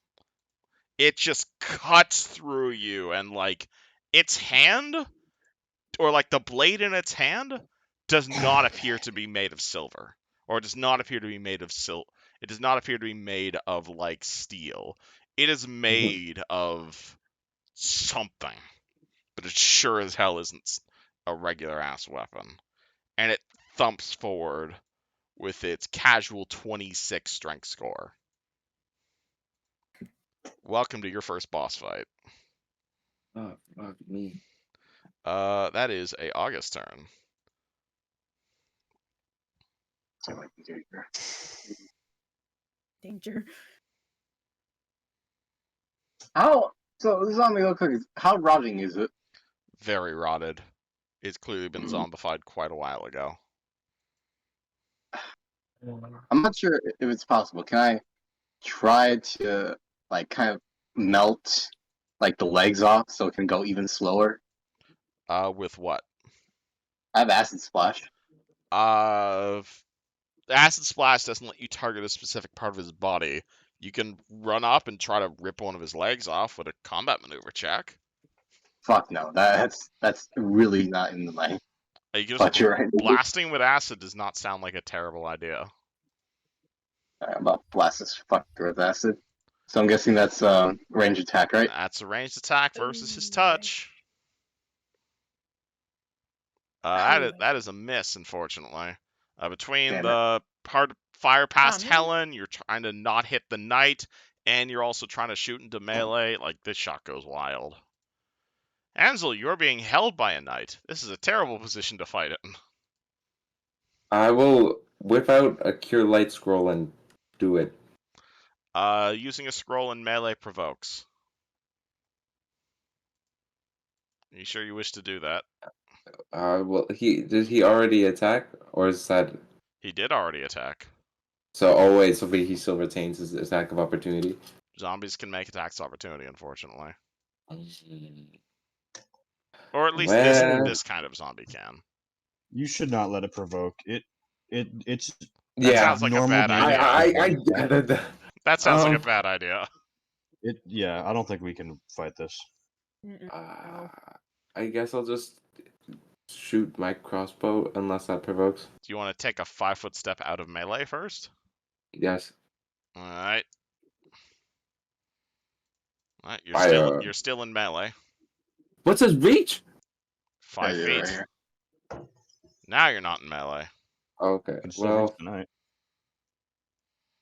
It just cuts through you, and like its hand, or like the blade in its hand, does not appear to be made of silver, or does not appear to be made of It does not appear to be made of like steel. It is made of something, but it sure as hell isn't a regular ass weapon. And it thumps forward with its casual 26 strength score. Welcome to your first boss fight. Oh, fuck me. That is a August turn. See what I can do here. Danger. So this zombie real quick. How rotting is it? Very rotted. It's clearly been zombified quite a while ago. I'm not sure if it's possible. Can I try to like kind of melt like the legs off so it can go even slower? With what? I have acid splash. The acid splash doesn't let you target a specific part of his body. You can run up and try to rip one of his legs off with a combat maneuver check. Fuck no, that's really not in my. You can But just you're right. blasting with acid does not sound like a terrible idea. I'm about to blast this fucker with acid. So I'm guessing that's range attack, right? That's a ranged attack versus his touch. That is a miss, unfortunately. Between Damn it. the hard fire past man. Helen, you're trying to not hit the knight, and you're also trying to shoot into melee. Like, this shot goes wild. Ansel, you're being held by a knight. This is a terrible position to fight in. I will whip out a Cure Light scroll and do it. Using a scroll in melee provokes. Are you sure you wish to do that? Well, did he already attack, or is that He did already attack. so? Oh wait, so but he still retains his attack of opportunity. Zombies can make attacks of opportunity, unfortunately. Mm. Or at least Well, this kind of zombie can. You should not let it provoke. It's That yeah, sounds like a normal bad damage. idea. I gathered that. That sounds like a bad idea. Yeah, I don't think we can fight this. I guess I'll just shoot my crossbow unless that provokes. Do you want to take a 5-foot step out of melee first? Yes. Alright. Alright, Fire. you're still in melee. What's his reach? 5 Yeah, feet. right here. Now you're not in melee. Okay. Can still reach Well, the knight.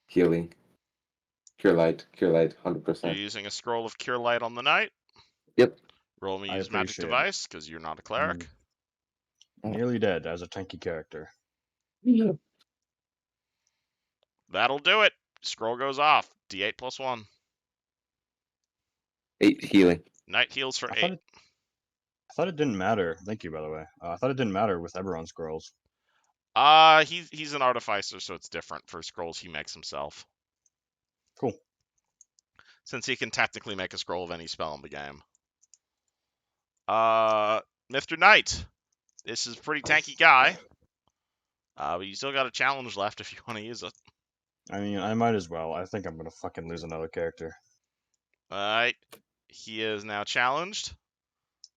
healing. Cure light, 100%. You're using a scroll of cure light on the knight. Yep. Roll me I use magic appreciate it. device because you're not a cleric. Nearly dead as a tanky character. That'll do it. Scroll goes off. D8 plus 1. 8 healing. Knight heals for I 8. thought it didn't matter. Thank you, by the way. I thought it didn't matter with Eberron scrolls. He's an artificer, so it's different for scrolls he makes himself. Cool. Since he can technically make a scroll of any spell in the game. Mr. Knight. This is a pretty tanky guy. But you still got a challenge left if you want to use it. I mean, I might as well. I think I'm gonna fucking lose another character. Alright. He is now challenged.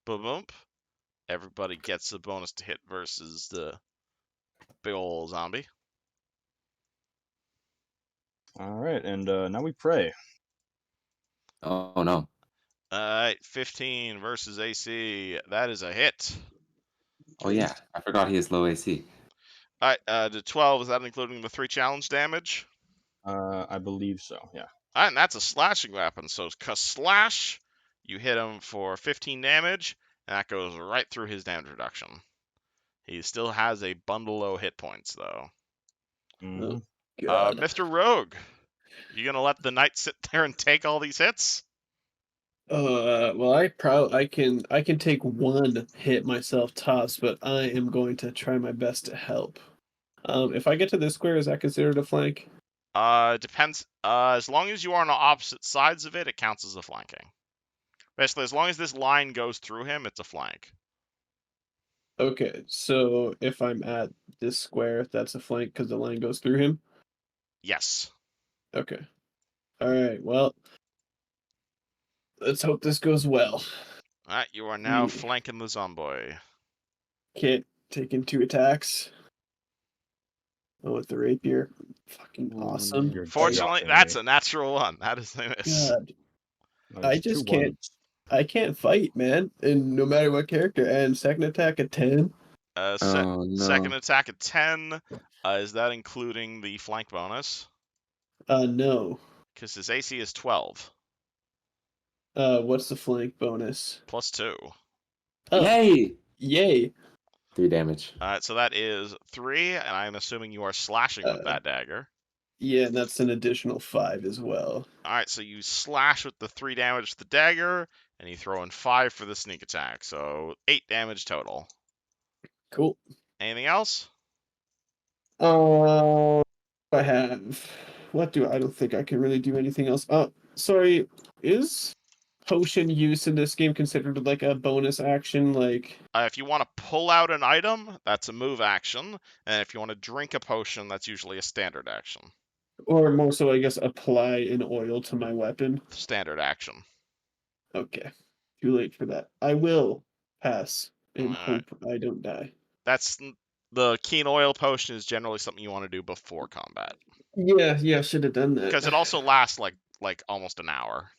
Boom boom. Everybody gets a bonus to hit versus the big ol' zombie. Alright, and now we pray. Oh no. Alright, 15 versus AC. That is a hit. Oh yeah, I forgot he has low AC. Alright, the 12, is that including the 3 challenge damage? I believe so, yeah. Alright, and that's a slashing weapon. So, slash, you hit him for 15 damage, and that goes right through his damage reduction. He still has a bundle of hit points, though. Mhm. God. Mr. Rogue, You gonna let the knight sit there and take all these hits? Well, I can take one hit myself tops, but I am going to try my best to help. If I get to this square, is that considered a flank? Depends. As long as you are on the opposite sides of it, it counts as a flanking. Basically, as long as this line goes through him, it's a flank. Okay, so if I'm at this square, that's a flank because the line goes through him? Yes. Okay. Alright, well, let's hope this goes well. Alright, you are now Yeah. flanking the zomboy. Can't take in 2 attacks. Oh, with the rapier. Fucking awesome. You're Fortunately, shockingly- that's a natural one. That is a miss. God, that I was just 2 can't. ones. I can't fight, man. And no matter what character. And second attack at 10. Oh no. Second attack at 10. Is that including the flank bonus? No. Because his AC is 12. What's the flank bonus? Plus 2. Oh, Yay! yay. 3 damage. So that is 3, and I'm assuming you are slashing with that dagger. Yeah, and that's an additional 5 as well. Alright, so you slash with the 3 damage with the dagger, and you throw in 5 for the sneak attack. So 8 damage total. Cool. Anything else? I have. I don't think I can really do anything else. Oh, sorry. Is potion use in this game considered like a bonus action? Like, If you want to pull out an item, that's a move action. And if you want to drink a potion, that's usually a standard action. or more so, I guess, apply an oil to my weapon? Standard action. Okay. Too late for that. I will pass and Alright. hope I don't die. The keen oil potion is generally something you want to do before combat. Yeah, should have done that. Because it also lasts like almost an hour.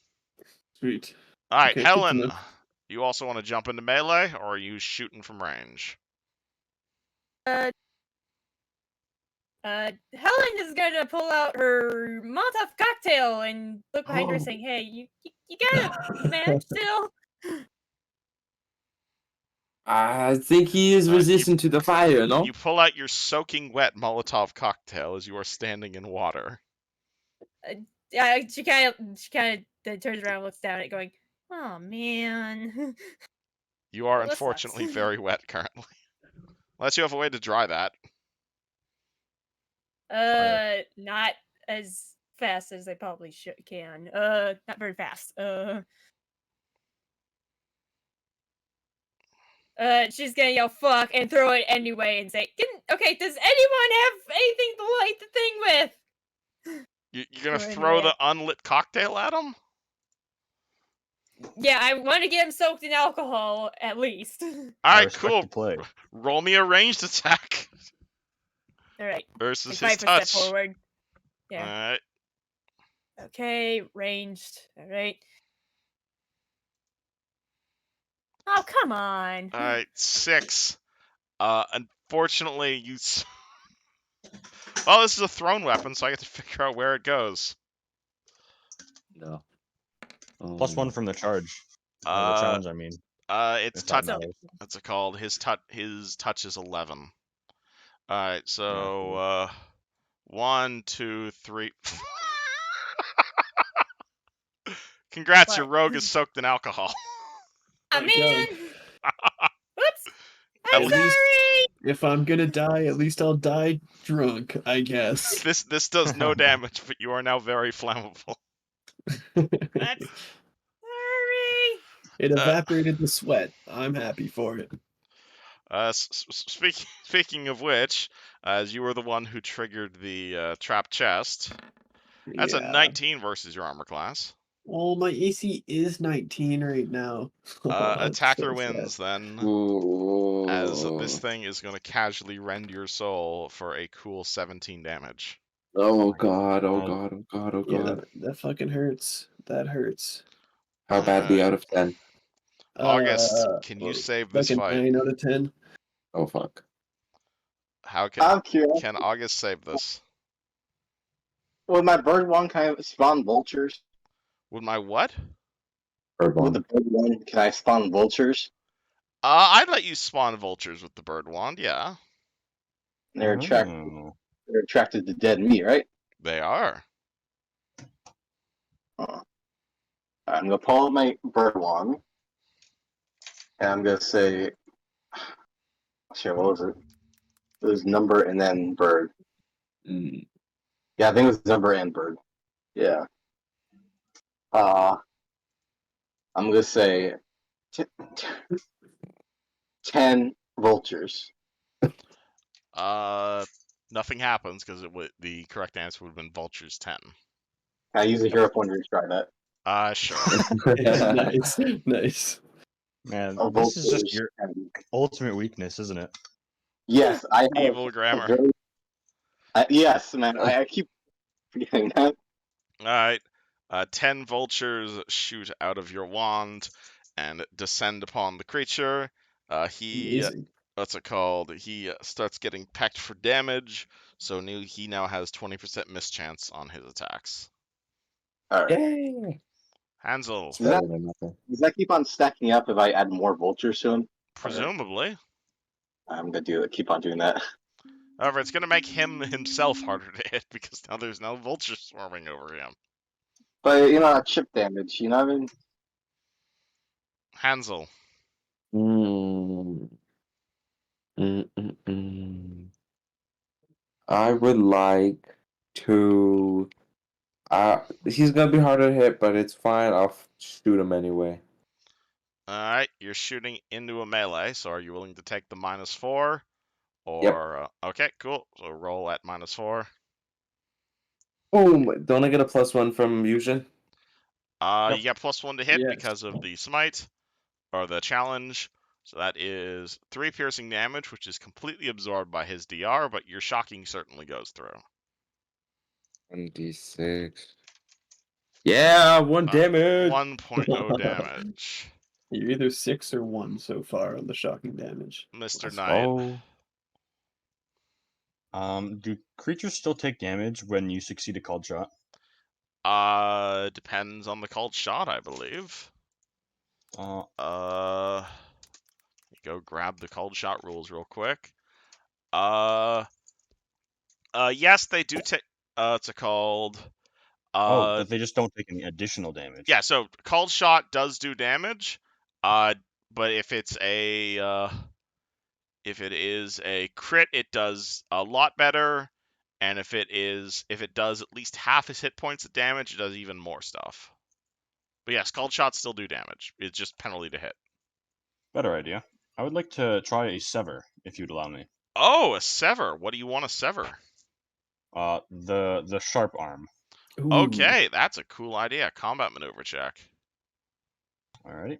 Sweet. Alright, Okay, good to Helen, know. you also want to jump into melee, or are you shooting from range? Helen is gonna pull out her Molotov cocktail and look behind her, Oh. saying, "Hey, you gotta manage still." I think he is You- resistant to the fire, no? You pull out your soaking wet Molotov cocktail as you are standing in water. Yeah, she kind of then turns around, and looks down at it, going, "Oh man." You are Well, that unfortunately sucks. very wet currently. Unless you have a way to dry that. Not as fast as I probably can. Not very fast. She's gonna yell "fuck" and throw it anyway and say, "Okay, does anyone have anything to light the thing with?" You're gonna Throw it throw away. the unlit cocktail at him? Yeah, I want to get him soaked in alcohol at least. I Alright, respect cool. the play. Roll me a ranged attack All right, versus like his 5% touch. forward. Yeah. Alright. Okay, ranged. All right. Oh, come on. Alright, 6. Unfortunately, well, this is a thrown weapon, so I get to figure out where it goes. No. Plus 1 from the charge. Or the Uh, challenge, I mean. It's If that touch. matters. What's it called? His touch is 11. Alright, so cool. 1, 2, 3. Congrats, your What? rogue is soaked in alcohol. Oh, my God. man. Whoops. At I'm At least- sorry. If I'm gonna die, at least I'll die drunk, I guess. This does no damage, but you are now very flammable. That's sorry. It evaporated the sweat. I'm happy for it. Speaking of which, as you were the one who triggered the trap chest, that's a Yeah. 19 versus your armor class. Well, my AC is 19 right now. I'm Attacker so sad. wins then, Ooh. as this thing is going to casually rend your soul for a cool 17 damage. Oh god, oh god, oh god, oh Yeah, god. that fucking hurts. That hurts. How badly out of 10? August, can you save this Like a fight? 9 out of 10. Oh fuck. How I'm curious. can August save this? With my bird one, can I spawn vultures? Would my what? Bird With the one. bird one, can I spawn vultures? I'd let you spawn vultures with the bird wand, yeah. They're Oh. attracted to dead meat, right? They are. I'm gonna pull out my bird wand, and I'm gonna say, shit, what was it? It was number and then bird. Mm. Yeah, I think it was number and bird. Yeah. I'm gonna say 10 vultures. Nothing happens because the correct answer would have been vultures 10. I use a hero point to try that. Sure. Nice, nice. Man, A this is just vultures your 10. ultimate weakness, isn't it? Yes, I have Evil a grammar. very. Yes, man. I keep forgetting that. All right. 10 vultures shoot out of your wand and descend upon the creature. He, Amazing. what's it called? He starts getting pecked for damage, so he now has 20% mischance on his attacks. All right. Yay! Hansel, It's better than nothing. Does that keep on stacking up if I add more vultures to him? presumably. I'm gonna do it. Keep on doing that. However, it's going to make him himself harder to hit because now there's no vultures swarming over him. But chip damage. You know what I mean? Hansel, Mm. Mm-mm-mm. I would like to. He's gonna be hard to hit, but it's fine. I'll shoot him anyway. alright, you're shooting into a melee, so are you willing to take the -4? Yep. Or, okay, cool. So roll at -4. Boom! Don't I get a +1 from Eusgen? Yep. You get +1 to hit Yes. because of the smite, or the challenge. So that is 3 piercing damage, which is completely absorbed by his DR, but your shocking certainly goes through. 1d6. Yeah, 1 damage. 1.0 damage. You're either 6 or 1 so far on the shocking damage. Mr. Let's Knight. go. Do creatures still take damage when you succeed a called shot? Depends on the called shot, I believe. Uh, Go grab the called shot rules real quick. Yes, they do take. It's a called. but they just don't take any additional damage. Yeah, so called shot does do damage. But if it is a crit, it does a lot better. And if it does at least half his hit points of damage, it does even more stuff. But yes, called shots still do damage. It's just penalty to hit. Better idea. I would like to try a sever, if you'd allow me. Oh, a sever. What do you want to sever? The sharp arm. Ooh. Okay, that's a cool idea. Combat maneuver check. Alrighty.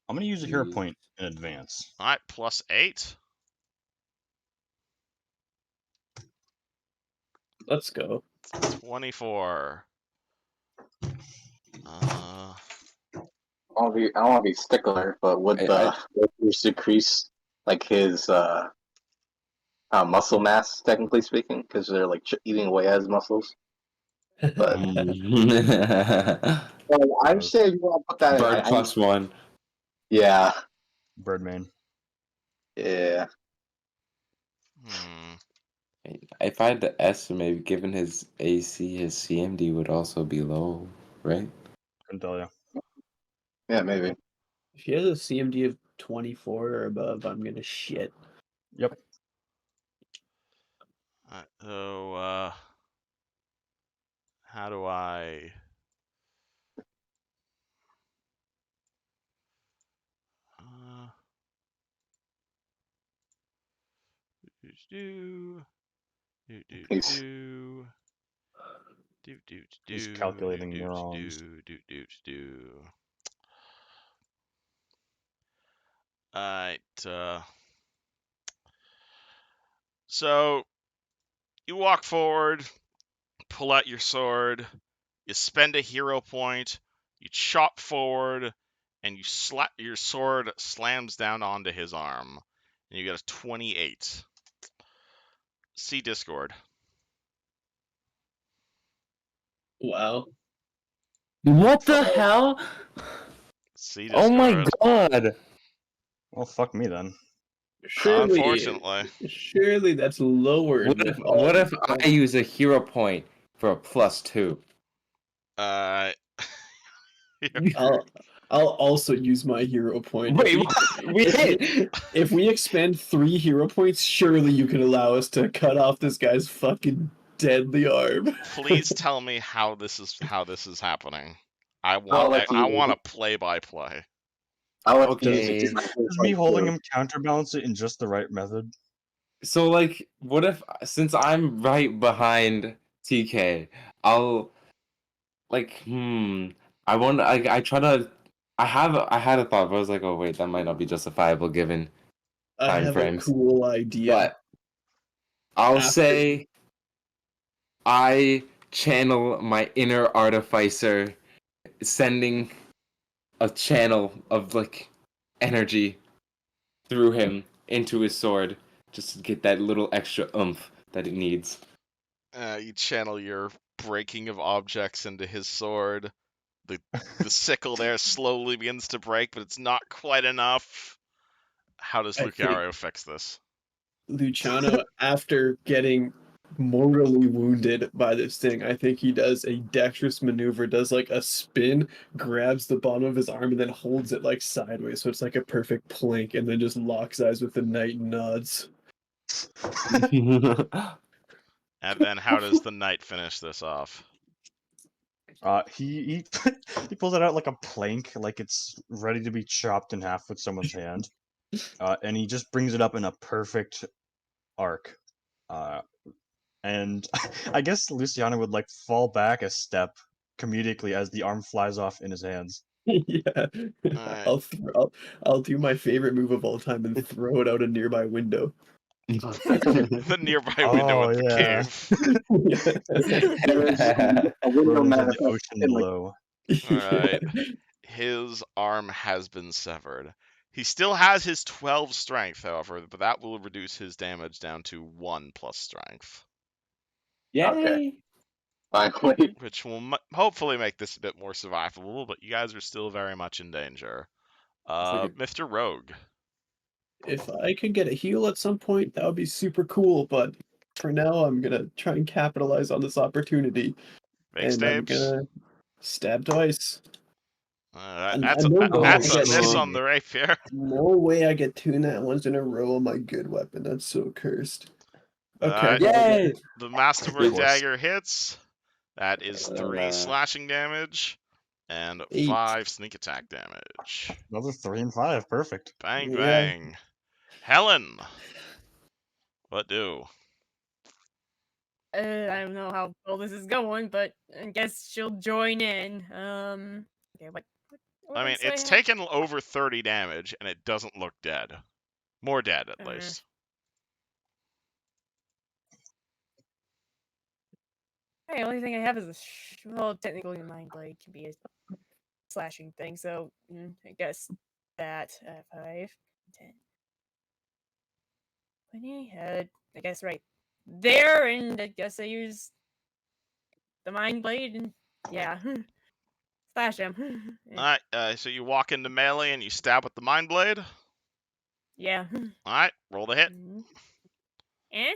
I'm gonna use a hero point in advance. All right, +8. Let's go. 24. I don't want to be stickler, but would the vultures decrease like his muscle mass, technically speaking, because they're like eating away at his muscles? But I'm saying you want to put that. Bird +1. Yeah. Birdman. Yeah. If I had to estimate, given his AC, his CMD would also be low, right? Couldn't tell you. Yeah, maybe. If he has a CMD of 24 or above, I'm gonna shit. Yep. So, how do I... He's calculating neurons. Alright, so you walk forward, pull out your sword, you spend a hero point, you chop forward, and your sword slams down onto his arm, and you get a 28. See Discord. Wow. What the hell? See Discord. Oh my god! Well, fuck me then. Unfortunately. Surely that's lower. What if I use a hero point for a +2? I'll also use my hero point. Wait, what? We hit. If we expend 3 hero points, surely you can allow us to cut off this guy's fucking deadly arm. Please tell me how this is happening. I I'll want let I you. want a play-by-play. I'll let you Okay. use my Does me holding him counterbalance it in just the right method? So like, what if since I'm right behind TK, I'll like I want I try to I had a thought, but I was like, oh wait, that might not be justifiable given I time have a frames. cool idea. But I'll After- say I channel my inner artificer, sending a channel of like energy through him into his sword, just to get that little extra oomph that it needs. You channel your breaking of objects into his sword. The sickle there slowly begins to break, but it's not quite enough. How does I think Lucario fix this? Luciano, after getting mortally wounded by this thing, I think he does a dexterous maneuver, does like a spin, grabs the bottom of his arm, and then holds it like sideways, so it's like a perfect plank, and then just locks eyes with the knight and nods. And then how does the knight finish this off? He he pulls it out like a plank, like it's ready to be chopped in half with someone's hand. And he just brings it up in a perfect arc. And I guess Luciano would like fall back a step comedically as the arm flies off in his hands. Yeah, Alright. I'll do my favorite move of all time and throw it out a nearby window. The nearby window Oh in the yeah, cave. There's a window thrown into the manifest ocean in like below. Alright. His arm has been severed. He still has his 12 strength, however, but that will reduce his damage down to 1 plus strength, Yay! finally. which will hopefully make this a bit more survivable, but you guys are still very much in danger. like Mr. Rogue. If I could get a heal at some point, that would be super cool, but for now, I'm gonna try and capitalize on this opportunity, Fake and I'm stabes. gonna stab twice. That's no way I that's a get miss Oh, on the rapier. no way I get 2 nat ones in a row on my good weapon. That's so cursed. Okay, Alright, Yay! the Masterwork course. dagger hits. That is 3 slashing damage and 8. 5 sneak attack damage. Another 3 and 5, perfect. Bang Yeah. bang. Helen, what do? I don't know how well this is going, but I guess she'll join in. Okay, what I mean, else do it's have? taken over 30 damage and it doesn't look dead. More dead, at Uh, least. The only thing I have is well, technically, Mind Blade can be a slashing thing, so I guess that 5, 10, 20. I guess right there, and I guess I use the Mind Blade, and yeah, slash him. Alright, so you walk into melee and you stab with the Mind Blade. Yeah. Alright, roll the hit. Eh?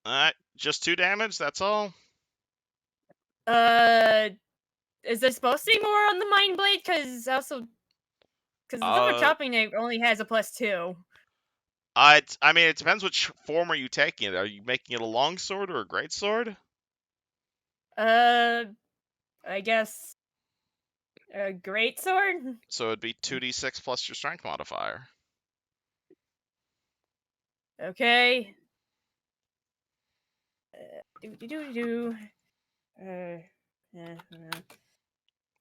Alright, just 2 damage, that's all. Is there supposed to be more on the Mind Blade? Because the Silver Chopping Knife only has a +2. I mean, it depends which form are you taking it. Are you making it a longsword or a greatsword? I guess a great sword. So it'd be 2d6 plus your strength modifier. Okay.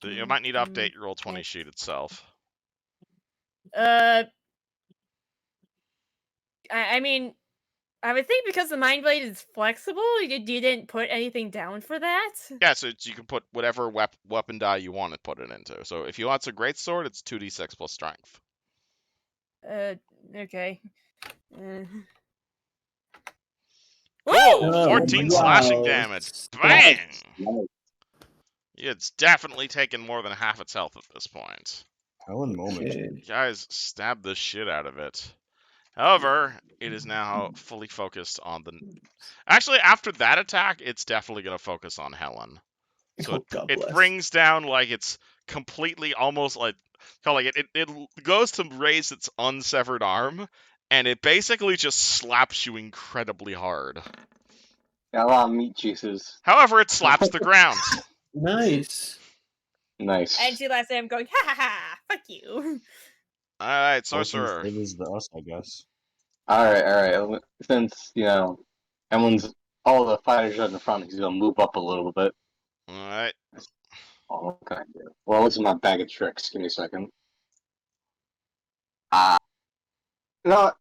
You might need to update your Roll20 sheet itself. I mean, I would think because the Mind Blade is flexible, you didn't put anything down for that. Yeah, so you can put whatever weapon die you want to put it into. So if you want a greatsword, it's 2d6 plus strength. Okay. Whoa! Woo! 14 slashing damage. Bang! It's definitely taken more than half its health at this point. Helen moment. Okay. You guys stabbed the shit out of it. However, it is now fully focused on the... Actually, after that attack, it's definitely going to focus on Helen. So God it bless. brings down, like, its completely almost like it goes to raise its unsevered arm, and it basically just slaps you incredibly hard. Got a lot of meat juices. However, it slaps the ground. Nice. Nice. And she laughs at him, going, "Ha ha ha! Fuck you!" All right, All things sorcerer. favors the us, I guess. Alright. Since, all the fighters are in the front, he's gonna move up a little bit. All right. Oh, what can I do? Well, what's in my bag of tricks? Give me a second. You know what?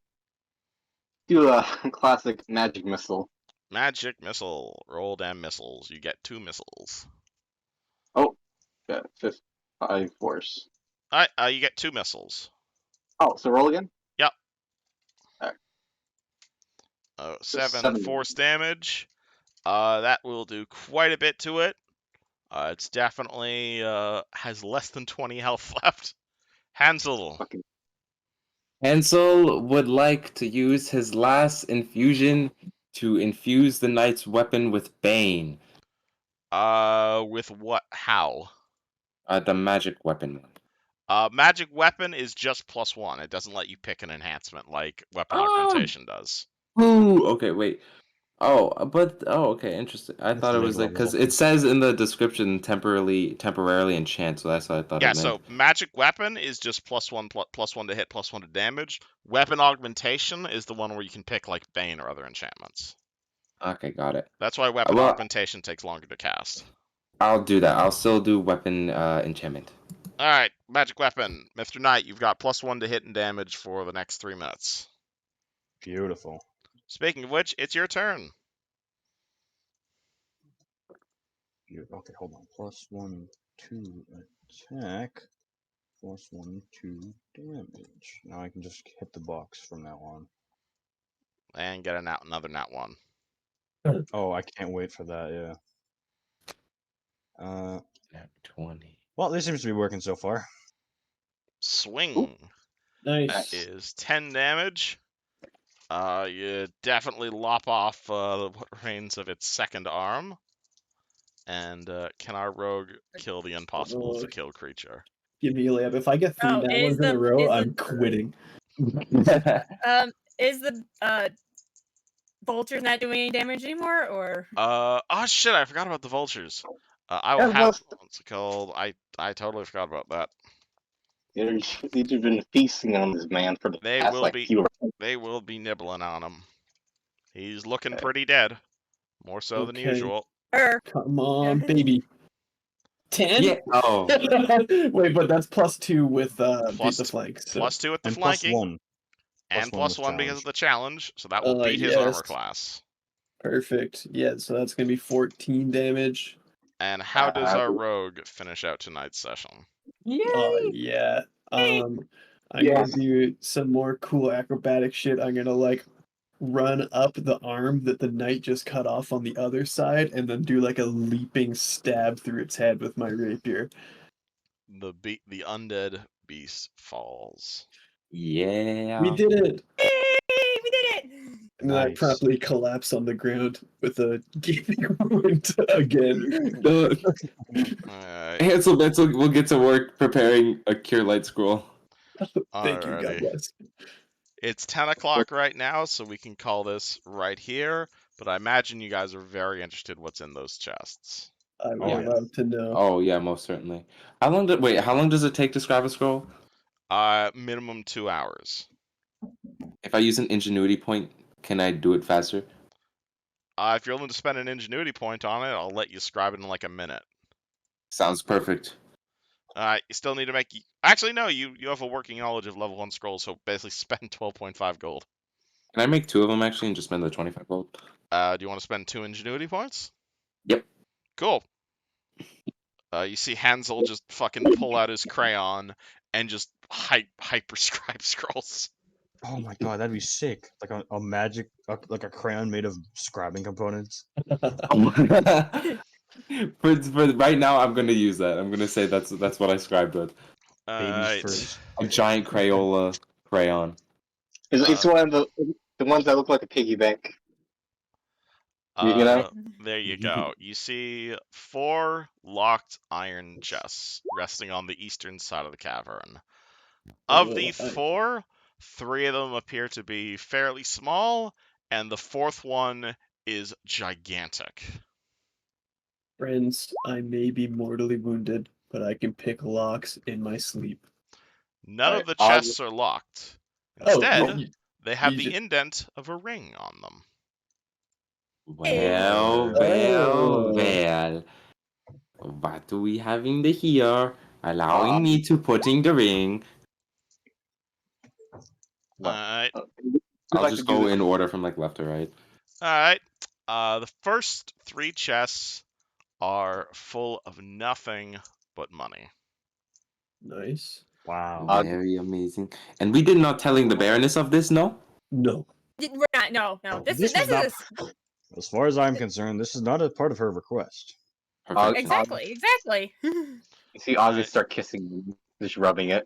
Do a classic magic missile. Magic missile. Roll damn missiles. You get 2 missiles. Oh, yeah, 5 force. All right. You get 2 missiles. Oh, so roll again? Yep. Alright. 7 7 force damage. That will do quite a bit to it. It's definitely has less than 20 health left. Hansel. Fucking Hansel would like to use his last infusion to infuse the knight's weapon with Bane. With what? How? The magic weapon one. Magic weapon is just +1. It doesn't let you pick an enhancement like weapon augmentation does. Ooh, okay, wait. Okay, interesting. I That's thought it the was like level because it says in the description temporarily enchant, so that's what I thought Yeah, it meant. so magic weapon is just +1 +1 to hit, +1 to damage. Weapon augmentation is the one where you can pick like Bane or other enchantments. Okay, got it. That's why weapon Well, augmentation takes longer to cast. I'll do that. I'll still do weapon enchantment. All right, magic weapon, Mr. Knight. You've got +1 to hit and damage for the next 3 minutes. Beautiful. Speaking of which, it's your turn. Okay, hold on. +1, 2 attack. +1, 2 damage. Now I can just hit the box from now on. And get another nat 1. Oh, I can't wait for that, yeah. 20. Well, this seems to be working so far. Swing. Nice. That is 10 damage. You definitely lop off what remains of its second arm. And can our rogue kill the impossible to kill creature? Give me a layup. If I get 3 Oh, nat is ones in a the- row, is the- I'm quitting. Is the vulture not doing any damage anymore, or? Oh shit! I forgot about the vultures. I will Yeah, have what's it called? I totally forgot about that. You've been feasting on this man for the They past will like be- few. They will be nibbling on him. He's looking pretty dead, more so than Okay. usual. Come on, baby. 10? Yeah. Oh. Wait, but that's +2 with Plus beat the flank. So. +2 with the And flanking, +1. and +1 +1 because challenge. of the challenge. So that will beat his Yes. armor class. Perfect. Yeah, so that's gonna be 14 damage. And how does our rogue finish out tonight's session? Yeah. I'm Yes. gonna do some more cool acrobatic shit. I'm gonna like run up the arm that the knight just cut off on the other side, and then do like a leaping stab through its head with my rapier. The undead beast falls. Yeah. We did it! Yay! We did it! And then I Nice. promptly collapse on the ground with a gaping wound again. Alright. Hansel will get to work preparing a cure light scroll. Thank you, God Alrighty. bless. It's 10 o'clock right now, so we can call this right here. But I imagine you guys are very interested what's in those chests. I would Oh, yeah. love to know. Oh yeah, most certainly. How long does it take to scribe a scroll? Minimum 2 hours. If I use an ingenuity point, can I do it faster? If you're willing to spend an ingenuity point on it, I'll let you scribe it in like a minute. Sounds perfect. You still need to make... Actually, no, you have a working knowledge of level 1 scrolls, so basically spend 12.5 gold. Can I make 2 of them actually and just spend the 25 gold? Do you want to spend 2 ingenuity points? Yep. Cool. You see Hansel just fucking pull out his crayon and just hyperscribe scrolls. Oh my god, that'd be sick. Like a magic, like a crayon made of scribing components. For right now, I'm gonna use that. I'm gonna say that's what I scribed with. Babies Alright. first. A giant Crayola crayon. It's one of the ones that look like a piggy bank. You know? There you go. You see 4 locked iron chests resting on the eastern side of the cavern. Of the Oh, 4, 3 of them appear to be fairly small, and the 4th one is gigantic. friends, I may be mortally wounded, but I can pick locks in my sleep. None of Alright, the I'll chests are locked. Oh, Instead, they have you the just, indent of a ring on them. Well, Oh. well. What do we have in the here? Allowing Um, me to putting the ring. well, Alright. we'd I'll like just to do go this. in order from like left to right. Alright. The first 3 chests are full of nothing but money. Nice. Wow. Very amazing. And we did not telling the Baroness of this, no? No. We're not. No. This This was is not, a s- as far as I'm concerned, this is not a part of her request. Perfect. exactly. You see August start kissing, just rubbing it.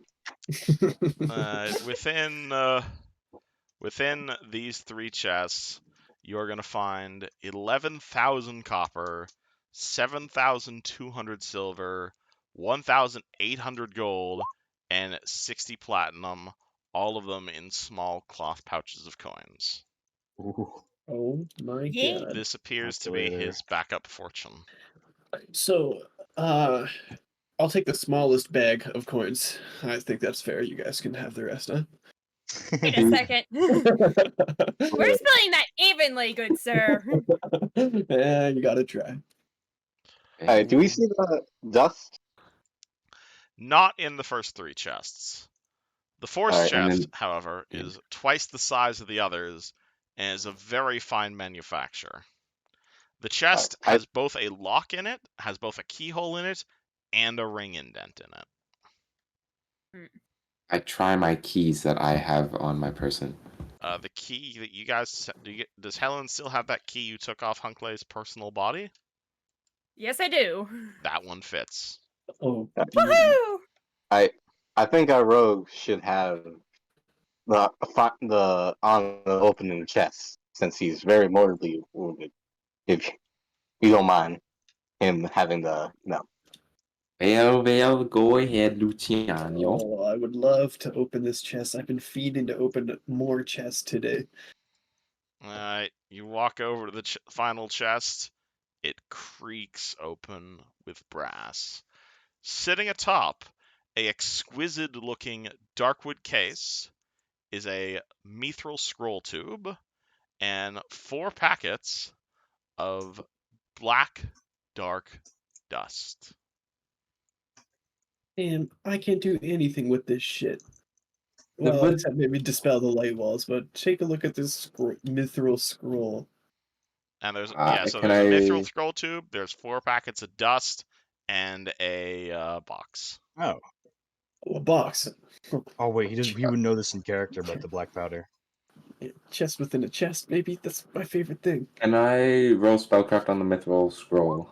Within these 3 chests, you're gonna find 11,000 copper, 7,200 silver, 1,800 gold, and 60 platinum. All of them in small cloth pouches of coins. Ooh, Oh my Yay. god. This appears to be calculator. his backup fortune. So, I'll take the smallest bag of coins. I think that's fair. You guys can have the rest, huh? Wait a second. We're splitting that evenly, good sir. Yeah, you gotta try. Alright, do we see the dust? Not in the first 3 chests. The fourth Alright, and chest, then however, is twice the size of the others and is of very fine manufacture. The chest I has both a lock in it, has both a keyhole in it, and a ring indent in it. I try my keys that I have on my person. The key that you guys does Helen still have that key you took off Hunklay's personal body? Yes, I do. That one fits. Oh, beauty. Woohoo! I think our rogue should have the honor of opening the chest, since he's very mortally wounded. If you don't mind him having the no. Well, go ahead, Luciano. Oh, I would love to open this chest. I've been feeding to open more chests today. Alright, you walk over to the final chest. It creaks open with brass. Sitting atop a exquisite-looking darkwood case is a mithril scroll tube and 4 packets of black dark dust. And I can't do anything with this shit. Well, But except maybe dispel the light walls, but take a look at this mithril scroll. And there's can there's a mithril I? scroll tube, there's 4 packets of dust, and a box. Oh. Oh, a box. Oh wait, he would know this in character about the black powder. Chest within a chest, maybe? That's my favorite thing. Can I roll spellcraft on the mithril scroll?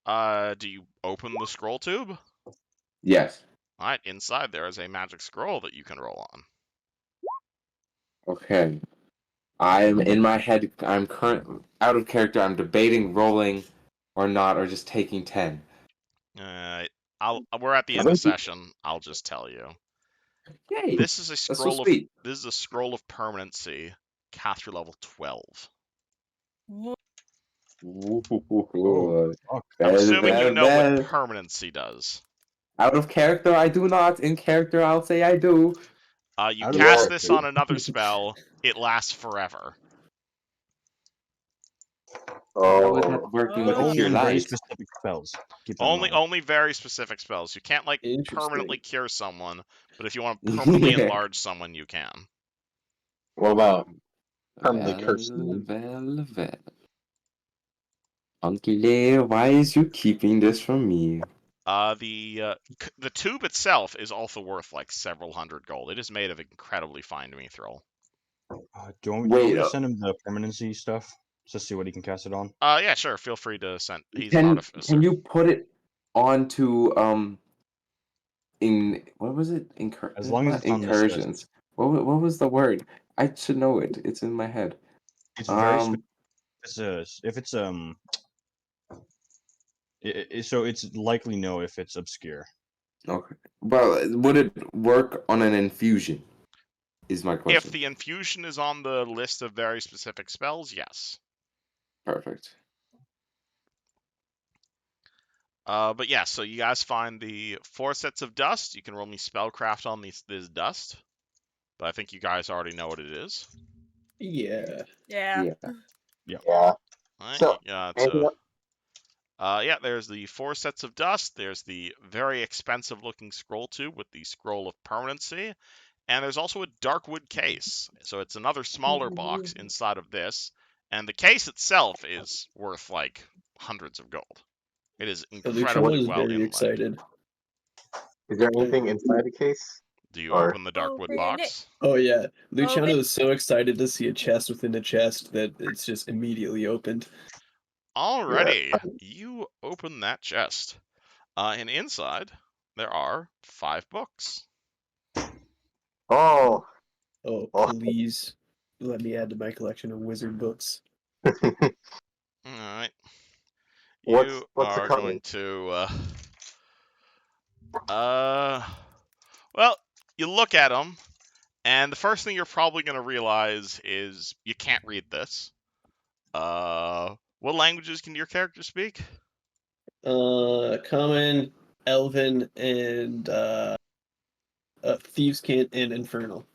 Do you open the scroll tube? Yes. Alright, inside there is a magic scroll that you can roll on. Okay. I'm in my head. I'm current out of character. I'm debating rolling or not, or just taking 10. We're at the end of session. I'll just tell you. Yay! This is a That's so scroll of sweet. permanency, cast through level 12. Oh, fuck. I'm assuming you know what well. permanency does. Out of character, I do not. In character, I'll say I do. You Out of cast character. this on another spell, it lasts forever. How is Oh, that working But with the only cure on very light? specific spells. Keep that in mind. Only very specific spells. You can't like Interesting. permanently cure someone, but if you want to permanently enlarge someone, you can. what about permanently cursing? Well. Uncle Leo, why is you keeping this from me? The tube itself is also worth like several hundred gold. It is made of incredibly fine mithril. Do you want me Wait, to send him the permanency stuff? Just see what he can cast it on? Yeah, sure. Feel free to send. He's an artificer. Can you put it onto what was it? As long as Not it's on this list. incursions. What was the word? I should know it. It's in my head. It's very specific. if it's so it's likely no if it's obscure. Okay. Well, would it work on an infusion? Is my If question. the infusion is on the list of very specific spells, yes. Perfect. But yeah, so you guys find the 4 sets of dust. You can roll me spellcraft on this dust, but I think you guys already know what it is. Yeah. Yeah. Yeah. All right, So, you got, anything else? yeah, there's the 4 sets of dust. There's the very expensive looking scroll tube with the scroll of permanency. And there's also a dark wood case. So it's another smaller box inside of this. And the case itself is worth like hundreds of gold. It is Luciano incredibly is well very inlaid. excited. Is there anything inside the case? Do you Or open the dark wood Open it. box? Oh yeah, Luciano Open. is so excited to see a chest within a chest that it's just immediately opened. Alrighty, you open that chest. And inside, there are 5 books. oh, Oh, Oh. please let me add to my collection of wizard books. Alright. What's You the are cover? going to, well, you look at them, and the first thing you're probably going to realize is you can't read this. What languages can your character speak? Common, Elven, and Thieves' Cant and Infernal.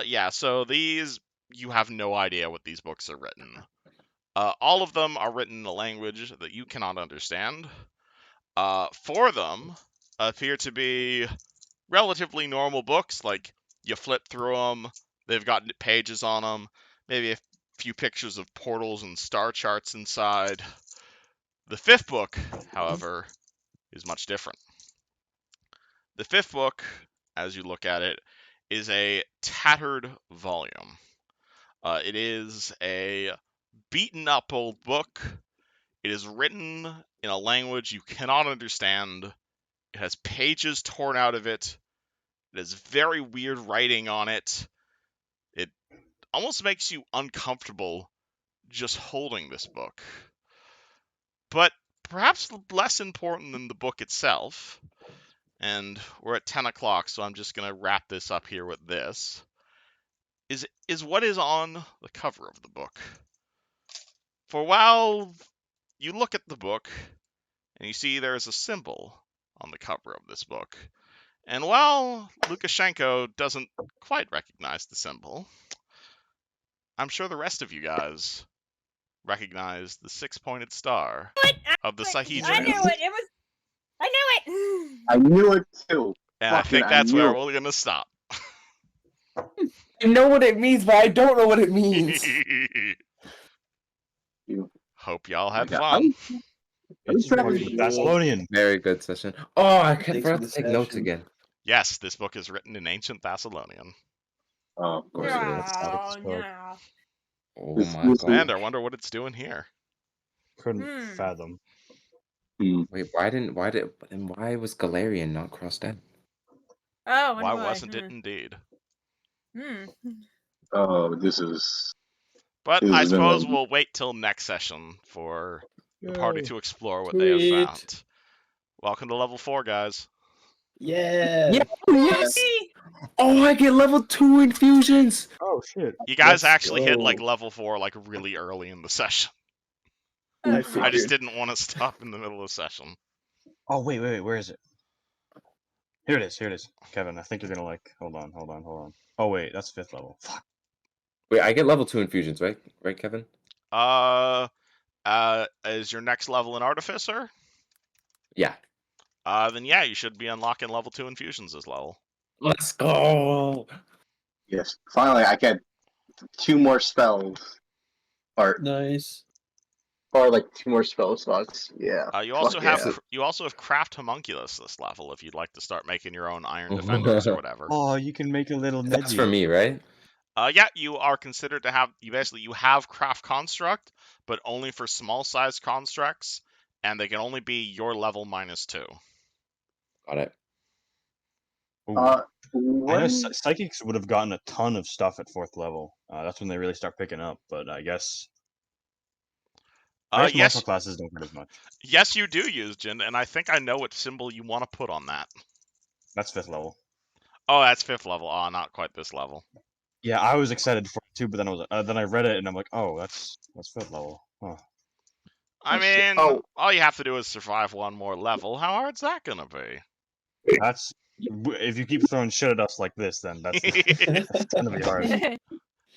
Yeah, so these, you have no idea what these books are written. All of them are written in a language that you cannot understand. 4 of them appear to be relatively normal books, like you flip through them, they've got pages on them, maybe a few pictures of portals and star charts inside. The 5th book, however, is much different. The 5th book, as you look at it, is a tattered volume. It is a beaten up old book. It is written in a language you cannot understand. It has pages torn out of it. It has very weird writing on it. It almost makes you uncomfortable just holding this book. But perhaps less important than the book itself, and we're at 10 o'clock, so I'm just going to wrap this up here with this, is what is on the cover of the book. For while you look at the book, and you see there's a symbol on the cover of this book, and while Lukashenko doesn't quite recognize the symbol, I'm sure the rest of you guys recognize the 6-pointed star of the I Sahedron. knew it. It was. I knew it. I knew it too. And I think that's where we're going to stop. I know what it means, but I don't know what it means. Hope y'all had Yeah, fun. It's Very the Thessalonian. Very good session. Oh, I Thanks forgot for to the take notes session. again. Yes, this book is written in ancient Thessalonian. Oh, of course it is. Oh no. Oh This- my this- god. And I wonder what it's doing here. Couldn't Hmm. fathom. Wait, why was Galarian not crossed out? Oh, Why why? wasn't it indeed? Hmm. Oh, this is. But This I has been suppose a- we'll wait till next session for the party to explore what they have Sweet. found. Welcome to level 4, guys. Yeah. Yeah, yes! Yay! Oh, I get level 2 infusions! Oh shit! You guys Let's actually hit go. like level 4 like really early in the session. Oh, I I figured. just didn't want to stop in the middle of the session. Oh wait, where is it? Here it is, Kevin. I think you're gonna like. Hold on. Oh wait, that's 5th level. Fuck. Wait, I get level 2 infusions, right? Right, Kevin? Is your next level an artificer? Yeah. Then yeah, you should be unlocking level 2 infusions this level. Let's go! Yes. Finally, I get 2 more spells. Nice. Or like 2 more spell slots. Yeah. You also have yeah. you also have craft homunculus this level if you'd like to start making your own iron defenders or whatever. Oh, you can make a little. That's for me, right? Yeah, you are considered to have you have craft construct, but only for small size constructs, and they can only be your level -2. Got it. Ooh. I know psychics would have gotten a ton of stuff at 4th level. That's when they really start picking up. But I guess I guess martial Yes, classes don't hurt as much. yes, you do, Eusgen, and I think I know what symbol you want to put on that. That's 5th level. Oh, that's 5th level. Oh, not quite this level. Yeah, I was excited for it too, but then I read it and I'm like, oh, that's 5th level. Huh. I shit. mean, Oh. all you have to do is survive one more level. How hard's that gonna be? That's if you keep throwing shit at us like this, then that's gonna be hard. All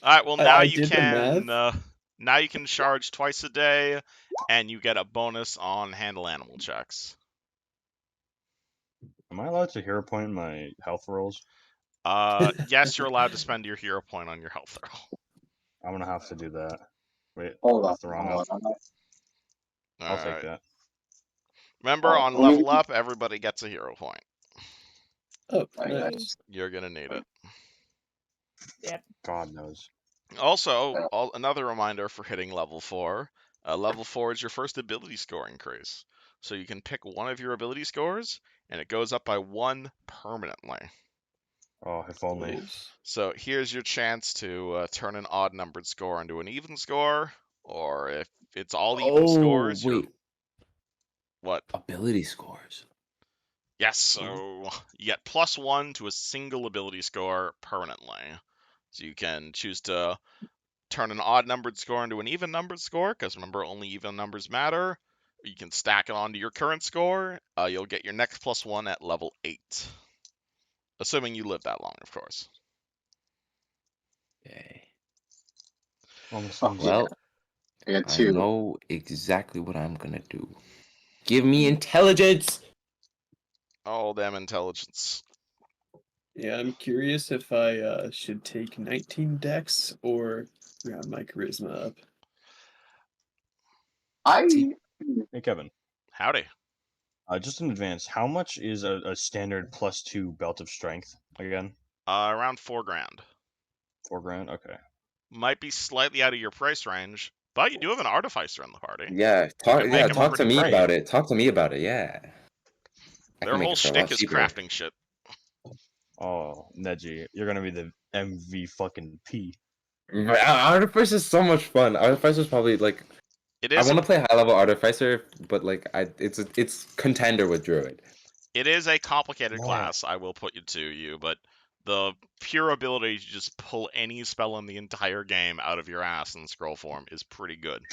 right. Well, now I you did the can. math. Now you can charge twice a day, and you get a bonus on handle animal checks. Am I allowed to hero point my health rolls? Yes, you're allowed to spend your hero point on your health roll. I'm gonna have to do that. Wait, Hold on. that's the wrong Hold health. on. I'll All take right. that. Remember, on Let me- level up, everybody gets a hero point. Oh, Okay, nice. You're gonna need it. God knows. Also, another reminder for hitting level 4. Level 4 is your first ability score increase. So you can pick one of your ability scores, and it goes up by 1 permanently. Oh, if only. Nice. So here's your chance to turn an odd numbered score into an even score, or if it's all even Oh, scores, you're wait. what? Ability scores. Yes, so you get +1 to a single ability score permanently. So you can choose to turn an odd numbered score into an even numbered score, because remember, only even numbers matter. You can stack it onto your current score. You'll get your next +1 at level 8. Assuming you live that long, of course. Okay. Almost Oh, easy. yeah. Well, I got I 2. know exactly what I'm gonna do. Give me intelligence. Oh, damn intelligence. Yeah, I'm curious if I should take 19 dex or round my charisma up. I Hey, Kevin. Howdy. Just in advance, how much is a standard +2 belt of strength again? Around 4 grand. 4 grand. Okay. Might be slightly out of your price range, but you do have an artificer in the party. Yeah, You can make him talk to pretty me cheap. about it. Talk to me about it. Yeah. I Their can make whole it for a lot shtick is cheaper. crafting shit. Oh, Neji, you're gonna be the MV fucking P. Artificer is so much fun. Artificer is probably like It I is want to play high level Artificer, but like it's contender with Druid. it is a complicated Yeah. class, I will put it to you, but the pure ability to just pull any spell in the entire game out of your ass in scroll form is pretty good.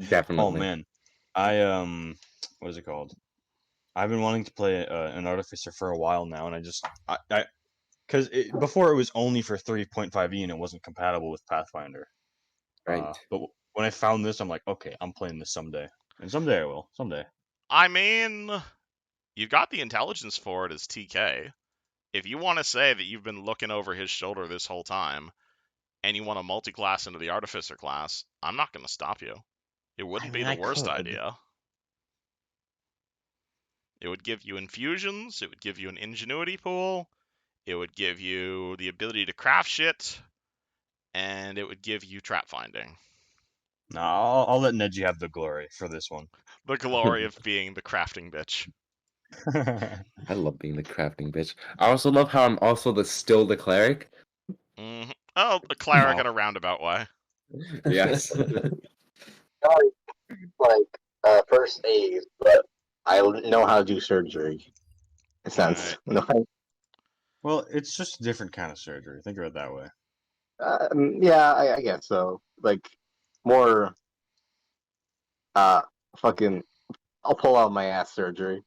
Definitely. Oh man, I what is it called? I've been wanting to play an artificer for a while now, and I because before it was only for 3.5e and it wasn't compatible with Pathfinder. Right. But when I found this, I'm like, okay, I'm playing this someday, and someday I will. Someday. I mean, you've got the intelligence for it as TK. If you want to say that you've been looking over his shoulder this whole time, and you want to multi-class into the Artificer class, I'm not going to stop you. It wouldn't be the I worst could. idea. It would give you infusions, it would give you an ingenuity pool, it would give you the ability to craft shit, and it would give you trap finding. No, I'll let Neji have the glory for this one. The glory of being the crafting bitch. I love being the crafting bitch. I also love how I'm also the cleric. Mm-hmm. Oh, a cleric Wow. in a roundabout way. Yes. like first aid, but I know how to do surgery. In a sense. Well, it's just a different kind of surgery. Think of it that way. Yeah, I guess so. Like more fucking I'll pull out my ass surgery.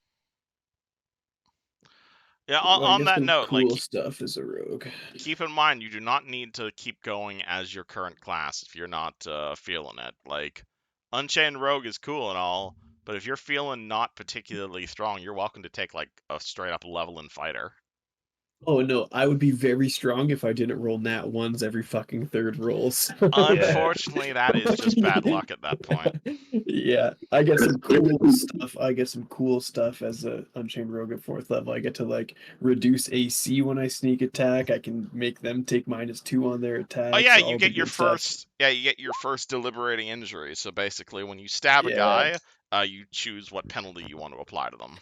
Yeah, Well, I on get that some note, cool like, stuff as a rogue. keep in mind you do not need to keep going as your current class if you're not feeling it. Like, Unchained Rogue is cool and all, but if you're feeling not particularly strong, you're welcome to take like a straight up level in fighter. Oh no, I would be very strong if I didn't roll nat ones every fucking third rolls. Unfortunately, that is just bad luck at that point. Yeah, I get some cool stuff. I get some cool stuff as a Unchained Rogue at 4th level. I get to like reduce AC when I sneak attack. I can make them take -2 on their attacks. Oh yeah, all you the get your good stuff. first deliberating injury. So basically, when you stab a Yeah. guy, you choose what penalty you want to apply to them.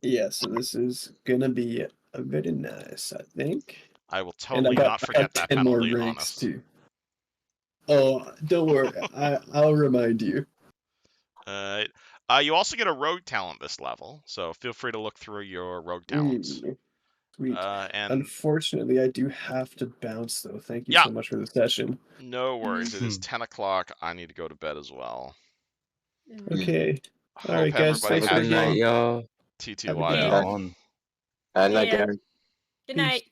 Yeah, so this is gonna be a very nice, I think. I will And I totally not have forget that 10 more penalty, ranks honest. too. Oh, don't worry. I'll remind you. Alright. You also get a rogue talent this level, so feel free to look through your rogue talents. Ooh, sweet. And Unfortunately, I do have to bounce though. Thank you Yeah. so much for the session. no worries, it is Hmm. 10 o'clock. I need to go to bed as well. Okay. All Hope right, guys. everybody Thanks Have for a the good night, game. y'all. TTY. Have a good Yeah, night. fun. And Yeah. again. Good Peace. night.